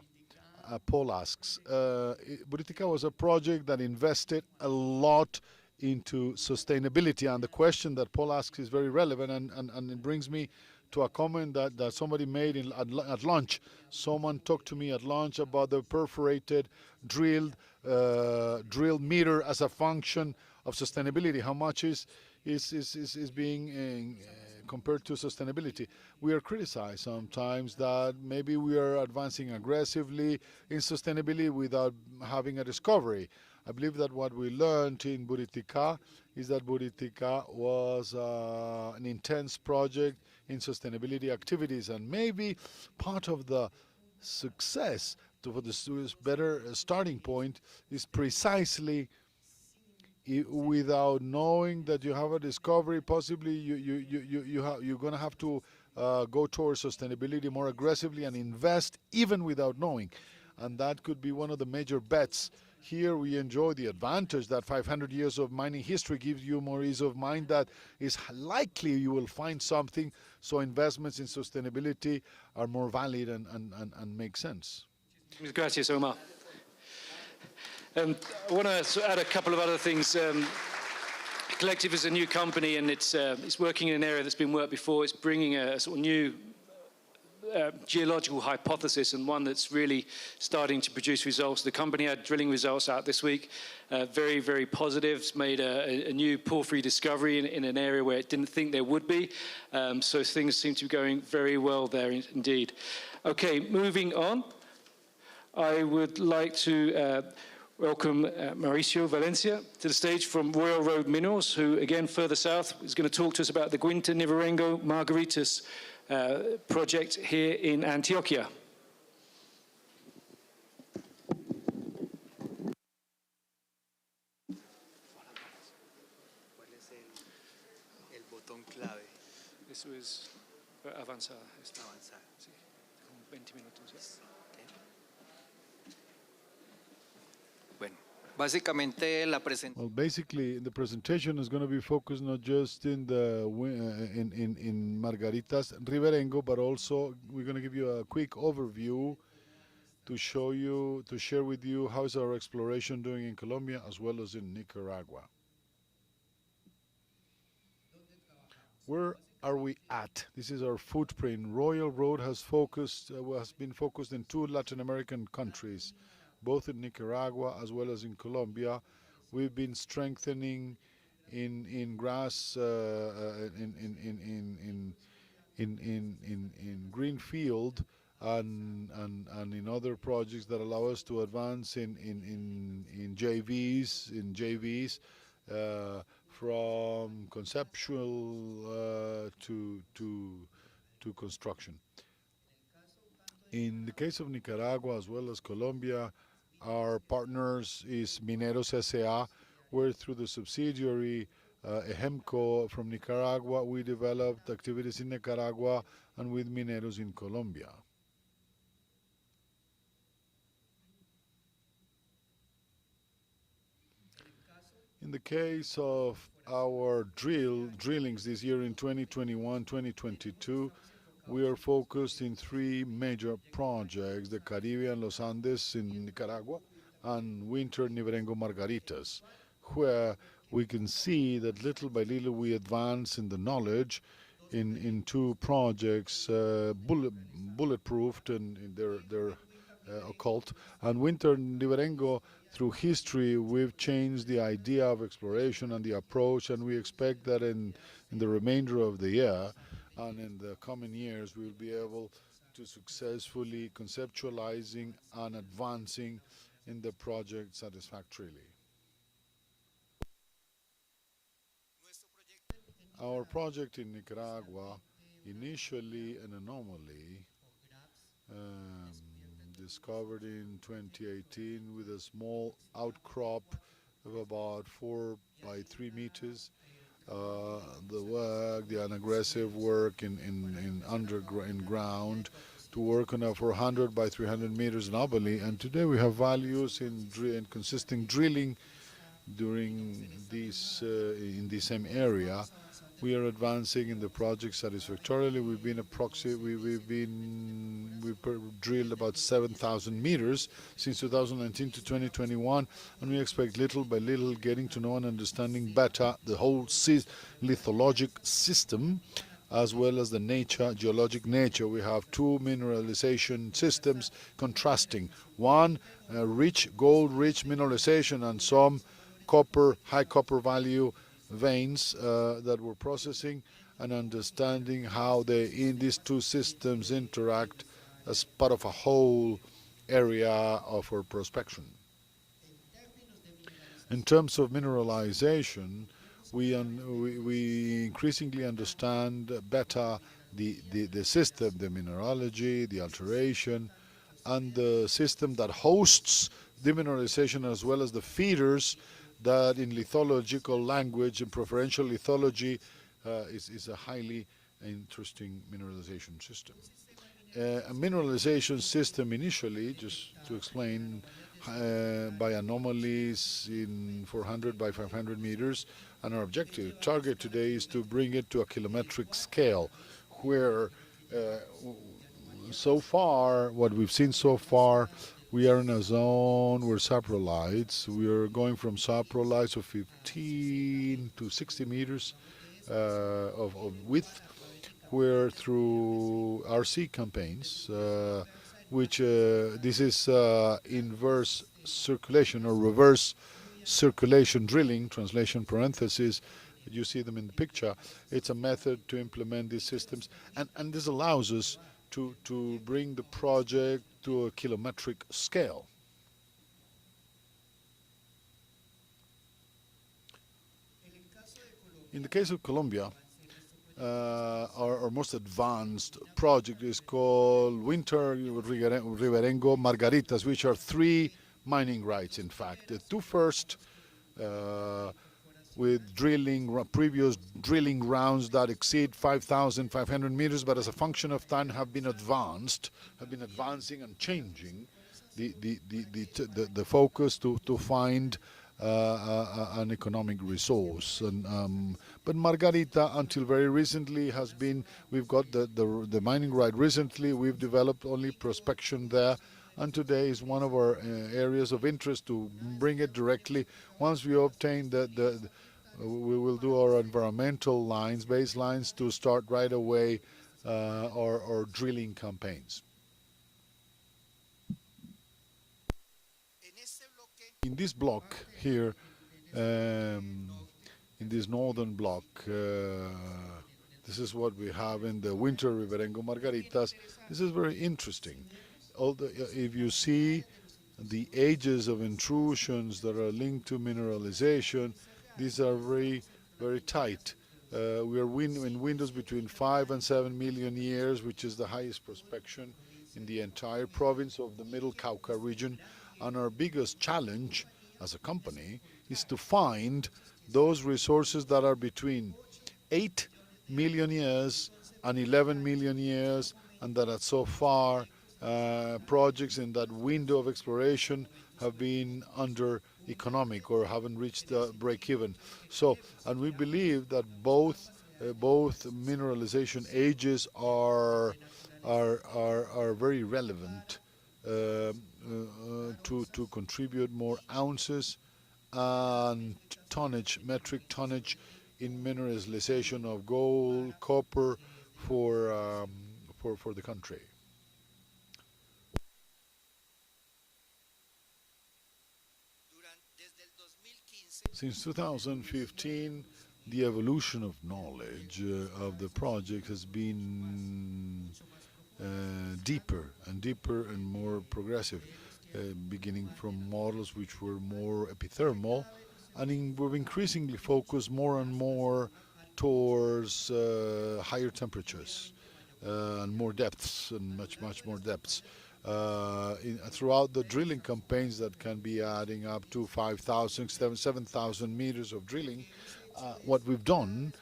Paul asks, Buritica was a project that invested a lot into sustainability, and the question that Paul asks is very relevant, and it brings me to a comment that somebody made at lunch. Someone talked to me at lunch about the perforated drilled meter as a function of sustainability. How much is being compared to sustainability? We are criticized sometimes that maybe we are advancing aggressively in sustainability without having a discovery. I believe that what we learned in Buritica is that Buritica was an intense project in sustainability activities, and maybe part of the success for the better starting point is precisely without knowing that you have a discovery. Possibly you're going to have to go towards sustainability more aggressively and invest even without knowing, and that could be one of the major bets. Here we enjoy the advantage that 500 years of mining history gives you more ease of mind that is likely you will find something, so investments in sustainability are more valid and make sense. Gracias, Omar. I want to add a couple of other things. Collective is a new company, and it's working in an area that's been worked before. It's bringing a sort of new geological hypothesis, and one that's really starting to produce results. The company had drilling results out this week, very, very positive. It's made a new porphyry discovery in an area where it didn't think there would be. So things seem to be going very well there indeed. Okay, moving on. I would like to welcome Mauricio Valencia to the stage from Royal Road Minerals, who, again, further south, is going to talk to us about the Guintar-Niverengo Margaritas project here in Antioquia. Eso es avanzada. Avanzada. Sí, como 20 minutos. ¿Sí? Bueno, Básicamente la presentación. Well, basically, the presentation is going to be focused not just in the in Margaritas Riverengo, but also we're going to give you a quick overview to share with you how is our exploration doing in Colombia as well as in Nicaragua. Where are we at? This is our footprint. Royal Road has been focused in 2 Latin American countries, both in Nicaragua as well as in Colombia. We've been strengthening in grass in greenfield and in other projects that allow us to advance in JVs from conceptual to construction. In the case of Nicaragua as well as Colombia, our partners is Mineros S.A., where through the subsidiary Ejemco from Nicaragua, we developed activities in Nicaragua and with Mineros in Colombia. In the case of our drillings this year in 2021-2022, we are focused in 3 major projects, the Caribbean Los Andes in Nicaragua and Guintar-Niverengo Margaritas, where we can see that little by little we advance in the knowledge in 2 projects, bulletproofed and they're occult. And Guintar-Niverengo, through history, we've changed the idea of exploration and the approach, and we expect that in the remainder of the year and in the coming years, we'll be able to successfully conceptualizing and advancing in the project satisfactorily. Our project in Nicaragua, initially an anomaly, discovered in 2018 with a small outcrop of about 4 by 3 meters. The unaggressive work in ground to work on a 400 by 300 meters anomaly, and today we have values in consistent drilling during this in the same area. We are advancing in the project satisfactorily. We've drilled about 7,000 meters since 2019 to 2021, and we expect little by little getting to know and understanding better the whole lithologic system as well as the geologic nature. We have 2 mineralization systems contrasting. One, gold-rich mineralization and some high copper value veins that we're processing, and understanding how these 2 systems interact as part of a whole area of our prospection. In terms of mineralization, we increasingly understand better the system, the mineralogy, the alteration, and the system that hosts the mineralization as well as the feeders that in lithological language and preferential lithology is a highly interesting mineralization system. A mineralization system initially, just to explain, by anomalies in 400 by 500 meters, and our target today is to bring it to a kilometric scale, where so far, what we've seen so far, we are in a zone where saprolites, we are going from saprolites of 15 to 60 meters of width, where through RC campaigns, which this is inverse circulation or reverse circulation drilling, translation parentheses, you see them in the picture. It's a method to implement these systems, and this allows us to bring the project to a kilometric scale. In the case of Colombia, our most advanced project is called Guintar-Niverengo Margaritas, which are 3 mining rights, in fact. The 2 first with previous drilling rounds that exceed 5,500 meters, but as a function of time have been advancing and changing the focus to find an economic resource. But Margarita, until very recently, has been, we've got the mining right recently, we've developed only prospection there, and today is one of our areas of interest to bring it directly. Once we obtain we will do our environmental lines, baselines, to start right away our drilling campaigns. In this block here, in this northern block, this is what we have in the Guintar-Niverengo Margaritas. This is very interesting. If you see the ages of intrusions that are linked to mineralization, these are very, very tight. We are in windows between 5 and 7 million years, which is the highest prospection in the entire province of the Middle Cauca region. And our biggest challenge as a company is to find those resources that are between 8 million years and 11 million years, and that so far projects in that window of exploration have been under economic or haven't reached break-even. So, and we believe that both mineralization ages are very relevant to contribute more ounces and tonnage, metric tonnage in mineralization of gold, copper for the country. Since 2015, the evolution of knowledge of the project has been deeper and deeper and more progressive, beginning from models which were more epithermal, and we've increasingly focused more and more towards higher temperatures and more depths, and much more depths. Throughout the drilling campaigns that can be adding up to 5,000, 7,000 meters of drilling, what we've done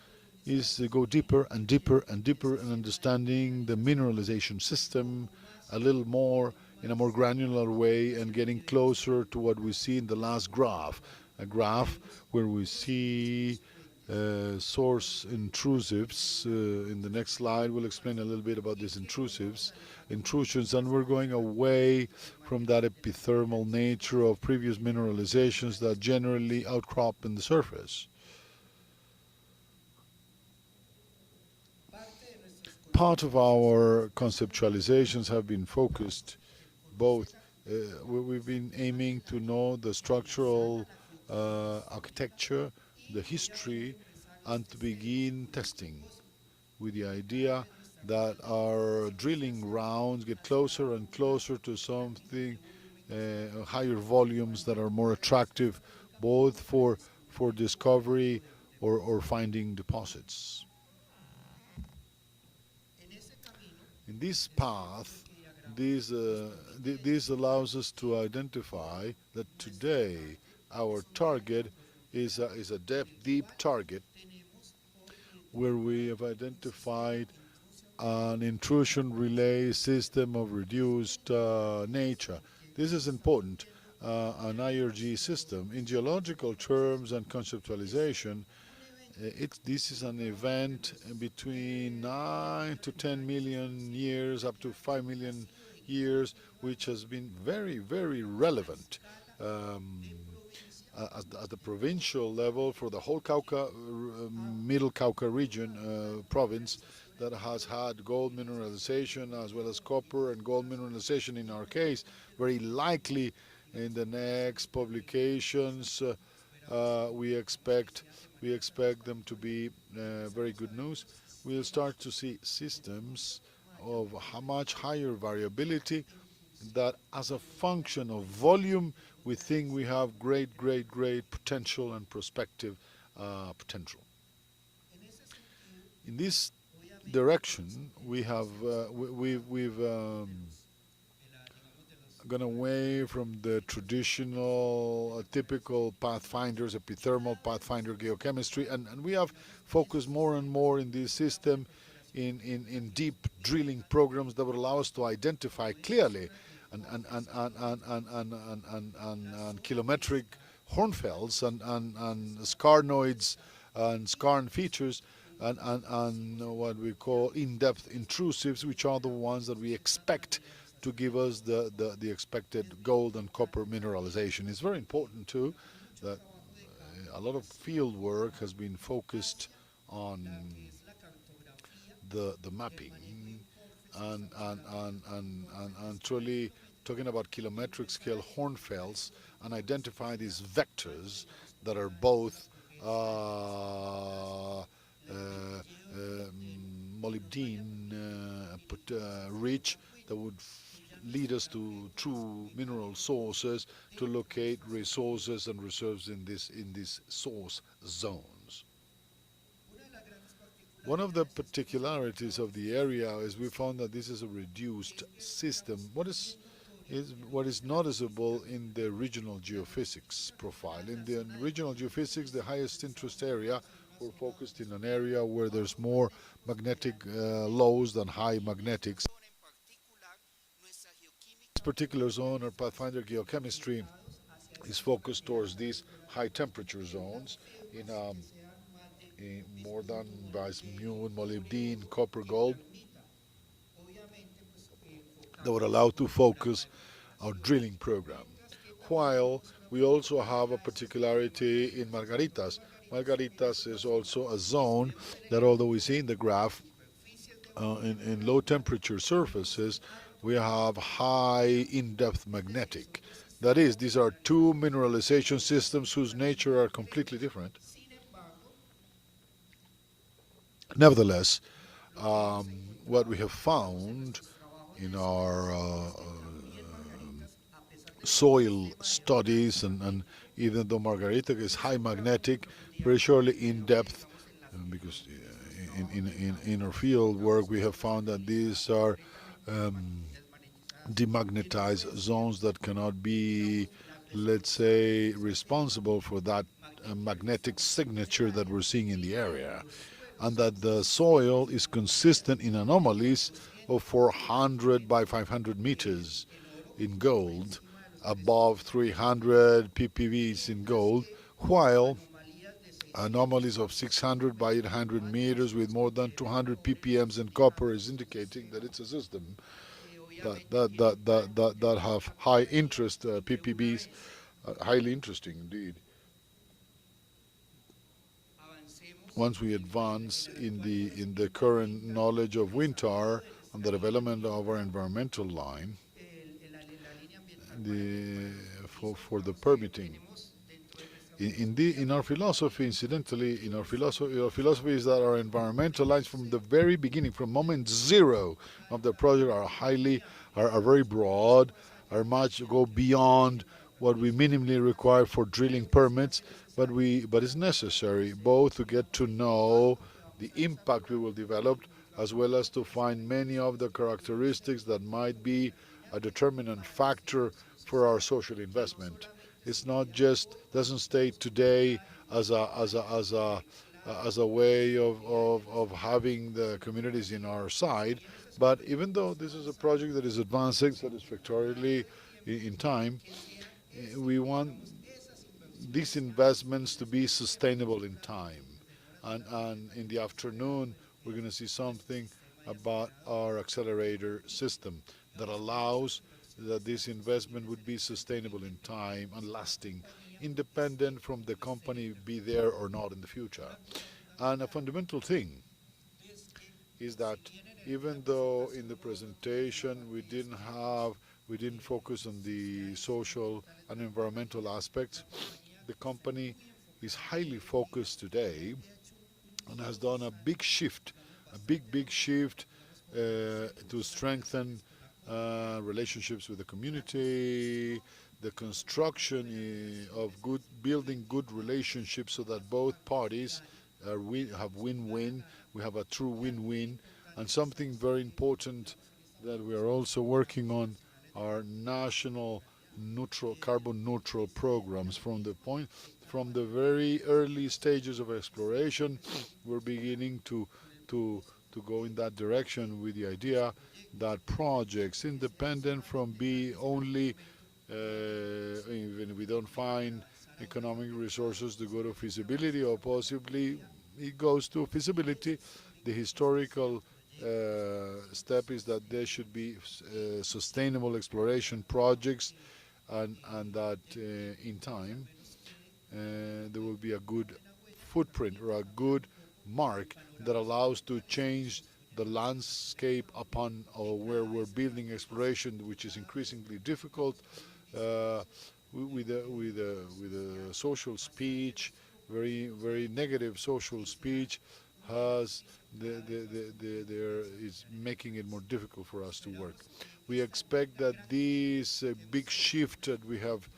is to go deeper and deeper and deeper in understanding the mineralization system a little more in a more granular way, and getting closer to what we see in the last graph, a graph where we see source intrusives. In the next slide we'll explain a little bit about these intrusions, and we're going away from that epithermal nature of previous mineralizations that generally outcrop in the surface. Part of our conceptualizations have been focused both, we've been aiming to know the structural architecture, the history, and to begin testing with the idea that our drilling rounds get closer and closer to something, higher volumes that are more attractive both for discovery or finding deposits. In this path, this allows us to identify that today our target is a deep target where we have identified an intrusion relay system of reduced nature. This is important, an IRG system. In geological terms and conceptualization, this is an event between 9 to 10 million years, up to 5 million years, which has been very, very relevant at the provincial level for the whole Cauca, Middle Cauca region, province, that has had gold mineralization as well as copper and gold mineralization in our case. Very likely in the next publications we expect them to be very good news. We'll start to see systems of how much higher variability, that as a function of volume we think we have great potential and prospective potential. In this direction we have we've gone away from the traditional typical pathfinders, epithermal pathfinder geochemistry, and we have focused more and more in this system in deep drilling programs that would allow us to identify clearly and kilometric hornfells and scarnoids and scarn features and what we call in-depth intrusives, which are the ones that we expect to give us the expected gold and copper mineralization. It's very important too that a lot of field work has been focused on the mapping and truly talking about kilometric scale hornfells and identify these vectors that are both molybdenum rich, that would lead us to true mineral sources to locate resources and reserves in these source zones. One of the particularities of the area is we found that this is a reduced system. What is noticeable in the regional geophysics profile. In the regional geophysics, the highest interest area, we're focused in an area where there's more magnetic lows than high magnetics. This particular zone, our Pathfinder geochemistry, is focused towards these high temperature zones in more than bismuth, molybdenum, copper, gold, that would allow to focus our drilling program. While we also have a particularity in Margaritas. Margaritas is also a zone that, although we see in the graph, in low temperature surfaces, we have high in-depth magnetic. That is, these are two mineralization systems whose nature are completely different. Nevertheless, what we have found in our soil studies, and even though Margarita is high magnetic, very surely in depth, because in our field work we have found that these are demagnetized zones that cannot be, let's say, responsible for that magnetic signature that we're seeing in the area, and that the soil is consistent in anomalies of 400 by 500 meters in gold, above 300 ppbs in gold, while anomalies of 600 by 800 meters with more than 200 ppms in copper is indicating that it's a system that have high interest ppbs, highly interesting indeed. Once we advance in the current knowledge of Guintar and the development of our environmental line, for the permitting. In our philosophy, incidentally, our philosophy is that our environmental lines from the very beginning, from moment zero of the project, are very broad, go beyond what we minimally require for drilling permits, but it's necessary both to get to know the impact we will develop, as well as to find many of the characteristics that might be a determinant factor for our social investment. It's not just, doesn't stay today as a way of having the communities in our side, but even though this is a project that is advancing satisfactorily in time, we want these investments to be sustainable in time. And in the afternoon, we're going to see something about our accelerator system that allows that this investment would be sustainable in time and lasting, independent from the company be there or not in the future. And a fundamental thing is that even though in the presentation we didn't focus on the social and environmental aspects, the company is highly focused today and has done a big shift, big shift to strengthen relationships with the community, the construction of building good relationships so that both parties have win-win. We have a true win-win, and something very important that we are also working on are national carbon neutral programs. From the very early stages of exploration, we're beginning to to go in that direction with the idea that projects, independent from be only, even if we don't find economic resources to go to feasibility, or possibly it goes to feasibility, the historical step is that there should be sustainable exploration projects, and that in time there will be a good footprint or a good mark that allows to change the landscape upon or where we're building exploration, which is increasingly difficult, with a social speech, very negative social speech, has is making it more difficult for us to work. We expect that this big shift that we have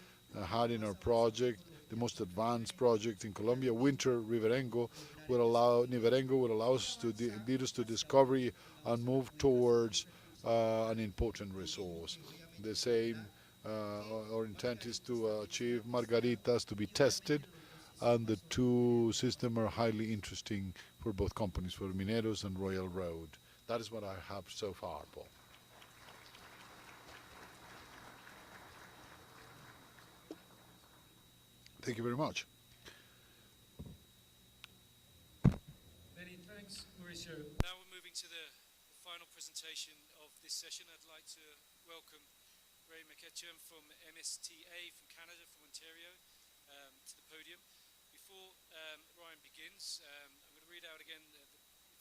had in our project, the most advanced project in Colombia, Guintar-Niverengo, will allow us to lead us to discovery and move towards an important resource. The same, our intent is to achieve margaritas to be tested, and the two systems are highly interesting for both companies, for Mineros and Royal Road. That is what I have so far, Paul. Thank you very much. Many thanks, Mauricio. Now we're moving to the final presentation of this session. I'd like to welcome McEachern from MSTA from Canada, from Ontario, to the podium. Before Ryan begins, I'm going to read out again.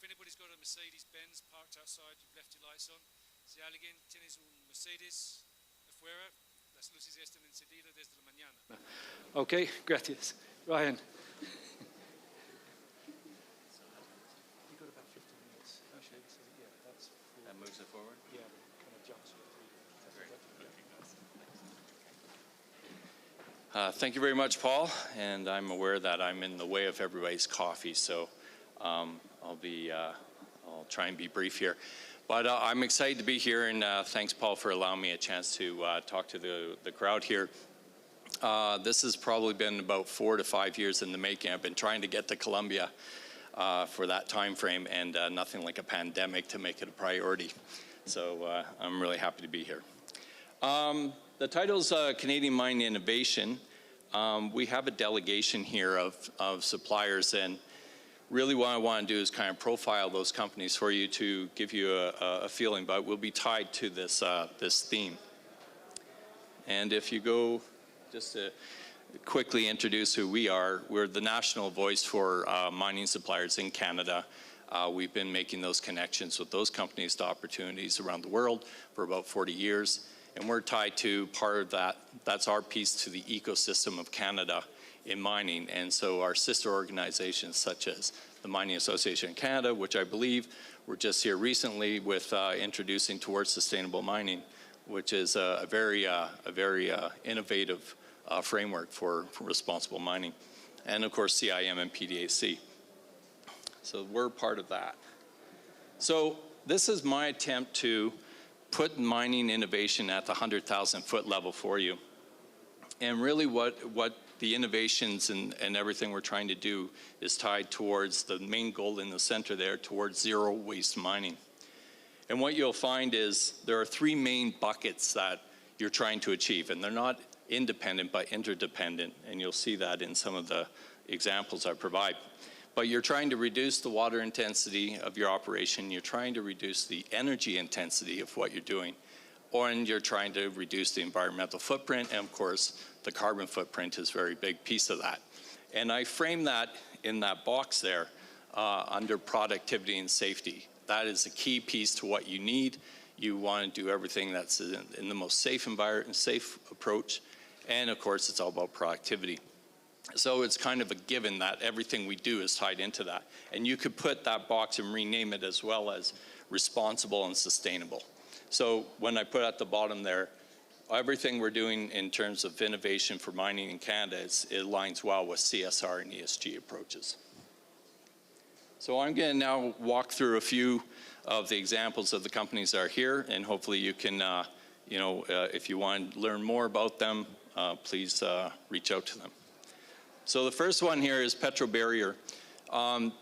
If anybody's got a Mercedes-Benz parked outside, you've left your lights on. Si alguien tienes un Mercedes afuera, las luces están encendidas desde la mañana. Okay, gracias. Ryan. You've got about 15 minutes. Actually, so yeah, that's cool. That moves it forward? Yeah, kind of jumps you. Thank you very much, Paul, and I'm aware that I'm in the way of everybody's coffee, so I'll try and be brief here. But I'm excited to be here, and thanks, Paul, for allowing me a chance to talk to the crowd here. This has probably been about 4 to 5 years in the making. I've been trying to get to Colombia for that time frame, and nothing like a pandemic to make it a priority. So I'm really happy to be here. The title's Canadian Mine Innovation. We have a delegation here of suppliers, and really what I want to do is kind of profile those companies for you to give you a feeling, but we'll be tied to this, this theme. And if you go, just to quickly introduce who we are, we're the national voice for mining suppliers in Canada. We've been making those connections with those companies to opportunities around the world for about 40 years. And we're tied to part of that. That's our piece to the ecosystem of Canada in mining. And so our sister organizations, such as the Mining Association of Canada, which I believe we're just here recently with introducing towards sustainable mining, which is a very innovative framework for responsible mining. And of course, CIM and PDAC. So we're part of that. So this is my attempt to put mining innovation at the 100,000-foot level for you. And really what the innovations and everything we're trying to do is tied towards the main goal in the center there, towards zero waste mining. And what you'll find is there are 3 main buckets that you're trying to achieve, and they're not independent but interdependent, and you'll see that in some of the examples I provide. But you're trying to reduce the water intensity of your operation, you're trying to reduce the energy intensity of what you're doing, and you're trying to reduce the environmental footprint, and of course, the carbon footprint is a very big piece of that. And I frame that in that box there under productivity and safety. That is a key piece to what you need. You want to do everything that's in the most safe environment, safe approach, and of course, it's all about productivity. So it's kind of a given that everything we do is tied into that. And you could put that box and rename it as well as responsible and sustainable. So when I put at the bottom there, everything we're doing in terms of innovation for mining in Canada, it aligns well with CSR and ESG approaches. So I'm going to now walk through a few of the examples of the companies that are here, and hopefully you can, if you want to learn more about them, please reach out to them. So the first one here is Petro Barrier.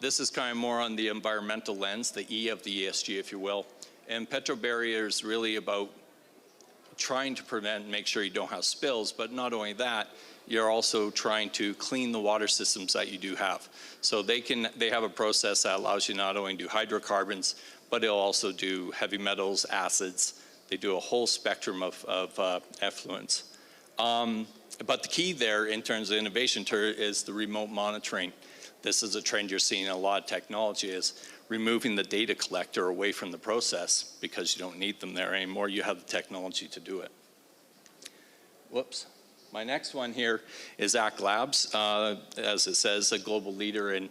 This is kind of more on the environmental lens, the E of the ESG, if you will. And petrobarrier is really about trying to prevent and make sure you don't have spills, but not only that, you're also trying to clean the water systems that you do have. So they have a process that allows you not only to do hydrocarbons, but it'll also do heavy metals, acids. They do a whole spectrum of effluents. But the key there in terms of innovation is the remote monitoring. This is a trend you're seeing in a lot of technology, is removing the data collector away from the process because you don't need them there anymore. You have the technology to do it. Whoops. My next one here is ACT Labs. As it says, a global leader in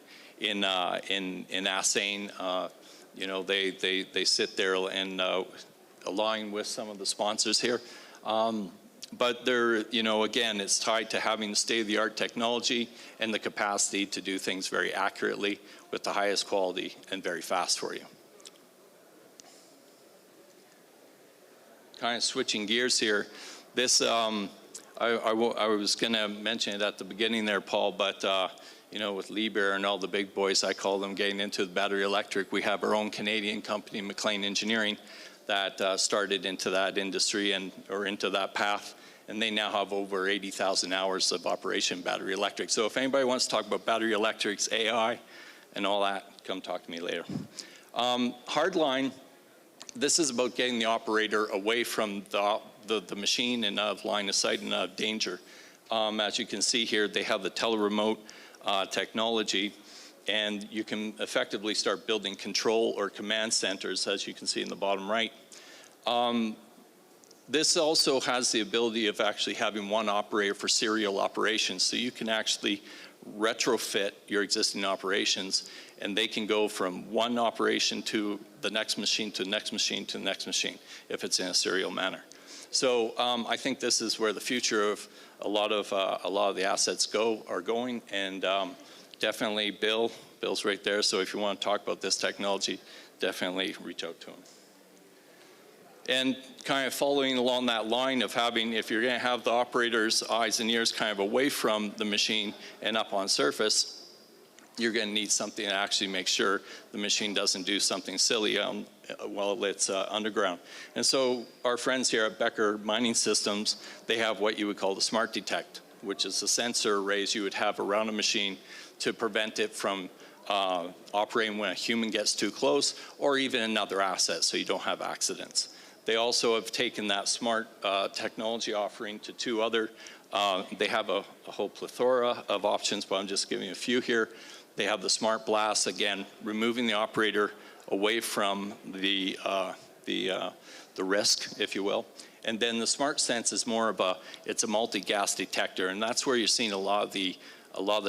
assaying. You know, they sit there and align with some of the sponsors here. But they're, you know, again, it's tied to having state-of-the-art technology and the capacity to do things very accurately with the highest quality and very fast for you. Kind of switching gears here. This, I was going to mention it at the beginning there, Paul, but you know, with Liebherr and all the big boys, I call them, getting into the battery electric, we have our own Canadian company, McLean Engineering, that started into that industry or into that path. And they now have over 80,000 hours of operation battery electric. So if anybody wants to talk about battery electrics, AI, and all that, come talk to me later. Hardline, this is about getting the operator away from the machine and out of line of sight and out of danger. As you can see here, they have the teleremote technology, and you can effectively start building control or command centers, as you can see in the bottom right. This also has the ability of actually having one operator for serial operations. So you can actually retrofit your existing operations, and they can go from one operation to the next machine to the next machine to the next machine if it's in a serial manner. So I think this is where the future of a lot of the assets are going, and definitely Bill's right there. So if you want to talk about this technology, definitely reach out to him. And kind of following along that line of having, if you're going to have the operator's eyes and ears kind of away from the machine and up on surface, you're going to need something to actually make sure the machine doesn't do something silly while it's underground. And so our friends here at Becker Mining Systems, they have what you would call the Smart Detect, which is the sensor arrays you would have around a machine to prevent it from operating when a human gets too close, or even another asset, so you don't have accidents. They also have taken that smart technology offering to two other, they have a whole plethora of options, but I'm just giving a few here. They have the Smart Blast, again, removing the operator away from the risk, if you will. And then the Smart Sense is more of it's a multi-gas detector, and that's where you're seeing a lot of the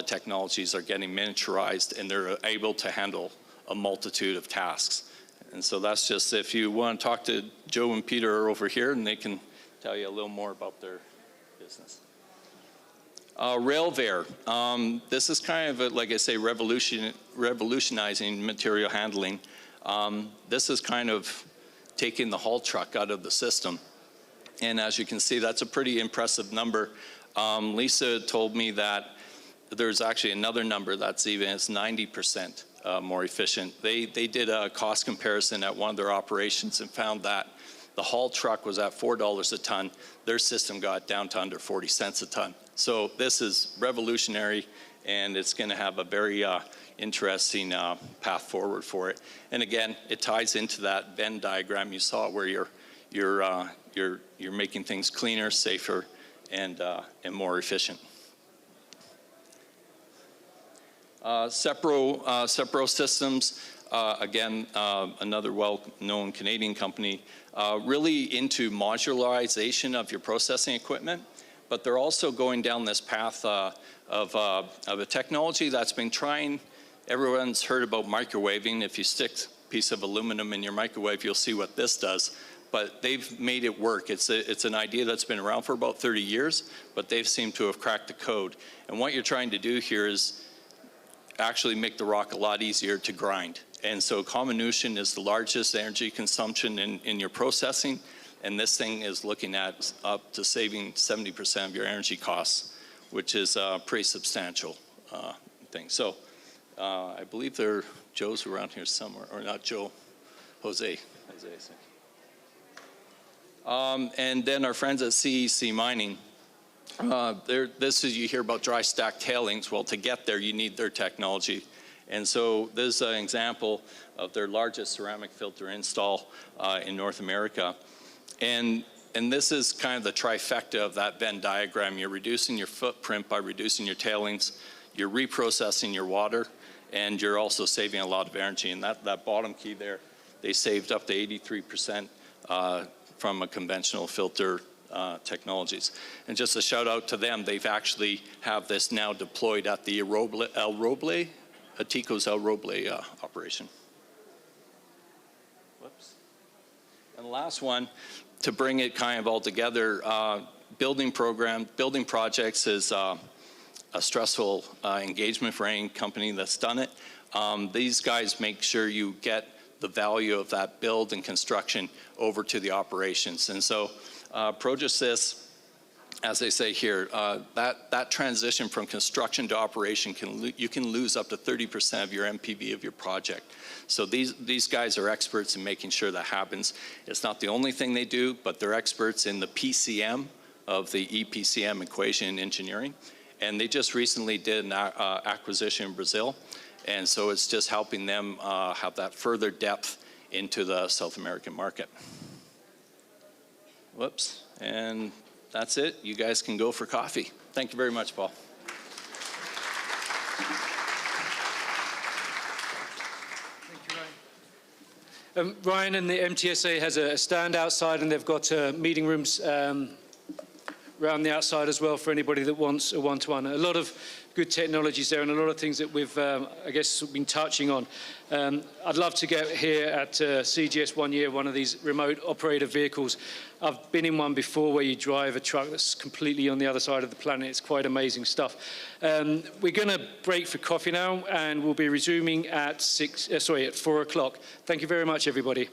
technologies are getting miniaturized, and they're able to handle a multitude of tasks. And so that's just, if you want to talk to Joe and Peter over here, and they can tell you a little more about their business. Railveyor, this is kind of, like I say, revolutionizing material handling. This is kind of taking the haul truck out of the system. And as you can see, that's a pretty impressive number. Lisa told me that there's actually another number that's even, it's 90%. More efficient. They did a cost comparison at one of their operations and found that the haul truck was at $4 a ton. Their system got down to under 40 cents a ton. So this is revolutionary, and it's going to have a very interesting path forward for it. And again, it ties into that Venn diagram you saw, where you're making things cleaner, safer, and more efficient. Sepro Systems, again, another well-known Canadian company, really into modularization of your processing equipment, but they're also going down this path of a technology that's been trying. Everyone's heard about microwaving. If you stick a piece of aluminum in your microwave, you'll see what this does. But they've made it work. It's an idea that's been around for about 30 years, but they've seemed to have cracked the code. And what you're trying to do here is actually make the rock a lot easier to grind. And so comminution is the largest energy consumption in your processing, and this thing is looking at up to saving 70% of your energy costs, which is a pretty substantial thing. So I believe Joe's around here somewhere, or not Joe, Jose. And then our friends at CEC Mining. This is, you hear about dry stack tailings. Well, to get there, you need their technology. And so this is an example of their largest ceramic filter install in North America. And this is kind of the trifecta of that Venn diagram. You're reducing your footprint by reducing your tailings, you're reprocessing your water, and you're also saving a lot of energy. And that bottom key there, they saved up to 83% from a conventional filter technologies. And just a shout out to them, they've actually have this now deployed at the Atico's El Roble operation. Whoops. And the last one, to bring it kind of all together, building projects is a stressful engagement for any company that's done it. These guys make sure you get the value of that build and construction over to the operations. And so Progesys, as they say here, that transition from construction to operation, you can lose up to 30% of your MPV of your project. So these guys are experts in making sure that happens. It's not the only thing they do, but they're experts in the PCM of the EPCM equation engineering. And they just recently did an acquisition in Brazil. And so it's just helping them have that further depth into the South American market. Whoops, and that's it. You guys can go for coffee. Thank you very much, Paul. Ryan and the MTSA has a stand outside, and they've got meeting rooms around the outside as well for anybody that wants a one-to-one. A lot of good technologies there and a lot of things that we've, I guess, been touching on. I'd love to get here at CGS 1 year, one of these remote operator vehicles. I've been in one before where you drive a truck that's completely on the other side of the planet. It's quite amazing stuff. We're going to break for coffee now, and we'll be resuming at 4 o'clock. Thank you very much, everybody.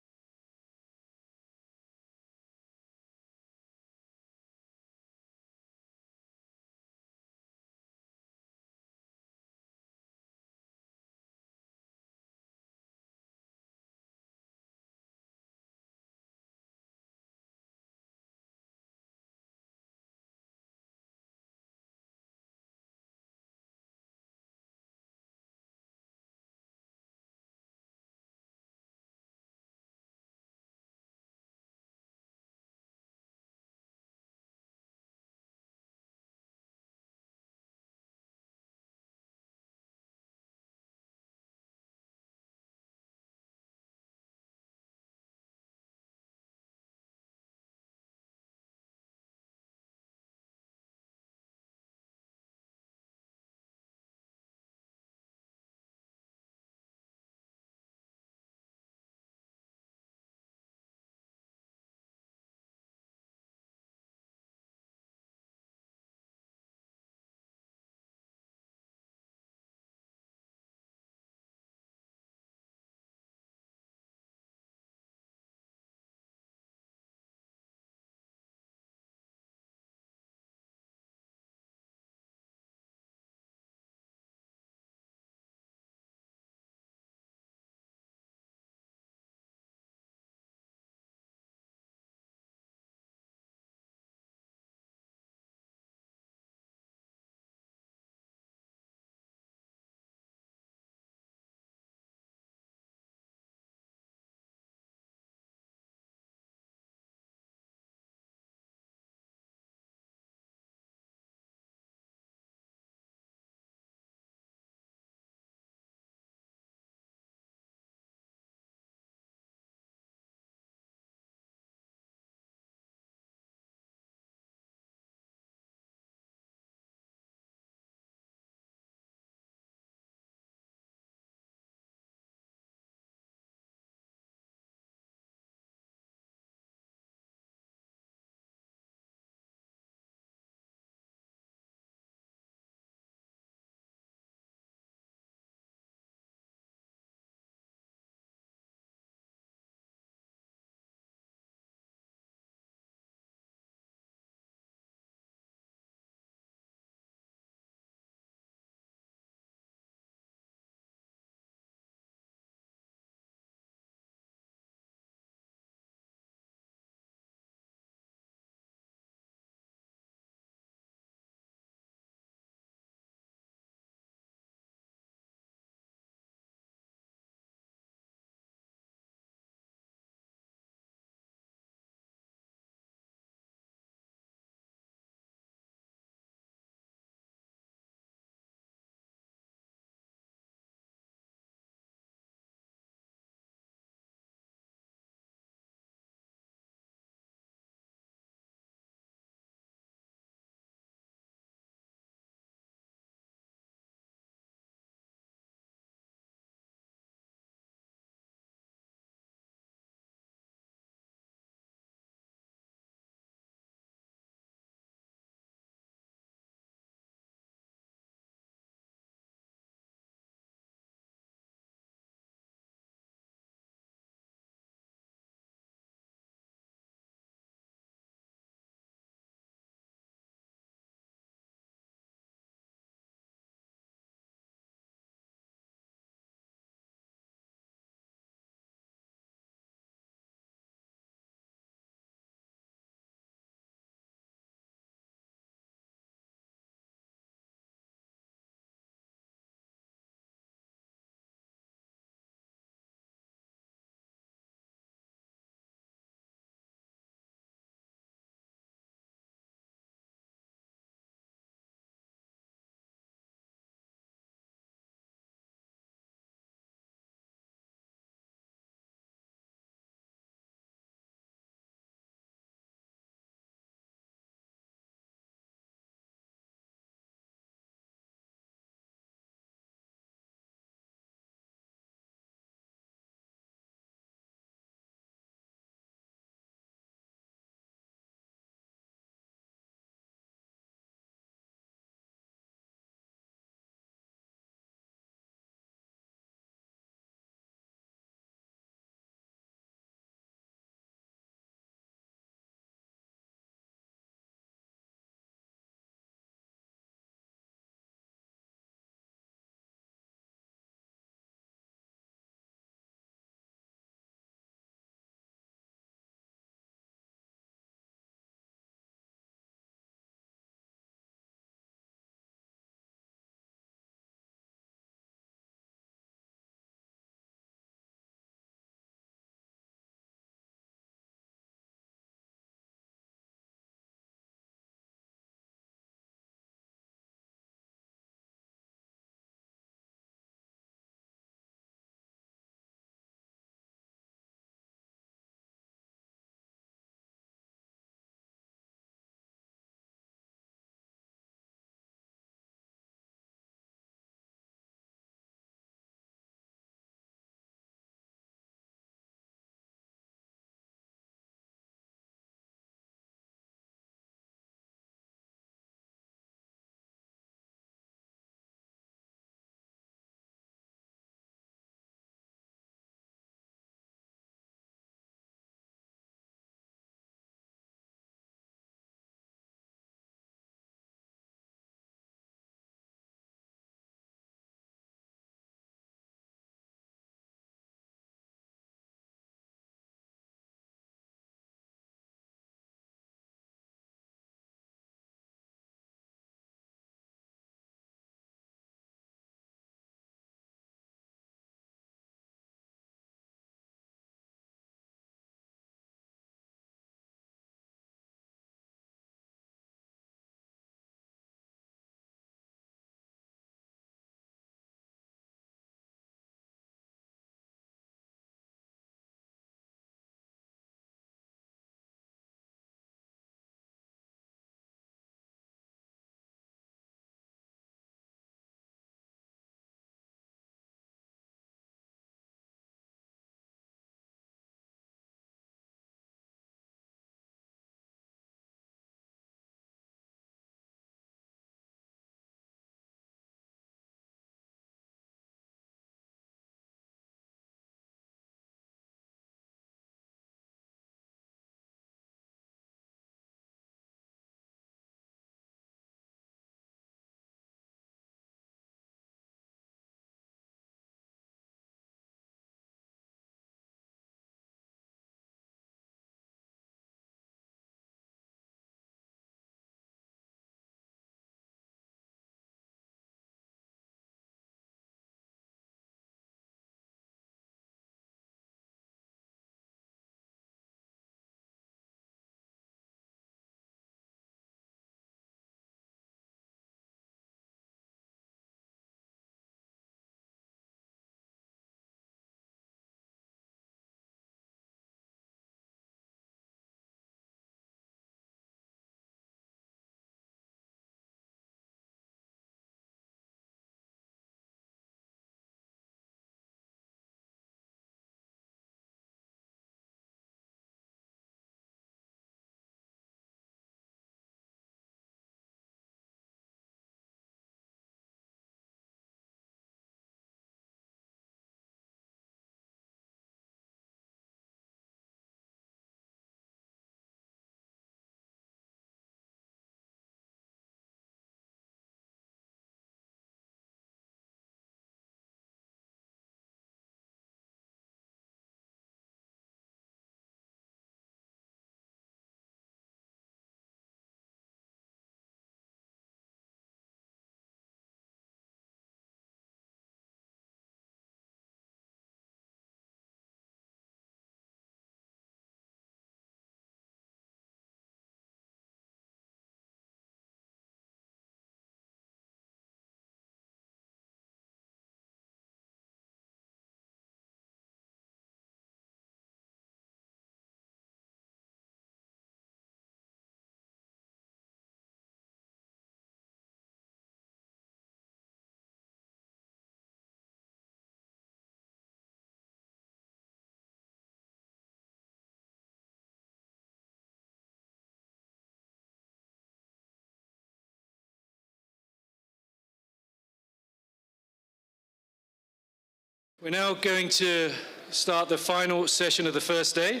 We're now going to start the final session of the first day.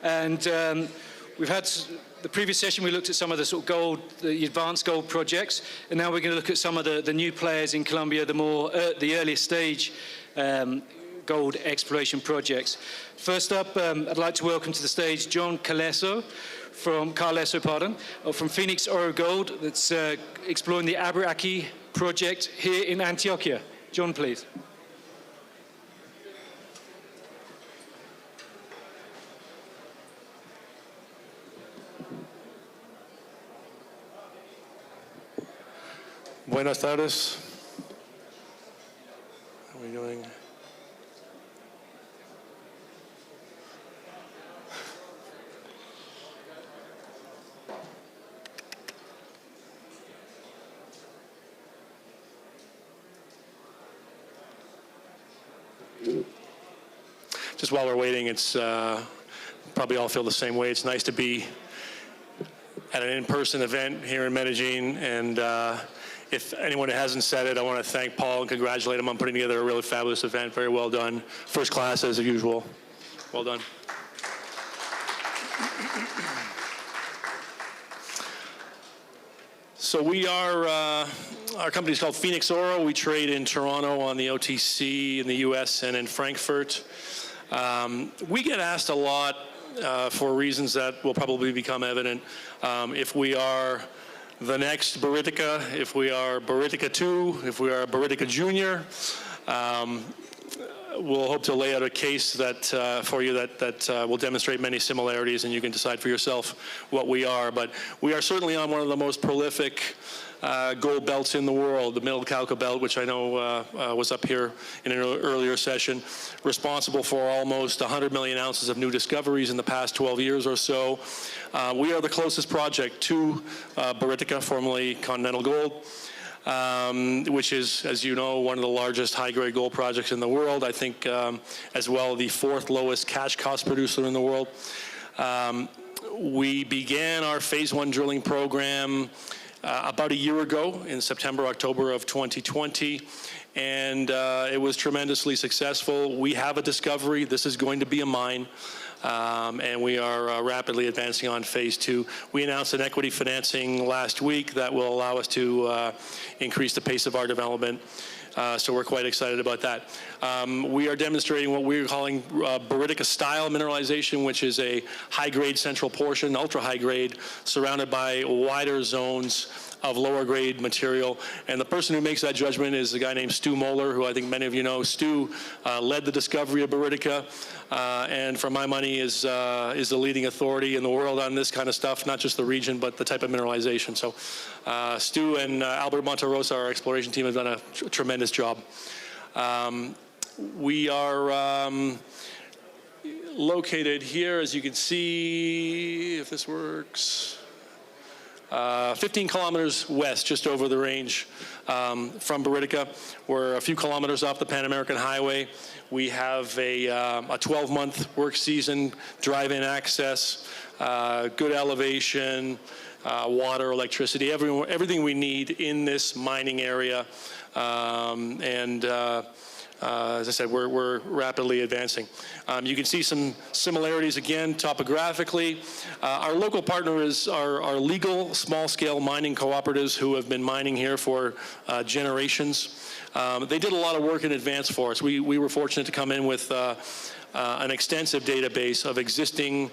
And we've had the previous session, we looked at some of the sort of gold, the advanced gold projects. And now we're going to look at some of the new players in Colombia, the earlier stage gold exploration projects. First up, I'd like to welcome to the stage John Carleso from Phoenix Oro Gold, that's exploring the Abraki project here in Antioquia. John, please. Buenas tardes. How are we doing? Just while we're waiting, it's probably all feel the same way. It's nice to be at an in-person event here in Medellin, and if anyone hasn't said it, I want to thank Paul and congratulate him on putting together a really fabulous event. Very well done. First class as usual. Well done. So we are, our company is called Phoenix Oro. We trade in Toronto on the OTC in the US and in Frankfurt. We get asked a lot for reasons that will probably become evident if we are the next Buritica, if we are Buritica 2, if we are Buritica Junior. We'll hope to lay out a case that for you that will demonstrate many similarities, and you can decide for yourself what we are. But we are certainly on one of the most prolific gold belts in the world, the Middle Cauca Belt, which I know was up here in an earlier session, responsible for almost 100 million ounces of new discoveries in the past 12 years or so. We are the closest project to Buritica, formerly Continental Gold, which is, as you know, one of the largest high-grade gold projects in the world. I think as well the fourth lowest cash cost producer in the world. We began our phase 1 drilling program about a year ago in September, October of 2020, and it was tremendously successful. We have a discovery. This is going to be a mine, and we are rapidly advancing on phase 2. We announced an equity financing last week that will allow us to increase the pace of our development. So we're quite excited about that. We are demonstrating what we're calling Buritica-style mineralization, which is a high-grade central portion, ultra-high-grade, surrounded by wider zones of lower-grade material. And the person who makes that judgment is a guy named Stu Moeller, who I think many of you know. Stu led the discovery of Buritica, and for my money is the leading authority in the world on this kind of stuff, not just the region, but the type of mineralization. So Stu and Albert Monterosa, our exploration team, have done a tremendous job. We are located here, as you can see, if this works, 15 kilometers west, just over the range from Buritica. We're a few kilometers off the Pan American Highway. We have a 12-month work season, drive-in access, good elevation, water, electricity, everything we need in this mining area. As I said, we're rapidly advancing. You can see some similarities again topographically. Our local partner is our legal small-scale mining cooperatives who have been mining here for generations. They did a lot of work in advance for us. We were fortunate to come in with an extensive database of existing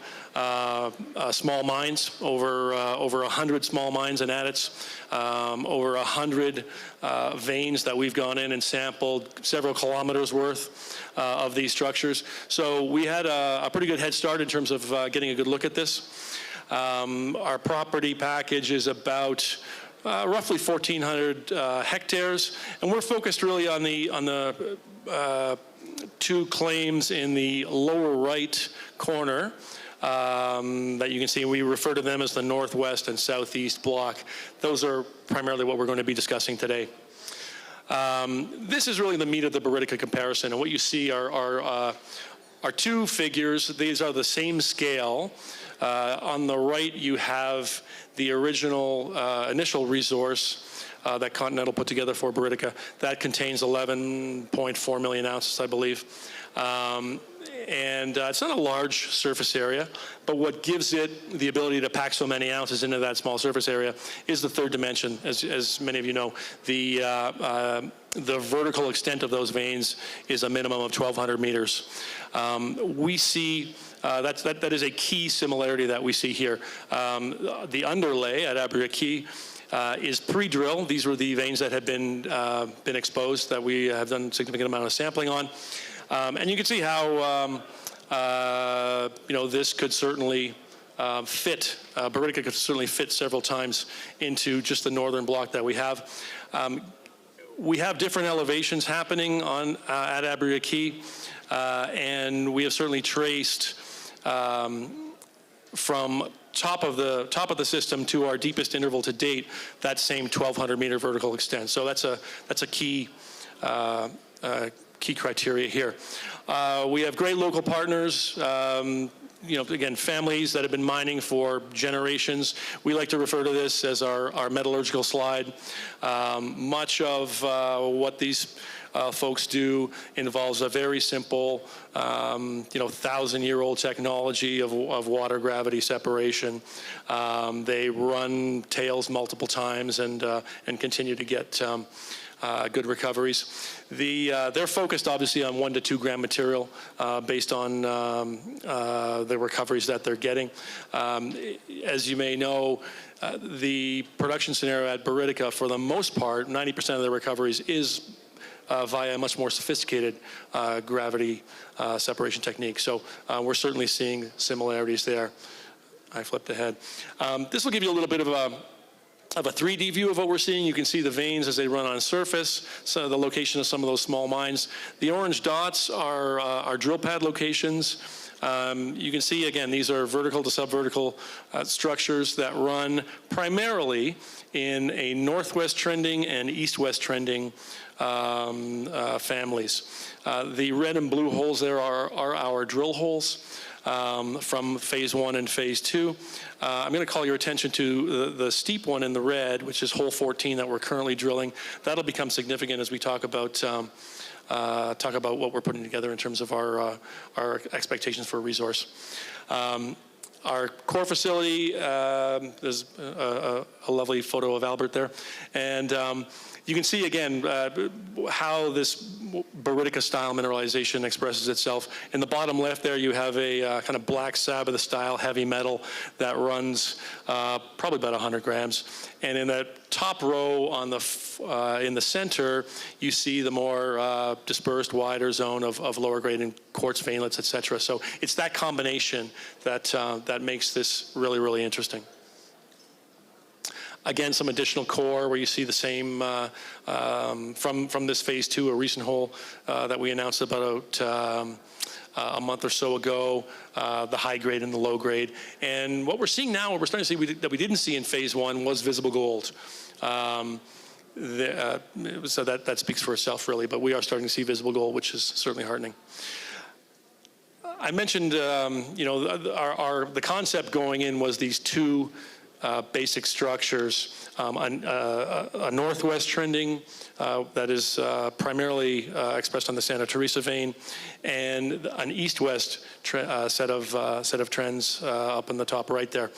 small mines, over 100 small mines and adits, over 100 veins that we've gone in and sampled, several kilometers worth of these structures. So we had a pretty good head start in terms of getting a good look at this. Our property package is about roughly 1,400 hectares, and we're focused really on the two claims in the lower right corner that you can see. We refer to them as the northwest and southeast block. Those are primarily what we're going to be discussing today. This is really the meat of the Buritica comparison, and what you see are two figures. These are the same scale. On the right, you have the original initial resource that Continental put together for Buritica. That contains 11.4 million ounces, I believe. It's not a large surface area, but what gives it the ability to pack so many ounces into that small surface area is the third dimension. As many of you know, the vertical extent of those veins is a minimum of 1,200 meters. We see that is a key similarity that we see here. The underlay at Abriaki is pre-drill. These were the veins that had been exposed that we have done a significant amount of sampling on. And you can see how this could certainly fit, Buritica could certainly fit several times into just the northern block that we have. We have different elevations happening at Abriaki, and we have certainly traced from top of the system to our deepest interval to date that same 1,200 meter vertical extent. So that's a key criteria here. We have great local partners. Again, families that have been mining for generations. We like to refer to this as our metallurgical slide. Much of what these folks do involves a very simple, 1,000-year-old technology of water gravity separation. They run tails multiple times and continue to get good recoveries. They're focused obviously on 1 to 2 gram material based on the recoveries that they're getting. As you may know, the production scenario at Buritica, for the most part, 90% of the recoveries is via a much more sophisticated gravity separation technique. So we're certainly seeing similarities there. I flipped ahead. This will give you a little bit of a 3D view of what we're seeing. You can see the veins as they run on surface, so the location of some of those small mines. The orange dots are drill pad locations. You can see, again, these are vertical to subvertical structures that run primarily in a northwest trending and east-west trending families. The red and blue holes there are our drill holes from phase 1 and phase 2. I'm going to call your attention to the steep one in the red, which is hole 14 that we're currently drilling. That'll become significant as we talk about what we're putting together in terms of our expectations for a resource. Our core facility, there's a lovely photo of Albert there. And you can see again how this Buritica style mineralization expresses itself. In the bottom left there, you have a kind of black Sabbath style heavy metal that runs probably about 100 grams. And in the top row on in the center, you see the more dispersed, wider zone of lower grade and quartz veinlets, et cetera. So it's that combination that makes this really, really interesting. Again, some additional core where you see the same from this phase 2, a recent hole that we announced about a month or so ago, the high grade and the low grade. And what we're seeing now, what we're starting to see that we didn't see in phase 1 was visible gold. So that speaks for itself really, but we are starting to see visible gold, which is certainly heartening. I mentioned, the concept going in was these two basic structures, a northwest trending that is primarily expressed on the Santa Teresa vein, and an east-west set of trends up in the top right there.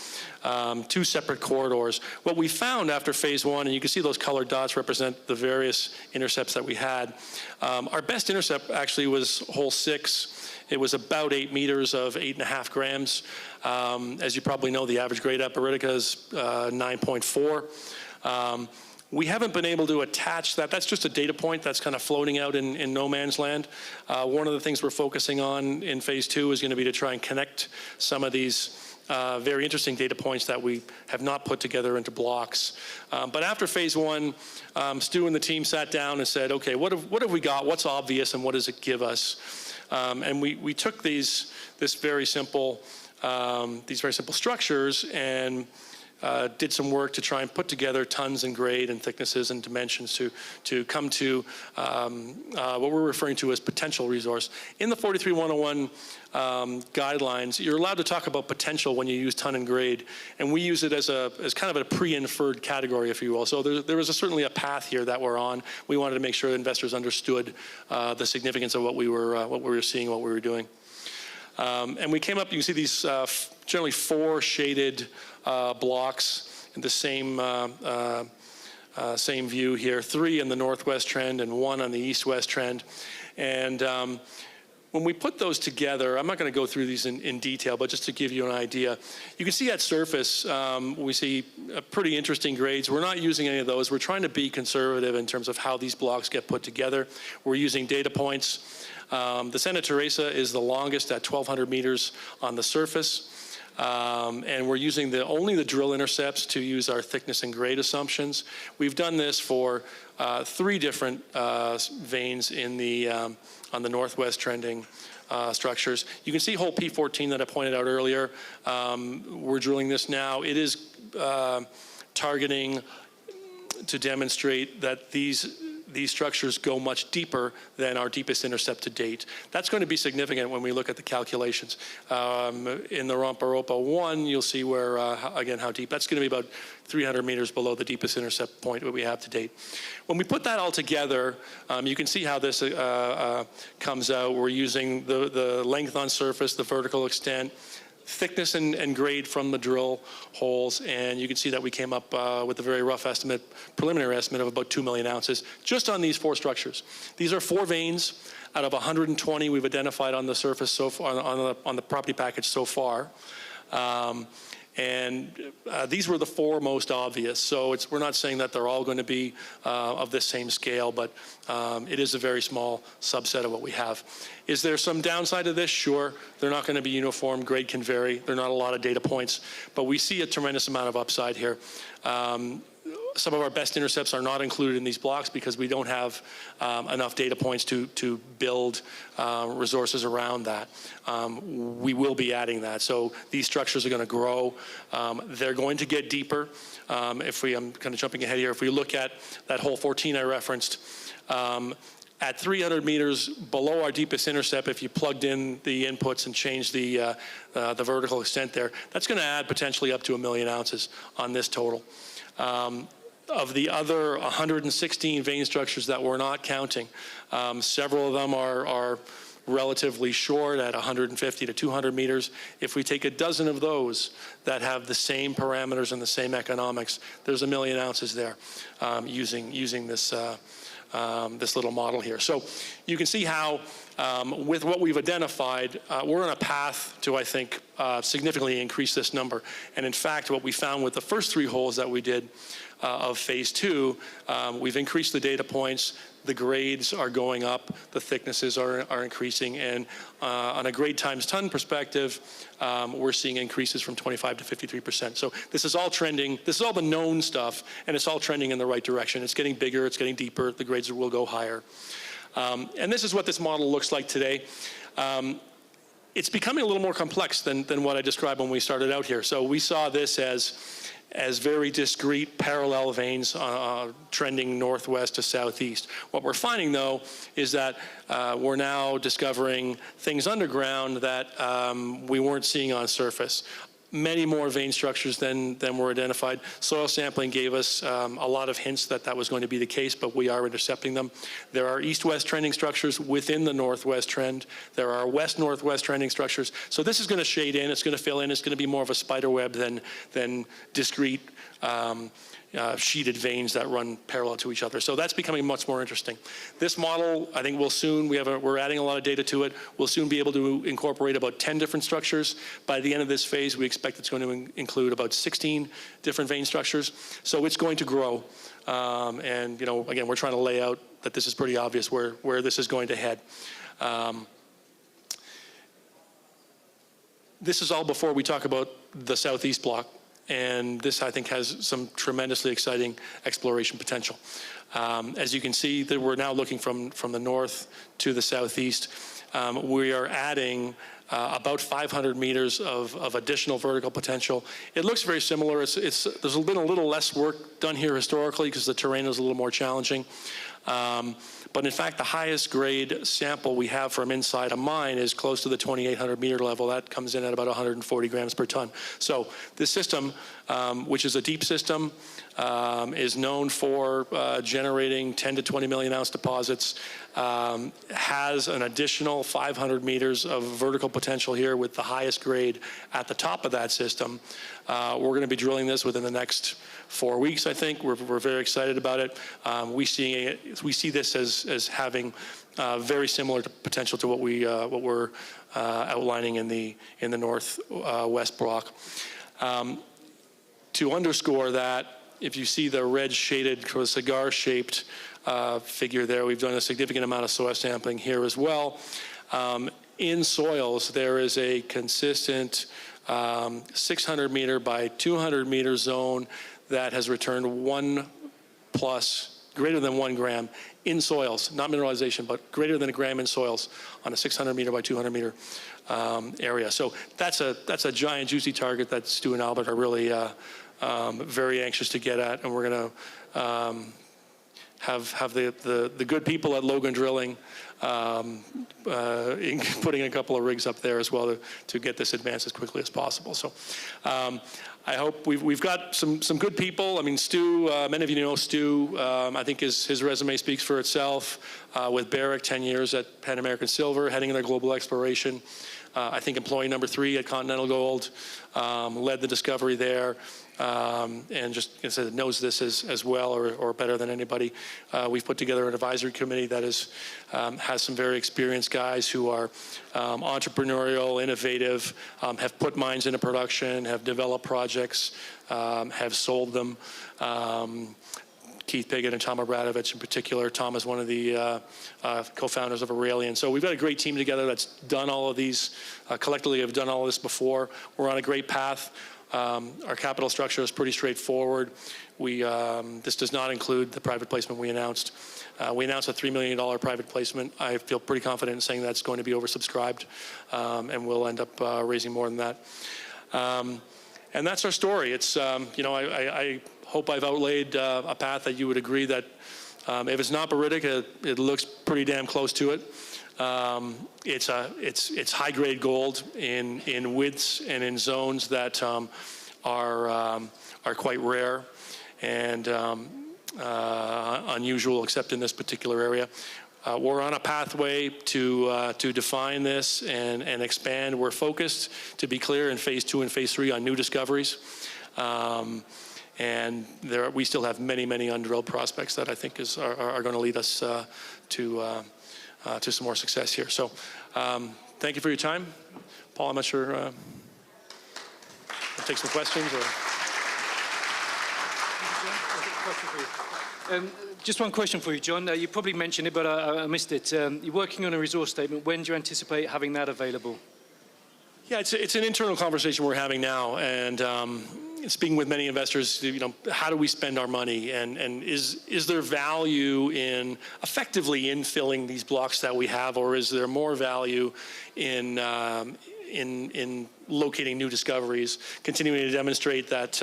2 separate corridors. What we found after phase 1, and you can see those colored dots represent the various intercepts that we had. Our best intercept actually was hole 6. It was about 8 meters of 8.5 grams. As you probably know, the average grade at Buritica is 9.4. We haven't been able to attach that. That's just a data point that's kind of floating out in no man's land. One of the things we're focusing on in phase 2 is going to be to try and connect some of these very interesting data points that we have not put together into blocks. But after phase 1, Stu and the team sat down and said, okay, what have we got? What's obvious and what does it give us? And we took these very simple structures and did some work to try and put together tons and grade and thicknesses and dimensions to come to what we're referring to as potential resource. In the 43-101 guidelines, you're allowed to talk about potential when you use ton and grade, and we use it as kind of a pre-inferred category, if you will. So there was certainly a path here that we're on. We wanted to make sure that investors understood the significance of what we were seeing, what we were doing. And we came up, you can see these generally 4 shaded blocks in the same view here, 3 in the northwest trend and 1 on the east-west trend. And when we put those together, I'm not going to go through these in detail, but just to give you an idea, you can see at surface, we see pretty interesting grades. We're not using any of those. We're trying to be conservative in terms of how these blocks get put together. We're using data points. The Santa Teresa is the longest at 1,200 meters on the surface. And we're using only the drill intercepts to use our thickness and grade assumptions. We've done this for 3 different veins on the northwest trending structures. You can see hole P14 that I pointed out earlier. We're drilling this now. It is targeting to demonstrate that these structures go much deeper than our deepest intercept to date. That's going to be significant when we look at the calculations. In the Rompa-Ropa 1, you'll see where, again, how deep. That's going to be about 300 meters below the deepest intercept point that we have to date. When we put that all together, you can see how this comes out. We're using the length on surface, the vertical extent, thickness and grade from the drill holes, and you can see that we came up with a very rough estimate, preliminary estimate of about 2 million ounces just on these 4 structures. These are 4 veins out of 120 we've identified on the surface so far, on the property package so far. And these were the 4 most obvious. So we're not saying that they're all going to be of this same scale, but it is a very small subset of what we have. Is there some downside to this? Sure. They're not going to be uniform. Grade can vary. There are not a lot of data points, but we see a tremendous amount of upside here. Some of our best intercepts are not included in these blocks because we don't have enough data points to build resources around that. We will be adding that. So these structures are going to grow. They're going to get deeper. I'm kind of jumping ahead here. If we look at that hole 14 I referenced, at 300 meters below our deepest intercept, if you plugged in the inputs and changed the vertical extent there, that's going to add potentially up to 1 million ounces on this total. Of the other 116 vein structures that we're not counting, several of them are relatively short at 150 to 200 meters. If we take a dozen of those that have the same parameters and the same economics, there's 1 million ounces there using this little model here. So you can see how with what we've identified, we're on a path to, I think, significantly increase this number. And in fact, what we found with the first 3 holes that we did of phase 2, we've increased the data points, the grades are going up, the thicknesses are increasing, and on a grade times ton perspective, we're seeing increases from 25 to 53%. So this is all trending, this is all the known stuff, and it's all trending in the right direction. It's getting bigger, it's getting deeper, the grades will go higher. And this is what this model looks like today. It's becoming a little more complex than what I described when we started out here. So we saw this as very discrete parallel veins trending northwest to southeast. What we're finding, though, is that we're now discovering things underground that we weren't seeing on surface. Many more vein structures than were identified. Soil sampling gave us a lot of hints that that was going to be the case, but we are intercepting them. There are east-west trending structures within the northwest trend. There are west-northwest trending structures. So this is going to shade in, it's going to fill in, it's going to be more of a spider web than discrete sheeted veins that run parallel to each other. So that's becoming much more interesting. This model, I think we're adding a lot of data to it. We'll soon be able to incorporate about 10 different structures. By the end of this phase, we expect it's going to include about 16 different vein structures. So it's going to grow. And again, we're trying to lay out that this is pretty obvious where this is going to head. This is all before we talk about the southeast block. And this, I think, has some tremendously exciting exploration potential. As you can see, that we're now looking from the north to the southeast. We are adding about 500 meters of additional vertical potential. It looks very similar. There's been a little less work done here historically because the terrain is a little more challenging. But in fact, the highest grade sample we have from inside a mine is close to the 2,800 meter level. That comes in at about 140 grams per ton. So this system, which is a deep system, is known for generating 10 to 20 million ounce deposits, has an additional 500 meters of vertical potential here with the highest grade at the top of that system. We're going to be drilling this within the next 4 weeks, I think. We're very excited about it. We see this as having very similar potential to what we're outlining in the northwest block. To underscore that, if you see the red shaded cigar-shaped figure there, we've done a significant amount of soil sampling here as well. In soils, there is a consistent 600 meter by 200 meter zone that has returned greater than 1 gram in soils, not mineralization, but greater than a gram in soils on a 600 meter by 200 meter area. So that's a giant juicy target that Stu and Albert are really very anxious to get at, and we're going to have the good people at Logan Drilling putting a couple of rigs up there as well to get this advanced as quickly as possible. So I hope we've got some good people. I mean, Stu, many of you know Stu. I think his resume speaks for itself. With Barrick, 10 years at Pan American Silver, heading their global exploration. I think employee number 3 at Continental Gold, led the discovery there. And just I said, knows this as well or better than anybody. We've put together an advisory committee that has some very experienced guys who are entrepreneurial, innovative, have put mines into production, have developed projects, have sold them. Keith Piggott and Tom Abradovich in particular. Tom is one of the co-founders of Aurelian. So we've got a great team together that's done all of these, collectively have done all of this before. We're on a great path. Our capital structure is pretty straightforward. This does not include the private placement we announced. We announced a $3 million private placement. I feel pretty confident in saying that's going to be oversubscribed, and we'll end up raising more than that. And that's our story. It's, I hope I've outlaid a path that you would agree that if it's not barytic, it looks pretty damn close to it. It's high-grade gold in widths and in zones that are quite rare and unusual, except in this particular area. We're on a pathway to define this and expand. We're focused, to be clear, in phase 2 and phase 3 on new discoveries. And we still have many, many undrilled prospects that I think are going to lead us to some more success here. So thank you for your time. Paul, I'm not sure, I'll take some questions. Just one question for you, John. You probably mentioned it, but I missed it. You're working on a resource statement. When do you anticipate having that available? Yeah, it's an internal conversation we're having now, and speaking with many investors, how do we spend our money, and is there value in effectively infilling these blocks that we have, or is there more value in locating new discoveries, continuing to demonstrate that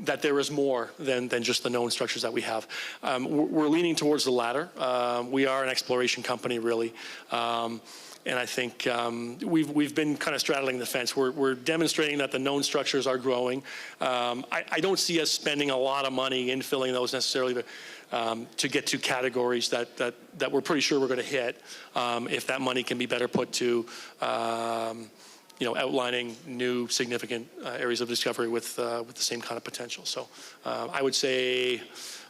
that there is more than just the known structures that we have. We're leaning towards the latter. We are an exploration company, really. And I think we've been kind of straddling the fence. We're demonstrating that the known structures are growing. I don't see us spending a lot of money infilling those necessarily to get to categories that we're pretty sure we're going to hit. If that money can be better put to outlining new significant areas of discovery with the same kind of potential. So I would say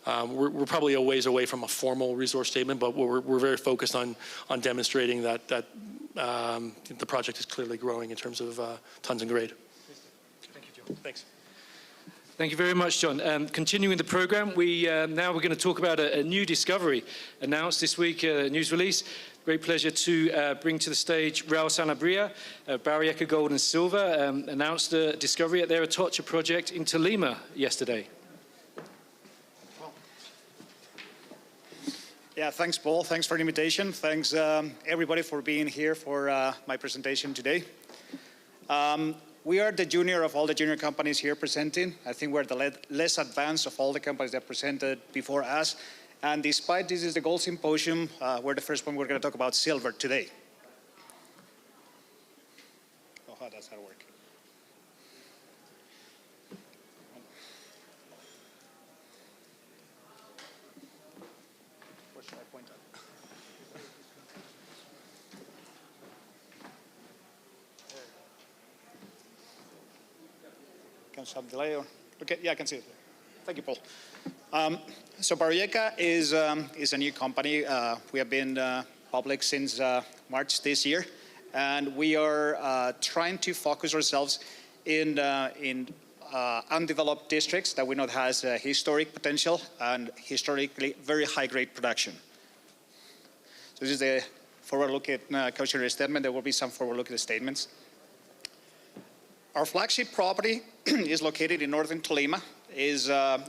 we're probably a ways away from a formal resource statement, but we're very focused on demonstrating that the project is clearly growing in terms of tons and grade. Thank you, John. Thanks. Thank you very much, John. Continuing the program, now we're going to talk about a new discovery announced this week, a news release. Great pleasure to bring to the stage Raul Sanabria, Barrieka Gold and Silver, announced a discovery at their Atocha project in Tolima yesterday. Yeah, thanks, Paul. Thanks for the invitation. Thanks, everybody, for being here for my presentation today. We are the junior of all the junior companies here presenting. I think we're the less advanced of all the companies that presented before us. And despite this is the Gold Symposium, we're the first one we're going to talk about silver today. Oh, how does that work? Where should I point at? Can some delay or? Okay, yeah, I can see it. Thank you, Paul. So Barrieka is a new company. We have been public since March this year, and we are trying to focus ourselves in undeveloped districts that we know has historic potential and historically very high-grade production. So this is the forward-looking cautionary statement. There will be some forward-looking statements. Our flagship property is located in northern Tolima.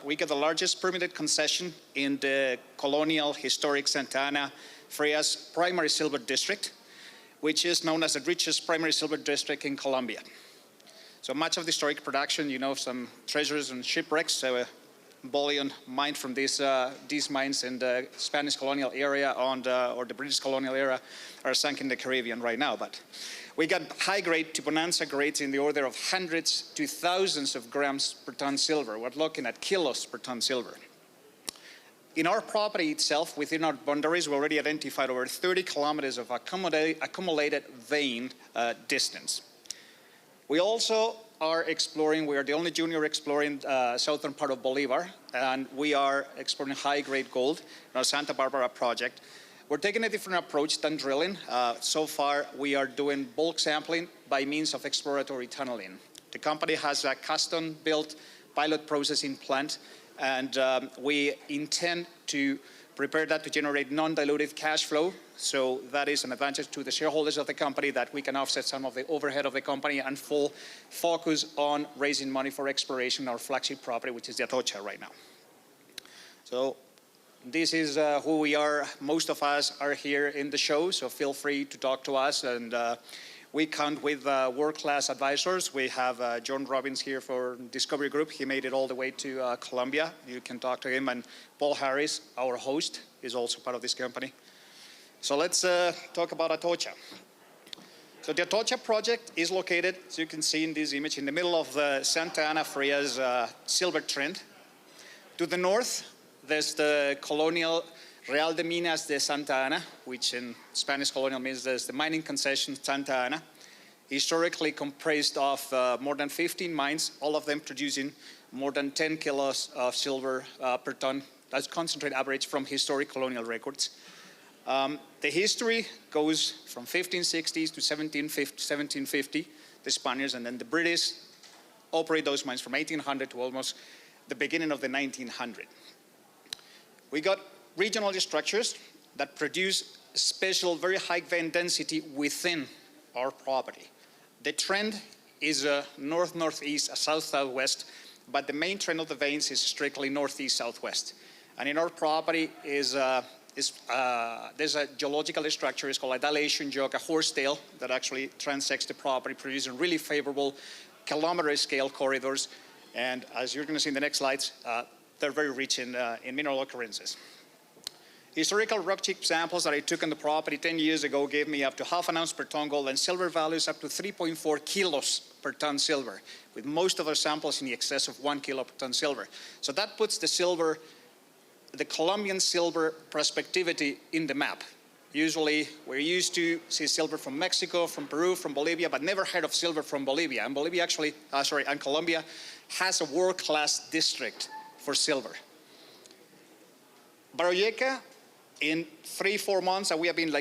We get the largest permitted concession in the colonial historic Santa Ana Frias primary silver district, which is known as the richest primary silver district in Colombia. So much of the historic production, you know, some treasures and shipwrecks, bullion mined from these mines in the Spanish colonial area or the British colonial era are sunk in the Caribbean right now. But we got high-grade to bonanza grades in the order of hundreds to thousands of grams per ton silver. We're looking at kilos per ton silver. In our property itself, within our boundaries, we already identified over 30 kilometers of accumulated vein distance. We also are exploring, we are the only junior exploring southern part of Bolivar, and we are exploring high-grade gold in our Santa Barbara project. We're taking a different approach than drilling. So far, we are doing bulk sampling by means of exploratory tunneling. The company has a custom-built pilot processing plant, and we intend to prepare that to generate non-dilutive cash flow. So that is an advantage to the shareholders of the company, that we can offset some of the overhead of the company and full focus on raising money for exploration, our flagship property, which is the Atocha right now. So this is who we are. Most of us are here in the show, so feel free to talk to us. And we count with world-class advisors. We have John Robbins here for Discovery Group. He made it all the way to Colombia. You can talk to him. And Paul Harris, our host, is also part of this company. So let's talk about Atocha. So the Atocha project is located, as you can see in this image, in the middle of the Santa Ana Frias silver trend. To the north, there's the colonial Real de Minas de Santa Ana, which in Spanish colonial means there's the mining concession Santa Ana, historically comprised of more than 15 mines, all of them producing more than 10 kilos of silver per ton. That's concentrate average from historic colonial records. The history goes from 1560s to 1750, the Spaniards, and then the British operate those mines from 1800 to almost the beginning of the 1900s. We got regional structures that produce special, very high vein density within our property. The trend is north-northeast, south-southwest, but the main trend of the veins is strictly northeast-southwest. And in our property there's a geological structure. It's called a dilation joke, a horsetail that actually transects the property, producing really favorable kilometer-scale corridors. And as you're going to see in the next slides, they're very rich in mineral occurrences. Historical rock chip samples that I took on the property 10 years ago gave me up to half an ounce per ton gold and silver values up to 3.4 kilos per ton silver, with most of our samples in the excess of 1 kilo per ton silver. So that puts the silver, the Colombian silver prospectivity in the map. Usually we're used to see silver from Mexico, from Peru, from Bolivia, but never heard of silver from Bolivia. And Bolivia actually, and Colombia has a world-class district for silver. Barrieka, in 3-4 months that we have been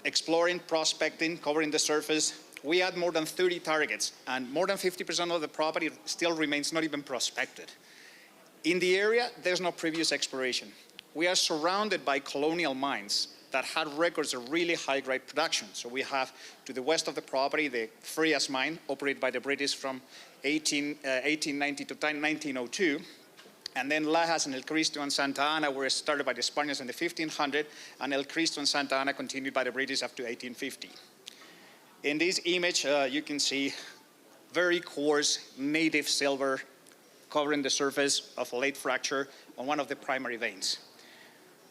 exploring, prospecting, covering the surface, we had more than 30 targets, and more than 50% of the property still remains not even prospected. In the area, there's no previous exploration. We are surrounded by colonial mines that had records of really high-grade production. So we have, to the west of the property, the Frias mine, operated by the British from 1890 to 1902. And then Lajas and El Cristo and Santa Ana were started by the Spaniards in the 1500, and El Cristo and Santa Ana continued by the British up to 1850. In this image, you can see very coarse native silver covering the surface of a late fracture on one of the primary veins.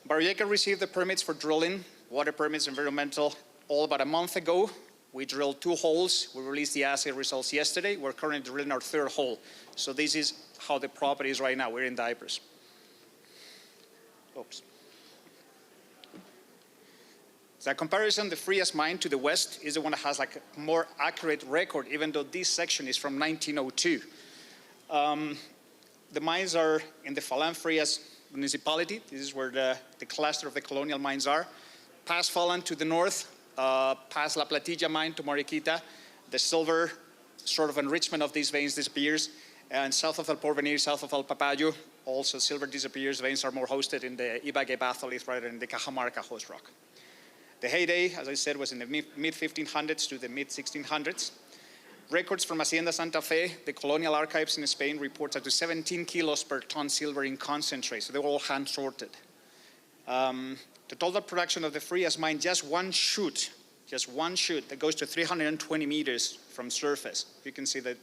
Barriega received the permits for drilling, water permits, environmental, all about a month ago. We drilled 2 holes. We released the assay results yesterday. We're currently drilling our 3rd hole. So this is how the property is right now. We're in diapers. Oops. So a comparison, the Frias mine to the west is the one that has like a more accurate record, even though this section is from 1902. The mines are in the Falan Frias municipality. This is where the cluster of the colonial mines are. Past Falan to the north, past La Platilla mine to Mariquita, the silver sort of enrichment of these veins disappears. And south of El Porvenir, south of El Papayo, also silver disappears. Veins are more hosted in the Ibagué batholith rather than the Cajamarca host rock. The heyday, as I said, was in the mid-1500s to the mid-1600s. Records from Hacienda Santa Fe, the colonial archives in Spain, reports up to 17 kilos per ton silver in concentrate. So they were all hand sorted. The total production of the Frias mine, just one chute that goes to 320 meters from surface. You can see the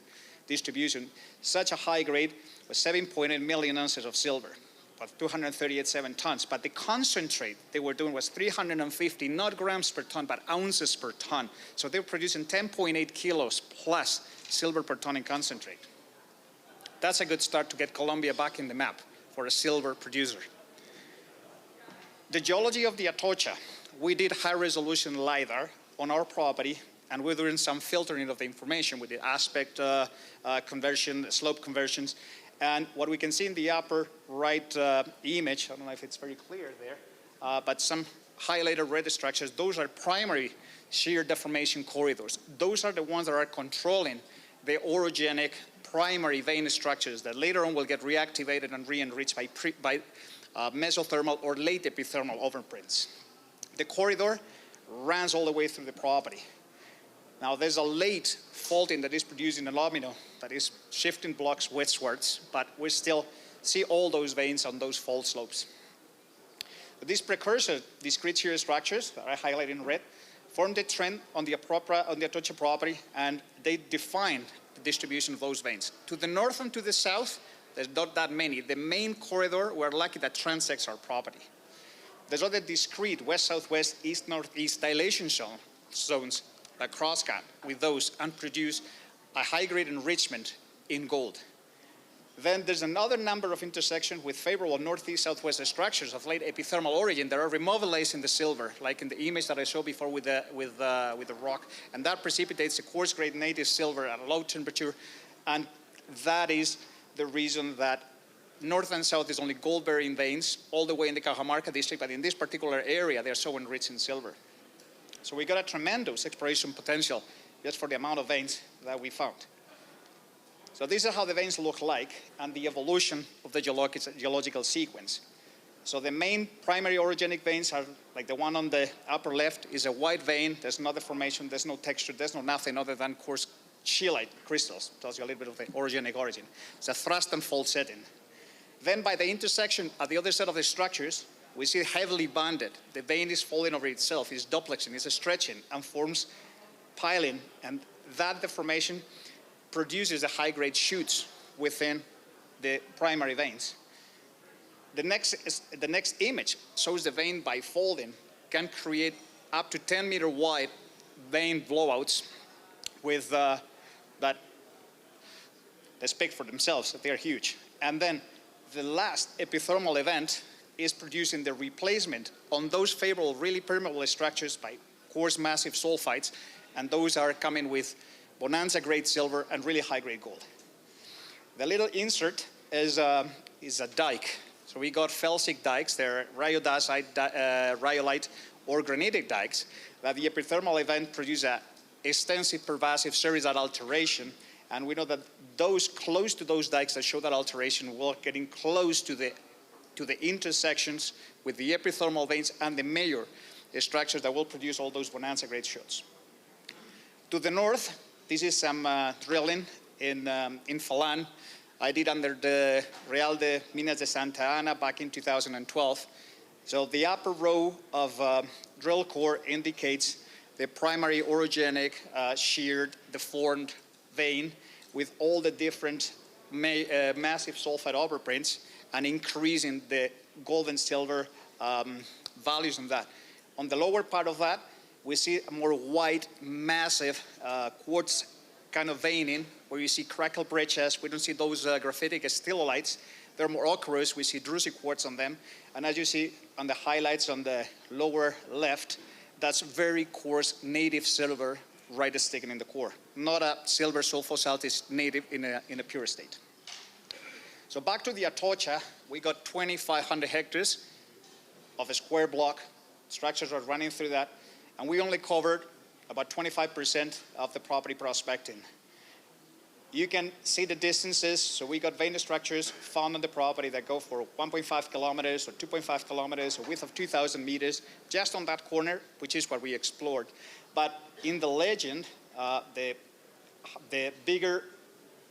distribution. Such a high grade was 7.8 million ounces of silver, about 238.7 tons. But the concentrate they were doing was 350, not grams per ton, but ounces per ton. So they were producing 10.8 kilos plus silver per ton in concentrate. That's a good start to get Colombia back in the map for a silver producer. The geology of the Atocha, we did high-resolution LiDAR on our property, and we're doing some filtering of the information with the aspect conversion, slope conversions. And what we can see in the upper right image, I don't know if it's very clear there, but some highlighted red structures, those are primary shear deformation corridors. Those are the ones that are controlling the orogenic primary vein structures that later on will get reactivated and re-enriched by mesothermal or late epithermal overprints. The corridor runs all the way through the property. Now there's a late faulting that is producing alumino that is shifting blocks westwards, but we still see all those veins on those fault slopes. But these precursor discrete shear structures that I highlight in red form the trend on the Atocha property, and they define the distribution of those veins. To the north and to the south, there's not that many. The main corridor, we're lucky that transects our property. There's other discrete west-southwest, east-northeast dilation zones that cross-cut with those and produce a high-grade enrichment in gold. Then there's another number of intersections with favorable northeast-southwest structures of late epithermal origin that are remobilized in the silver, like in the image that I showed before with the rock, and that precipitates a coarse-grade native silver at a low temperature, and that is the reason that north and south is only gold-bearing veins all the way in the Cajamarca district, but in this particular area, they're so enriched in silver. So we got a tremendous exploration potential just for the amount of veins that we found. So this is how the veins look like and the evolution of the geological sequence. So the main primary orogenic veins are like the one on the upper left is a white vein. There's no deformation, there's no texture, there's no nothing other than coarse scheelite crystals. Tells you a little bit of the orogenic origin. It's a thrust and fold setting. Then by the intersection at the other side of the structures, we see heavily banded. The vein is folding over itself, it's duplexing, it's stretching and forms piling, and that deformation produces the high-grade shoots within the primary veins. The next image shows the vein by folding can create up to 10-meter wide vein blowouts with that they speak for themselves, that they are huge. And then the last epithermal event is producing the replacement on those favorable, really permeable structures by coarse, massive sulfides, and those are coming with bonanza-grade silver and really high-grade gold. The little insert is a dike. So we got felsic dikes. They're rhyodacite, rhyolite, or granitic dikes that the epithermal event produce an extensive, pervasive series-ad alteration. And we know that those close to those dikes that show that alteration will getting close to the intersections with the epithermal veins and the major structures that will produce all those bonanza-grade shots. To the north, this is some drilling in Falan. I did under the Real de Minas de Santa Ana back in 2012. So the upper row of drill core indicates the primary orogenic sheared deformed vein with all the different massive sulfide overprints and increasing the gold and silver values on that. On the lower part of that, we see a more white, massive quartz kind of veining where you see crackle breccias. We don't see those graphitic stilolites. They're more ochreous. We see druzy quartz on them. And as you see on the highlights on the lower left, that's very coarse native silver right sticking in the core. Not a silver sulfosalt, is native in a pure state. So back to the Atocha, we got 2,500 hectares of a square block. Structures are running through that. And we only covered about 25% of the property prospecting. You can see the distances. So we got vein structures found on the property that go for 1.5 kilometers or 2.5 kilometers, a width of 2,000 meters, just on that corner, which is what we explored. But in the legend, the bigger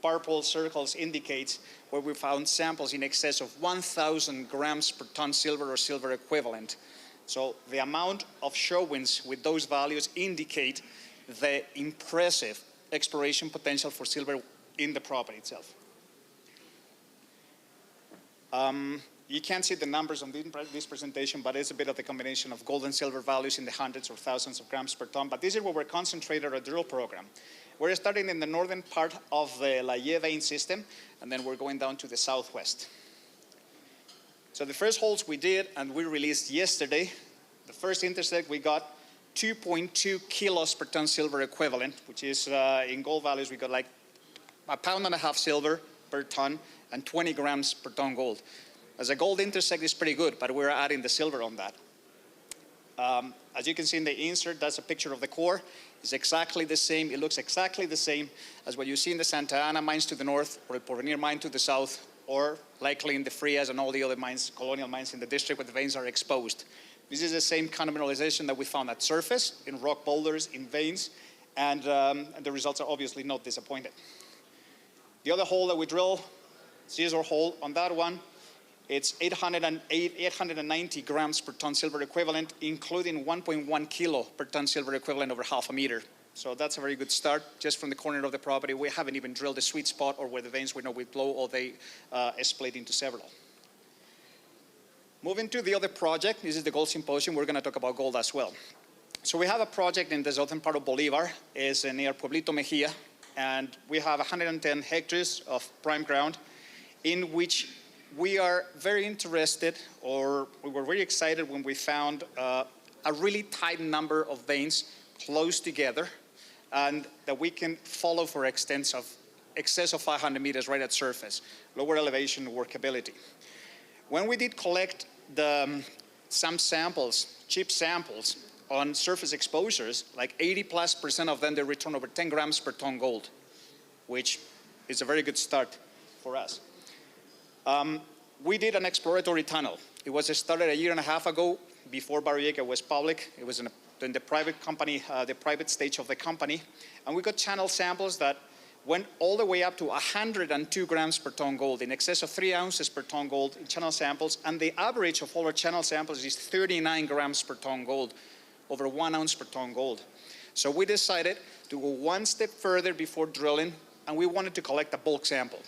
purple circles indicates where we found samples in excess of 1,000 grams per ton silver or silver equivalent. So the amount of showings with those values indicate the impressive exploration potential for silver in the property itself. You can't see the numbers on this presentation, but it's a bit of the combination of gold and silver values in the hundreds or thousands of grams per ton. But this is where we're concentrated our drill program. We're starting in the northern part of the La Ye vein system, and then we're going down to the southwest. So the first holes we did, and we released yesterday, the first intersect we got 2.2 kilos per ton silver equivalent, which is in gold values, we got like 1.5 pounds silver per ton and 20 grams per ton gold. As a gold intersect is pretty good, but we're adding the silver on that. As you can see in the insert, that's a picture of the core. It's exactly the same. It looks exactly the same as what you see in the Santa Ana mines to the north, or the Porvenir mine to the south, or likely in the Frias and all the other mines, colonial mines in the district where the veins are exposed. This is the same kind of mineralization that we found at surface, in rock boulders, in veins, and the results are obviously not disappointing. The other hole that we drill, scissor hole, on that one, it's 890 grams per ton silver equivalent, including 1.1 kilo per ton silver equivalent over half a meter. So that's a very good start, just from the corner of the property. We haven't even drilled the sweet spot or where the veins we know will blow or they split into several. Moving to the other project, this is the Gold Symposium. We're going to talk about gold as well. So we have a project in the southern part of Bolivar, is near Pueblito Mejia, and we have 110 hectares of prime ground in which we are very interested, or we were very excited when we found a really tight number of veins close together and that we can follow for extents of excess of 500 meters right at surface, lower elevation workability. When we did collect some samples, cheap samples on surface exposures, like 80+% of them, they return over 10 grams per ton gold, which is a very good start for us. We did an exploratory tunnel. It was started 1.5 years ago before Barriega was public. It was in the private company, the private stage of the company. And we got channel samples that went all the way up to 102 grams per ton gold, in excess of 3 ounces per ton gold in channel samples. And the average of all our channel samples is 39 grams per ton gold, over 1 ounce per ton gold. So we decided to go one step further before drilling, and we wanted to collect a bulk sample.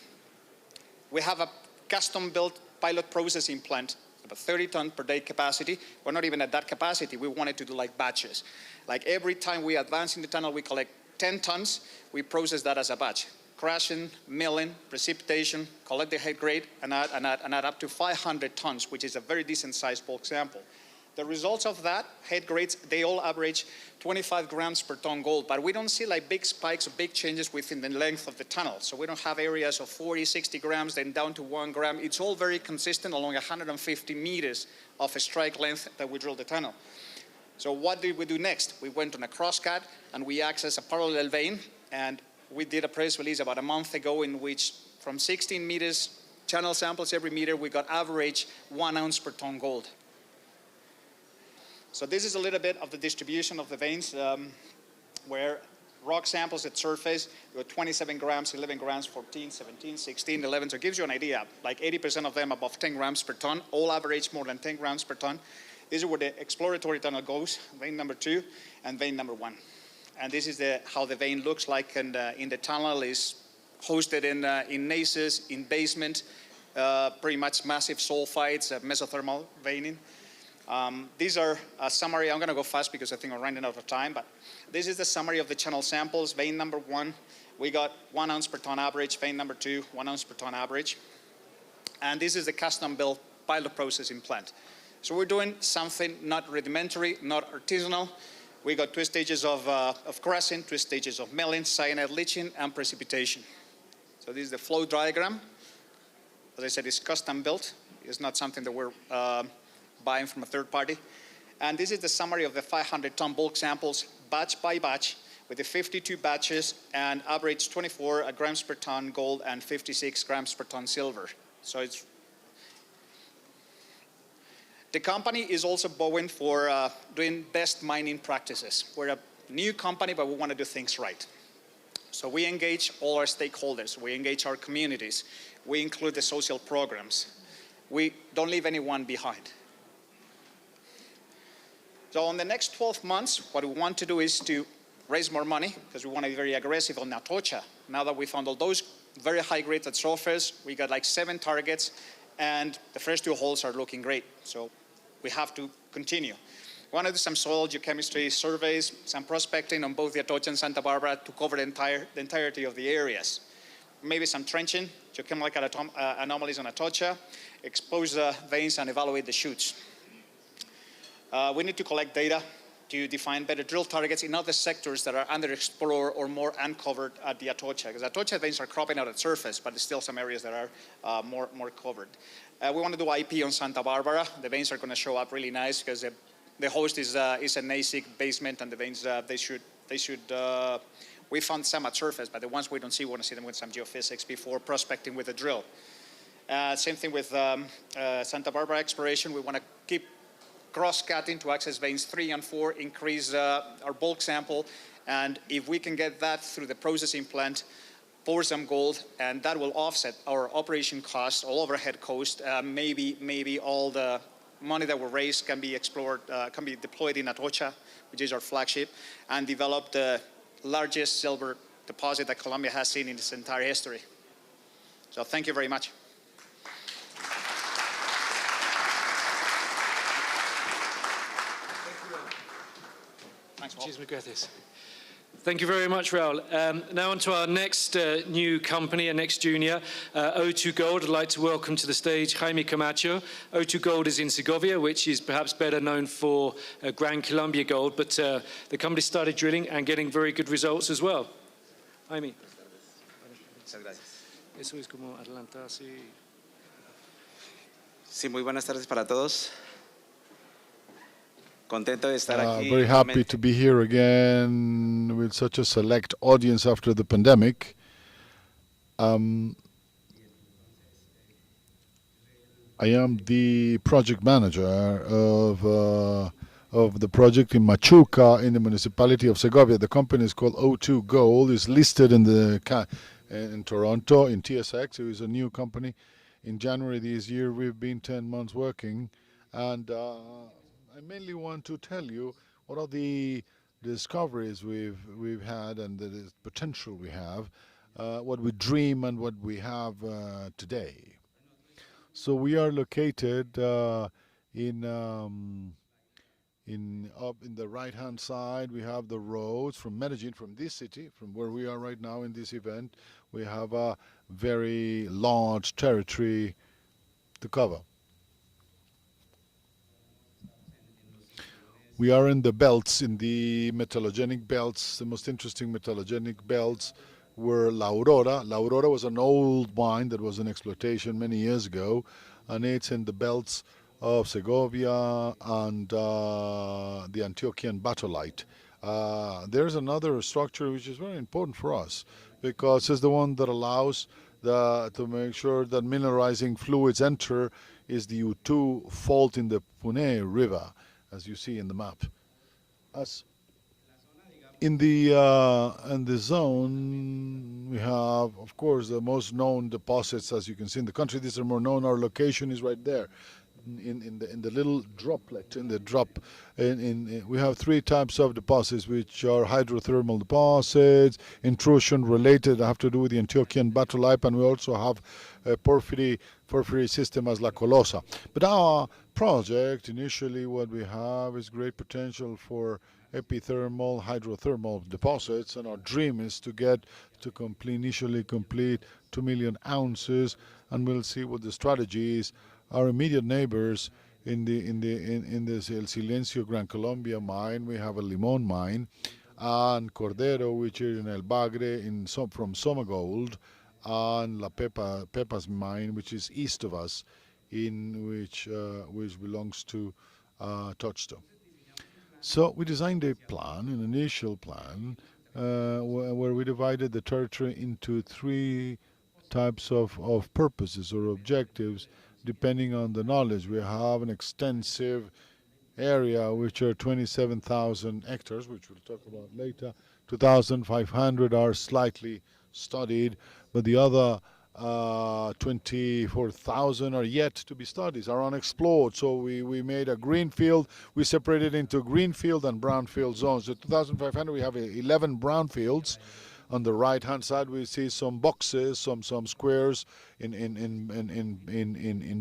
We have a custom-built pilot processing plant, about 30 ton per day capacity. We're not even at that capacity. We wanted to do like batches. Like every time we advance in the tunnel, we collect 10 tons, we process that as a batch. Crushing, milling, precipitation, collect the head grade, and add up to 500 tons, which is a very decent sized bulk sample. The results of that, head grades, they all average 25 grams per ton gold, but we don't see like big spikes or big changes within the length of the tunnel. So we don't have areas of 40, 60 grams, then down to 1 gram. It's all very consistent along 150 meters of a strike length that we drilled the tunnel. So what did we do next? We went on a crosscut and we accessed a parallel vein, and we did a press release about a month ago in which from 16 meters channel samples every meter, we got average 1 ounce per ton gold. So this is a little bit of the distribution of the veins where rock samples at surface. We got 27 grams, 11 grams, 14, 17, 16, 11. So it gives you an idea. Like 80% of them above 10 grams per ton, all average more than 10 grams per ton. This is where the exploratory tunnel goes, vein number 2 and vein number 1. And this is how the vein looks like, and in the tunnel is hosted in gneisses, in basement, pretty much massive sulfides, mesothermal veining. These are a summary. I'm going to go fast because I think I'm running out of time, but this is the summary of the channel samples. Vein number 1, we got 1 ounce per ton average. Vein number 2, 1 ounce per ton average. And this is the custom-built pilot processing plant. So we're doing something not rudimentary, not artisanal. We got 2 stages of crushing, 2 stages of milling, cyanide leaching, and precipitation. So this is the flow diagram. As I said, it's custom-built. It's not something that we're buying from a third party. And this is the summary of the 500-ton bulk samples, batch by batch, with the 52 batches and average 24 grams per ton gold and 56 grams per ton silver. So it's the company is also bowing for doing best mining practices. We're a new company, but we want to do things right. So we engage all our stakeholders. We engage our communities. We include the social programs. We don't leave anyone behind. So in the next 12 months, what we want to do is to raise more money, because we want to be very aggressive on Atocha. Now that we found all those very high grades at surface, we got like 7 targets, and the first 2 holes are looking great. So we have to continue. We want to do some soil geochemistry surveys, some prospecting on both the Atocha and Santa Barbara to cover the entirety of the areas. Maybe some trenching, geochemical anomalies on Atocha, expose the veins and evaluate the chutes. We need to collect data to define better drill targets in other sectors that are underexplored or more uncovered at the Atocha, because Atocha veins are cropping out at surface, but there's still some areas that are more covered. We want to do IP on Santa Barbara. The veins are going to show up really nice because the host is a gneissic basement, and the veins we found some at surface, but the ones we don't see, we want to see them with some geophysics before prospecting with a drill. Same thing with Santa Barbara exploration. We want to keep cross-cutting to access veins 3 and 4, increase our bulk sample, and if we can get that through the processing plant, pour some gold, and that will offset our operation costs, all overhead costs. Maybe all the money that will raise can be explored, can be deployed in Atocha, which is our flagship, and develop the largest silver deposit that Colombia has seen in its entire history. So thank you very much. Muchísimas gracias. Thank you very much, Raul. Now on to our next new company, our next junior, O2 Gold. I'd like to welcome to the stage Jaime Camacho. O2 Gold is in Segovia, which is perhaps better known for Gran Colombia Gold, but the company started drilling and getting very good results as well. Jaime. Muchas gracias. Eso es como adelantarse. Sí, muy buenas tardes para todos. Contento de estar aquí. Very happy to be here again with such a select audience after the pandemic. I am the project manager of the project in Machuca in the municipality of Segovia. The company is called O2 Gold. It's listed in Toronto in TSX. It is a new company. In January this year, we've been 10 months working, and I mainly want to tell you what are the discoveries we've had and the potential we have, what we dream and what we have today. So we are located up in the right-hand side. We have the roads from Medellin, from this city, from where we are right now in this event. We have a very large territory to cover. We are in the belts, in the metallogenic belts. The most interesting metallogenic belts were La Aurora. La Aurora was an old mine that was in exploitation many years ago, and it's in the belts of Segovia and the Antiochian batolite. There's another structure which is very important for us because it's the one that allows to make sure that mineralizing fluids enter is the U2 fault in the Funaioli River, as you see in the map. In the zone, we have, of course, the most known deposits, as you can see in the country. These are more known. Our location is right there, in the little droplet, in the drop. We have three types of deposits, which are hydrothermal deposits, intrusion related, have to do with the Antiochian batholite, and we also have a porphyry system as La Colosa. But our project, initially, what we have is great potential for epithermal, hydrothermal deposits, and our dream is to get to initially complete 2 million ounces, and we'll see what the strategy is. Our immediate neighbors in the El Silencio Gran Colombia mine, we have a Limon mine, and Cordero, which is in El Bagre from Soma Gold, and La Pepa's mine, which is east of us, which belongs to Touchstone. So we designed a plan, an initial plan, where we divided the territory into three types of purposes or objectives, depending on the knowledge. We have an extensive area, which are 27,000 hectares, which we'll talk about later. 2,500 are slightly studied, but the other 24,000 are yet to be studied, are unexplored. So we made a greenfield. We separated into greenfield and brownfield zones. The 2,500, we have 11 brownfields. On the right-hand side, we see some boxes, some squares in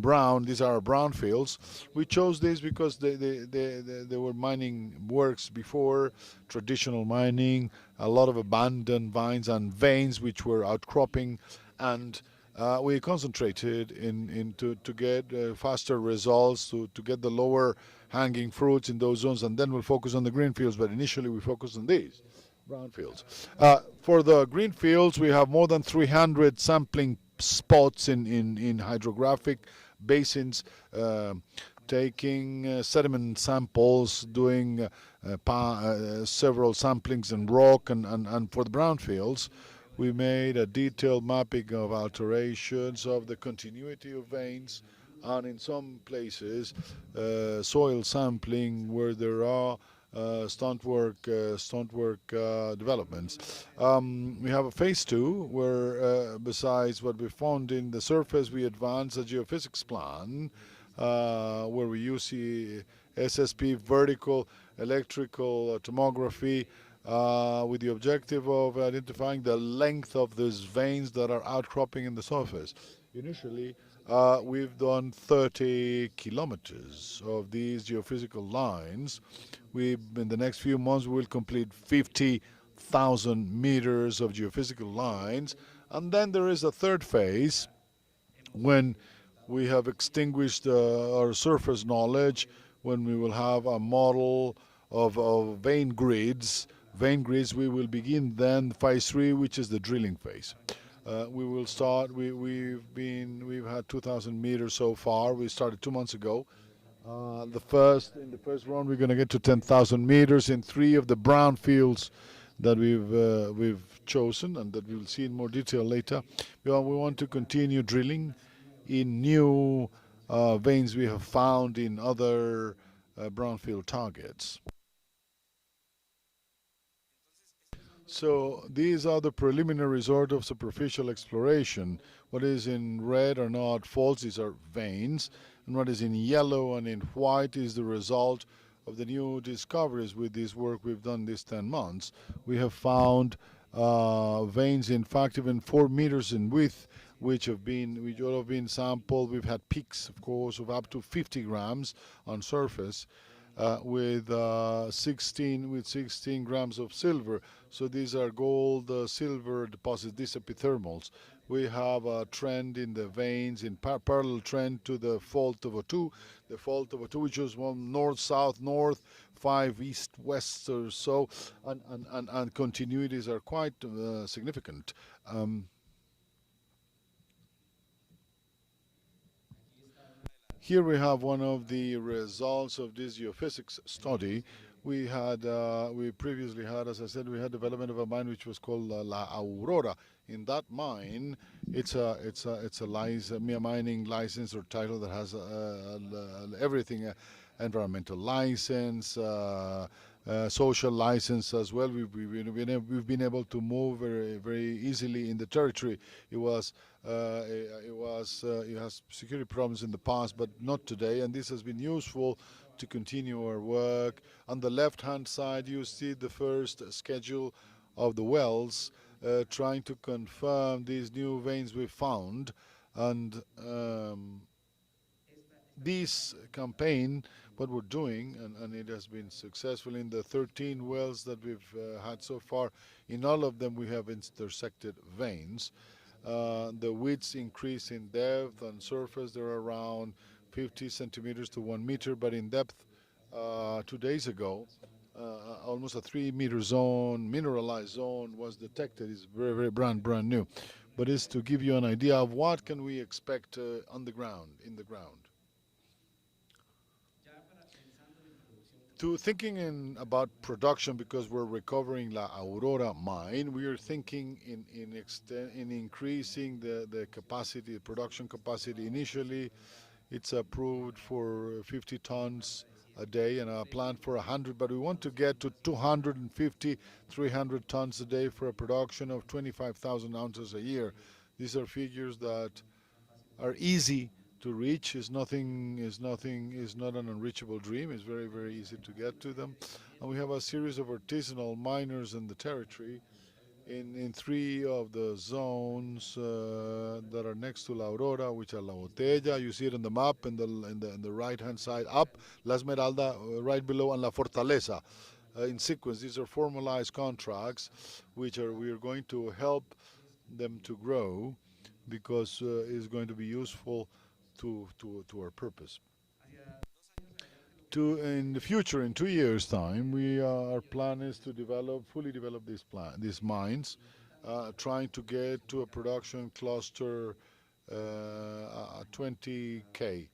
brown. These are brownfields. We chose these because they were mining works before, traditional mining, a lot of abandoned vines and veins which were outcropping, and we concentrated to get faster results, to get the lower hanging fruits in those zones, and then we'll focus on the green fields, but initially we focus on these brownfields. For the green fields, we have more than 300 sampling spots in hydrographic basins, taking sediment samples, doing several samplings in rock, and for the brownfields, we made a detailed mapping of alterations of the continuity of veins, and in some places, soil sampling where there are stonework developments. We have a phase 2 where, besides what we found in the surface, we advanced a geophysics plan where we use the SSP, vertical electrical tomography, with the objective of identifying the length of these veins that are outcropping in the surface. Initially, we've done 30 kilometers of these geophysical lines. In the next few months, we will complete 50,000 meters of geophysical lines. And then there is a third phase when we have extinguished our surface knowledge, when we will have a model of vein grids. We will begin then phase 3, which is the drilling phase. We will start. We've had 2,000 meters so far. We started 2 months ago. In the first round, we're going to get to 10,000 meters in 3 of the brown fields that we've chosen, and that we'll see in more detail later. We want to continue drilling in new veins we have found in other brownfield targets. So these are the preliminary result of superficial exploration. What is in red are not faults, these are veins. And what is in yellow and in white is the result of the new discoveries with this work we've done these 10 months. We have found veins, in fact, even 4 meters in width, which all have been sampled. We've had peaks, of course, of up to 50 grams on surface. With 16 grams of silver. So these are gold, silver deposits, these epithermals. We have a trend in the veins, in parallel trend to the fault of O2. The fault of O2, which is one north, south, north, 5 east, west or so, and continuities are quite significant. Here we have one of the results of this geophysics study. We previously had, as I said, we had development of a mine which was called La Aurora. In that mine, it's a mining license or title that has everything: environmental license, social license as well. We've been able to move very easily in the territory. It has security problems in the past, but not today, and this has been useful to continue our work. On the left-hand side, you see the first schedule of the wells, trying to confirm these new veins we found, and this campaign, what we're doing, and it has been successful in the 13 wells that we've had so far. In all of them, we have intersected veins. The widths increase in depth. On surface, they're around 50 centimeters to 1 meter, but in depth, 2 days ago, almost a 3-meter zone, mineralized zone, was detected. It's very brand new. But it's to give you an idea of what can we expect on the ground, in the ground. Thinking about production, because we're recovering La Aurora mine, we are thinking in increasing the capacity, the production capacity. Initially, it's approved for 50 tons a day and a plan for 100, but we want to get to 250, 300 tons a day for a production of 25,000 ounces a year. These are figures that are easy to reach. Is not an unreachable dream. It's very easy to get to them. And we have a series of artisanal miners in the territory in 3 of the zones that are next to La Aurora, which are La Botella. You see it on the map in the right-hand side up, La Esmeralda right below, and La Fortaleza in sequence. These are formalized contracts which we are going to help them to grow, because it's going to be useful to our purpose. In the future, in 2 years' time, our plan is to fully develop these mines, trying to get to a production cluster 20K,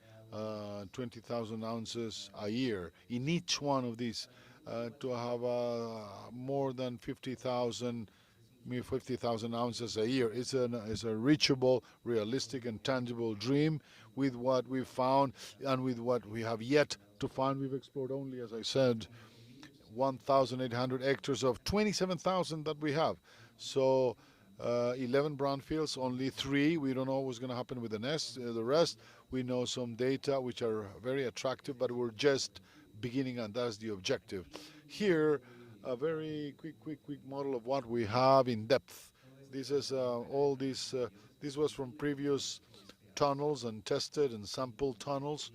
20,000 ounces a year in each one of these, to have more than 50,000 ounces a year. It's a reachable, realistic, and tangible dream with what we've found and with what we have yet to find. We've explored only, as I said, 1,800 hectares of 27,000 that we have. So 11 brownfields, only 3. We don't know what's going to happen with the rest. We know some data which are very attractive, but we're just beginning, and that's the objective. Here, a very quick model of what we have in depth. This is all this. This was from previous tunnels and tested and sampled tunnels.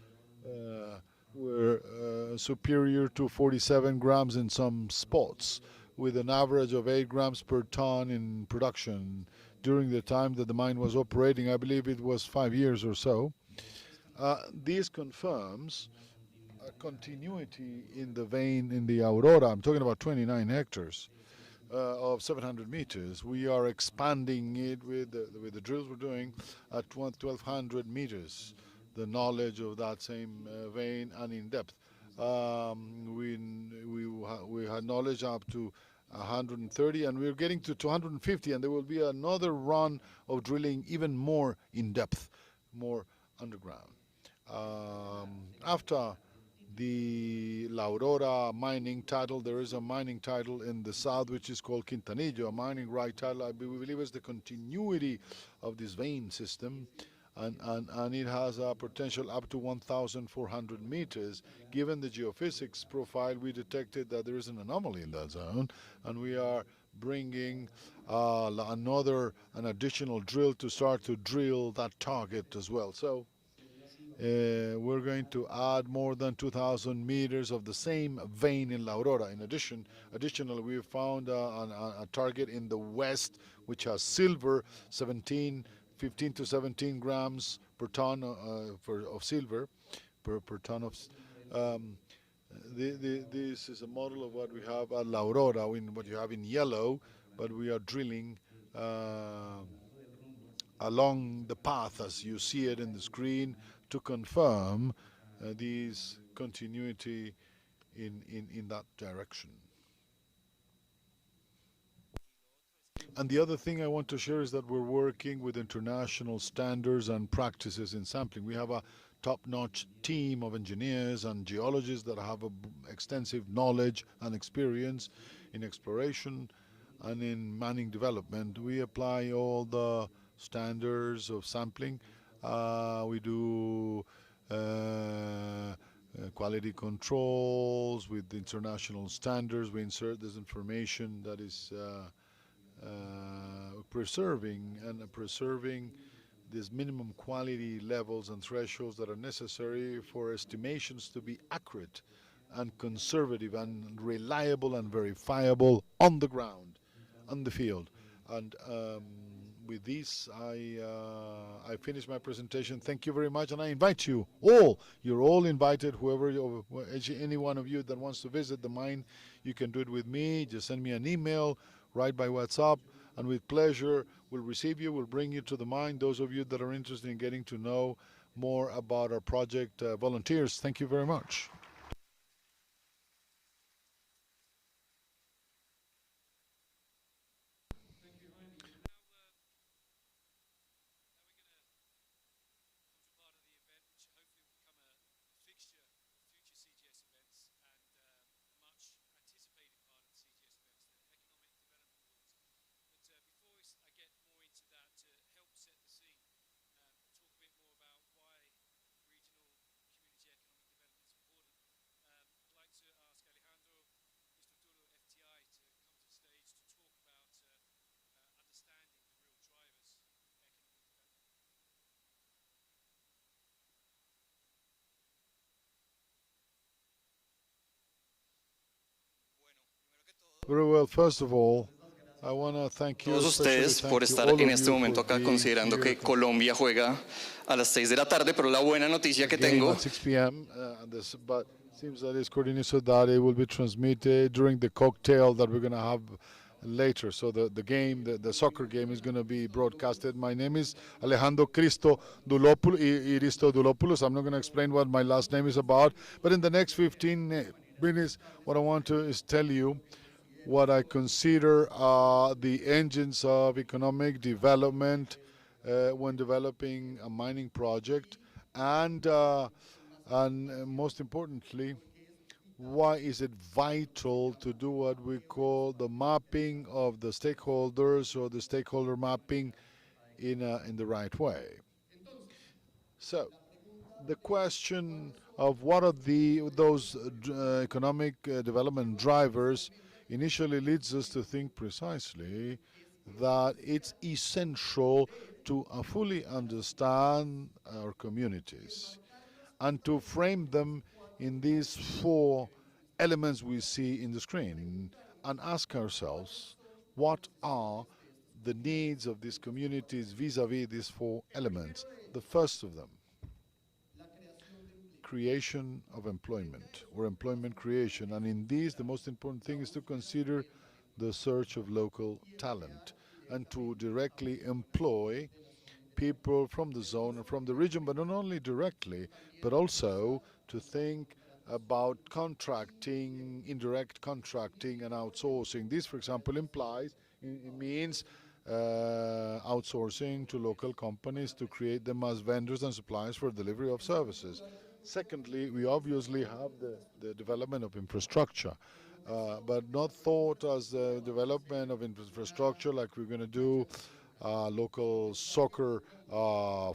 Were superior to 47 grams in some spots, with an average of 8 grams per ton in production during the time that the mine was operating. I believe it was 5 years or so. This confirms a continuity in the vein in the Aurora. I'm talking about 29 hectares of 700 meters. We are expanding it with the drills we're doing at 1,200 meters. The knowledge of that same vein and in depth. We had knowledge up to 130, and we're getting to 250, and there will be another run of drilling even more in depth, more underground. After the La Aurora mining title, there is a mining title in the south which is called Quintanillo, a mining right title. We believe is the continuity of this vein system, and it has a potential up to 1,400 meters. Given the geophysics profile, we detected that there is an anomaly in that zone, and we are bringing an additional drill to start to drill that target as well. So we're going to add more than 2,000 meters of the same vein in La Aurora. In additionally, we found a target in the west which has silver, 15 to 17 grams per ton of silver per ton of. This is a model of what we have at La Aurora, what you have in yellow, but we are drilling along the path as you see it in the screen to confirm this continuity in that direction. And the other thing I want to share is that we're working with international standards and practices in sampling. We have a top-notch team of engineers and geologists that have extensive knowledge and experience in exploration and in mining development. We apply all the standards of sampling. We do quality controls with international standards. We insert this information that is preserving these minimum quality levels and thresholds that are necessary for estimations to be accurate and conservative and reliable and verifiable on the ground, on the field. And with this, I finish my presentation. Thank you very much, and I invite you all. You're all invited. Any one of you that wants to visit the mine, you can do it with me. Just send me an email, write by WhatsApp, and with pleasure, we'll receive you. We'll bring you to the mine. Those of you that are interested in getting to know more about our project, volunteers, thank you very much. Very well. First of all, I want to thank you. Todos ustedes por estar en este momento acá, considerando que Colombia juega a las 6 de la tarde, pero la buena noticia que tengo. At 6 p.m. But seems that it's coordinated so that it will be transmitted during the cocktail that we're going to have later. So the game, the soccer game, is going to be broadcasted. My name is Alejandro Hristodulo. I'm not going to explain what my last name is about, but in the next 15 minutes, what I want to is tell you what I consider the engines of economic development when developing a mining project, and most importantly, why is it vital to do what we call the mapping of the stakeholders, or the stakeholder mapping in the right way. So the question of what are those economic development drivers initially leads us to think precisely that it's essential to fully understand our communities and to frame them in these 4 elements we see in the screen, and ask ourselves what are the needs of these communities vis-a-vis these 4 elements. The first of them, creation of employment, or employment creation. And in this, the most important thing is to consider the search of local talent and to directly employ people from the zone and from the region, but not only directly, but also to think about contracting, indirect contracting and outsourcing. This, for example, means outsourcing to local companies to create them as vendors and suppliers for delivery of services. Secondly, we obviously have the development of infrastructure, but not thought as the development of infrastructure like we're going to do a local soccer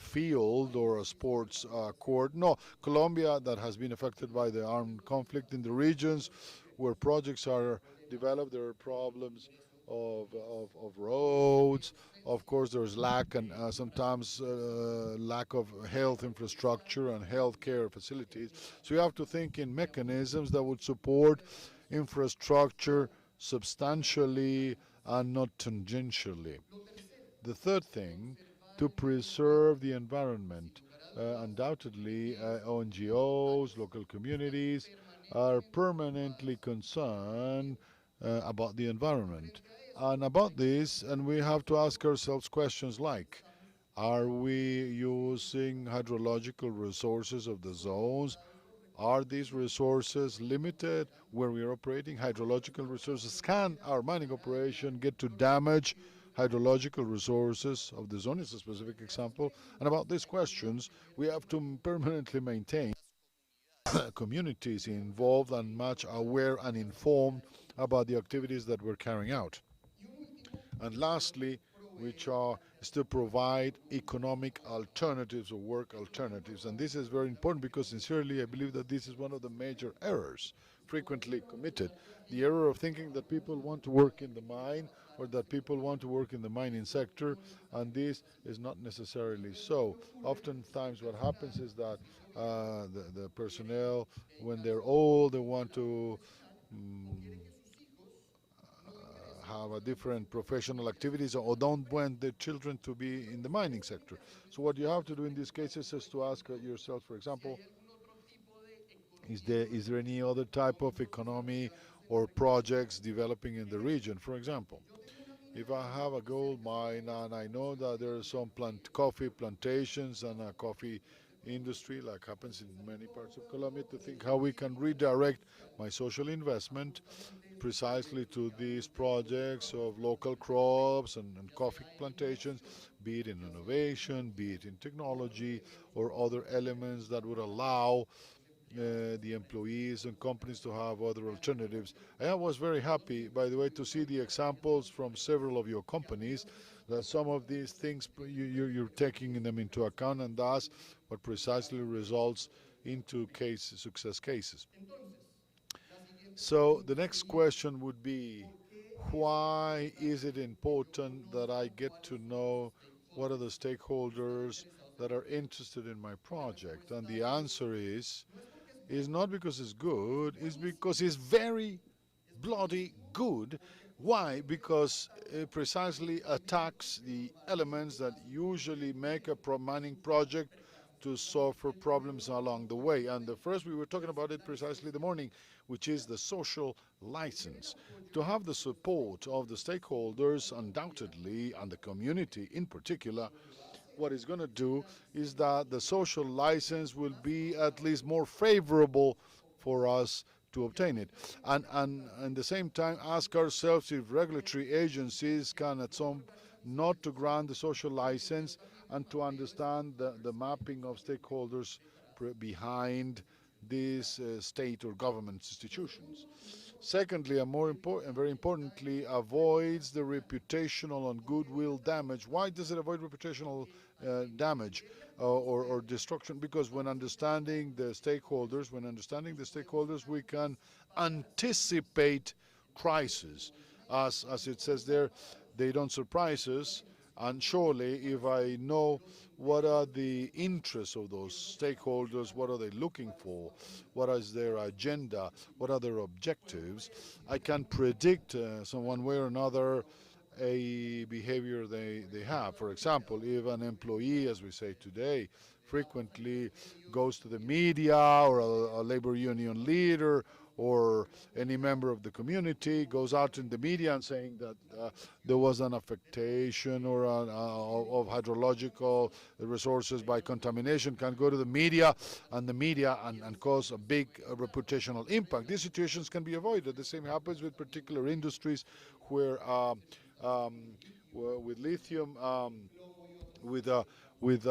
field or a sports court. No, Colombia, that has been affected by the armed conflict in the regions where projects are developed, there are problems of roads. Of course, there's lack and sometimes lack of health infrastructure and healthcare facilities. So you have to think in mechanisms that would support infrastructure substantially and not tangentially. The third thing, to preserve the environment. Undoubtedly, NGOs, local communities are permanently concerned about the environment. And about this, and we have to ask ourselves questions like, are we using hydrological resources of the zones? Are these resources limited where we are operating? Hydrological resources. Can our mining operation get to damage hydrological resources of the zone is a specific example. And about these questions, we have to permanently maintain communities involved and much aware and informed about the activities that we're carrying out. And lastly, which is to provide economic alternatives or work alternatives. And this is very important because sincerely I believe that this is one of the major errors frequently committed. The error of thinking that people want to work in the mine or that people want to work in the mining sector, and this is not necessarily so. Oftentimes what happens is that the personnel, when they're old, they want to have a different professional activities or don't want their children to be in the mining sector. So what you have to do in these cases is to ask yourself, for example, is there any other type of economy or projects developing in the region? For example, if I have a gold mine and I know that there are some coffee plantations and a coffee industry, like happens in many parts of Colombia, to think how we can redirect my social investment precisely to these projects of local crops and coffee plantations, be it in innovation, be it in technology, or other elements that would allow the employees and companies to have other alternatives. I was very happy, by the way, to see the examples from several of your companies that some of these things you're taking them into account, and thus what precisely results into success cases. So the next question would be, why is it important that I get to know what are the stakeholders that are interested in my project? And the answer is not because it's good, it's because it's very bloody good. Why? Because it precisely attacks the elements that usually make a mining project to solve for problems along the way. And the first, we were talking about it precisely the morning, which is the social license. To have the support of the stakeholders, undoubtedly, and the community in particular, what it's going to do is that the social license will be at least more favorable for us to obtain it. And at the same time, ask ourselves if regulatory agencies can not to grant the social license and to understand the mapping of stakeholders behind these state or government institutions. Secondly, and very importantly, avoids the reputational and goodwill damage. Why does it avoid reputational damage or destruction? Because when understanding the stakeholders, we can anticipate crises. As it says there, they don't surprise us. And surely, if I know what are the interests of those stakeholders, what are they looking for, what is their agenda, what are their objectives, I can predict one way or another a behavior they have. For example, if an employee, as we say today, frequently goes to the media, or a labor union leader or any member of the community goes out in the media and saying that there was an affectation or of hydrological resources by contamination, can go to the media and cause a big reputational impact. These situations can be avoided. The same happens with particular industries where with lithium, with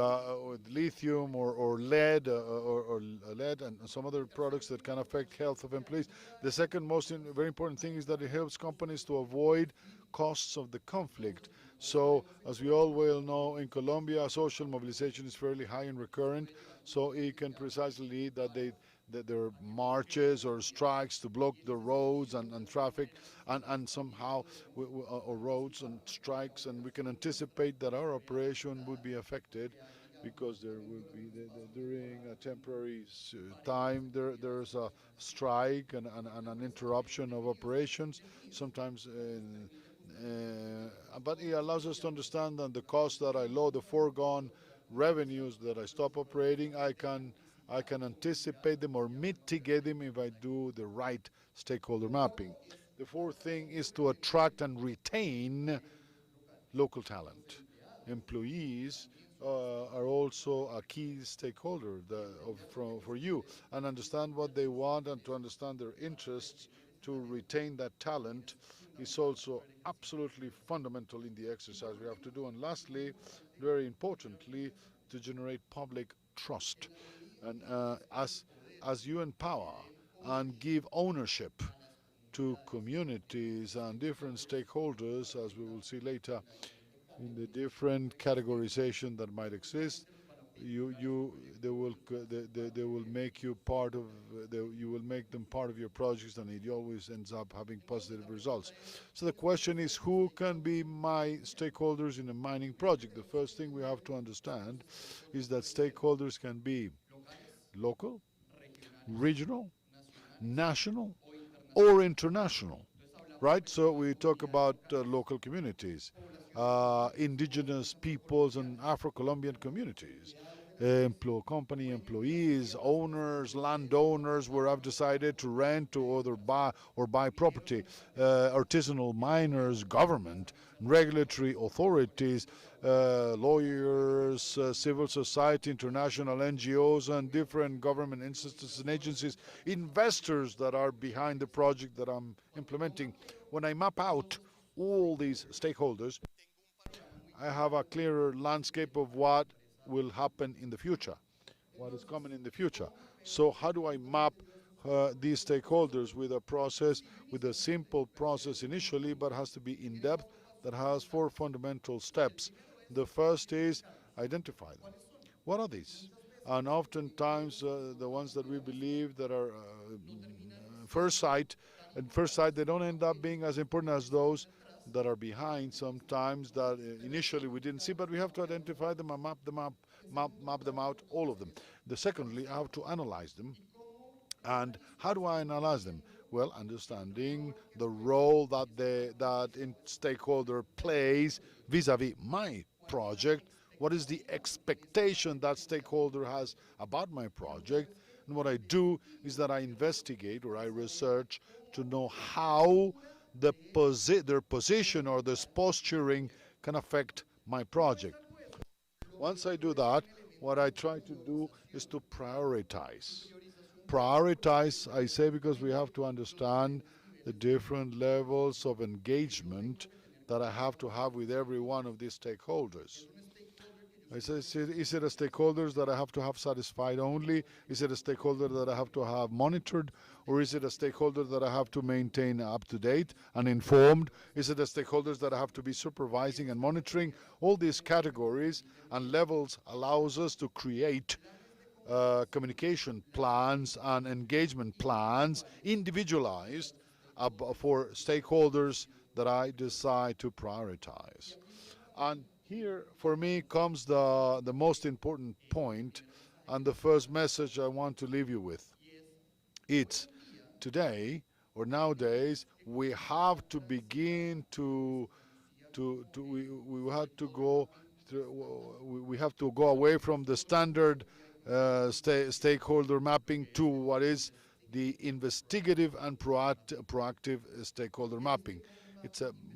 lithium or lead or lead and some other products that can affect health of employees. The second very important thing is that it helps companies to avoid costs of the conflict. So as we all well know, in Colombia, social mobilization is fairly high and recurrent, so it can precisely lead that there are marches or strikes to block the roads and traffic and somehow or roads and strikes, and we can anticipate that our operation would be affected because there will be during a temporary time there's a strike and an interruption of operations sometimes. But it allows us to understand that the cost that I load, the foregone revenues that I stop operating, I can anticipate them or mitigate them if I do the right stakeholder mapping. The fourth thing is to attract and retain local talent. Employees are also a key stakeholder for you, and understand what they want and to understand their interests to retain that talent is also absolutely fundamental in the exercise we have to do. And lastly, very importantly, to generate public trust. And as you empower and give ownership to communities and different stakeholders, as we will see later in the different categorization that might exist, they will make you part of you will make them part of your projects, and it always ends up having positive results. So the question is, who can be my stakeholders in a mining project? The first thing we have to understand is that stakeholders can be local, regional, national, or international, right? So we talk about local communities, indigenous peoples and Afro-Colombian communities, company employees, owners, landowners where I've decided to rent or buy property, artisanal miners, government, regulatory authorities, lawyers, civil society, international NGOs, and different government institutions and agencies, investors that are behind the project that I'm implementing. When I map out all these stakeholders, I have a clearer landscape of what will happen in the future, what is coming in the future. So how do I map these stakeholders with a process, with a simple process initially, but has to be in depth, that has 4 fundamental steps. The first is identify them. What are these? And oftentimes the ones that we believe that are first sight, they don't end up being as important as those that are behind sometimes that initially we didn't see, but we have to identify them and map them out, all of them. Secondly, I have to analyze them. And how do I analyze them? Well, understanding the role that stakeholder plays vis-a-vis my project. What is the expectation that stakeholder has about my project? And what I do is that I investigate or I research to know how their position or this posturing can affect my project. Once I do that, what I try to do is to prioritize. Prioritize, I say, because we have to understand the different levels of engagement that I have to have with every one of these stakeholders. I say, is it a stakeholders that I have to have satisfied only? Is it a stakeholder that I have to have monitored? Or is it a stakeholder that I have to maintain up to date and informed? Is it a stakeholders that I have to be supervising and monitoring? All these categories and levels allows us to create communication plans and engagement plans individualized for stakeholders that I decide to prioritize. And here, for me, comes the most important point and the first message I want to leave you with. It's today or nowadays we have to begin we have to go away from the standard stakeholder mapping to what is the investigative and proactive stakeholder mapping.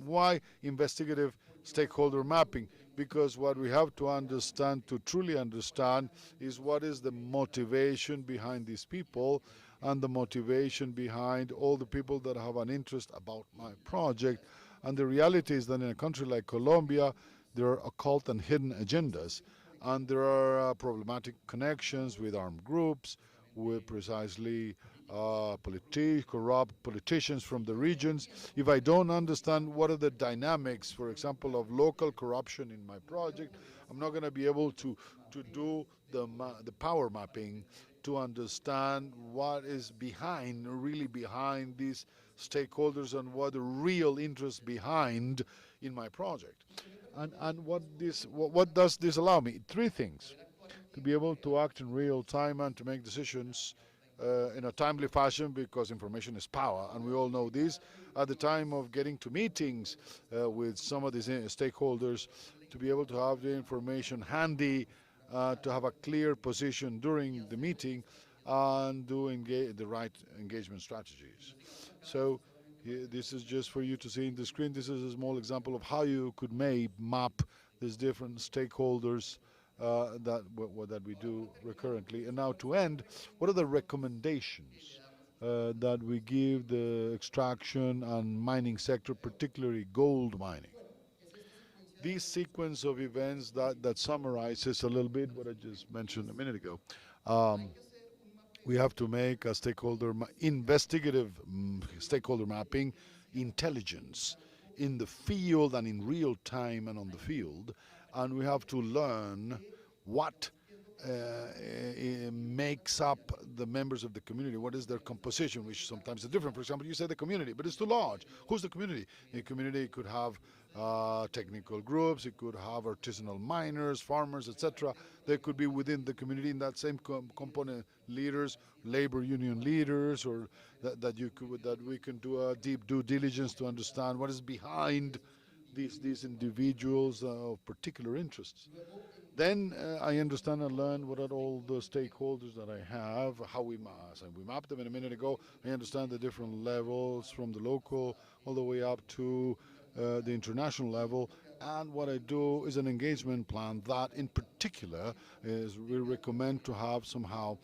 Why investigative stakeholder mapping? Because what we have to understand, to truly understand, is what is the motivation behind these people and the motivation behind all the people that have an interest about my project. And the reality is that in a country like Colombia, there are occult and hidden agendas, and there are problematic connections with armed groups, with precisely corrupt politicians from the regions. If I don't understand what are the dynamics, for example, of local corruption in my project, I'm not going to be able to do the power mapping to understand what is really behind these stakeholders and what the real interest behind in my project. And what does this allow me? 3 things. To be able to act in real time and to make decisions in a timely fashion, because information is power, and we all know this. At the time of getting to meetings with some of these stakeholders, to be able to have the information handy, to have a clear position during the meeting, and do the right engagement strategies. So this is just for you to see in the screen. This is a small example of how you could map these different stakeholders that we do recurrently. And now to end, what are the recommendations that we give the extraction and mining sector, particularly gold mining. This sequence of events that summarizes a little bit what I just mentioned a minute ago. We have to make a investigative stakeholder mapping, intelligence in the field and in real time and on the field, and we have to learn what makes up the members of the community, what is their composition, which sometimes is different. For example, you say the community, but it's too large. Who's the community? A community could have technical groups, it could have artisanal miners, farmers, etc. They could be within the community in that same component, leaders, labor union leaders, or that we can do a deep due diligence to understand what is behind these individuals of particular interests. Then I understand and learn what are all the stakeholders that I have, how we mapped them in a minute ago. I understand the different levels from the local all the way up to the international level. And what I do is an engagement plan that in particular is we recommend to have somehow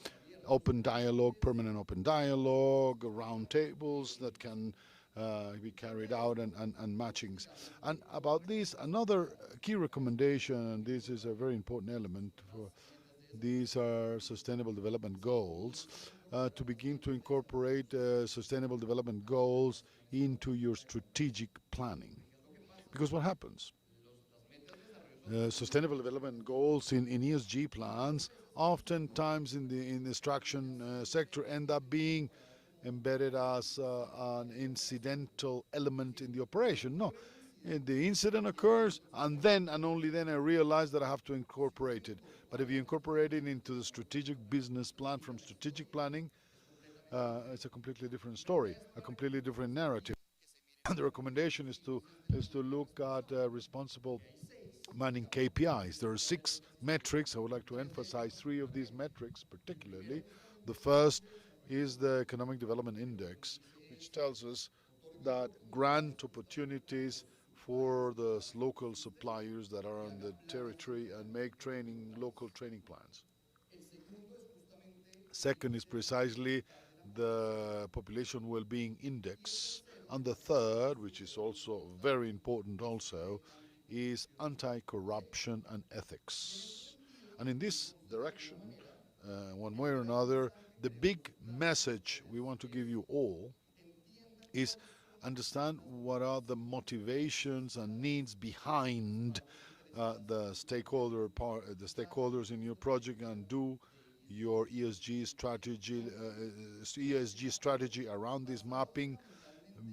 open dialogue, permanent open dialogue, round tables that can be carried out and matchings. And about this, another key recommendation, and this is a very important element, these are sustainable development goals, to begin to incorporate sustainable development goals into your strategic planning. Because what happens? Sustainable development goals in ESG plans, oftentimes in the extraction sector, end up being embedded as an incidental element in the operation. No, the incident occurs, and then and only then I realize that I have to incorporate it. But if you incorporate it into the strategic business plan from strategic planning, it's a completely different story, a completely different narrative. And the recommendation is to look at responsible mining KPIs. There are 6 metrics. I would like to emphasize 3 of these metrics particularly. The first is the Economic Development Index, which tells us that grant opportunities for the local suppliers that are on the territory and make local training plans. Second is precisely the Population Well-being Index. And the third, which is also very important also, is anti-corruption and ethics. And in this direction, one way or another, the big message we want to give you all is understand what are the motivations and needs behind the stakeholders in your project, and do your ESG strategy around this mapping,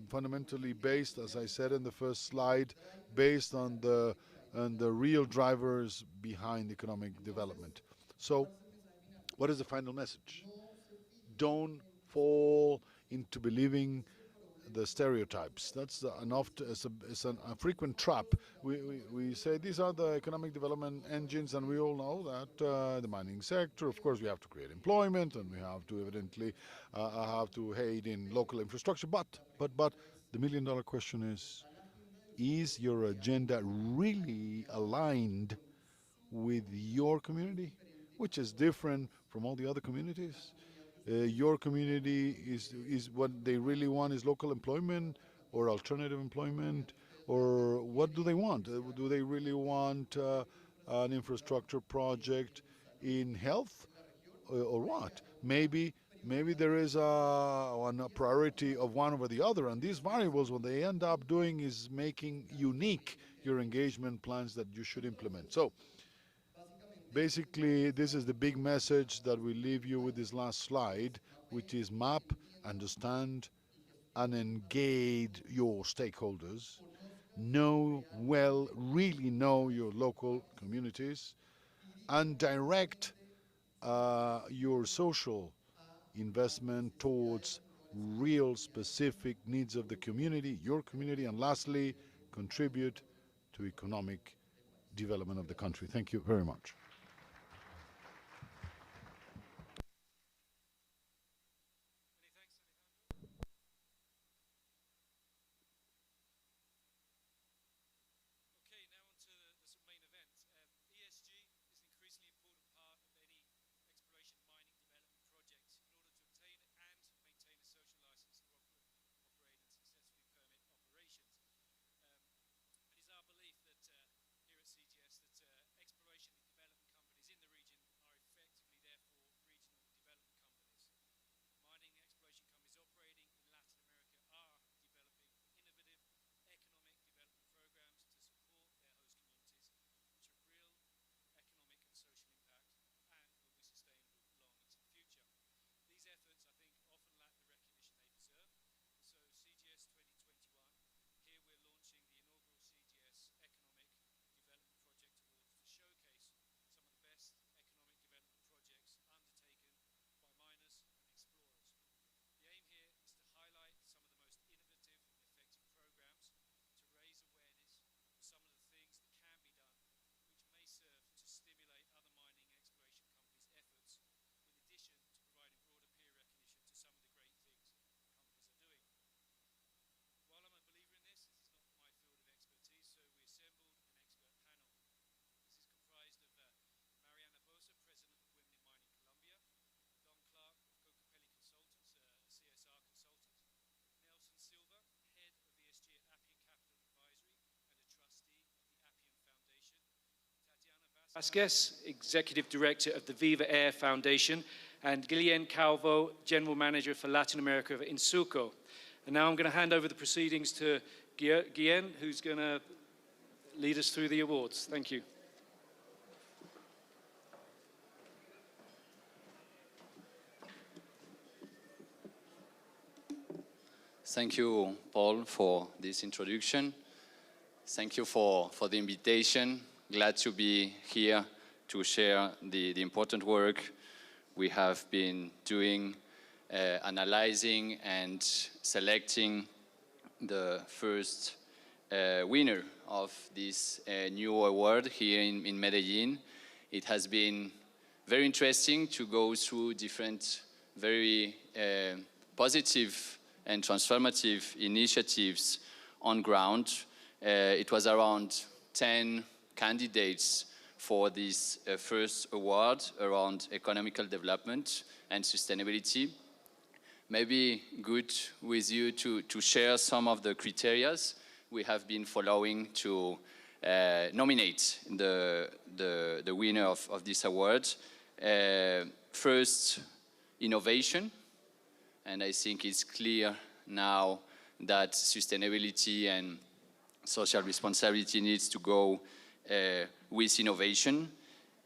fundamentally based, as I said in the first slide, based on the real drivers behind economic development. So, what is the final message? Don't fall into believing the stereotypes. That's a frequent trap. We say these are the economic development engines, and we all know that the mining sector, of course, we have to create employment, and we have to evidently have to aid in local infrastructure. But the million-dollar question is your agenda really aligned with your community, which is different from all the other communities? Your community is what they really want is local employment or alternative employment, or what do they want? Do they really want an infrastructure project in health, or what? Maybe there is a priority of one over the other, and these variables, what they end up doing is making unique your engagement plans that you should implement. So basically, this is the big message that we leave you with this last slide, which is map, understand, and engage your stakeholders. Really know your local communities, and direct your social investment towards real specific needs of the community, your community, and lastly, contribute to economic development of the country. Thank you very much. Vasquez, Executive Director of the Viva Air Foundation, and Guillen Calvo, General Manager for Latin America of Insuco. And now I'm going to hand over the proceedings to Guillen, who's going to lead us through the awards. Thank you. Thank you, Paul, for this introduction. Thank you for the invitation. Glad to be here to share the important work we have been doing, analyzing and selecting the first winner of this new award here in Medellin. It has been very interesting to go through different very positive and transformative initiatives on ground. It was around 10 candidates for this first award around economical development and sustainability. Maybe good with you to share some of the criteria we have been following to nominate the winner of this award. First, innovation. And I think it's clear now that sustainability and social responsibility needs to go with innovation.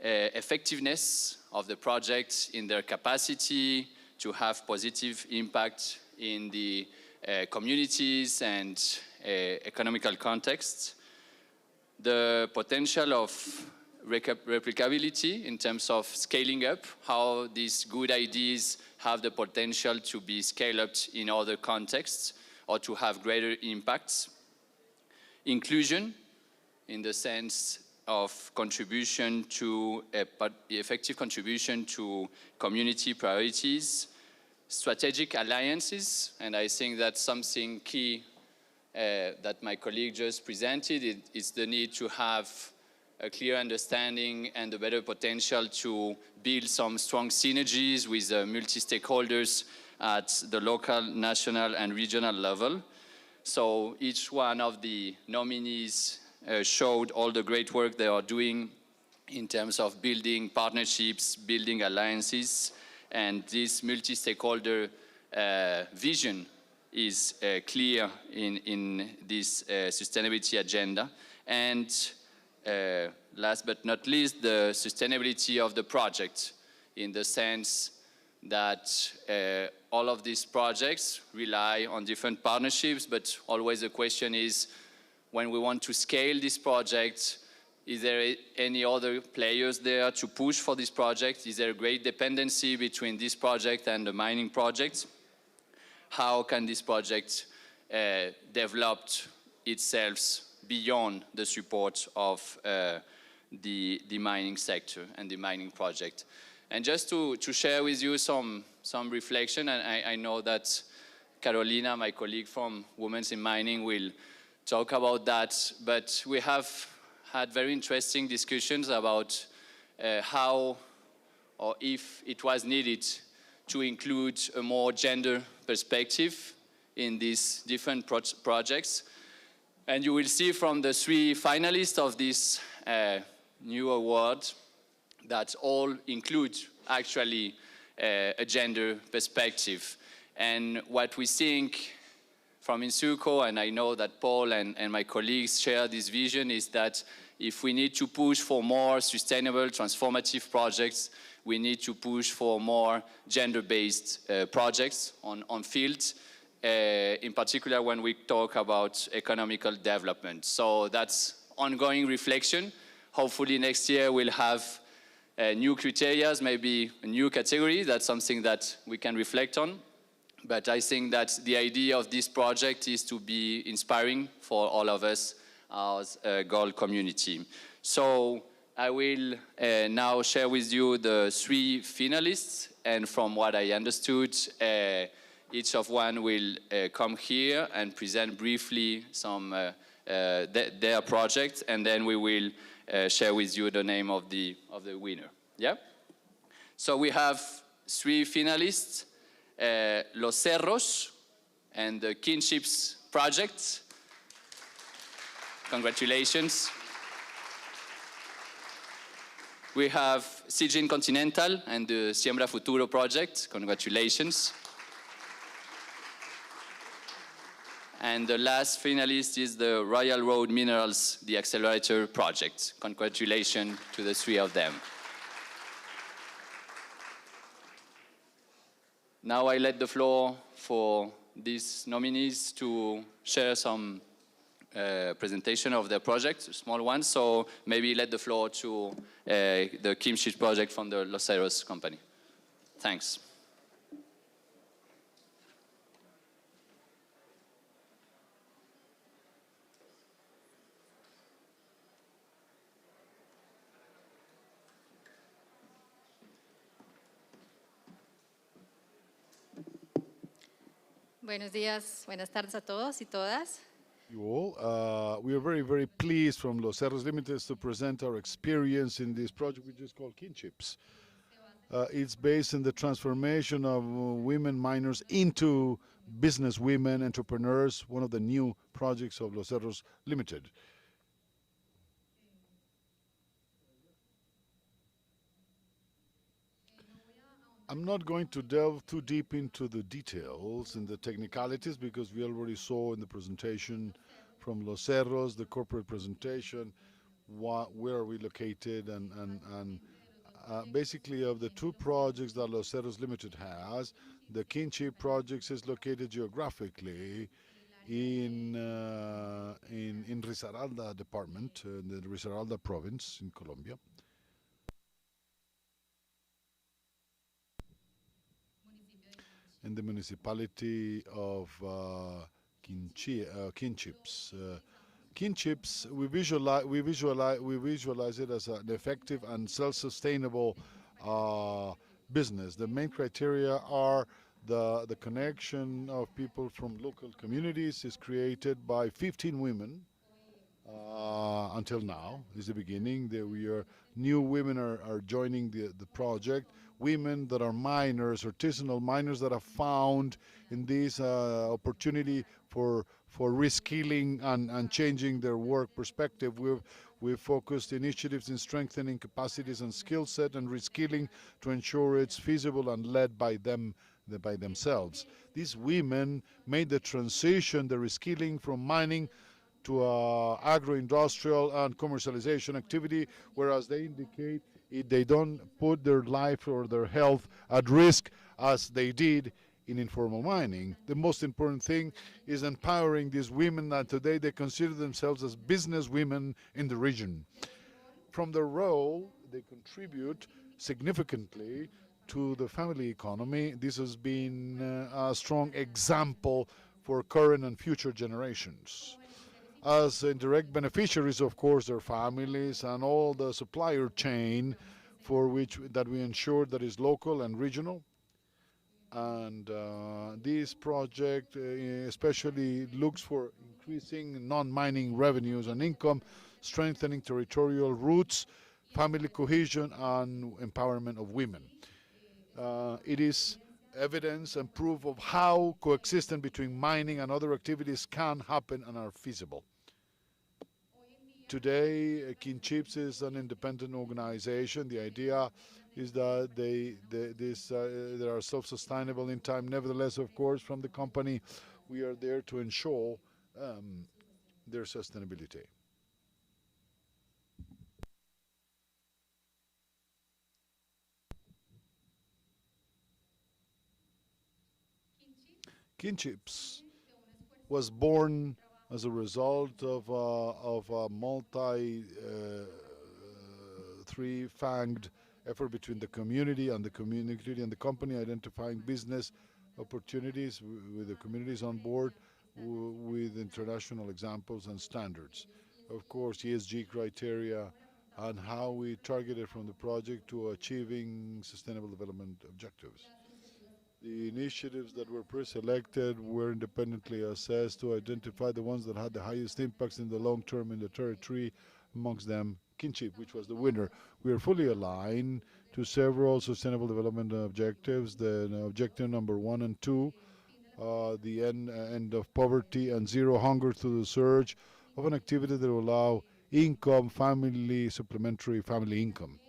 Effectiveness of the projects in their capacity to have positive impact in the communities and economical contexts. The potential of replicability in terms of scaling up, how these good ideas have the potential to be scaled up in other contexts or to have greater impacts. Inclusion, in the sense of contribution to effective contribution to community priorities. Strategic alliances, and I think that's something key that my colleague just presented. It's the need to have a clear understanding and a better potential to build some strong synergies with multi-stakeholders at the local, national, and regional level. So each one of the nominees showed all the great work they are doing in terms of building partnerships, building alliances, and this multi-stakeholder vision is clear in this sustainability agenda. And last but not least, the sustainability of the project, in the sense that all of these projects rely on different partnerships, but always the question is, when we want to scale this project, is there any other players there to push for this project? Is there a great dependency between this project and the mining project? How can this project develop itself beyond the support of the mining sector and the mining project? And just to share with you some reflection, and I know that Catalina, my colleague from Women in Mining, will talk about that, but we have had very interesting discussions about how or if it was needed to include a more gender perspective in these different projects. And you will see from the 3 finalists of this new award that all include actually a gender perspective. And what we think from Insuco, and I know that Paul and my colleagues share this vision, is that if we need to push for more sustainable, transformative projects, we need to push for more gender-based projects on fields, in particular when we talk about economical development. So that's ongoing reflection. Hopefully next year we'll have new criteria, maybe a new category. That's something that we can reflect on. But I think that the idea of this project is to be inspiring for all of us as a gold community. So I will now share with you the 3 finalists, and from what I understood, each of one will come here and present briefly some their project, and then we will share with you the name of the winner. Yeah? So we have 3 finalists. Los Cerros and the Kinships project. Congratulations. We have CGN Continental and the Siembra Futuro project. Congratulations. And the last finalist is the Royal Road Minerals, the Accelerator project. Congratulations to the three of them. Now I let the floor for these nominees to share some presentation of their project, small ones. So maybe let the floor to the Quinchia project from the Los Cerros company. Thanks. Buenos días, buenas tardes a todos y todas. You all. We are very, very pleased from Los Cerros Limited to present our experience in this project, which is called Quinchia. It's based on the transformation of women miners into business women, entrepreneurs, one of the new projects of Los Cerros Limited. I'm not going to delve too deep into the details and the technicalities because we already saw in the presentation from Los Cerros, the corporate presentation, where are we located, and basically of the two projects that Los Cerros Limited has, the Quinchia project is located geographically in Risaralda department, in the Risaralda province in Colombia. In the municipality of Quinchia. Quinchia, we visualize it as an effective and self-sustainable business. The main criteria are the connection of people from local communities is created by 15 women until now. Is the beginning. New women are joining the project. Women that are miners, artisanal miners that have found in this opportunity for reskilling and changing their work perspective. We've focused initiatives in strengthening capacities and skill set and reskilling to ensure it's feasible and led by themselves. These women made the transition, the reskilling from mining to agro-industrial and commercialization activity, whereas they indicate they don't put their life or their health at risk as they did in informal mining. The most important thing is empowering these women that today they consider themselves as business women in the region. From their role, they contribute significantly to the family economy. This has been a strong example for current and future generations. As indirect beneficiaries, of course, their families and all the supplier chain for which that we ensure that is local and regional. And this project especially looks for increasing non-mining revenues and income, strengthening territorial roots, family cohesion, and empowerment of women. It is evidence and proof of how coexistence between mining and other activities can happen and are feasible. Today, Quinchia is an independent organization. The idea is that they are self-sustainable in time. Nevertheless, of course, from the company, we are there to ensure their sustainability. Quinchia was born as a result of a three-fanged effort between the community and the company, identifying business opportunities with the communities on board with international examples and standards. Of course, ESG criteria and how we targeted from the project to achieving sustainable development objectives. The initiatives that were pre-selected were independently assessed to identify the ones that had the highest impacts in the long term in the territory, amongst them Quinchia, which was the winner. We are fully aligned to several sustainable development objectives. The objective number 1 and 2, the end of poverty and zero hunger through the surge of an activity that will allow income, supplementary family income.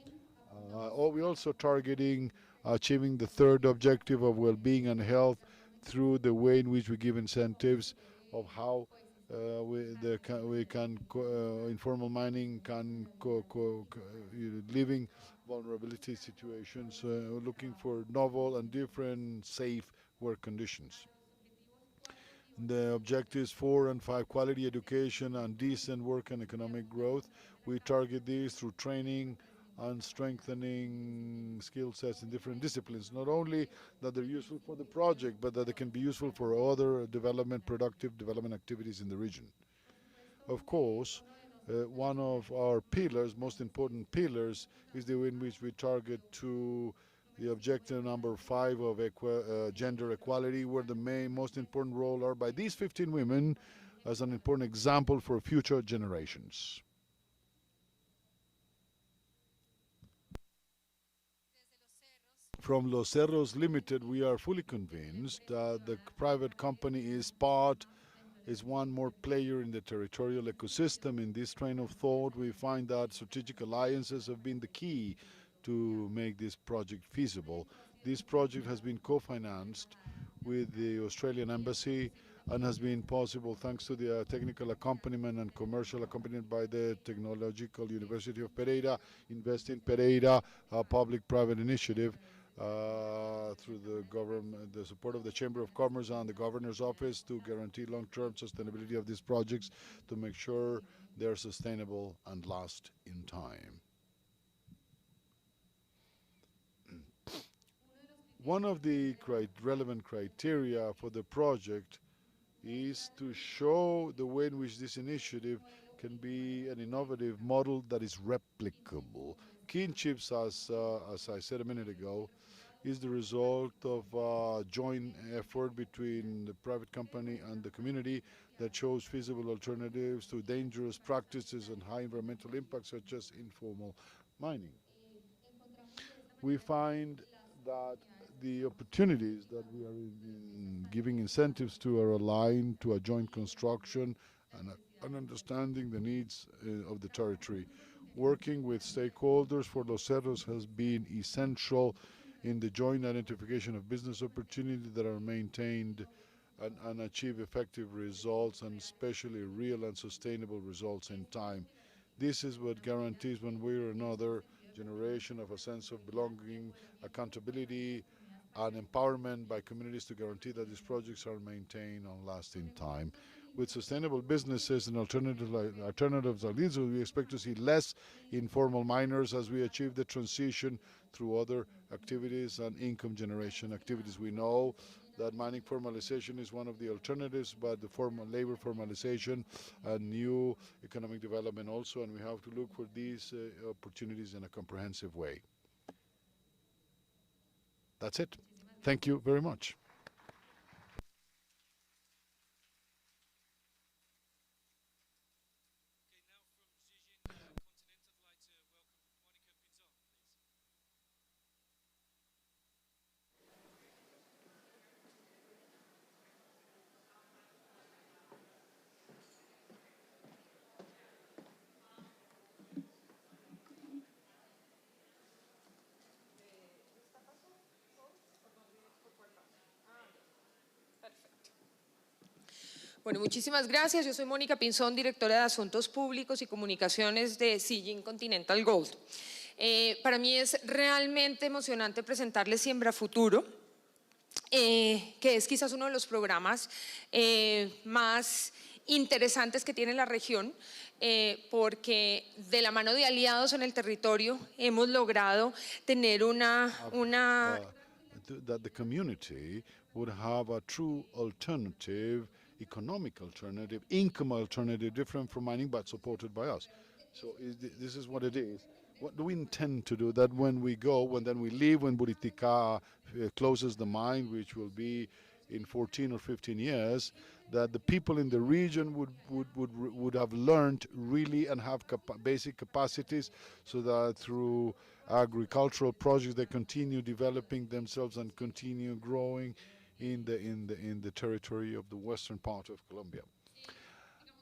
We're also targeting achieving the third objective of well-being and health through the way in which we give incentives of how informal mining can living vulnerability situations, looking for novel and different safe work conditions. The objectives 4 and 5, quality education and decent work and economic growth. We target these through training and strengthening skill sets in different disciplines. Not only that they're useful for the project, but that they can be useful for other productive development activities in the region. Of course, one of our pillars, most important pillars, is the way in which we target to the objective number 5 of gender equality, where the most important role are by these 15 women as an important example for future generations. From Los Cerros Limited, we are fully convinced that the private company is one more player in the territorial ecosystem. In this train of thought, we find that strategic alliances have been the key to make this project feasible. This project has been co-financed with the Australian Embassy and has been possible thanks to the technical accompaniment and commercial accompaniment by the Technological University of Pereira, Invest in Pereira, a public-private initiative, through the support of the Chamber of Commerce and the Governor's Office to guarantee long-term sustainability of these projects to make sure they're sustainable and last in time. One of the relevant criteria for the project is to show the way in which this initiative can be an innovative model that is replicable. Quinchia, as I said a minute ago, is the result of a joint effort between the private company and the community that shows feasible alternatives to dangerous practices and high environmental impacts such as informal mining. We find that the opportunities that we are giving incentives to are aligned to a joint construction and understanding the needs of the territory. Working with stakeholders for Los Cerros has been essential in the joint identification of business opportunities that are maintained and achieve effective results, and especially real and sustainable results in time. This is what guarantees one way or another generation of a sense of belonging, accountability, and empowerment by communities to guarantee that these projects are maintained and last in time. With sustainable businesses and alternatives like these, we expect to see less informal miners as we achieve the transition through other activities and income generation activities. We know that mining formalization is one of the alternatives, but the labor formalization and new economic development also, and we have to look for these opportunities in a comprehensive way. That's it. Thank you very much. Bueno, muchísimas gracias. Yo soy Mónica Pinzón, directora de Asuntos Públicos y Comunicaciones de CGS Continental Gold. Para mí es realmente emocionante presentarles Siembra Futuro, que es quizás uno de los programas más interesantes que tiene la región, porque de la mano de aliados en el territorio hemos logrado tener that the community would have a true alternative, economic alternative, income alternative, different from mining, but supported by us. So this is what it is. What do we intend to do? That when we go, when we leave, when Buritica closes the mine, which will be in 14 or 15 years, that the people in the region would have learned really and have basic capacities, so that through agricultural projects they continue developing themselves and continue growing in the territory of the western part of Colombia.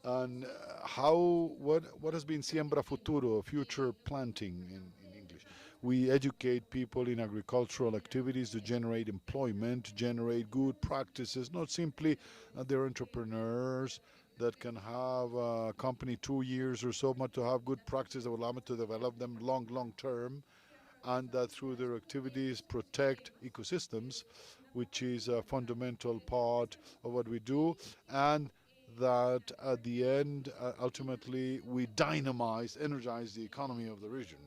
And what has been Siembra Futuro, future planting in English? We educate people in agricultural activities to generate employment, generate good practices, not simply they're entrepreneurs that can have a company 2 years or so, but to have good practice that will allow them to develop them long term, and that through their activities protect ecosystems, which is a fundamental part of what we do, and that at the end, ultimately, we energize the economy of the region.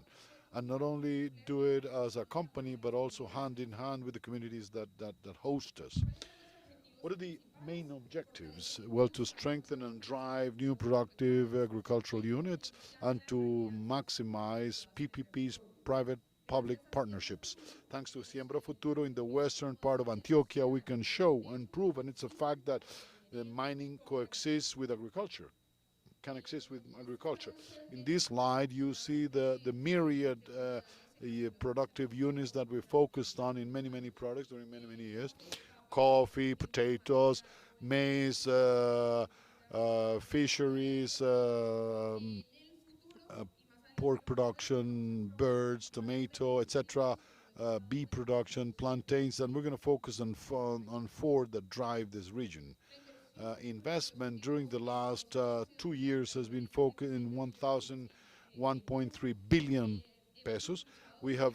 And not only do it as a company, but also hand in hand with the communities that host us. What are the main objectives? Well, to strengthen and drive new productive agricultural units and to maximize PPPs, private-public partnerships. Thanks to Siembra Futuro in the western part of Antioquia, we can show and prove, and it's a fact, that mining coexists with agriculture, can exist with agriculture. In this slide, you see the myriad productive units that we focused on in many products during many years. Coffee, potatoes, maize, fisheries, pork production, birds, tomato, etc., bee production, plantains, and we're going to focus on four that drive this region. Investment during the last 2 years has been focused in 1.3 billion pesos. We have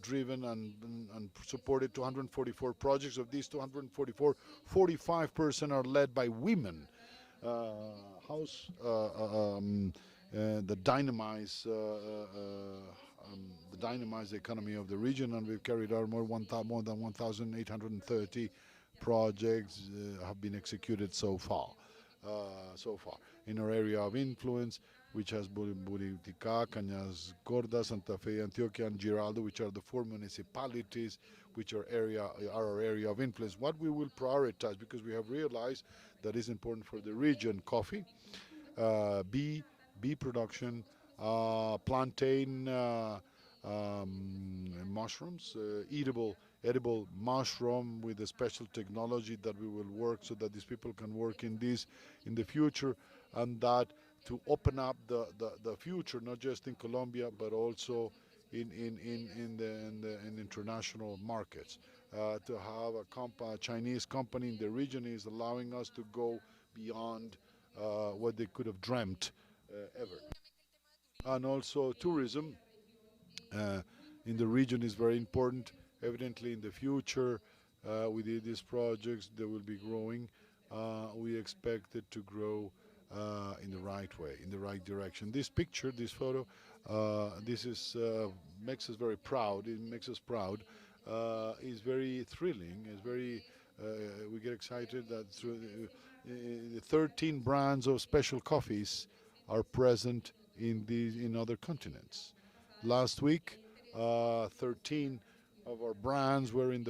driven and supported 244 projects. Of these 244, 45% are led by women. That dynamize the economy of the region, and we've carried out more than 1,830 projects have been executed so far. In our area of influence, which has Buritica, Cañas Gordas, Santa Fe, Antioquia, and Giraldo, which are the 4 municipalities which are our area of influence. What we will prioritize, because we have realized that is important for the region: coffee, bee production, plantain, mushrooms, edible mushroom with a special technology that we will work so that these people can work in this in the future, and that to open up the future, not just in Colombia, but also in international markets. To have a Chinese company in the region is allowing us to go beyond what they could have dreamt ever. And also tourism in the region is very important. Evidently in the future, with these projects, they will be growing. We expect it to grow in the right way, in the right direction. This picture, this photo, makes us very proud. It makes us proud. It's very thrilling. It's very. We get excited that through the 13 brands of special coffees are present in other continents. Last week, 13 of our brands were in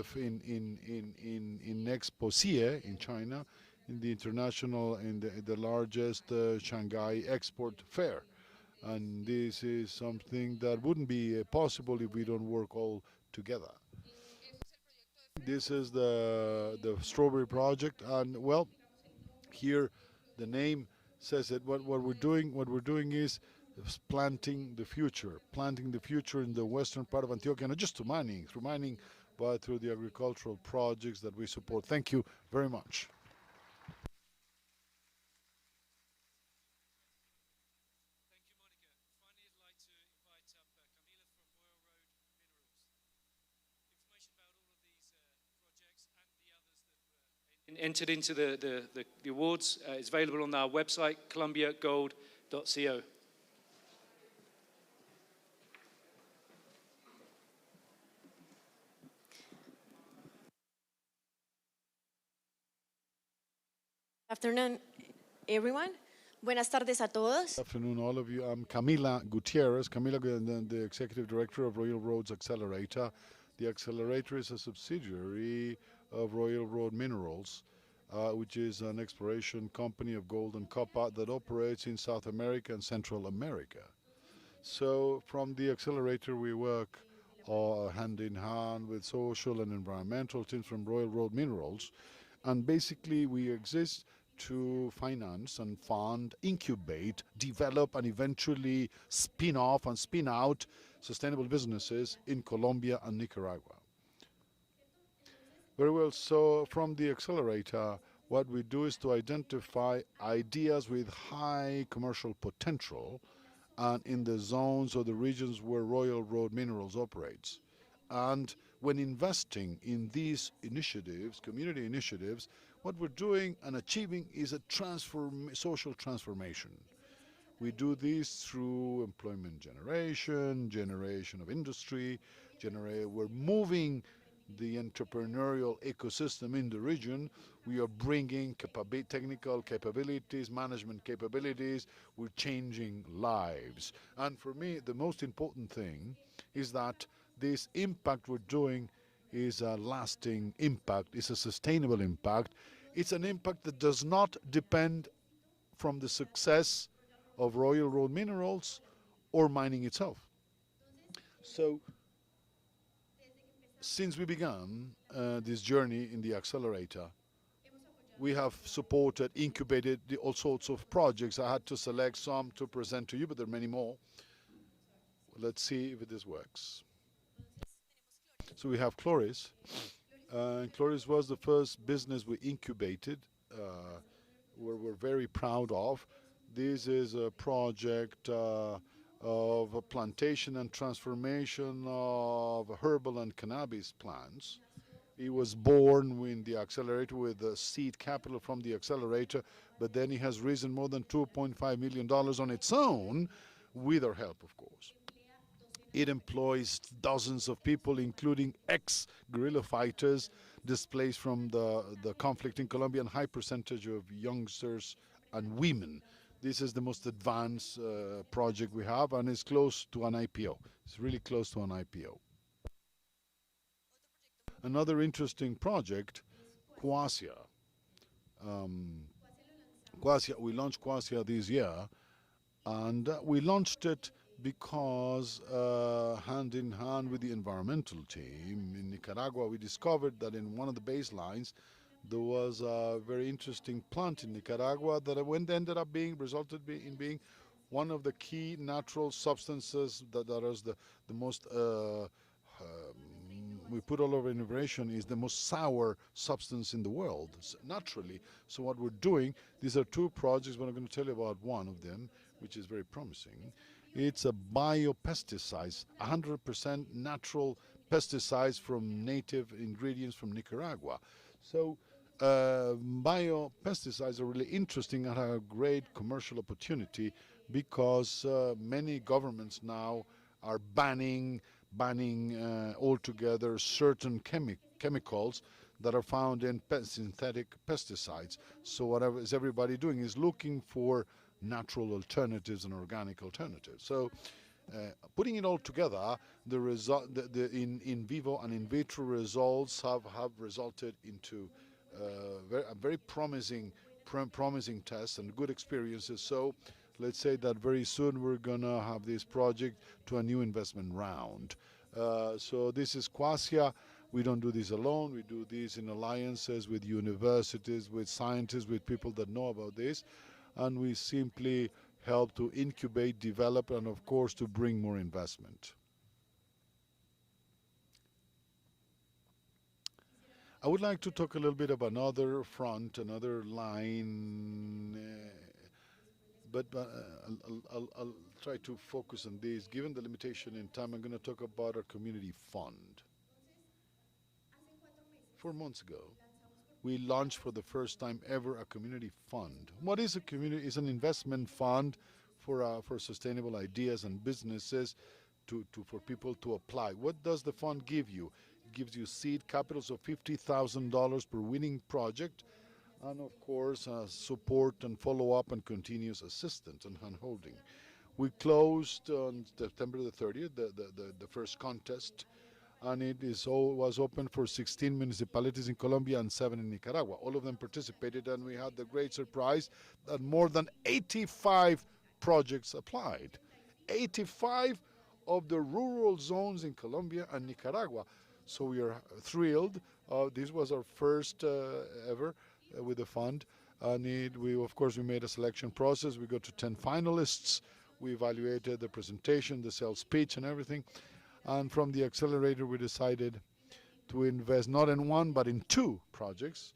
Expo CIE in China, in the international, in the largest Shanghai export fair. And this is something that wouldn't be possible if we don't work all together. This is the strawberry project, and well, here the name says that what we're doing is planting the future in the western part of Antioquia, not just through mining, but through the agricultural projects that we support. Thank you very much. Entered into the awards is available on our website, colombiagold.co. Afternoon, everyone. Buenas tardes a todos. Good afternoon, all of you. I'm Camila Gutierrez. Camila, the Executive Director of Royal Roads Accelerator. The Accelerator is a subsidiary of Royal Road Minerals, which is an exploration company of gold and copper that operates in South America and Central America. So from the Accelerator, we work hand in hand with social and environmental teams from Royal Road Minerals. And basically, we exist to finance and fund, incubate, develop, and eventually spin off and spin out sustainable businesses in Colombia and Nicaragua. Very well, so from the accelerator, what we do is to identify ideas with high commercial potential and in the zones or the regions where Royal Road Minerals operates. And when investing in these initiatives, community initiatives, what we're doing and achieving is a social transformation. We do this through employment generation of industry, we're moving the entrepreneurial ecosystem in the region. We are bringing technical capabilities, management capabilities. We're changing lives. And for me, the most important thing is that this impact we're doing is a lasting impact, it's a sustainable impact. It's an impact that does not depend from the success of Royal Road Minerals or mining itself. So, since we began this journey in the accelerator, we have supported, incubated all sorts of projects. I had to select some to present to you, but there are many more. Let's see if this works. So we have Chloris. Chloris was the first business we incubated, where we're very proud of. This is a project of a plantation and transformation of herbal and cannabis plants. He was born in the accelerator with the seed capital from the accelerator, but then he has risen more than $2.5 million on its own, with our help, of course. It employs dozens of people, including ex-guerrilla fighters displaced from the conflict in Colombia, and high percentage of youngsters and women. This is the most advanced project we have, and it's close to an IPO. It's really close to an IPO. Another interesting project, Quinchia. We launched Quinchia this year, and we launched it because hand in hand with the environmental team in Nicaragua, we discovered that in one of the baselines there was a very interesting plant in Nicaragua that ended up resulted in being one of the key natural substances that is the most we put all over innovation, is the most sour substance in the world, naturally. So what we're doing, these are two projects, but I'm going to tell you about one of them, which is very promising. It's a biopesticide, 100% natural pesticides from native ingredients from Nicaragua. So biopesticides are really interesting and have a great commercial opportunity because many governments now are banning altogether certain chemicals that are found in synthetic pesticides. So what is everybody doing is looking for natural alternatives and organic alternatives. So putting it all together, the result, the in vivo and in vitro results have resulted into a very promising tests and good experiences. So let's say that very soon we're gonna have this project to a new investment round. So this is Quinchia. We don't do this alone. We do this in alliances with universities, with scientists, with people that know about this. And we simply help to incubate, develop, and of course to bring more investment. I would like to talk a little bit about another front, another line, but I'll try to focus on this. Given the limitation in time, I'm going to talk about our community fund. 4 months ago, we launched for the first time ever a community fund. What is a community? It's an investment fund for sustainable ideas and businesses for people to apply. What does the fund give you? It gives you seed capitals of $50,000 per winning project, and of course support and follow-up and continuous assistance and hand-holding. We closed on September the 30th, the first contest, and it was open for 16 municipalities in Colombia and 7 in Nicaragua. All of them participated, and we had the great surprise that more than 85 projects applied. 85 of the rural zones in Colombia and Nicaragua. So we are thrilled. This was our first ever with the fund, and we made a selection process. We got to 10 finalists. We evaluated the presentation, the sales pitch and everything. And from the accelerator, we decided to invest not in one, but in two projects.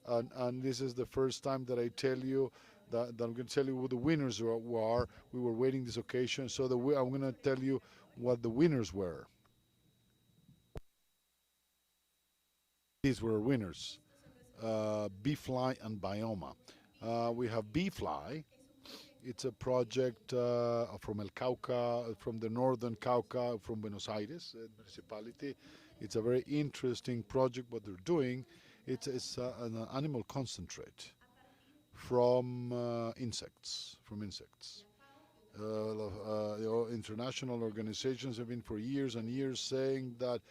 And this is the first time that I tell you that I'm going to tell you who the winners were. We were waiting this occasion, so I'm going to tell you what the winners were. These were winners, B-Fly and Bioma. We have B-Fly. It's a project from El Cauca, from the northern Cauca, from Buenos Aires municipality. It's a very interesting project. What they're doing, it's an animal concentrate from insects. International organizations have been for years and years saying that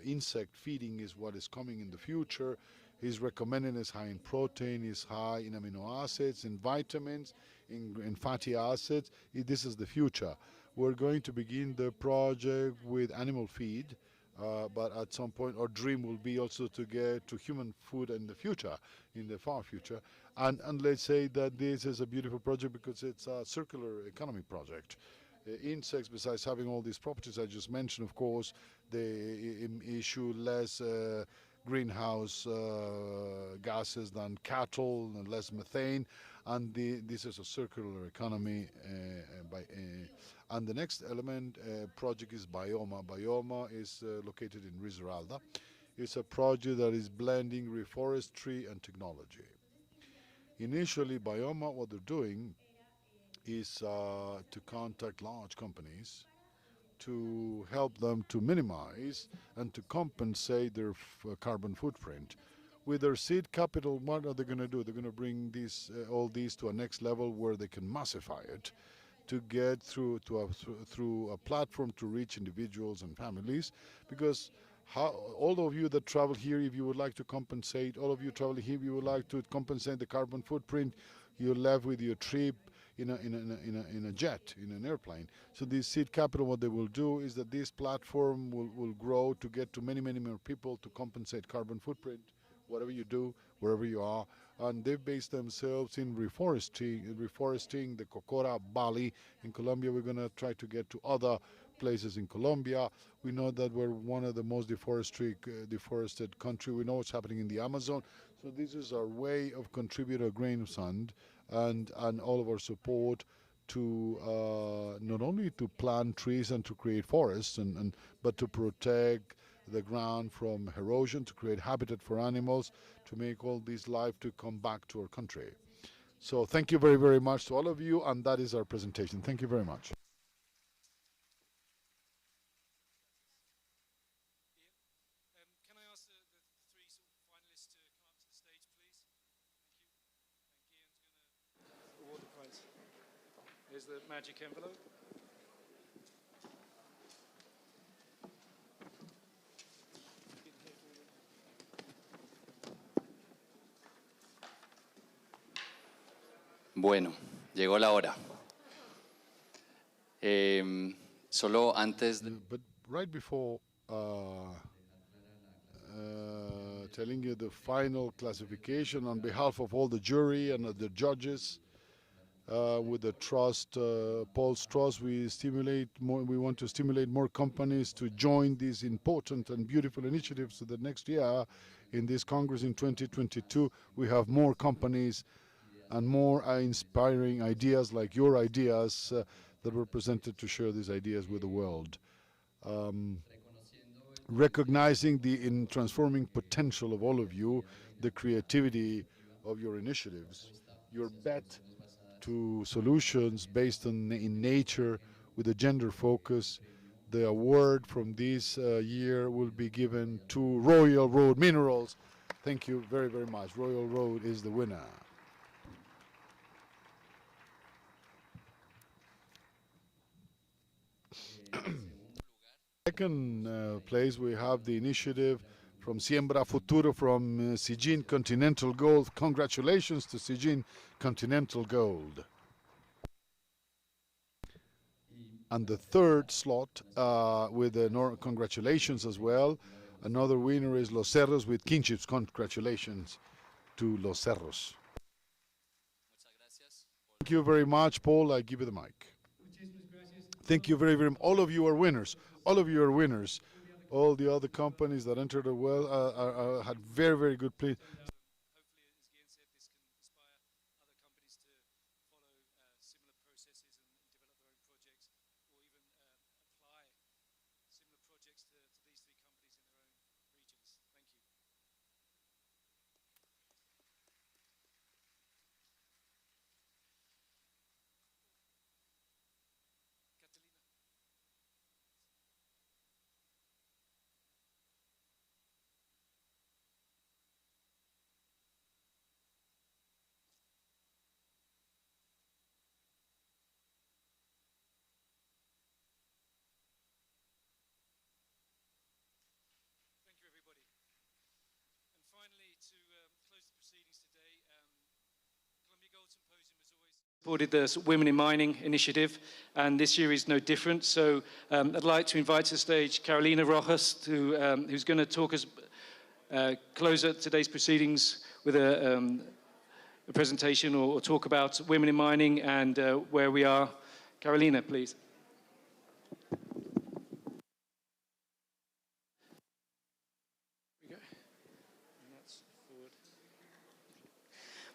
insect feeding is what is coming in the future. He's recommending it's high in protein, it's high in amino acids, in vitamins, in fatty acids. This is the future. We're going to begin the project with animal feed, but at some point our dream will be also to get to human food in the future, in the far future. And let's say that this is a beautiful project because it's a circular economy project. Insects, besides having all these properties I just mentioned, of course, they issue less greenhouse gases than cattle, and less methane, and this is a circular economy. And the next element project is Bioma. Bioma is located in Risaralda. It's a project that is blending reforestry and technology. Initially, Bioma, what they're doing is to contact large companies to help them to minimize and to compensate their carbon footprint. With their seed capital, what are they going to do? They're going to bring all these to a next level where they can massify it to get through a platform to reach individuals and families. Because all of you that travel here, if you would like to compensate, all of you traveling here, if you would like to compensate the carbon footprint, you're left with your trip in a jet, in an airplane. So this seed capital, what they will do is that this platform will grow to get to many, many more people to compensate carbon footprint, whatever you do, wherever you are. And they've based themselves in reforesting the Cocora Valley in Colombia. We're going to try to get to other places in Colombia. We know that we're one of the most deforested country. We know what's happening in the Amazon. So this is our way of contributing a grain of sand and all of our support to not only to plant trees and to create forests, but to protect the ground from erosion, to create habitat for animals, to make all this life to come back to our country. So thank you very, very much to all of you, and that is our presentation. Thank you very much. Can I ask the three finalists to come up to the stage, please? Thank you. And Guillermo's going to award the prize. Here's the magic envelope. Bueno, llegó la hora. Solo antes de... But right before telling you the final classification on behalf of all the jury and the judges, with the trust, Paul's Trust, we want to stimulate more companies to join these important and beautiful initiatives so that next year in this Congress in 2022 we have more companies and more inspiring ideas like your ideas that were presented to share these ideas with the world. Recognizing the transforming potential of all of you, the creativity of your initiatives, your bet to solutions based in nature with a gender focus. The award from this year will be given to Royal Road Minerals. Thank you very, very much. Royal Road is the winner. Second place, we have the initiative from Siembra Futuro from Sijin Continental Gold. Congratulations to Sijin Continental Gold. And the third slot with congratulations as well. Another winner is Los Cerros with Quinchia. Congratulations to Los Cerros. Thank you very much, Paul. I give you the mic. Thank you very, very much. All of you are winners. All of you are winners. All the other companies that entered the well had very, very good play. Supported the Women in Mining initiative, and this year is no different. So I'd like to invite to the stage Catalina Rojas, who's going to talk us, close out today's proceedings with a presentation or talk about women in mining and where we are. Catalina, please.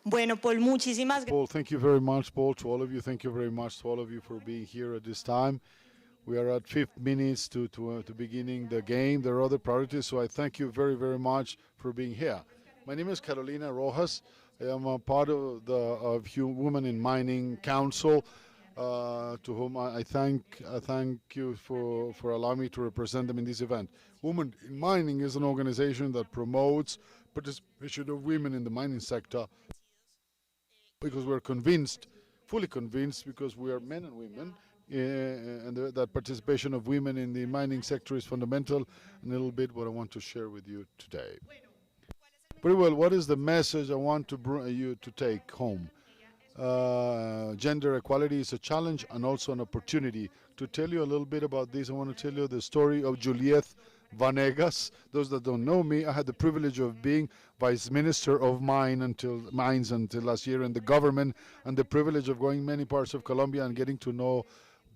Bueno, Paul, muchísimas gracias. Paul, thank you very much, Paul, to all of you. Thank you very much to all of you for being here at this time. We are at 5 minutes to beginning the game. There are other priorities, so I thank you very, very much for being here. My name is Catalina Rojas. I am a part of the Women in Mining Council, to whom I thank you for allowing me to represent them in this event. Women in Mining is an organization that promotes participation of women in the mining sector, because we're convinced, fully convinced, because we are men and women, and that participation of women in the mining sector is fundamental, and a little bit what I want to share with you today. Very well, what is the message I want to bring you to take home? Gender equality is a challenge and also an opportunity. To tell you a little bit about this, I want to tell you the story of Juliet Vanegas. Those that don't know me, I had the privilege of being Vice Minister of Mines until last year in the government, and the privilege of going many parts of Colombia and getting to know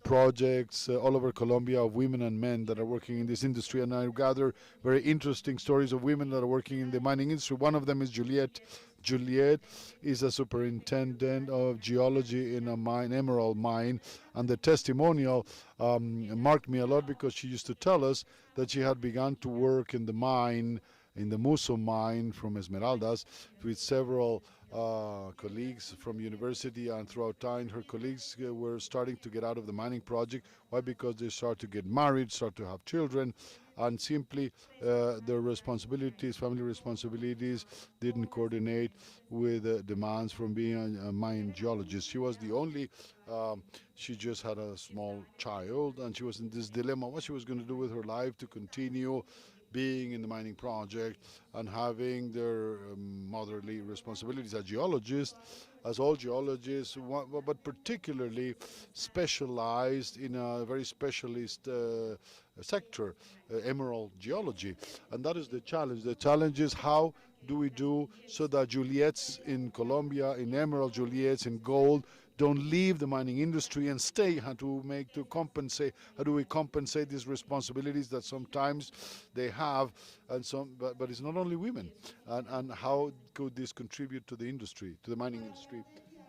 projects all over Colombia of women and men that are working in this industry. And I gather very interesting stories of women that are working in the mining industry. One of them is Juliet. Juliet is a superintendent of geology in a mine, emerald mine, and the testimonial marked me a lot, because she used to tell us that she had begun to work in the mine, in the Muso mine from Esmeraldas, with several colleagues from university, and throughout time her colleagues were starting to get out of the mining project. Why? Because they start to get married, start to have children, and simply their responsibilities, family responsibilities, didn't coordinate with demands from being a mine geologist. She was the only, she just had a small child, and she was in this dilemma what she was going to do with her life to continue being in the mining project and having their motherly responsibilities as geologists, as all geologists, but particularly specialized in a very specialist sector, emerald geology. And that is the challenge. The challenge is, how do we do so that Juliets in Colombia, in emerald Juliets, in gold, don't leave the mining industry and stay? How do we compensate these responsibilities that sometimes they have, and but it's not only women, and how could this contribute to the industry, to the mining industry?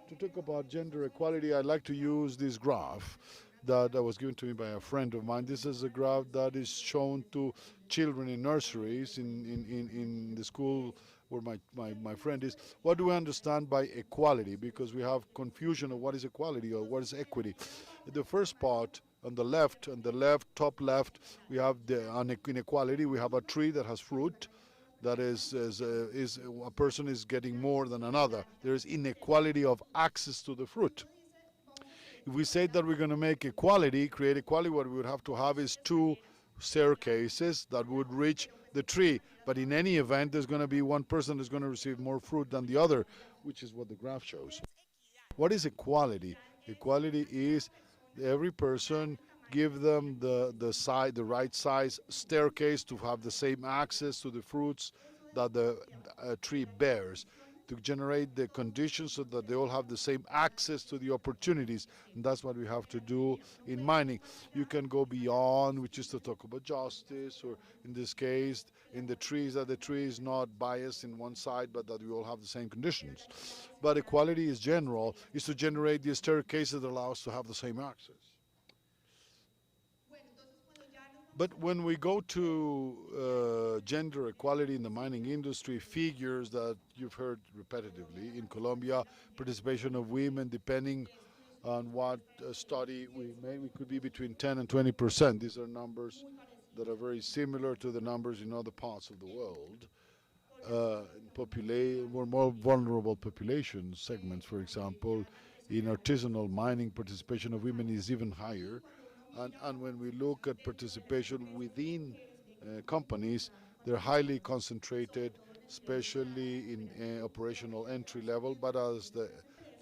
To talk about gender equality, I'd like to use this graph that was given to me by a friend of mine. This is a graph that is shown to children in nurseries in the school where my friend is. What do we understand by equality? Because we have confusion of what is equality or what is equity. The first part on the left, top left, we have the inequality. We have a tree that has fruit. That is a person is getting more than another. There is inequality of access to the fruit. If we say that we're going to make equality, create equality, what we would have to have is 2 staircases that would reach the tree. But in any event, there's going to be one person that's going to receive more fruit than the other, which is what the graph shows. What is equality? Equality is every person give them the right size staircase to have the same access to the fruits that the tree bears. to generate the conditions so that they all have the same access to the opportunities. And that's what we have to do in mining. You can go beyond, which is to talk about justice, or in this case, in the trees, that the tree is not biased in one side, but that we all have the same conditions. But equality is general, is to generate the staircases that allow us to have the same access. But when we go to gender equality in the mining industry, figures that you've heard repetitively, in Colombia, participation of women, depending on what study we made, we could be between 10 and 20%. These are numbers that are very similar to the numbers in other parts of the world. More vulnerable population segments, for example, in artisanal mining, participation of women is even higher. And when we look at participation within companies, they're highly concentrated, especially in operational entry level, but as the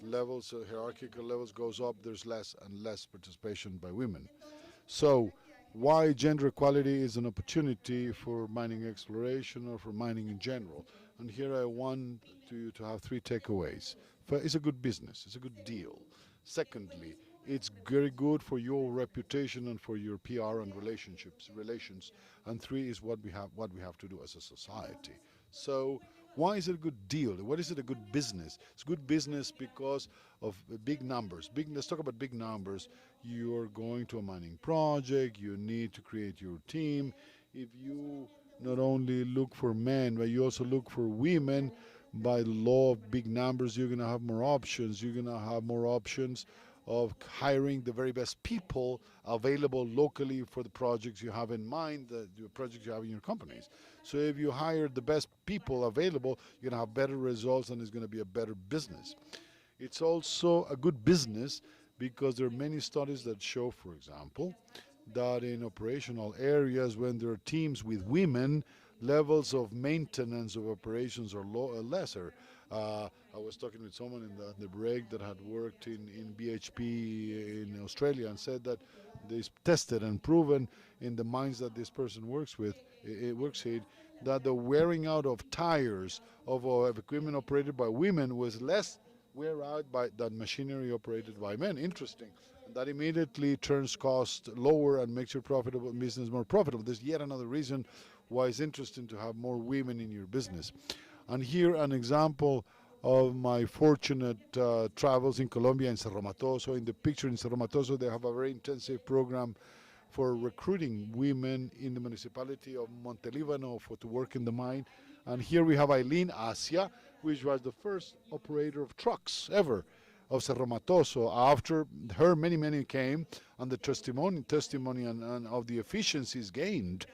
levels, hierarchical levels goes up, there's less and less participation by women. So why gender equality is an opportunity for mining exploration or for mining in general. And here I want you to have three takeaways. First, it's a good business, it's a good deal. Secondly, it's very good for your reputation and for your PR and relations. And three is what we have to do as a society. So why is it a good deal? What is it a good business? It's good business because of big numbers. Let's talk about big numbers. You're going to a mining project, you need to create your team. If you not only look for men, but you also look for women, by the law of big numbers, you're going to have more options. You're going to have more options of hiring the very best people available locally for the projects you have in mind, the projects you have in your companies. So if you hire the best people available, you're going to have better results and it's going to be a better business. It's also a good business because there are many studies that show, for example, that in operational areas when there are teams with women, levels of maintenance of operations are lesser. I was talking with someone in the break that had worked in BHP in Australia and said that they tested and proven in the mines that this person works in, that the wearing out of tires of equipment operated by women was less wear out than machinery operated by men. Interesting. And that immediately turns cost lower and makes your profitable business more profitable. There's yet another reason why it's interesting to have more women in your business. And here an example of my fortunate travels in Colombia and Cerro Matoso. In the picture in Cerro Matoso, they have a very intensive program for recruiting women in the municipality of Montelíbano to work in the mine. And here we have Aileen Asia, which was the first operator of trucks ever of Cerro Matoso. After her, many came, and the testimony and of the efficiencies gained,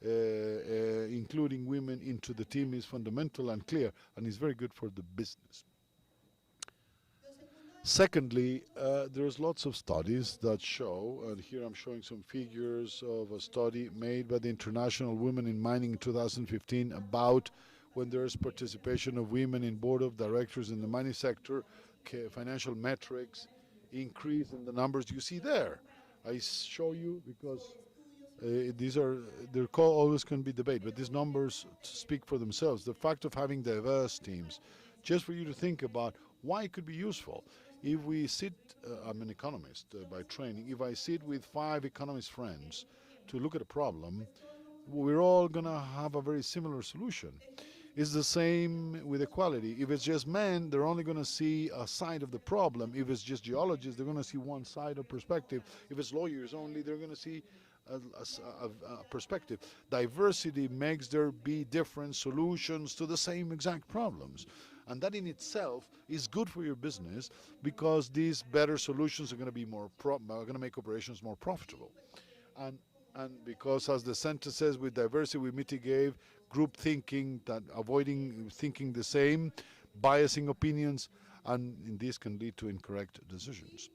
including women into the team, is fundamental and clear, and is very good for the business. Secondly, there's lots of studies that show, and here I'm showing some figures of a study made by the International Women in Mining in 2015 about when there's participation of women in board of directors in the mining sector, financial metrics increase in the numbers you see there. I show you because always can be debate, but these numbers speak for themselves. The fact of having diverse teams, just for you to think about why it could be useful. If we sit, I'm an economist by training, if I sit with 5 economist friends to look at a problem, we're all going to have a very similar solution. It's the same with equality. If it's just men, they're only going to see a side of the problem. If it's just geologists, they're going to see one side of perspective. If it's lawyers only, they're going to see a perspective. Diversity makes there be different solutions to the same exact problems. And that in itself is good for your business because these better solutions are going to be are going to make operations more profitable. And because, as the sentence says, with diversity we mitigate group thinking, that avoiding thinking the same, biasing opinions, and this can lead to incorrect decisions.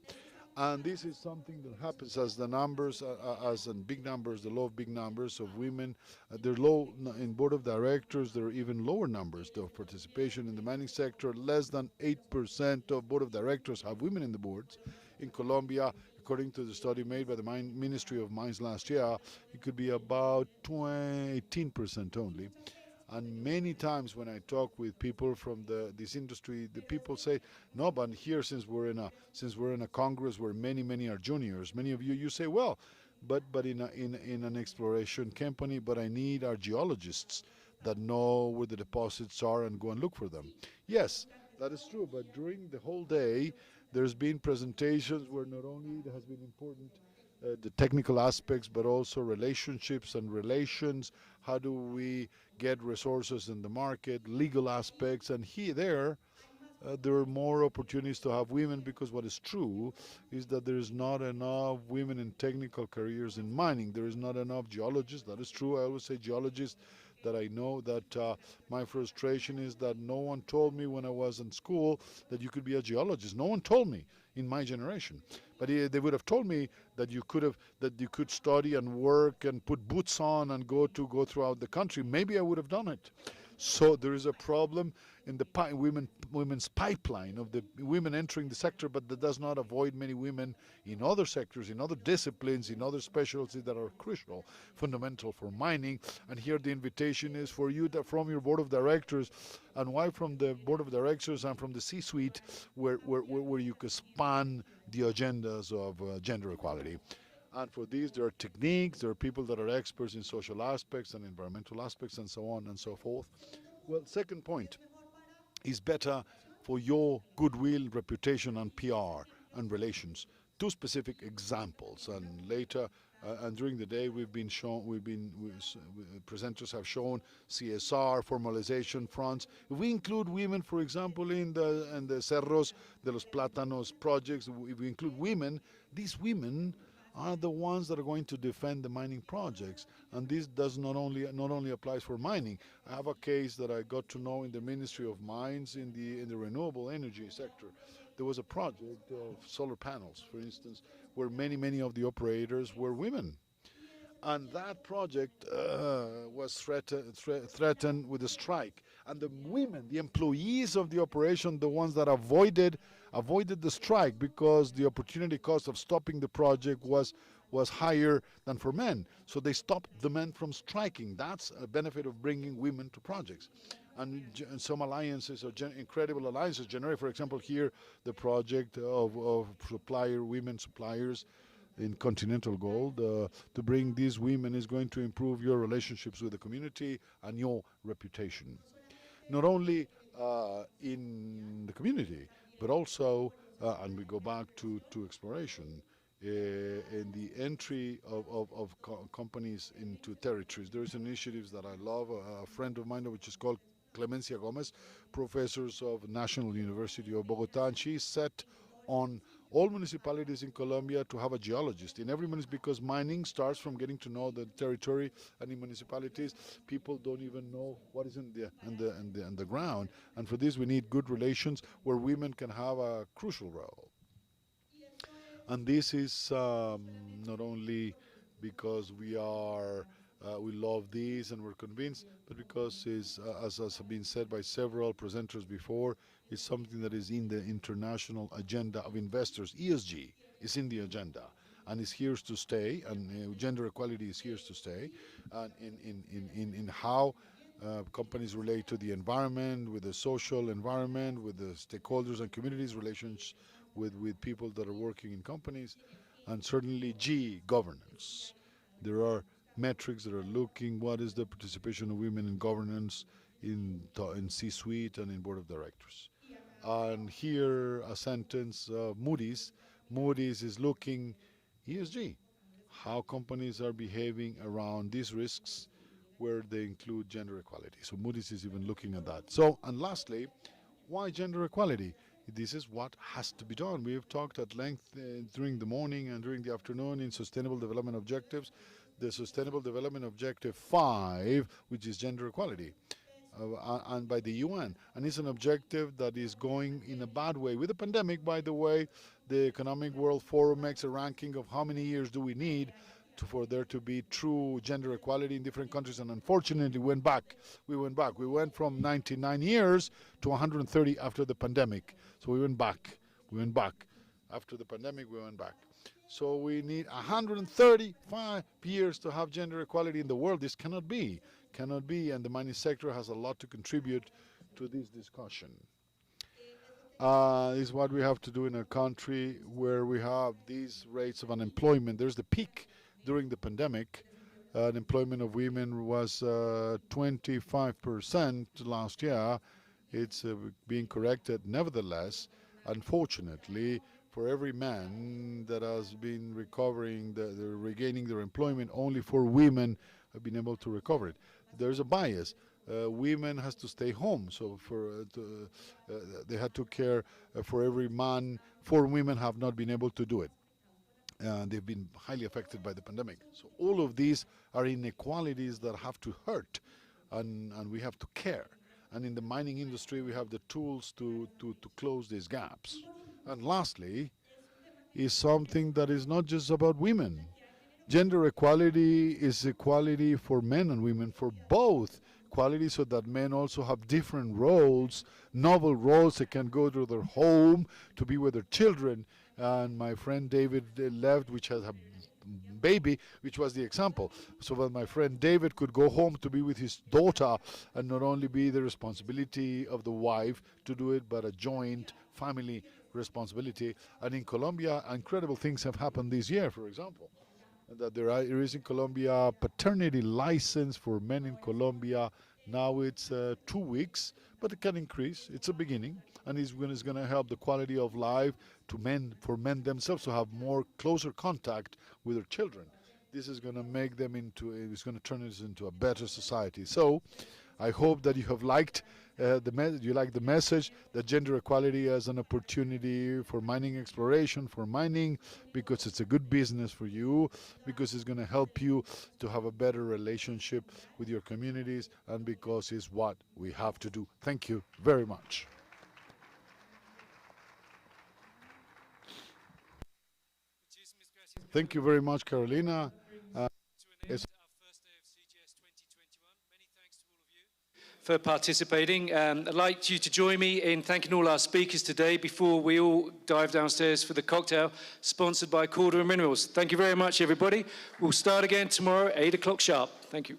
And this is something that happens as the numbers, as in big numbers, the law of big numbers of women. They're low in board of directors. There are even lower numbers of participation in the mining sector. Less than 8% of board of directors have women in the boards. In Colombia, according to the study made by the Ministry of Mines last year, it could be about 18% only. And many times when I talk with people from this industry, the people say, no, but here since we're in a Congress where many are juniors, many of you say, well, but in an exploration company, but I need our geologists that know where the deposits are and go and look for them. Yes, that is true, but during the whole day, there's been presentations where not only there has been important the technical aspects, but also relationships and relations. How do we get resources in the market, legal aspects, and there are more opportunities to have women, because what is true is that there is not enough women in technical careers in mining. There is not enough geologists. That is true. I always say geologists that I know. That my frustration is that no one told me when I was in school that you could be a geologist. No one told me in my generation. But they would have told me that you could study and work and put boots on and go throughout the country. Maybe I would have done it. So there is a problem in the women's pipeline of the women entering the sector, but that does not avoid many women in other sectors, in other disciplines, in other specialties that are crucial, fundamental for mining. And here the invitation is for you from your board of directors, and why from the board of directors and from the C-suite, where you can span the agendas of gender equality. And for these, there are techniques, there are people that are experts in social aspects and environmental aspects and so on and so forth. Well, second point is better for your goodwill, reputation, and PR and relations. Two specific examples, and later and during the day presenters have shown CSR, formalization fronts. If we include women, for example, in the Cerros de los Plátanos projects, if we include women, these women are the ones that are going to defend the mining projects, and this does not only applies for mining. I have a case that I got to know in the Ministry of Mines in the renewable energy sector. There was a project of solar panels, for instance, where many of the operators were women, and that project was threatened with a strike. And the women, the employees of the operation, the ones that avoided the strike, because the opportunity cost of stopping the project was higher than for men. So they stopped the men from striking. That's a benefit of bringing women to projects. And some alliances, incredible alliances, generate, for example, here the project of women suppliers in continental gold. To bring these women is going to improve your relationships with the community and your reputation. Not only in the community, but also, and we go back to exploration, in the entry of companies into territories. There is initiatives that I love. A friend of mine, which is called Clemencia Gomez, professors of National University of Bogota, and she set on all municipalities in Colombia to have a geologist in every municipality, because mining starts from getting to know the territory, and in municipalities people don't even know what is in the ground, and for this we need good relations where women can have a crucial role. And this is not only because we love these and we're convinced, but because it's, as has been said by several presenters before, it's something that is in the international agenda of investors. ESG is in the agenda and is here to stay, and gender equality is here to stay, and in how companies relate to the environment, with the social environment, with the stakeholders and communities, relations with people that are working in companies, and certainly governance. There are metrics that are looking what is the participation of women in governance, in C-suite and in board of directors. And here a sentence, Moody's is looking ESG, how companies are behaving around these risks where they include gender equality. So Moody's is even looking at that. So, and lastly, why gender equality? This is what has to be done. We have talked at length during the morning and during the afternoon in Sustainable Development Objectives. The Sustainable Development Objective 5, which is gender equality, and by the UN. And it's an objective that is going in a bad way. With the pandemic, by the way, the Economic World Forum makes a ranking of how many years do we need for there to be true gender equality in different countries, and unfortunately we went back. We went from 99 years to 130 after the pandemic. So we went back. After the pandemic, we went back. So we need 135 years to have gender equality in the world. This cannot be, and the mining sector has a lot to contribute to this discussion. This is what we have to do in a country where we have these rates of unemployment. There's the peak during the pandemic. Unemployment of women was 25% last year. It's being corrected. Nevertheless, unfortunately, for every man that has been recovering, regaining their employment, only 4 women have been able to recover it. There's a bias. Women has to stay home, so they had to care for every man. 4 women have not been able to do it. They've been highly affected by the pandemic. So all of these are inequalities that have to hurt, and we have to care. And in the mining industry, we have the tools to close these gaps. And lastly, is something that is not just about women. Gender equality is equality for men and women, for both. Equality so that men also have different roles, novel roles. They can go to their home to be with their children. And my friend David left, which has a baby, which was the example. So that my friend David could go home to be with his daughter and not only be the responsibility of the wife to do it, but a joint family responsibility. And in Colombia, incredible things have happened this year, for example. That there is in Colombia paternity license for men in Colombia. Now it's 2 weeks, but it can increase. It's a beginning, and it's going to help the quality of life for men themselves to have more closer contact with their children. This is going to make them it's going to turn us into a better society. So I hope that you have liked the message that gender equality as an opportunity for mining exploration, for mining, because it's a good business for you, because it's going to help you to have a better relationship with your communities, and because it's what we have to do. Thank you very much. Thank you very much, Carolina. For participating. I'd like you to join me in thanking all our speakers today before we all dive downstairs for the cocktail sponsored by Calder and Minerals. Thank you very much, everybody. We'll start again tomorrow at 8 o'clock sharp. Thank you.